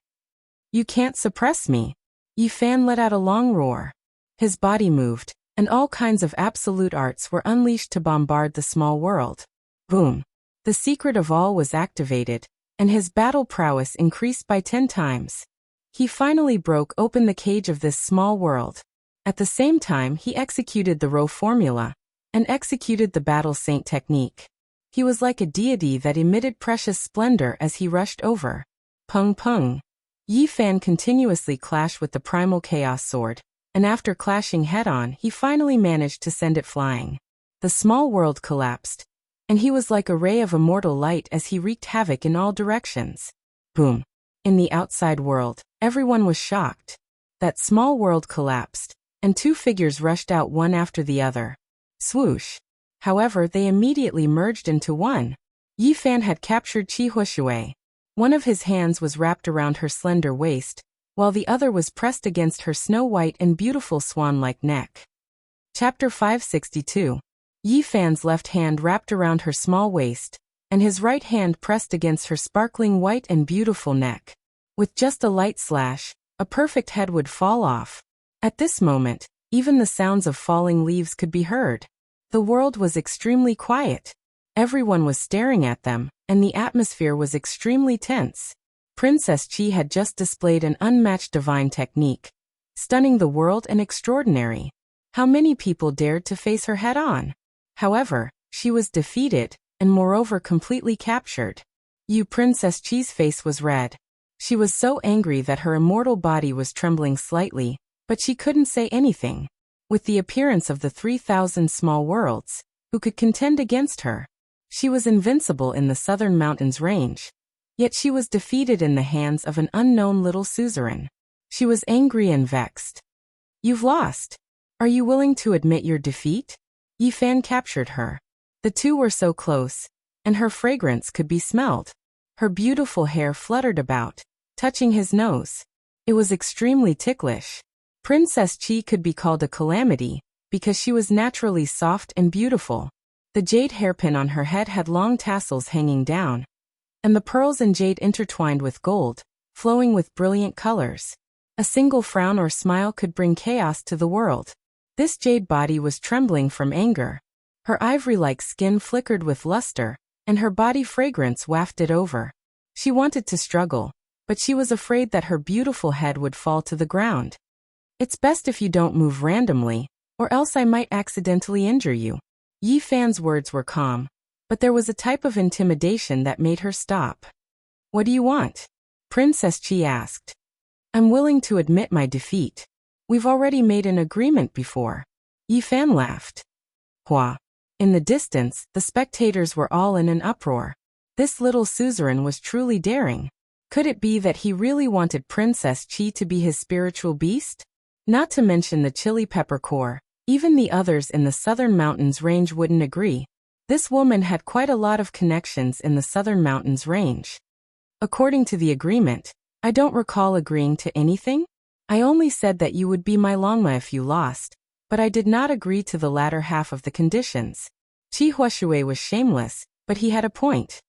Speaker 1: You can't suppress me. Yi Fan let out a long roar. His body moved, and all kinds of absolute arts were unleashed to bombard the small world. Boom! The secret of all was activated, and his battle prowess increased by 10 times. He finally broke open the cage of this small world. At the same time, he executed the Rho formula, and executed the battle saint technique. He was like a deity that emitted precious splendor as he rushed over. Pung pung. Yi Fan continuously clashed with the primal chaos sword, and after clashing head-on, he finally managed to send it flying. The small world collapsed, and he was like a ray of immortal light as he wreaked havoc in all directions. Boom. In the outside world, everyone was shocked. That small world collapsed, and 2 figures rushed out one after the other. Swoosh. However, they immediately merged into one. Yi Fan had captured Qi Huishui. One of his hands was wrapped around her slender waist, while the other was pressed against her snow-white and beautiful swan-like neck. Chapter 562. Yi Fan's left hand wrapped around her small waist, and his right hand pressed against her sparkling white and beautiful neck. With just a light slash, a perfect head would fall off. At this moment, even the sounds of falling leaves could be heard. The world was extremely quiet. Everyone was staring at them, and the atmosphere was extremely tense. Princess Qi had just displayed an unmatched divine technique, stunning the world and extraordinary. How many people dared to face her head-on? However, she was defeated, and moreover completely captured. Princess Qi's face was red. She was so angry that her immortal body was trembling slightly, but she couldn't say anything. With the appearance of the 3,000 small worlds, who could contend against her? She was invincible in the southern mountains range. Yet she was defeated in the hands of an unknown little suzerain. She was angry and vexed. You've lost. Are you willing to admit your defeat? Yi Fan captured her. The two were so close, and her fragrance could be smelled. Her beautiful hair fluttered about, touching his nose. It was extremely ticklish. Princess Qi could be called a calamity, because she was naturally soft and beautiful. The jade hairpin on her head had long tassels hanging down, and the pearls and jade intertwined with gold, flowing with brilliant colors. A single frown or smile could bring chaos to the world. This jade body was trembling from anger. Her ivory-like skin flickered with luster, and her body fragrance wafted over. She wanted to struggle, but she was afraid that her beautiful head would fall to the ground. It's best if you don't move randomly, or else I might accidentally injure you. Yi Fan's words were calm, but there was a type of intimidation that made her stop. What do you want? Princess Qi asked. I'm willing to admit my defeat. We've already made an agreement before. Yi Fan laughed. Hua. In the distance, the spectators were all in an uproar. This little suzerain was truly daring. Could it be that he really wanted Princess Qi to be his spiritual beast? Not to mention the Chili Pepper Corps, even the others in the Southern Mountains range wouldn't agree. This woman had quite a lot of connections in the Southern Mountains range. According to the agreement, I don't recall agreeing to anything. I only said that you would be my Longma if you lost, but I did not agree to the latter half of the conditions. Qi Huishui was shameless, but he had a point.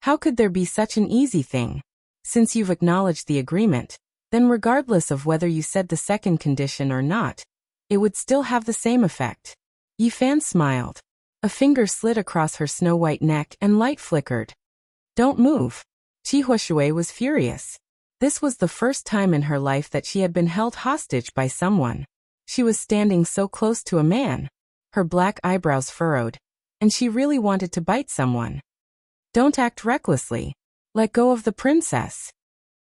Speaker 1: How could there be such an easy thing? Since you've acknowledged the agreement, then regardless of whether you said the second condition or not, it would still have the same effect. Yi Fan smiled. A finger slid across her snow-white neck and light flickered. Don't move. Qi Huishui was furious. This was the first time in her life that she had been held hostage by someone. She was standing so close to a man. Her black eyebrows furrowed, and she really wanted to bite someone. Don't act recklessly. Let go of the princess.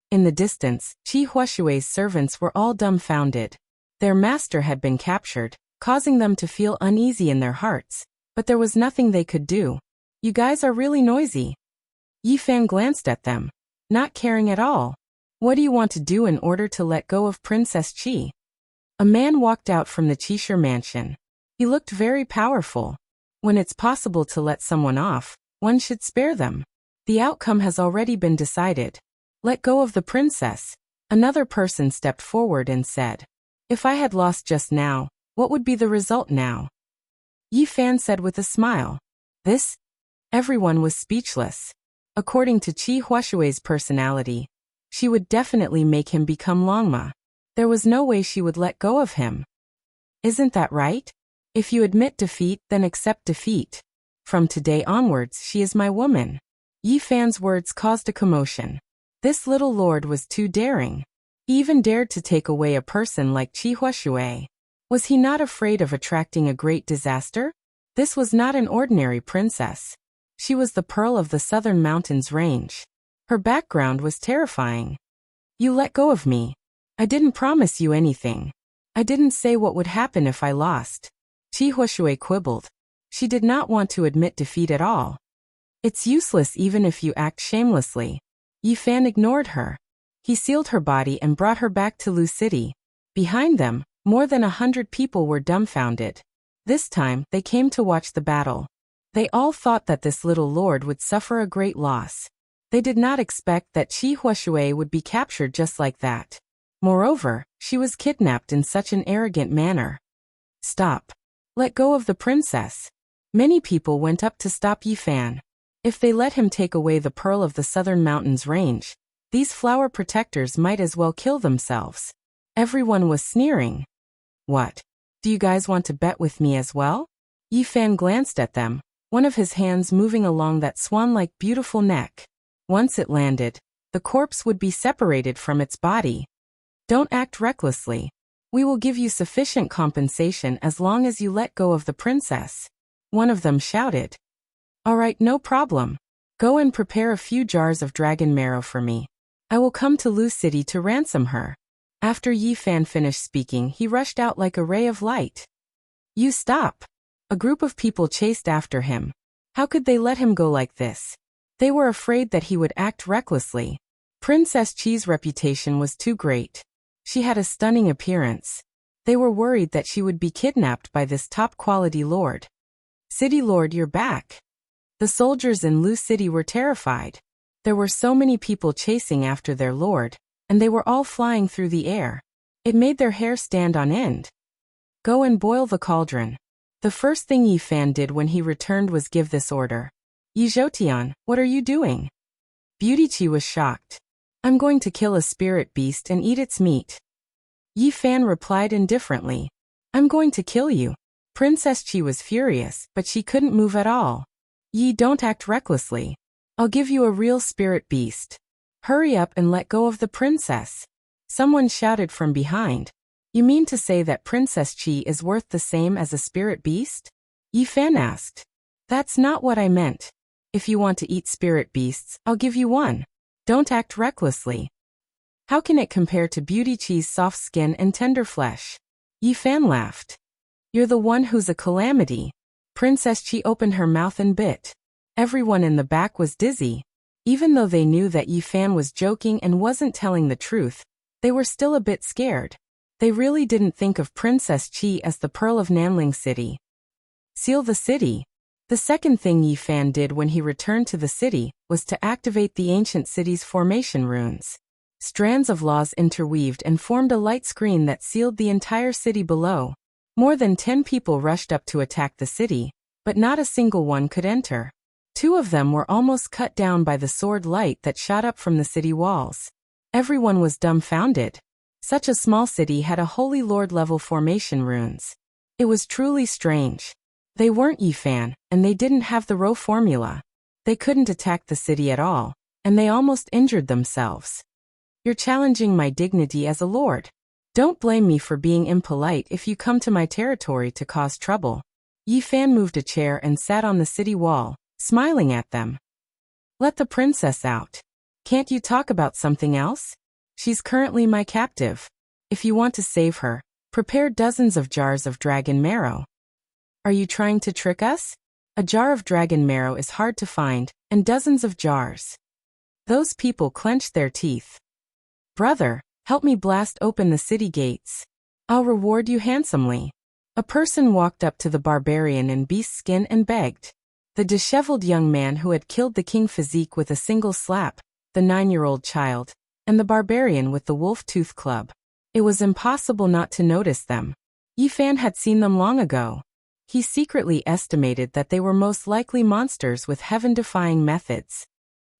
Speaker 1: In the distance, Qi Huishui's servants were all dumbfounded. Their master had been captured, causing them to feel uneasy in their hearts, but there was nothing they could do. You guys are really noisy. Yi Fan glanced at them, not caring at all. What do you want to do in order to let go of Princess Qi? A man walked out from the Qishir mansion. He looked very powerful. When it's possible to let someone off, one should spare them. The outcome has already been decided. Let go of the princess. Another person stepped forward and said, if I had lost just now, what would be the result now? Yi Fan said with a smile. This? Everyone was speechless. According to Qi Huishui's personality, she would definitely make him become Longma. There was no way she would let go of him. Isn't that right? If you admit defeat, then accept defeat. From today onwards, she is my woman. Yi Fan's words caused a commotion. This little lord was too daring. He even dared to take away a person like Qi Huashui. Was he not afraid of attracting a great disaster? This was not an ordinary princess. She was the pearl of the southern mountains range. Her background was terrifying. You let go of me. I didn't promise you anything. I didn't say what would happen if I lost. Qi Huashui quibbled. She did not want to admit defeat at all. It's useless even if you act shamelessly. Yi Fan ignored her. He sealed her body and brought her back to Lu City. Behind them, more than 100 people were dumbfounded. This time, they came to watch the battle. They all thought that this little lord would suffer a great loss. They did not expect that Qi Huashui would be captured just like that. Moreover, she was kidnapped in such an arrogant manner. Stop. Let go of the princess. Many people went up to stop Yi Fan. If they let him take away the pearl of the southern mountains range, these flower protectors might as well kill themselves. Everyone was sneering. What? Do you guys want to bet with me as well? Yi Fan glanced at them, one of his hands moving along that swan-like beautiful neck. Once it landed, the corpse would be separated from its body. Don't act recklessly. We will give you sufficient compensation as long as you let go of the princess. One of them shouted. All right, no problem. Go and prepare a few jars of dragon marrow for me. I will come to Lu City to ransom her. After Yi Fan finished speaking, he rushed out like a ray of light. You stop. A group of people chased after him. How could they let him go like this? They were afraid that he would act recklessly. Princess Qi's reputation was too great. She had a stunning appearance. They were worried that she would be kidnapped by this top-quality lord. City Lord, you're back. The soldiers in Lu City were terrified. There were so many people chasing after their lord, and they were all flying through the air. It made their hair stand on end. Go and boil the cauldron. The first thing Yi Fan did when he returned was give this order. Yi Zhoutian, what are you doing? Beauty Qi was shocked. I'm going to kill a spirit beast and eat its meat. Yi Fan replied indifferently. I'm going to kill you. Princess Qi was furious, but she couldn't move at all. Yi, don't act recklessly. I'll give you a real spirit beast. Hurry up and let go of the princess. Someone shouted from behind. You mean to say that Princess Qi is worth the same as a spirit beast? Yi Fan asked. That's not what I meant. If you want to eat spirit beasts, I'll give you one. Don't act recklessly. How can it compare to Beauty Qi's soft skin and tender flesh? Yi Fan laughed. You're the one who's a calamity. Princess Qi opened her mouth and bit. Everyone in the back was dizzy. Even though they knew that Yi Fan was joking and wasn't telling the truth, they were still a bit scared. They really didn't think of Princess Qi as the pearl of Nanling City. Seal the city. The second thing Yi Fan did when he returned to the city was to activate the ancient city's formation runes. Strands of laws interweaved and formed a light screen that sealed the entire city below. More than 10 people rushed up to attack the city, but not a single one could enter. 2 of them were almost cut down by the sword light that shot up from the city walls. Everyone was dumbfounded. Such a small city had a Holy Lord-level formation runes. It was truly strange. They weren't Yi Fan, and they didn't have the Rho formula. They couldn't attack the city at all, and they almost injured themselves. You're challenging my dignity as a lord. Don't blame me for being impolite if you come to my territory to cause trouble. Yi Fan moved a chair and sat on the city wall, smiling at them. Let the princess out. Can't you talk about something else? She's currently my captive. If you want to save her, prepare dozens of jars of dragon marrow. Are you trying to trick us? A jar of dragon marrow is hard to find, and dozens of jars. Those people clenched their teeth. Brother, help me blast open the city gates. I'll reward you handsomely. A person walked up to the barbarian in beast skin and begged. The disheveled young man who had killed the king physique with a single slap, the 9-year-old child, and the barbarian with the wolf-tooth club. It was impossible not to notice them. Yi Fan had seen them long ago. He secretly estimated that they were most likely monsters with heaven-defying methods.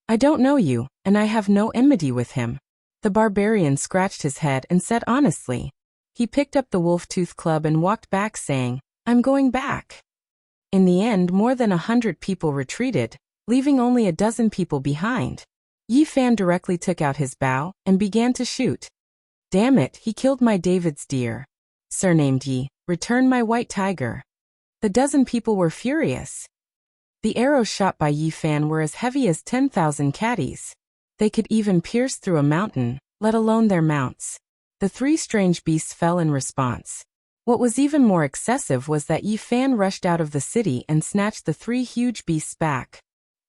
Speaker 1: I don't know you, and I have no enmity with him. The barbarian scratched his head and said honestly. He picked up the wolf-tooth club and walked back saying, I'm going back. In the end, more than 100 people retreated, leaving only a dozen people behind. Yi Fan directly took out his bow and began to shoot. Damn it, he killed my David's deer. Surnamed Yi, return my white tiger. The dozen people were furious. The arrows shot by Yi Fan were as heavy as 10,000 caddies. They could even pierce through a mountain, let alone their mounts. The three strange beasts fell in response. What was even more excessive was that Yi Fan rushed out of the city and snatched the three huge beasts back.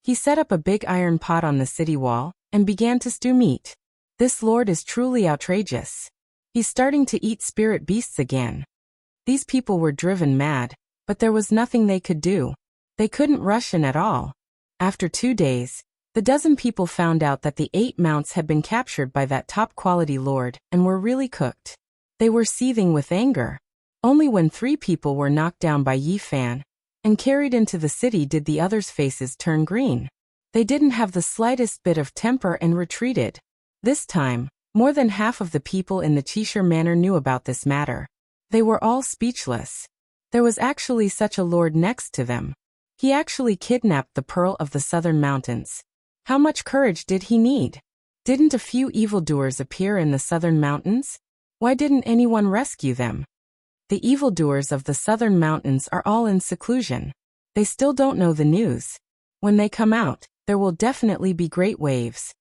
Speaker 1: He set up a big iron pot on the city wall and began to stew meat. This lord is truly outrageous. He's starting to eat spirit beasts again. These people were driven mad, but there was nothing they could do. They couldn't rush in at all. After 2 days, the dozen people found out that the 8 mounts had been captured by that top-quality lord and were really cooked. They were seething with anger. Only when 3 people were knocked down by Yi Fan and carried into the city did the others' faces turn green. They didn't have the slightest bit of temper and retreated. This time, more than half of the people in the Cheshire Manor knew about this matter. They were all speechless. There was actually such a lord next to them. He actually kidnapped the Pearl of the Southern Mountains. How much courage did he need? Didn't a few evildoers appear in the Southern Mountains? Why didn't anyone rescue them? The evildoers of the Southern Mountains are all in seclusion. They still don't know the news. When they come out, there will definitely be great waves.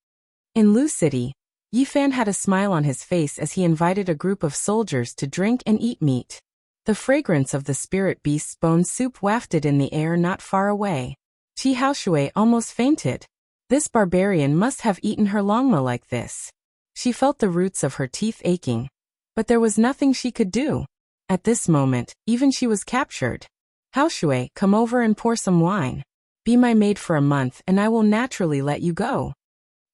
Speaker 1: In Lu City, Yi Fan had a smile on his face as he invited a group of soldiers to drink and eat meat. The fragrance of the spirit beast's bone soup wafted in the air not far away. Qi Haoshui almost fainted. This barbarian must have eaten her longma like this. She felt the roots of her teeth aching. But there was nothing she could do. At this moment, even she was captured. Haoshui, come over and pour some wine. Be my maid for a month and I will naturally let you go.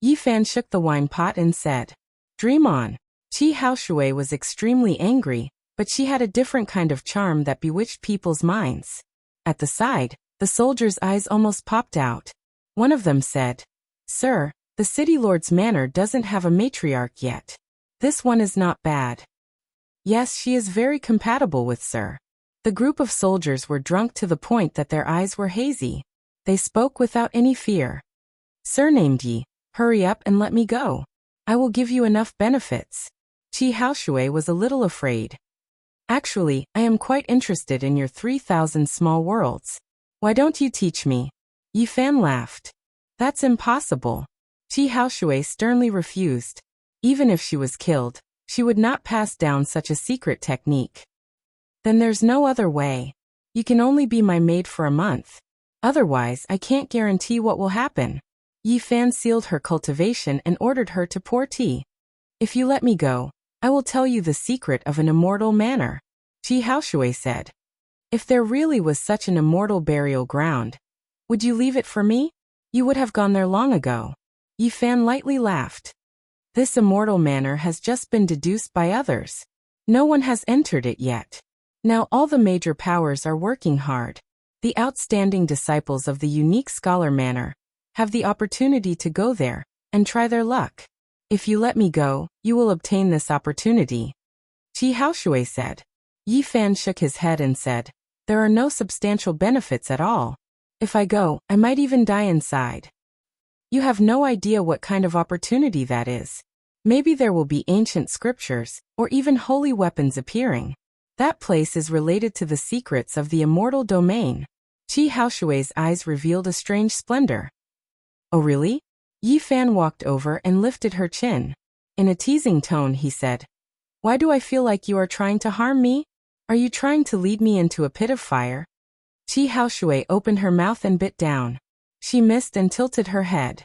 Speaker 1: Yi Fan shook the wine pot and said, Dream on. Qi Haoshui was extremely angry, but she had a different kind of charm that bewitched people's minds. At the side, the soldiers' eyes almost popped out. One of them said, Sir, the city lord's manor doesn't have a matriarch yet. This one is not bad. Yes, she is very compatible with Sir. The group of soldiers were drunk to the point that their eyes were hazy. They spoke without any fear. Surnamed Yi, hurry up and let me go. I will give you enough benefits. Qi Haoshui was a little afraid. Actually, I am quite interested in your 3,000 small worlds. Why don't you teach me? Yi Fan laughed. That's impossible. Qi Haoshui sternly refused. Even if she was killed, she would not pass down such a secret technique. Then there's no other way. You can only be my maid for a month. Otherwise, I can't guarantee what will happen. Yi Fan sealed her cultivation and ordered her to pour tea. If you let me go, I will tell you the secret of an immortal manor. Qi Haoshui said. If there really was such an immortal burial ground, would you leave it for me? You would have gone there long ago. Yi Fan lightly laughed. This immortal manor has just been deduced by others. No one has entered it yet. Now all the major powers are working hard. The outstanding disciples of the unique scholar manor have the opportunity to go there and try their luck. If you let me go, you will obtain this opportunity. Qi Haoshui said. Yi Fan shook his head and said, There are no substantial benefits at all. If I go, I might even die inside. You have no idea what kind of opportunity that is. Maybe there will be ancient scriptures, or even holy weapons appearing. That place is related to the secrets of the immortal domain. Qi Haoshui's eyes revealed a strange splendor. Oh really? Yi Fan walked over and lifted her chin. In a teasing tone he said, Why do I feel like you are trying to harm me? Are you trying to lead me into a pit of fire? Qi Haoshui opened her mouth and bit down. She missed and tilted her head.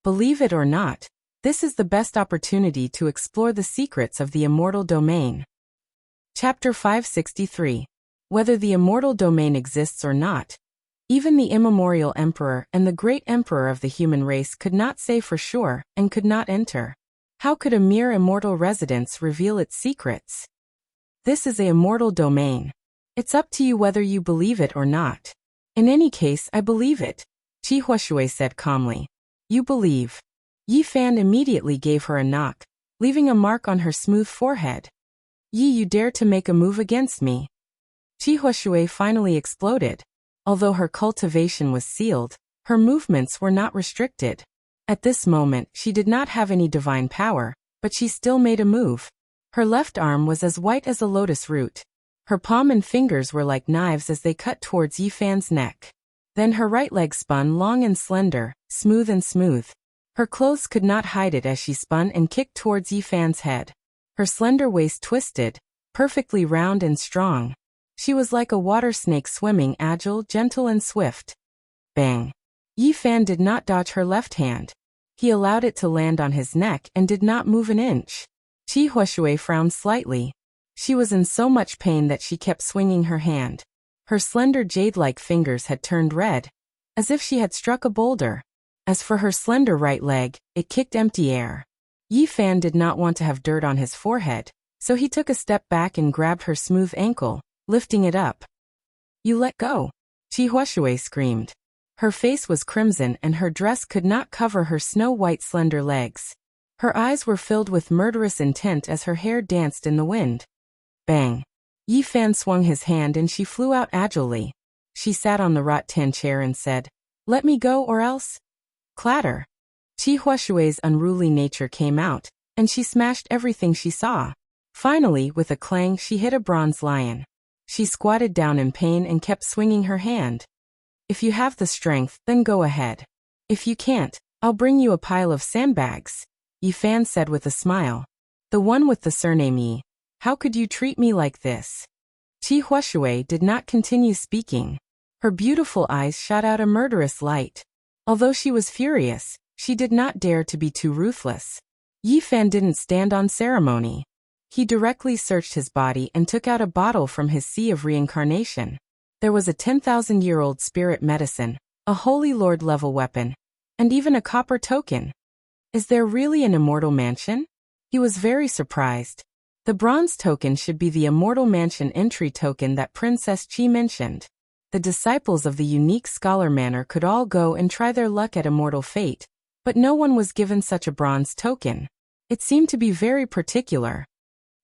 Speaker 1: Believe it or not, this is the best opportunity to explore the secrets of the immortal domain. Chapter 563. Whether the immortal domain exists or not. Even the immemorial emperor and the great emperor of the human race could not say for sure and could not enter. How could a mere immortal residence reveal its secrets? This is a immortal domain. It's up to you whether you believe it or not. In any case, I believe it, Qi Haoshui said calmly. You believe. Yi Fan immediately gave her a knock, leaving a mark on her smooth forehead. Yi, you dare to make a move against me? Chi Huashui finally exploded. Although her cultivation was sealed, her movements were not restricted. At this moment, she did not have any divine power, but she still made a move. Her left arm was as white as a lotus root. Her palm and fingers were like knives as they cut towards Yifan's neck. Then her right leg spun long and slender, smooth and smooth. Her clothes could not hide it as she spun and kicked towards Yifan's head. Her slender waist twisted, perfectly round and strong. She was like a water snake swimming, agile, gentle and swift. Bang! Yifan did not dodge her left hand. He allowed it to land on his neck and did not move an inch. Chi Huashui frowned slightly. She was in so much pain that she kept swinging her hand. Her slender jade-like fingers had turned red, as if she had struck a boulder. As for her slender right leg, it kicked empty air. Yifan did not want to have dirt on his forehead, so he took a step back and grabbed her smooth ankle, lifting it up. "You let go!" Chi Huashui screamed. Her face was crimson and her dress could not cover her snow-white slender legs. Her eyes were filled with murderous intent as her hair danced in the wind. Bang! Yifan swung his hand and she flew out agilely. She sat on the rattan chair and said, "Let me go or else." Clatter! Chi Huashui's unruly nature came out, and she smashed everything she saw. Finally, with a clang, she hit a bronze lion. She squatted down in pain and kept swinging her hand. "If you have the strength, then go ahead. If you can't, I'll bring you a pile of sandbags," Yifan said with a smile. "The one with the surname Yi. How could you treat me like this?" Chi Huashui did not continue speaking. Her beautiful eyes shot out a murderous light. Although she was furious, she did not dare to be too ruthless. Yifan didn't stand on ceremony. He directly searched his body and took out a bottle from his sea of reincarnation. There was a 10,000-year-old spirit medicine, a Holy Lord level weapon, and even a copper token. Is there really an immortal mansion? He was very surprised. The bronze token should be the immortal mansion entry token that Princess Chi mentioned. The disciples of the unique scholar manor could all go and try their luck at immortal fate, but no one was given such a bronze token. It seemed to be very particular.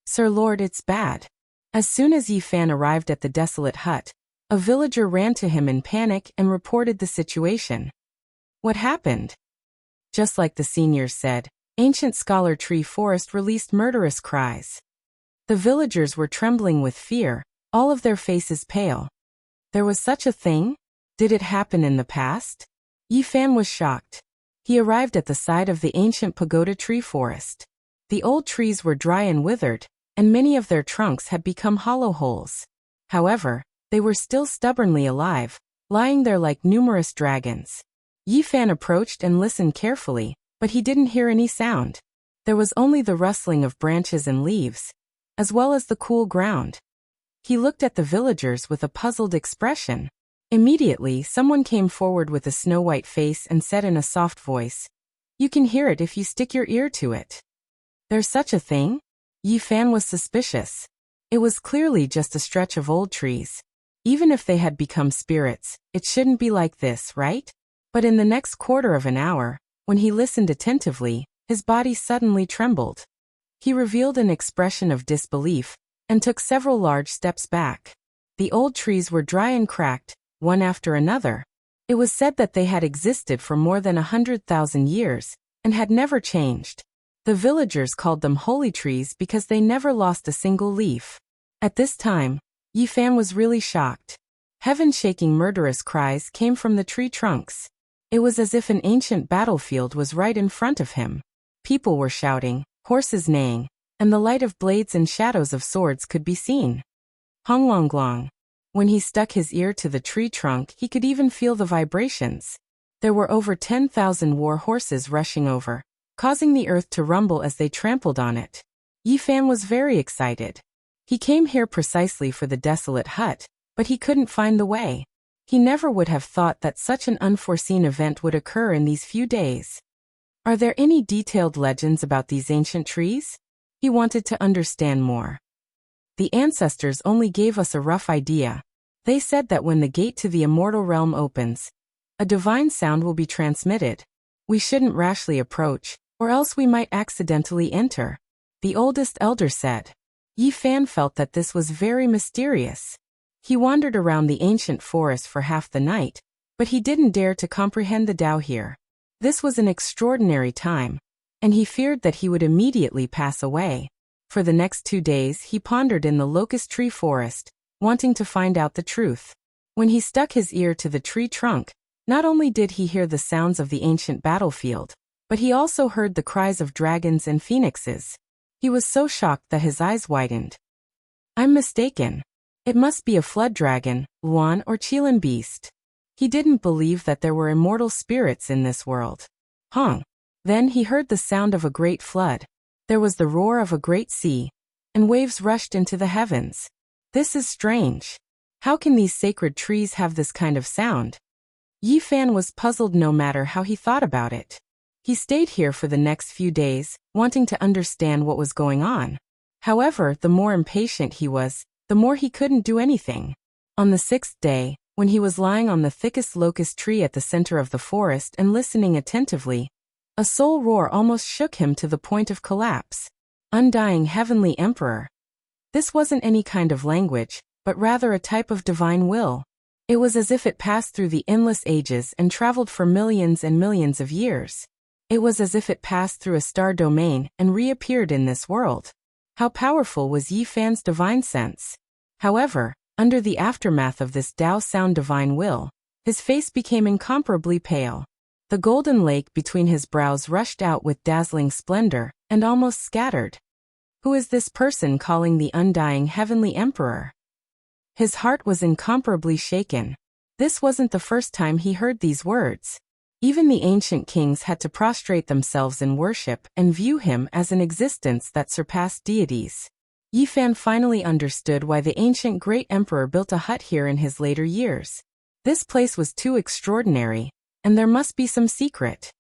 Speaker 1: "Sir Lord, it's bad." As soon as Yifan arrived at the desolate hut, a villager ran to him in panic and reported the situation. What happened? Just like the seniors said, ancient scholar tree forest released murderous cries. The villagers were trembling with fear, all of their faces pale. There was such a thing? Did it happen in the past? Yifan was shocked. He arrived at the side of the ancient pagoda tree forest. The old trees were dry and withered, and many of their trunks had become hollow holes. However, they were still stubbornly alive, lying there like numerous dragons. Yifan approached and listened carefully, but he didn't hear any sound. There was only the rustling of branches and leaves, as well as the cool ground. He looked at the villagers with a puzzled expression. Immediately, someone came forward with a snow-white face and said in a soft voice, "You can hear it if you stick your ear to it." There's such a thing? Yifan was suspicious. It was clearly just a stretch of old trees. Even if they had become spirits, it shouldn't be like this, right? But in the next quarter of an hour, when he listened attentively, his body suddenly trembled. He revealed an expression of disbelief and took several large steps back. The old trees were dry and cracked, one after another. It was said that they had existed for more than 100,000 years and had never changed. The villagers called them holy trees because they never lost a single leaf. At this time, Yifan was really shocked. Heaven-shaking murderous cries came from the tree trunks. It was as if an ancient battlefield was right in front of him. People were shouting, horses neighing, and the light of blades and shadows of swords could be seen. Honglonglong. When he stuck his ear to the tree trunk, he could even feel the vibrations. There were over 10,000 war horses rushing over, causing the earth to rumble as they trampled on it. Yifan was very excited. He came here precisely for the desolate hut, but he couldn't find the way. He never would have thought that such an unforeseen event would occur in these few days. Are there any detailed legends about these ancient trees? He wanted to understand more. The ancestors only gave us a rough idea. They said that when the gate to the immortal realm opens, a divine sound will be transmitted. We shouldn't rashly approach, or else we might accidentally enter, the oldest elder said. Yifan felt that this was very mysterious. He wandered around the ancient forest for half the night, but he didn't dare to comprehend the Tao here. This was an extraordinary time, and he feared that he would immediately pass away. For the next 2 days he pondered in the locust tree forest, wanting to find out the truth. When he stuck his ear to the tree trunk, not only did he hear the sounds of the ancient battlefield, but he also heard the cries of dragons and phoenixes. He was so shocked that his eyes widened. I'm mistaken. It must be a flood dragon, Luan or Chilan beast. He didn't believe that there were immortal spirits in this world. Then he heard the sound of a great flood. There was the roar of a great sea, and waves rushed into the heavens. This is strange. How can these sacred trees have this kind of sound? Yi Fan was puzzled no matter how he thought about it. He stayed here for the next few days, wanting to understand what was going on. However, the more impatient he was, the more he couldn't do anything. On the 6th day, when he was lying on the thickest locust tree at the center of the forest and listening attentively, a soul roar almost shook him to the point of collapse. Undying Heavenly Emperor. This wasn't any kind of language, but rather a type of divine will. It was as if it passed through the endless ages and traveled for millions and millions of years. It was as if it passed through a star domain and reappeared in this world. How powerful was Yi Fan's divine sense? However, under the aftermath of this Tao sound divine will, his face became incomparably pale. The golden lake between his brows rushed out with dazzling splendor and almost scattered. Who is this person calling the undying Heavenly Emperor? His heart was incomparably shaken. This wasn't the first time he heard these words. Even the ancient kings had to prostrate themselves in worship and view him as an existence that surpassed deities. Yi Fan finally understood why the ancient great emperor built a hut here in his later years. This place was too extraordinary, and there must be some secret.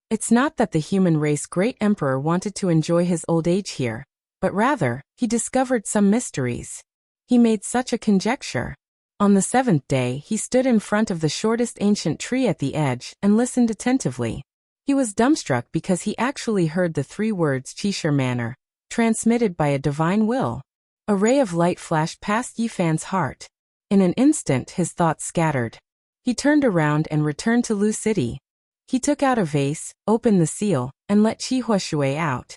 Speaker 1: It's not that the human race great emperor wanted to enjoy his old age here, but rather, he discovered some mysteries. He made such a conjecture. On the 7th day he stood in front of the shortest ancient tree at the edge and listened attentively. He was dumbstruck because he actually heard the 3 words Chishir manner, transmitted by a divine will. A ray of light flashed past Yi Fan's heart. In an instant his thoughts scattered. He turned around and returned to Lu City. He took out a vase, opened the seal, and let Qi Huashui out.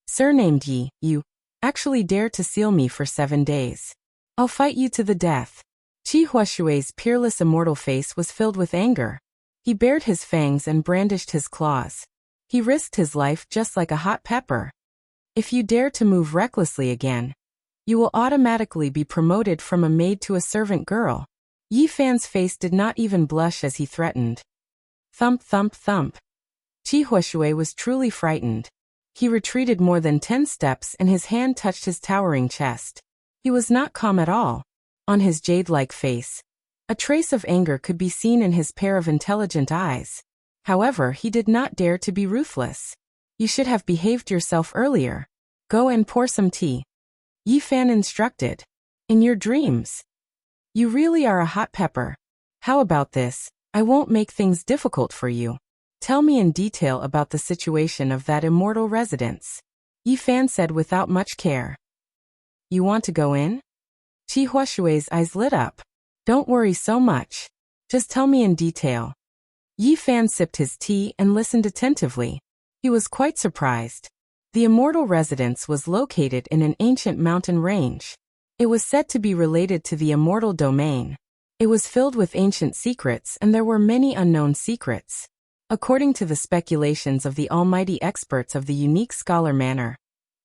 Speaker 1: Surnamed Yi, you actually dare to seal me for 7 days. I'll fight you to the death. Qi Huashui's peerless immortal face was filled with anger. He bared his fangs and brandished his claws. He risked his life just like a hot pepper. If you dare to move recklessly again, you will automatically be promoted from a maid to a servant girl. Yi Fan's face did not even blush as he threatened. Thump, thump, thump. Qi Huashui was truly frightened. He retreated more than 10 steps and his hand touched his towering chest. He was not calm at all. On his jade-like face, a trace of anger could be seen in his pair of intelligent eyes. However, he did not dare to be ruthless. You should have behaved yourself earlier. Go and pour some tea. Yi Fan instructed. In your dreams. You really are a hot pepper. How about this? I won't make things difficult for you. Tell me in detail about the situation of that immortal residence. Yi Fan said without much care. You want to go in? Qi Huashui's eyes lit up. Don't worry so much. Just tell me in detail. Yi Fan sipped his tea and listened attentively. He was quite surprised. The immortal residence was located in an ancient mountain range. It was said to be related to the immortal domain. It was filled with ancient secrets and there were many unknown secrets. According to the speculations of the almighty experts of the unique scholar manor,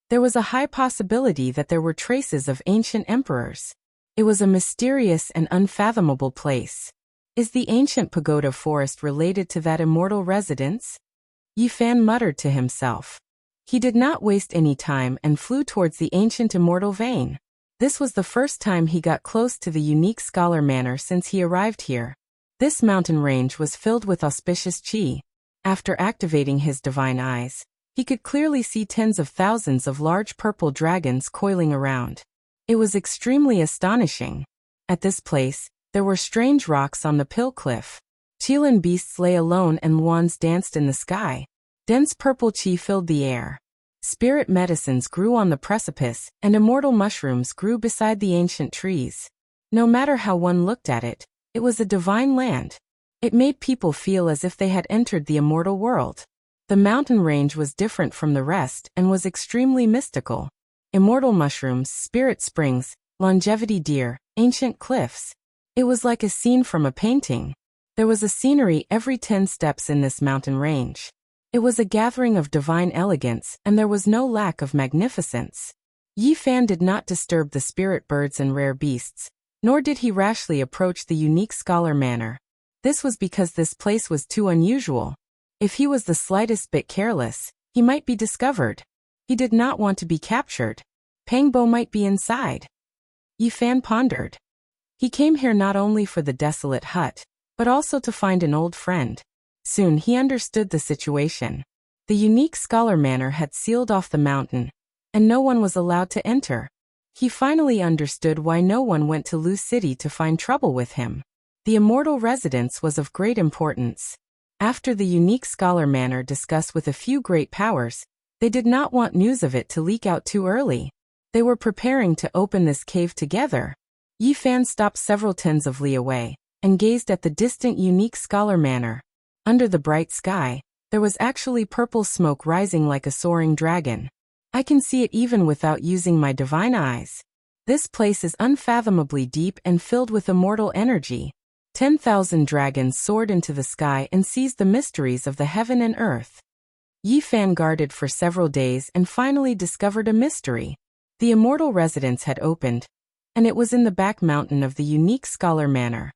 Speaker 1: there was a high possibility that there were traces of ancient emperors. It was a mysterious and unfathomable place. Is the ancient pagoda forest related to that immortal residence? Yi Fan muttered to himself. He did not waste any time and flew towards the ancient immortal vein. This was the first time he got close to the unique scholar manor since he arrived here. This mountain range was filled with auspicious qi. After activating his divine eyes, he could clearly see tens of thousands of large purple dragons coiling around. It was extremely astonishing. At this place, there were strange rocks on the pill cliff. Chilan beasts lay alone and luans danced in the sky. Dense purple qi filled the air. Spirit medicines grew on the precipice, and immortal mushrooms grew beside the ancient trees. No matter how one looked at it, it was a divine land. It made people feel as if they had entered the immortal world. The mountain range was different from the rest and was extremely mystical. Immortal mushrooms, spirit springs, longevity deer, ancient cliffs. It was like a scene from a painting. There was a scenery every 10 steps in this mountain range. It was a gathering of divine elegance, and there was no lack of magnificence. Yi Fan did not disturb the spirit birds and rare beasts, nor did he rashly approach the unique scholar manor. This was because this place was too unusual. If he was the slightest bit careless, he might be discovered. He did not want to be captured. Pangbo might be inside. Yi Fan pondered. He came here not only for the desolate hut, but also to find an old friend. Soon he understood the situation. The unique scholar manor had sealed off the mountain, and no one was allowed to enter. He finally understood why no one went to Lu City to find trouble with him. The immortal residence was of great importance. After the unique scholar manor discussed with a few great powers, they did not want news of it to leak out too early. They were preparing to open this cave together. Yi Fan stopped several tens of li away, and gazed at the distant unique scholar manor. Under the bright sky, there was actually purple smoke rising like a soaring dragon. I can see it even without using my divine eyes. This place is unfathomably deep and filled with immortal energy. 10,000 dragons soared into the sky and seized the mysteries of the heaven and earth. Yi Fan guarded for several days and finally discovered a mystery. The immortal residence had opened, and it was in the back mountain of the unique scholar manor.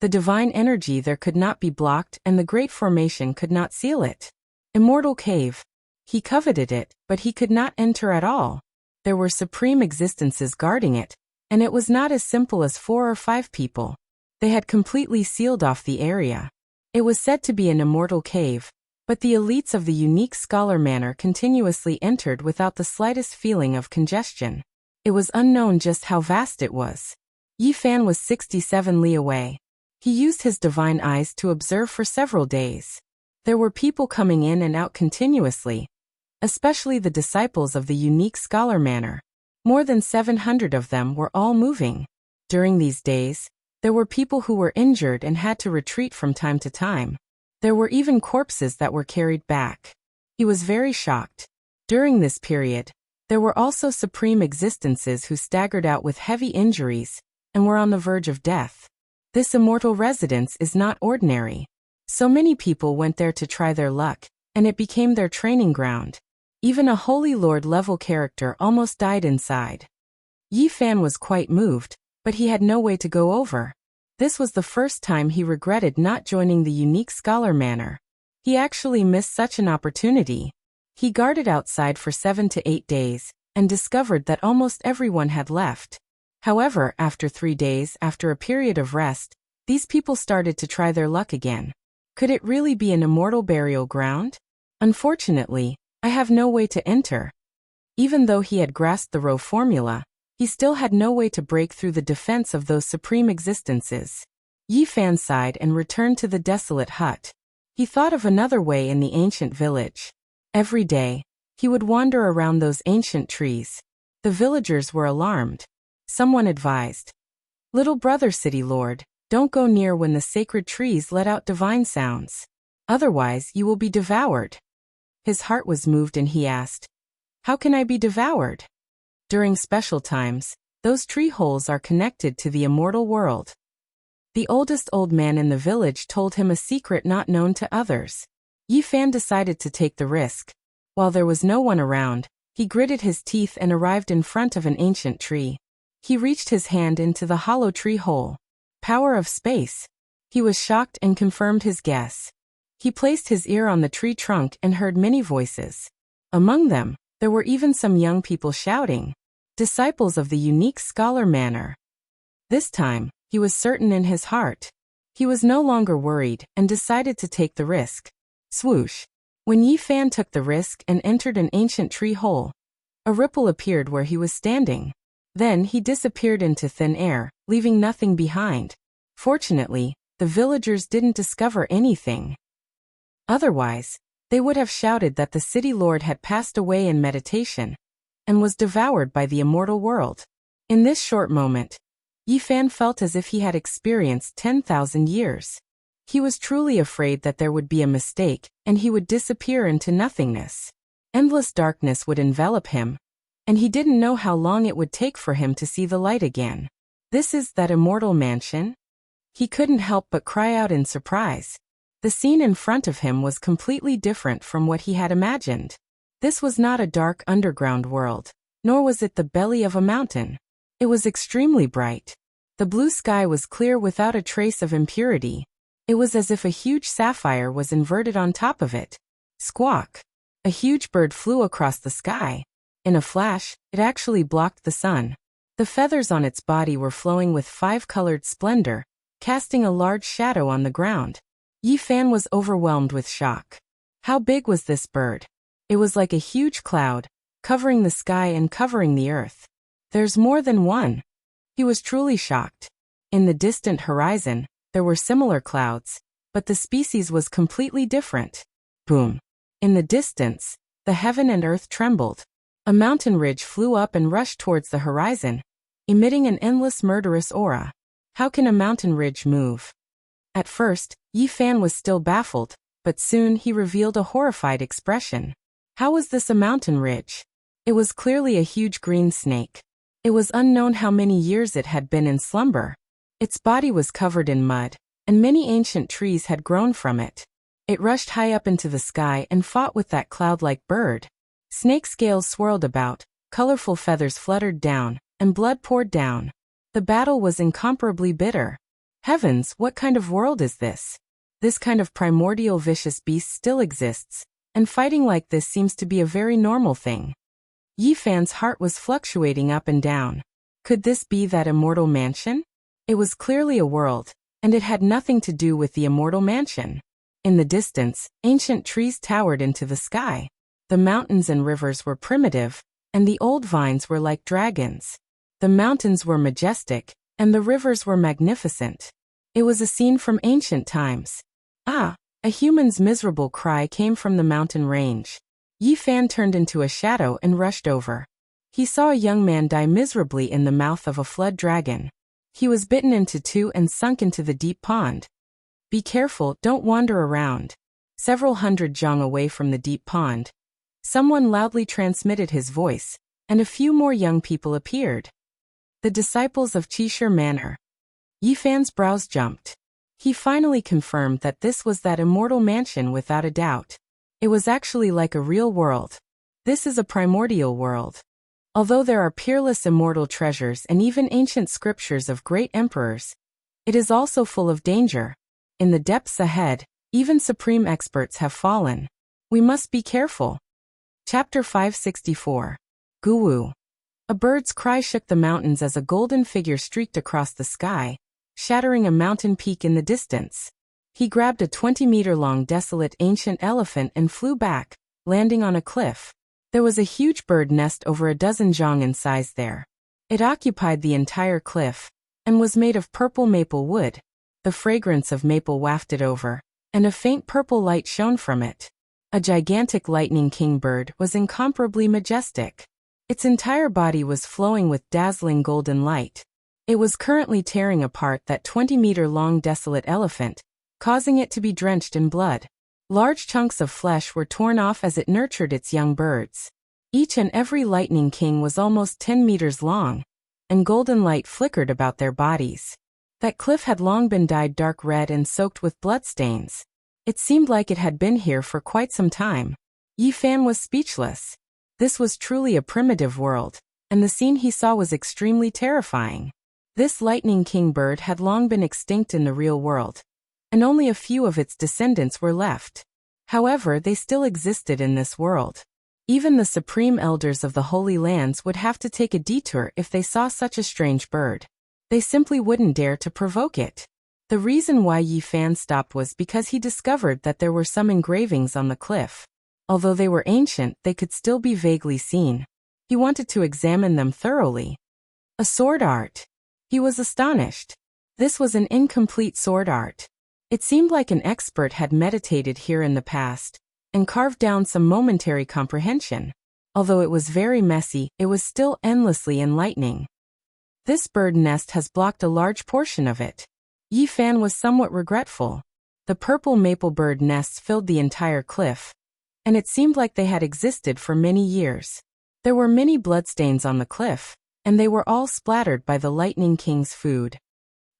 Speaker 1: The divine energy there could not be blocked, and the great formation could not seal it. Immortal cave. He coveted it, but he could not enter at all. There were supreme existences guarding it, and it was not as simple as 4 or 5 people. They had completely sealed off the area. It was said to be an immortal cave, but the elites of the unique scholar manor continuously entered without the slightest feeling of congestion. It was unknown just how vast it was. Yi Fan was 67 li away. He used his divine eyes to observe for several days. There were people coming in and out continuously, especially the disciples of the unique scholar manor. More than 700 of them were all moving. During these days, there were people who were injured and had to retreat from time to time. There were even corpses that were carried back. He was very shocked. During this period, there were also supreme existences who staggered out with heavy injuries and were on the verge of death. This immortal residence is not ordinary. So many people went there to try their luck, and it became their training ground. Even a Holy Lord level character almost died inside. Yi Fan was quite moved, but he had no way to go over. This was the first time he regretted not joining the unique scholar manor. He actually missed such an opportunity. He guarded outside for 7 to 8 days, and discovered that almost everyone had left. However, after 3 days, after a period of rest, these people started to try their luck again. Could it really be an immortal burial ground? Unfortunately, I have no way to enter. Even though he had grasped the Rho formula, he still had no way to break through the defense of those supreme existences. Yi Fan sighed and returned to the desolate hut. He thought of another way in the ancient village. Every day, he would wander around those ancient trees. The villagers were alarmed. Someone advised, "Little brother city lord, don't go near when the sacred trees let out divine sounds. Otherwise you will be devoured." His heart was moved and he asked, "How can I be devoured?" During special times, those tree holes are connected to the immortal world. The oldest old man in the village told him a secret not known to others. Yi Fan decided to take the risk. While there was no one around, he gritted his teeth and arrived in front of an ancient tree. He reached his hand into the hollow tree hole. Power of space. He was shocked and confirmed his guess. He placed his ear on the tree trunk and heard many voices. Among them, there were even some young people shouting, "Disciples of the unique scholar manor." This time, he was certain in his heart. He was no longer worried and decided to take the risk. Swoosh. When Yi Fan took the risk and entered an ancient tree hole, a ripple appeared where he was standing. Then he disappeared into thin air, leaving nothing behind. Fortunately, the villagers didn't discover anything. Otherwise, they would have shouted that the city lord had passed away in meditation and was devoured by the immortal world. In this short moment, Yi Fan felt as if he had experienced 10,000 years. He was truly afraid that there would be a mistake, and he would disappear into nothingness. Endless darkness would envelop him, and he didn't know how long it would take for him to see the light again. This is that immortal mansion? He couldn't help but cry out in surprise. The scene in front of him was completely different from what he had imagined. This was not a dark underground world, nor was it the belly of a mountain. It was extremely bright. The blue sky was clear without a trace of impurity. It was as if a huge sapphire was inverted on top of it. Squawk! A huge bird flew across the sky. In a flash, it actually blocked the sun. The feathers on its body were flowing with five-colored splendor, casting a large shadow on the ground. Yi Fan was overwhelmed with shock. How big was this bird? It was like a huge cloud, covering the sky and covering the earth. There's more than one. He was truly shocked. In the distant horizon, there were similar clouds, but the species was completely different. Boom! In the distance, the heaven and earth trembled. A mountain ridge flew up and rushed towards the horizon, emitting an endless murderous aura. How can a mountain ridge move? At first, Yi Fan was still baffled, but soon he revealed a horrified expression. How was this a mountain ridge? It was clearly a huge green snake. It was unknown how many years it had been in slumber. Its body was covered in mud, and many ancient trees had grown from it. It rushed high up into the sky and fought with that cloud-like bird. Snake scales swirled about, colorful feathers fluttered down, and blood poured down. The battle was incomparably bitter. Heavens, what kind of world is this? This kind of primordial vicious beast still exists, and fighting like this seems to be a very normal thing. Yi Fan's heart was fluctuating up and down. Could this be that immortal mansion? It was clearly a world, and it had nothing to do with the immortal mansion. In the distance, ancient trees towered into the sky. The mountains and rivers were primitive, and the old vines were like dragons. The mountains were majestic, and the rivers were magnificent. It was a scene from ancient times. Ah! A human's miserable cry came from the mountain range. Yi Fan turned into a shadow and rushed over. He saw a young man die miserably in the mouth of a flood dragon. He was bitten into two and sunk into the deep pond. Be careful, don't wander around. Several hundred zhang away from the deep pond, someone loudly transmitted his voice, and a few more young people appeared. The disciples of Qishir Manor. Yi Fan's brows jumped. He finally confirmed that this was that immortal mansion without a doubt. It was actually like a real world. This is a primordial world. Although there are peerless immortal treasures and even ancient scriptures of great emperors, it is also full of danger. In the depths ahead, even supreme experts have fallen. We must be careful. Chapter 564. Guwu. A bird's cry shook the mountains as a golden figure streaked across the sky, shattering a mountain peak in the distance. He grabbed a 20-meter-long desolate ancient elephant and flew back, landing on a cliff. There was a huge bird nest over a dozen zhang in size there. It occupied the entire cliff, and was made of purple maple wood. The fragrance of maple wafted over, and a faint purple light shone from it. A gigantic lightning king bird was incomparably majestic. Its entire body was flowing with dazzling golden light. It was currently tearing apart that 20-meter-long desolate elephant, causing it to be drenched in blood. Large chunks of flesh were torn off as it nurtured its young birds. Each and every lightning king was almost 10 meters long, and golden light flickered about their bodies. That cliff had long been dyed dark red and soaked with bloodstains. It seemed like it had been here for quite some time. Yi Fan was speechless. This was truly a primitive world, and the scene he saw was extremely terrifying. This lightning king bird had long been extinct in the real world, and only a few of its descendants were left. However, they still existed in this world. Even the supreme elders of the Holy Lands would have to take a detour if they saw such a strange bird. They simply wouldn't dare to provoke it. The reason why Yi Fan stopped was because he discovered that there were some engravings on the cliff. Although they were ancient, they could still be vaguely seen. He wanted to examine them thoroughly. A sword art. He was astonished. This was an incomplete sword art. It seemed like an expert had meditated here in the past, and carved down some momentary comprehension. Although it was very messy, it was still endlessly enlightening. This bird nest has blocked a large portion of it. Yi Fan was somewhat regretful. The purple maple bird nests filled the entire cliff, and it seemed like they had existed for many years. There were many bloodstains on the cliff, and they were all splattered by the Lightning King's food.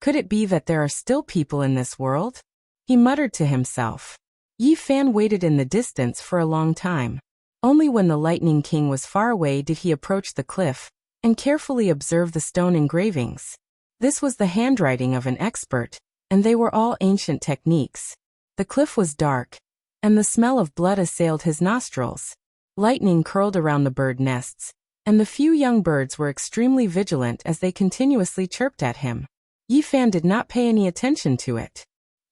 Speaker 1: Could it be that there are still people in this world? He muttered to himself. Yi Fan waited in the distance for a long time. Only when the Lightning King was far away did he approach the cliff and carefully observe the stone engravings. This was the handwriting of an expert, and they were all ancient techniques. The cliff was dark, and the smell of blood assailed his nostrils. Lightning curled around the bird nests, and the few young birds were extremely vigilant as they continuously chirped at him. Yi Fan did not pay any attention to it.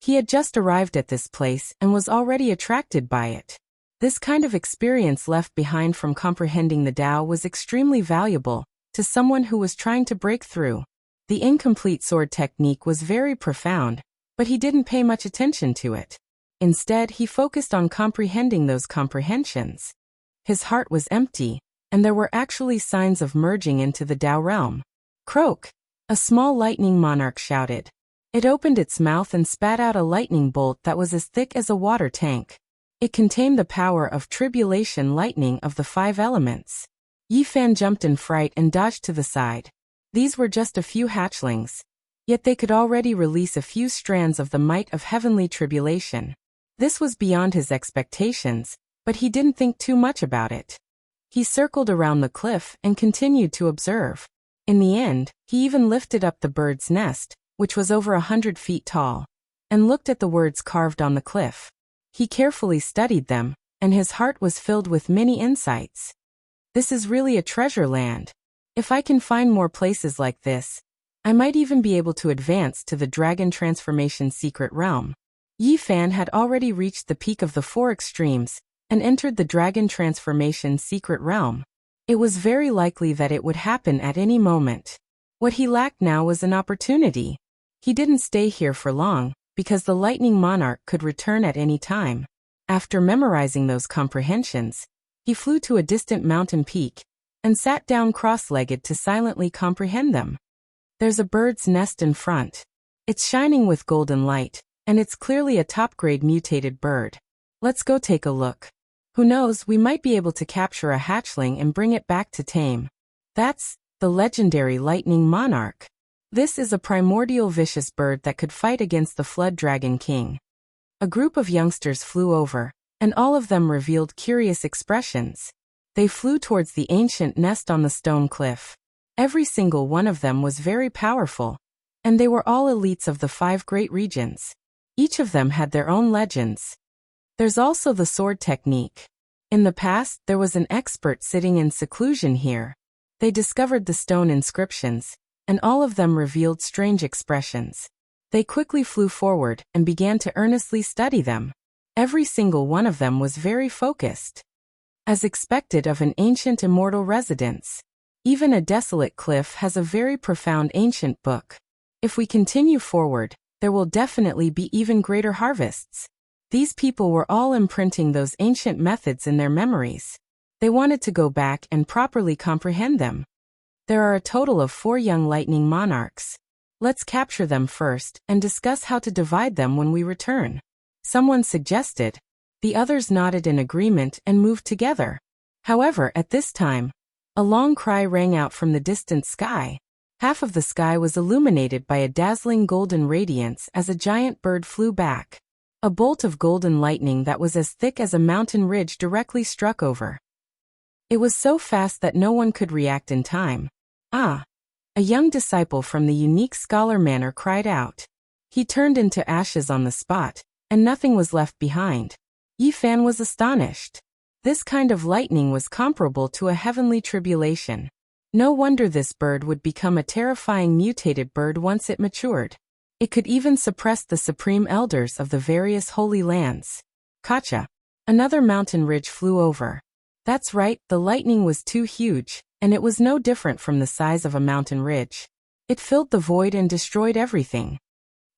Speaker 1: He had just arrived at this place and was already attracted by it. This kind of experience left behind from comprehending the Tao was extremely valuable to someone who was trying to break through. The incomplete sword technique was very profound, but he didn't pay much attention to it. Instead, he focused on comprehending those comprehensions. His heart was empty, and there were actually signs of merging into the Tao realm. Croak! A small lightning monarch shouted. It opened its mouth and spat out a lightning bolt that was as thick as a water tank. It contained the power of tribulation lightning of the 5 elements. Yi Fan jumped in fright and dodged to the side. These were just a few hatchlings, yet they could already release a few strands of the might of heavenly tribulation. This was beyond his expectations, but he didn't think too much about it. He circled around the cliff and continued to observe. In the end, he even lifted up the bird's nest, which was over 100 feet tall, and looked at the words carved on the cliff. He carefully studied them, and his heart was filled with many insights. This is really a treasure land. If I can find more places like this, I might even be able to advance to the Dragon Transformation Secret Realm. Yi Fan had already reached the peak of the 4 extremes and entered the Dragon Transformation Secret Realm. It was very likely that it would happen at any moment. What he lacked now was an opportunity. He didn't stay here for long, because the Lightning Monarch could return at any time. After memorizing those comprehensions, he flew to a distant mountain peak and sat down cross-legged to silently comprehend them. There's a bird's nest in front. It's shining with golden light, and it's clearly a top-grade mutated bird. Let's go take a look. Who knows, we might be able to capture a hatchling and bring it back to tame. That's the legendary Lightning Monarch. This is a primordial vicious bird that could fight against the Flood Dragon King. A group of youngsters flew over, and all of them revealed curious expressions. They flew towards the ancient nest on the stone cliff. Every single one of them was very powerful, and they were all elites of the 5 great regions. Each of them had their own legends. There's also the sword technique. In the past, there was an expert sitting in seclusion here. They discovered the stone inscriptions, and all of them revealed strange expressions. They quickly flew forward and began to earnestly study them. Every single one of them was very focused. As expected of an ancient immortal residence, even a desolate cliff has a very profound ancient book. If we continue forward, there will definitely be even greater harvests. These people were all imprinting those ancient methods in their memories. They wanted to go back and properly comprehend them. There are a total of 4 young lightning monarchs. Let's capture them first and discuss how to divide them when we return. Someone suggested. The others nodded in agreement and moved together. However, at this time, a long cry rang out from the distant sky. Half of the sky was illuminated by a dazzling golden radiance as a giant bird flew back. A bolt of golden lightning that was as thick as a mountain ridge directly struck over. It was so fast that no one could react in time. Ah! A young disciple from the unique scholar manor cried out. He turned into ashes on the spot, and nothing was left behind. Yi Fan was astonished. This kind of lightning was comparable to a heavenly tribulation. No wonder this bird would become a terrifying mutated bird once it matured. It could even suppress the supreme elders of the various holy lands. Kacha! Another mountain ridge flew over. That's right, the lightning was too huge, and it was no different from the size of a mountain ridge. It filled the void and destroyed everything.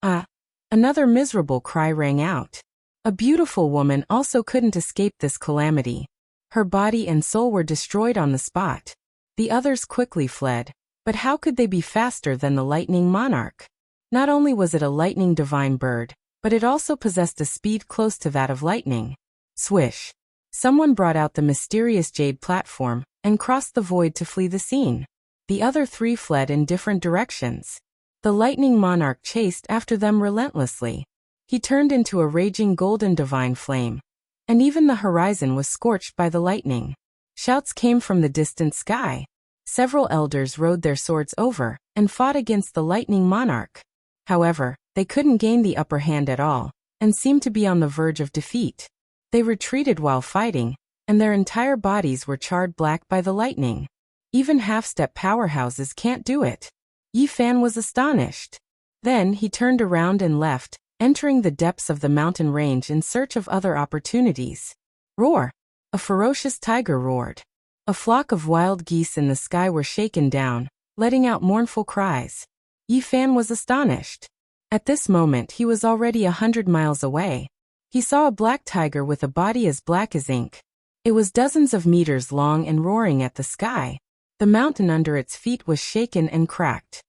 Speaker 1: Ah! Another miserable cry rang out. A beautiful woman also couldn't escape this calamity. Her body and soul were destroyed on the spot. The others quickly fled. But how could they be faster than the lightning monarch? Not only was it a lightning divine bird, but it also possessed a speed close to that of lightning. Swish! Someone brought out the mysterious jade platform and crossed the void to flee the scene. The other three fled in different directions. The lightning monarch chased after them relentlessly. He turned into a raging golden divine flame, and even the horizon was scorched by the lightning. Shouts came from the distant sky. Several elders rode their swords over and fought against the lightning monarch. However, they couldn't gain the upper hand at all, and seemed to be on the verge of defeat. They retreated while fighting, and their entire bodies were charred black by the lightning. Even half-step powerhouses can't do it. Yi Fan was astonished. Then he turned around and left, entering the depths of the mountain range in search of other opportunities. Roar! A ferocious tiger roared. A flock of wild geese in the sky were shaken down, letting out mournful cries. Yi Fan was astonished. At this moment he was already 100 miles away. He saw a black tiger with a body as black as ink. It was dozens of meters long and roaring at the sky. The mountain under its feet was shaken and cracked.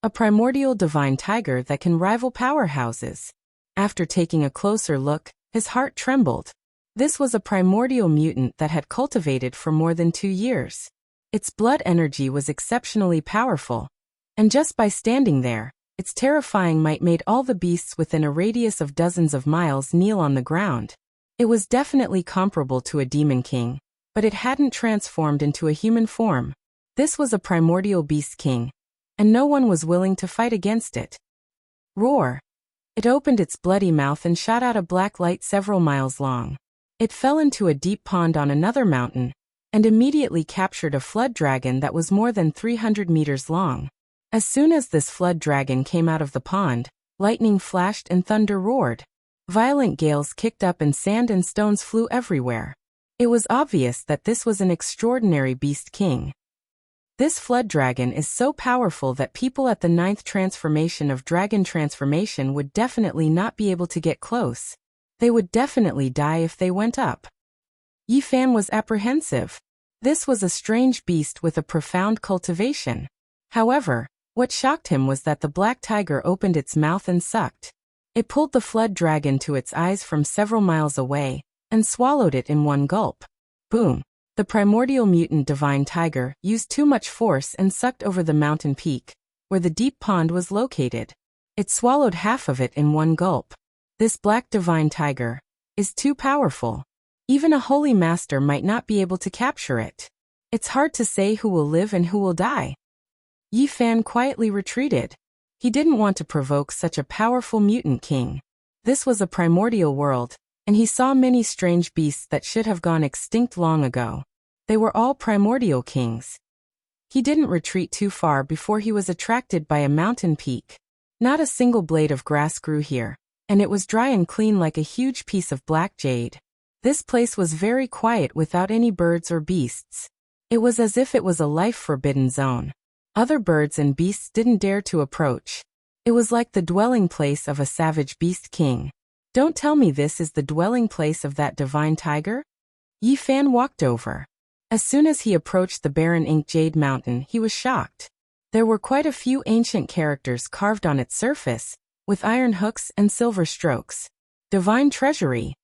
Speaker 1: A primordial divine tiger that can rival powerhouses. After taking a closer look, his heart trembled. This was a primordial mutant that had cultivated for more than 2 years. Its blood energy was exceptionally powerful, and just by standing there, its terrifying might made all the beasts within a radius of dozens of miles kneel on the ground. It was definitely comparable to a demon king, but it hadn't transformed into a human form. This was a primordial beast king, and no one was willing to fight against it. Roar! It opened its bloody mouth and shot out a black light several miles long. It fell into a deep pond on another mountain, and immediately captured a flood dragon that was more than 300 meters long. As soon as this flood dragon came out of the pond, lightning flashed and thunder roared. Violent gales kicked up and sand and stones flew everywhere. It was obvious that this was an extraordinary beast king. This flood dragon is so powerful that people at the 9th transformation of dragon transformation would definitely not be able to get close. They would definitely die if they went up. Yi Fan was apprehensive. This was a strange beast with a profound cultivation. However, what shocked him was that the black tiger opened its mouth and sucked. It pulled the flood dragon to its eyes from several miles away, and swallowed it in one gulp. Boom! The primordial mutant divine tiger used too much force and sucked over the mountain peak, where the deep pond was located. It swallowed half of it in one gulp. This black divine tiger is too powerful. Even a holy master might not be able to capture it. It's hard to say who will live and who will die. Yi Fan quietly retreated. He didn't want to provoke such a powerful mutant king. This was a primordial world, and he saw many strange beasts that should have gone extinct long ago. They were all primordial kings. He didn't retreat too far before he was attracted by a mountain peak. Not a single blade of grass grew here, and it was dry and clean like a huge piece of black jade. This place was very quiet without any birds or beasts. It was as if it was a life-forbidden zone. Other birds and beasts didn't dare to approach. It was like the dwelling place of a savage beast king. Don't tell me this is the dwelling place of that divine tiger? Yi Fan walked over. As soon as he approached the barren ink jade mountain, he was shocked. There were quite a few ancient characters carved on its surface, with iron hooks and silver strokes. Divine treasury!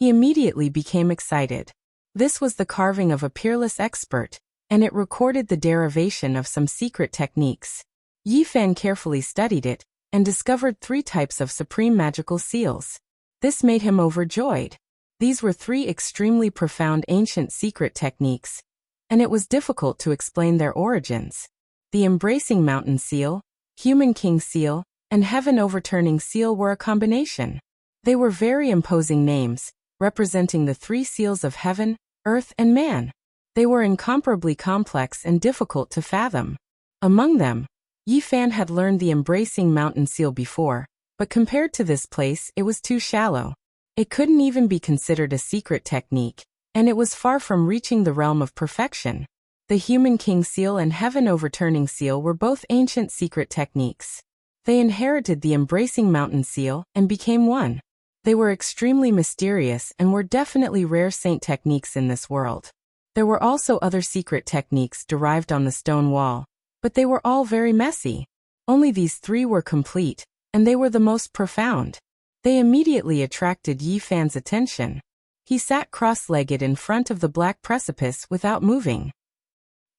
Speaker 1: He immediately became excited. This was the carving of a peerless expert, and it recorded the derivation of some secret techniques. Yi Fan carefully studied it, and discovered 3 types of supreme magical seals. This made him overjoyed. These were 3 extremely profound ancient secret techniques, and it was difficult to explain their origins. The Embracing Mountain Seal, Human King Seal, and Heaven Overturning Seal were a combination. They were very imposing names, representing the 3 seals of heaven, earth, and man. They were incomparably complex and difficult to fathom. Among them, Yi Fan had learned the Embracing Mountain Seal before, but compared to this place it was too shallow. It couldn't even be considered a secret technique, and it was far from reaching the realm of perfection. The Human King Seal and Heaven Overturning Seal were both ancient secret techniques. They inherited the Embracing Mountain Seal and became one. They were extremely mysterious and were definitely rare saint techniques in this world. There were also other secret techniques derived on the stone wall, But they were all very messy. Only these 3 were complete, and they were the most profound. They immediately attracted Yi Fan's attention. He sat cross-legged in front of the black precipice without moving.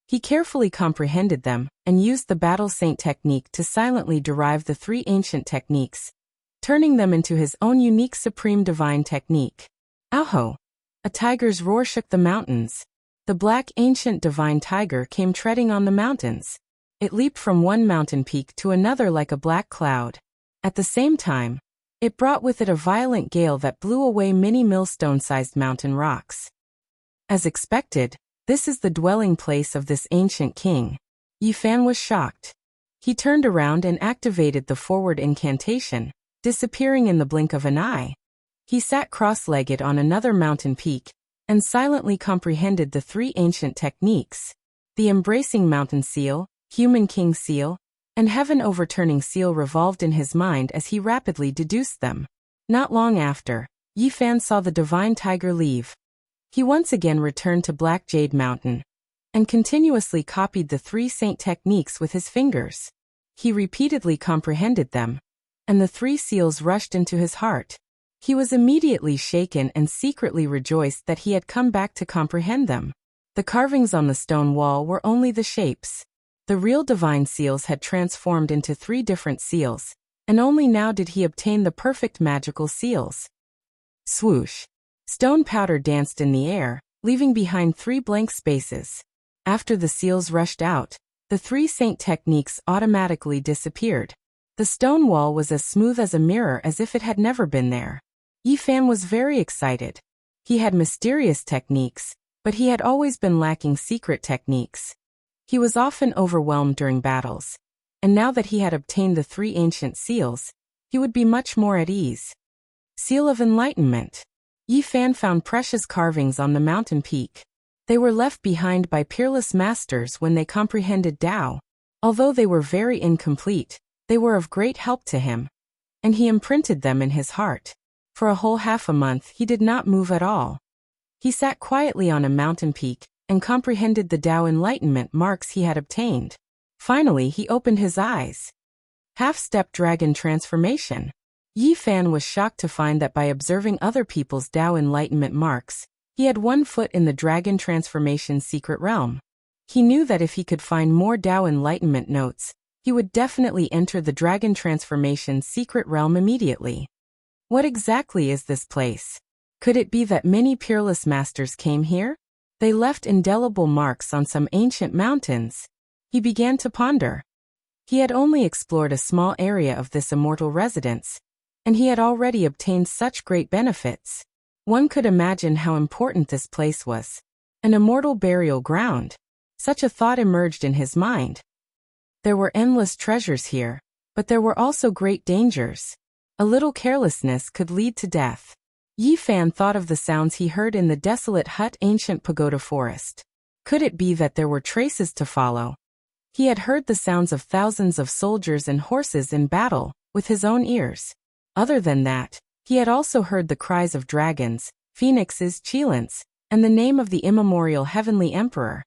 Speaker 1: He carefully comprehended them, and used the battle saint technique to silently derive the 3 ancient techniques, turning them into his own unique supreme divine technique. Aho! A tiger's roar shook the mountains. The black ancient divine tiger came treading on the mountains. It leaped from one mountain peak to another like a black cloud. At the same time, it brought with it a violent gale that blew away many millstone-sized mountain rocks. As expected, this is the dwelling place of this ancient king. Yi Fan was shocked. He turned around and activated the forward incantation, disappearing in the blink of an eye. He sat cross-legged on another mountain peak, and silently comprehended the 3 ancient techniques. The embracing mountain seal, human king seal, and heaven overturning seal revolved in his mind as he rapidly deduced them. Not long after, Yi Fan saw the divine tiger leave. He once again returned to Black Jade Mountain, and continuously copied the 3 saint techniques with his fingers. He repeatedly comprehended them, and the 3 seals rushed into his heart. He was immediately shaken and secretly rejoiced that he had come back to comprehend them. The carvings on the stone wall were only the shapes. The real divine seals had transformed into 3 different seals, and only now did he obtain the perfect magical seals. Swoosh! Stone powder danced in the air, leaving behind 3 blank spaces. After the seals rushed out, the 3 saint techniques automatically disappeared. The stone wall was as smooth as a mirror, as if it had never been there. Yi Fan was very excited. He had mysterious techniques, but he had always been lacking secret techniques. He was often overwhelmed during battles, and now that he had obtained the 3 ancient seals, he would be much more at ease. Seal of Enlightenment. Yi Fan found precious carvings on the mountain peak. They were left behind by peerless masters when they comprehended Tao. Although they were very incomplete, they were of great help to him, and he imprinted them in his heart. For a whole half a month he did not move at all. He sat quietly on a mountain peak, and comprehended the Tao enlightenment marks he had obtained. Finally he opened his eyes. Half-step dragon transformation. Yi Fan was shocked to find that by observing other people's Tao enlightenment marks, he had 1 foot in the dragon transformation secret realm. He knew that if he could find more Tao enlightenment notes, he would definitely enter the dragon transformation secret realm immediately. What exactly is this place? Could it be that many peerless masters came here? They left indelible marks on some ancient mountains. He began to ponder. He had only explored a small area of this immortal residence, and he had already obtained such great benefits. One could imagine how important this place was. An immortal burial ground. Such a thought emerged in his mind. There were endless treasures here, but there were also great dangers. A little carelessness could lead to death. Yi Fan thought of the sounds he heard in the desolate hut ancient pagoda forest. Could it be that there were traces to follow? He had heard the sounds of thousands of soldiers and horses in battle, with his own ears. Other than that, he had also heard the cries of dragons, phoenixes, cheilants, and the name of the immemorial heavenly emperor.